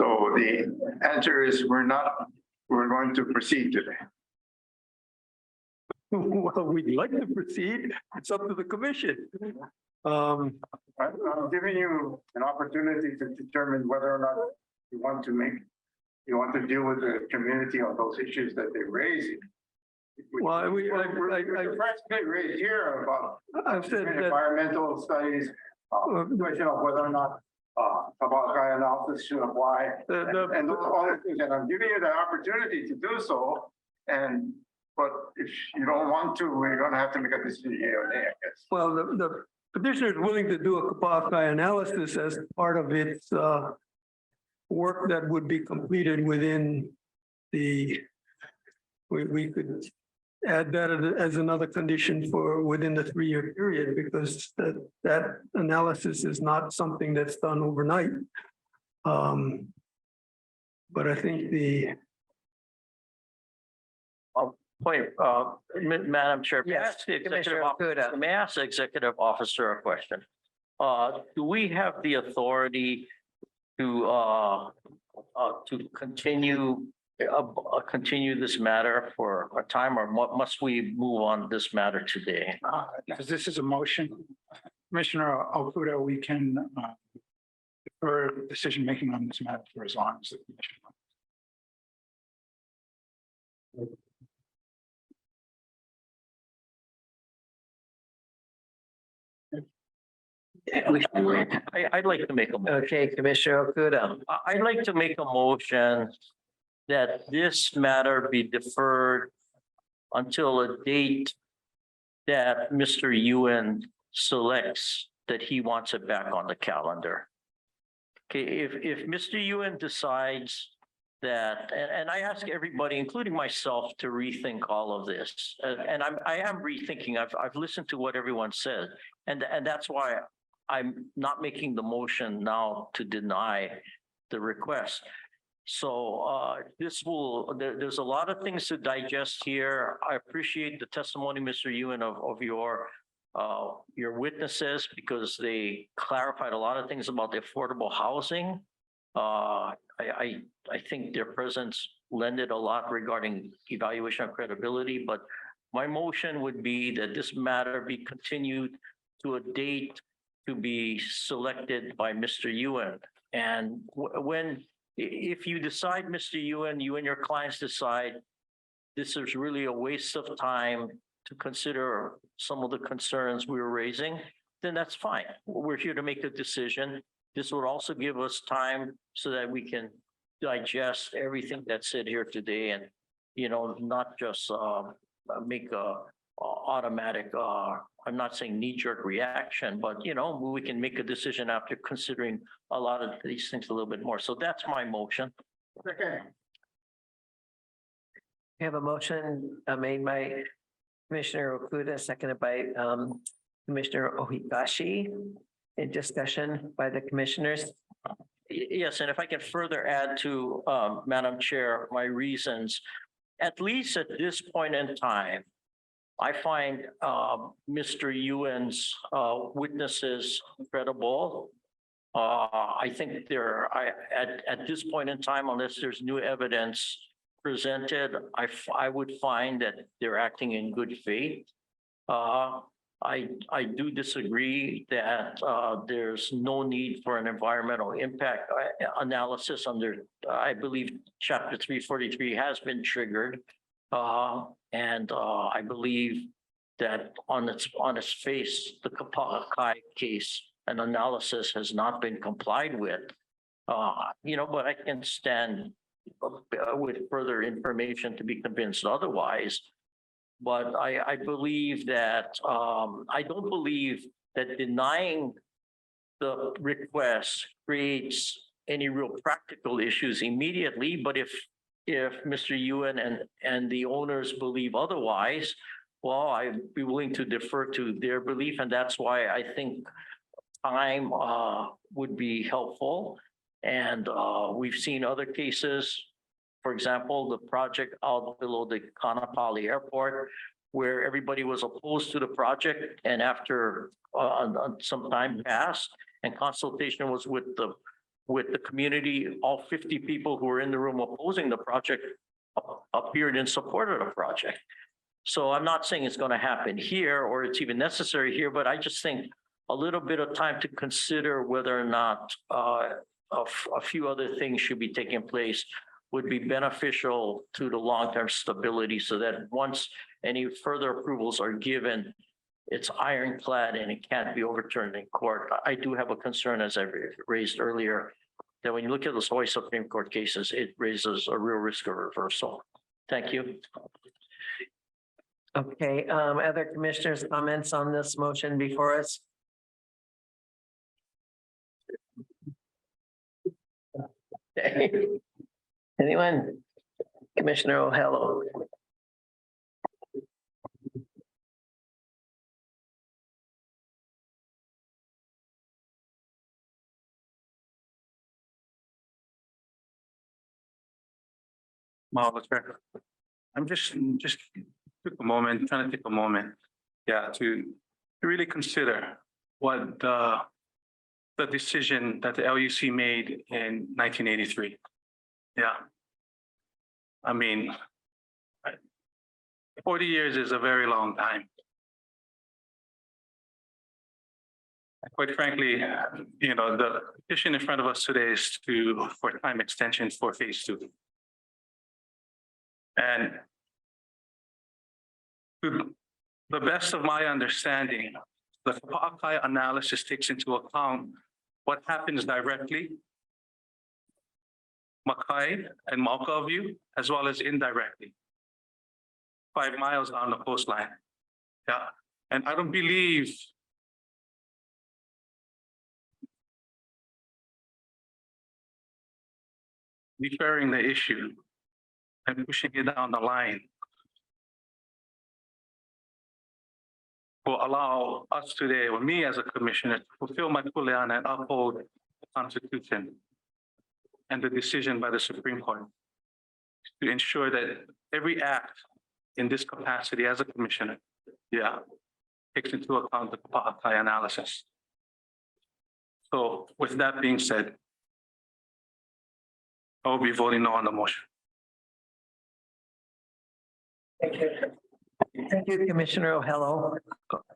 So the answer is we're going to proceed today. Well, we'd like to proceed. It's up to the commission. I'm giving you an opportunity to determine whether or not you want to deal with the community on those issues that they raise. Well, The first bit right here about I've said that environmental studies, question of whether or not Hawai analysis should apply, and those other things, and I'm giving you the opportunity to do so. But if you don't want to, we're gonna have to make a decision here or there, I guess. well, the petitioner is willing to do a Kapakai analysis as part of its work that would be completed within we could add that as another condition for within the 3-year period, because that analysis is not something that's done overnight. But I think Point, Madam Chair. May I ask the May I ask the executive officer a question? Do we have the authority to continue this matter for a time, or what must we move on this matter today? Because this is a motion, Commissioner Okuda, we can defer decision-making on this matter for as long as the commission wants. I'd like to make a motion. Okay, Commissioner Okuda. I'd like to make a motion that this matter be deferred until a date that Mr. Ewan selects that he wants it back on the calendar. Okay, if Mr. Ewan decides that, and I ask everybody, including myself, to rethink all of this. And I am rethinking. I've listened to what everyone said, and that's why I'm not making the motion now to deny the request. So there's a lot of things to digest here. I appreciate the testimony, Mr. Ewan, of your witnesses, because they clarified a lot of things about the affordable housing. I think their presence lended a lot regarding evaluation of credibility, but my motion would be that this matter be continued to a date to be selected by Mr. Ewan. And if you decide, Mr. Ewan, you and your clients decide this is really a waste of time to consider some of the concerns we were raising, then that's fine. We're here to make the decision. This would also give us time so that we can digest everything that's said here today and, not just make a automatic, I'm not saying knee-jerk reaction, but, we can make a decision after considering a lot of these things a little bit more. So that's my motion. Okay. We have a motion made by Commissioner Okuda, seconded by Commissioner Ohigashi. In discussion by the commissioners. Yes, and if I can further add to Madam Chair, my reasons, at least at this point in time, I find Mr. Ewan's witnesses credible. I think at this point in time, unless there's new evidence presented, I would find that they're acting in good faith. I do disagree that there's no need for an environmental impact analysis under, I believe, chapter 343 has been triggered. And I believe that on its face, the Kapakakai case, an analysis has not been complied with. But I can stand with further information to be convinced otherwise. But I believe that, I don't believe that denying the request creates any real practical issues immediately. But if Mr. Ewan and the owners believe otherwise, well, I'd be willing to defer to their belief. And that's why I think time would be helpful. And we've seen other cases, for example, the project out below the Kanapali Airport, where everybody was opposed to the project. And after some time passed and consultation was with the community, all 50 people who were in the room opposing the project appeared in support of the project. So I'm not saying it's going to happen here or it's even necessary here, but I just think a little bit of time to consider whether or not a few other things should be taking place would be beneficial to the long-term stability, so that once any further approvals are given, it's ironclad and it can't be overturned in court. I do have a concern, as I raised earlier, that when you look at those Hawaii Supreme Court cases, it raises a real risk of reversal. Thank you. Okay, other commissioners' comments on this motion before us? Anyone? Commissioner O'Hello. I'm just took a moment, trying to take a moment, to really consider what the decision that the LUC made in 1983. Yeah. I mean, 40 years is a very long time. Quite frankly, the petition in front of us today is for time extension for phase 2. And to the best of my understanding, the Kapakakai analysis takes into account what happens directly, Makai and Malka View, as well as indirectly, 5 miles on the coastline. Yeah, and I don't believe deferring the issue and pushing it down the line will allow us today, or me as a commissioner, to fulfill my kuleana and uphold the Constitution and the decision by the Supreme Court to ensure that every act in this capacity as a commissioner, takes into account the Kapakakai analysis. So with that being said, I will be voting no on the motion. Thank you. Thank you, Commissioner O'Hello.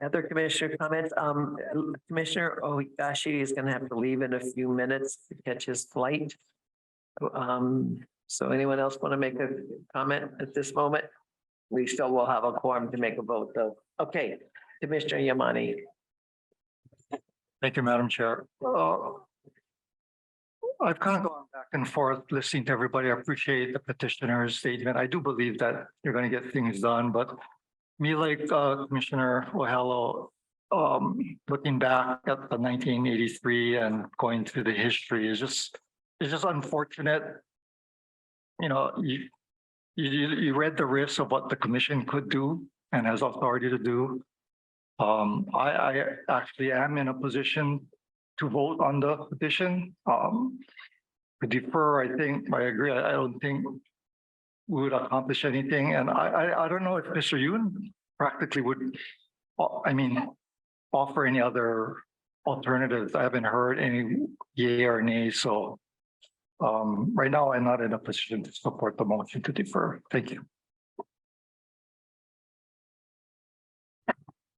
Other commissioner comments? Commissioner Ohigashi is going to have to leave in a few minutes to catch his flight. So anyone else want to make a comment at this moment? We still will have a quorum to make a vote, though. Okay, Commissioner Yamani. Thank you, Madam Chair. I've kind of gone back and forth listening to everybody. I appreciate the petitioner's statement. I do believe that you're going to get things done, but me, like Commissioner O'Hello, looking back at the 1983 and going through the history is just unfortunate. You read the risks of what the commission could do and has authority to do. I actually am in a position to vote on the petition. To defer, I agree. I don't think we would accomplish anything. And I don't know if Mr. Yun practically would, I mean, offer any other alternatives. I haven't heard any yay or nay, so right now I'm not in a position to support the motion to defer. Thank you.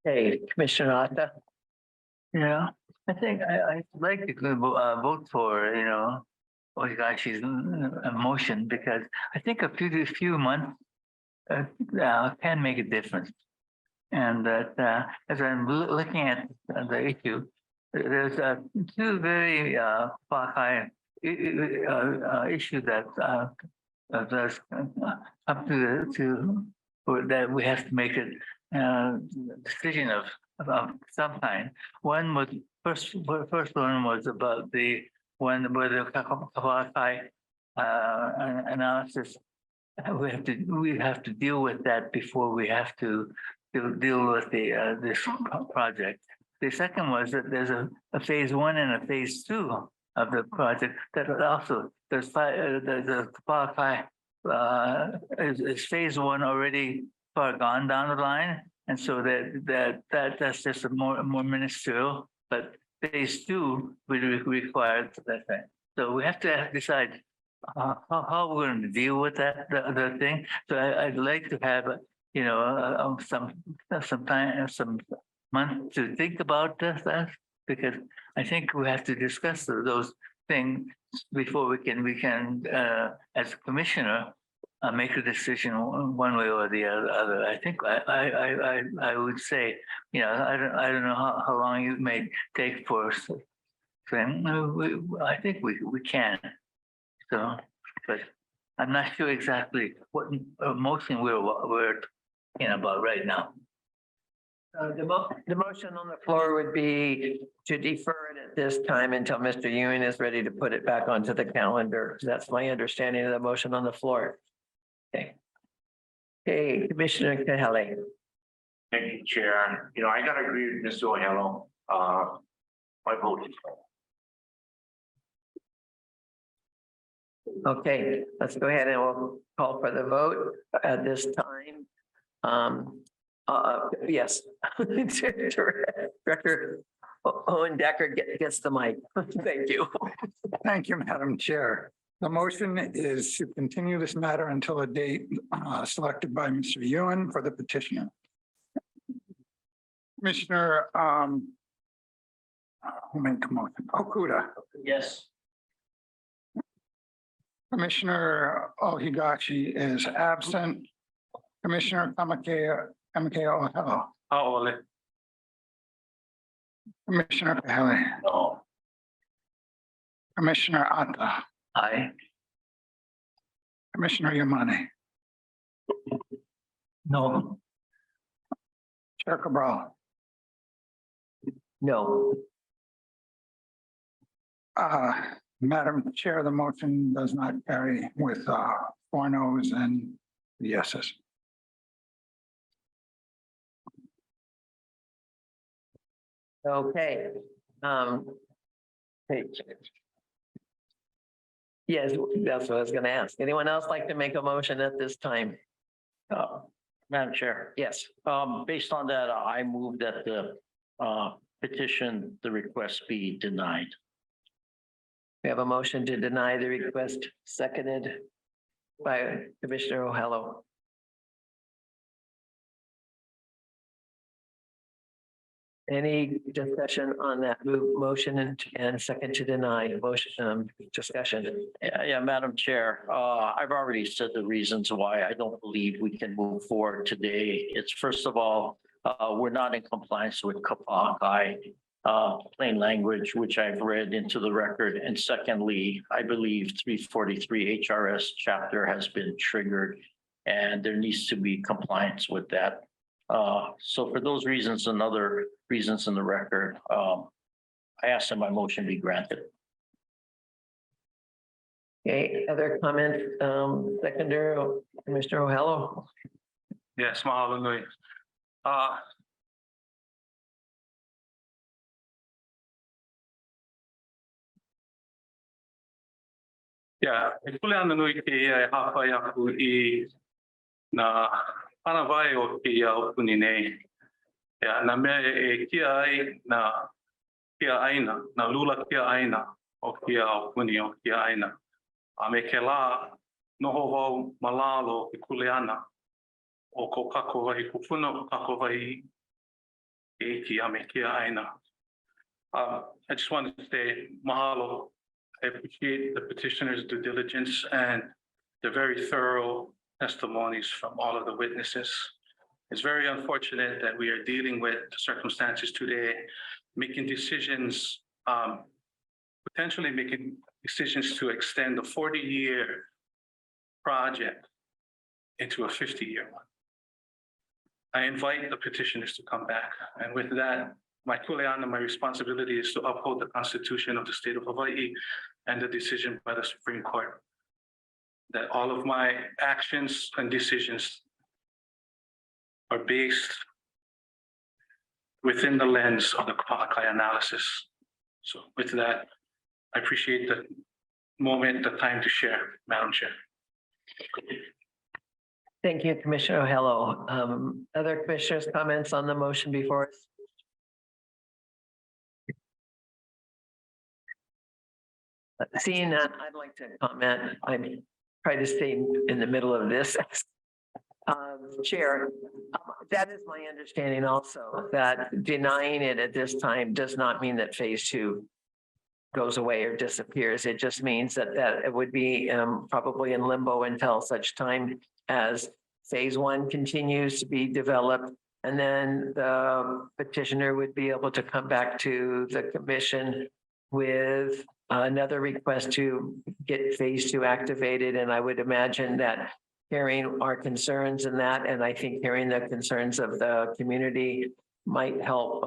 Hey, Commissioner Atta. Yeah, I think I'd like to vote for, Oigashi's motion because I think a few months can make a difference. And that as I'm looking at the issue, there's two very Hawai issue that that's up to that we have to make a decision of some kind. One was first one was about the one where the Hawai analysis. We have to deal with that before we have to deal with the this project. The second was that there's a phase one and a phase two of the project that also there's the Hawai is phase one already far gone down the line, and so that's just a more ministerial. But phase two would require that thing. So we have to decide how we're going to deal with that the thing. So I'd like to have some time, some month to think about this, because I think we have to discuss those things before we can as a commissioner make a decision one way or the other. I think I would say, I don't know how long it may take for us. I think we can. So, but I'm not sure exactly what motion we're talking about right now. The motion on the floor would be to defer it at this time until Mr. Ewing is ready to put it back onto the calendar. That's my understanding of the motion on the floor. Okay. Okay, Commissioner Kahele. Thank you, Chair. I gotta agree with Mr. O'Hello. My vote is no. Okay, let's go ahead and we'll call for the vote at this time. Yes. Director Owen Decker gets the mic. Thank you. Thank you, Madam Chair. The motion is to continue this matter until a date selected by Mr. Ewan for the petitioner. Commissioner, who made the motion? Okuda. Yes. Commissioner Ohigachi is absent. Commissioner Kamakea O'Hello. Ole. Commissioner Kahele. No. Commissioner Atta. Aye. Commissioner Yamane. No. Chair Cabral. No. Madam Chair, the motion does not carry with 4 noes and yeses. Okay. Hey. Yes, that's what I was going to ask. Anyone else like to make a motion at this time? Madam Chair. Yes. Based on that, I move that the petition, the request be denied. We have a motion to deny the request, seconded by Commissioner O'Hello. Any discussion on that motion and second to deny motion, discussion? Yeah, Madam Chair, I've already said the reasons why I don't believe we can move forward today. It's first of all, we're not in compliance with Kapakai plain language, which I've read into the record. And secondly, I believe 343 HRS chapter has been triggered and there needs to be compliance with that. So for those reasons and other reasons in the record, I ask that my motion be granted. Okay, other comments, Seconder Commissioner O'Hello? Yes, mahalo nui. Yeah, kule ana nui ke Hawai aku I na Ana vai o kia o puni nei. Ia, na mea e kia ai na kia aina, na lula kia aina o kia o puni o kia aina. A me ke la noho wau malalo i kuleana o ko kako wahi kupuna o kako wahi e ki a me kia aina. I just wanted to say mahalo. I appreciate the petitioner's due diligence and the very thorough testimonies from all of the witnesses. It's very unfortunate that we are dealing with the circumstances today, making decisions, potentially making decisions to extend a 40-year project into a 50-year one. I invite the petitioners to come back. And with that, my kuleana, my responsibility is to uphold the Constitution of the state of Hawaii and the decision by the Supreme Court. That all of my actions and decisions are based within the lens of the Kahakai analysis. So with that, I appreciate the moment, the time to share, Madam Chair. Thank you, Commissioner O'Hello. Other commissioners' comments on the motion before us? Seeing none, I'd like to comment. I'm trying to stay in the middle of this. Chair, that is my understanding also, that denying it at this time does not mean that phase two goes away or disappears. It just means that it would be probably in limbo until such time as phase one continues to be developed. And then the petitioner would be able to come back to the commission with another request to get phase two activated. And I would imagine that hearing our concerns in that, and I think hearing the concerns of the community might help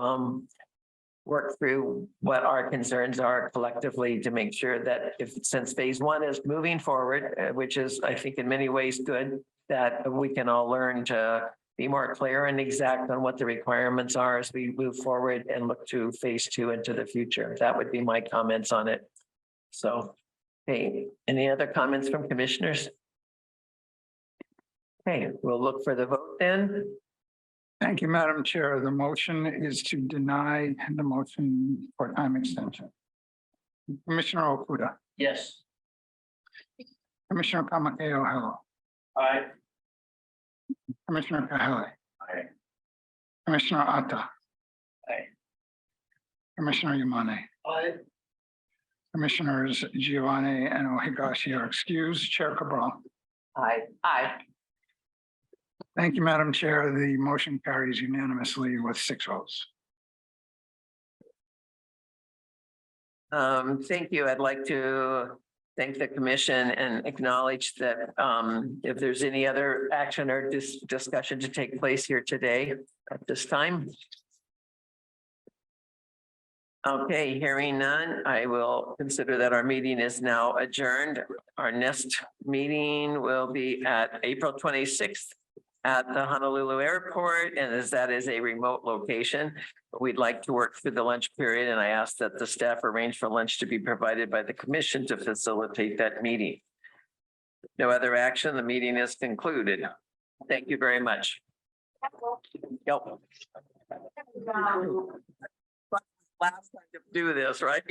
work through what our concerns are collectively to make sure that since phase one is moving forward, which is, I think, in many ways good, that we can all learn to be more clear and exact on what the requirements are as we move forward and look to phase two into the future. That would be my comments on it. So, hey, any other comments from commissioners? Okay, we'll look for the vote then. Thank you, Madam Chair. The motion is to deny the motion for time extension. Commissioner Okuda, Yes. Commissioner Kamakeo Hello, Aye. Commissioner Kahele, Aye. Commissioner Atta. Aye. Commissioner Yamane, Aye. Commissioners Giovanni and Ohigashi are excused. Chair Cabral. Aye. Aye. Thank you, Madam Chair. The motion carries unanimously with 6 votes. Thank you. I'd like to thank the commission and acknowledge that if there's any other action or discussion to take place here today at this time. Okay, hearing none, I will consider that our meeting is now adjourned. Our next meeting will be at April 26th at the Honolulu Airport, and as that is a remote location, we'd like to work through the lunch period, and I ask that the staff arrange for lunch to be provided by the commission to facilitate that meeting. No other action, the meeting is concluded. Thank you very much. Yep. Last time to do this, right?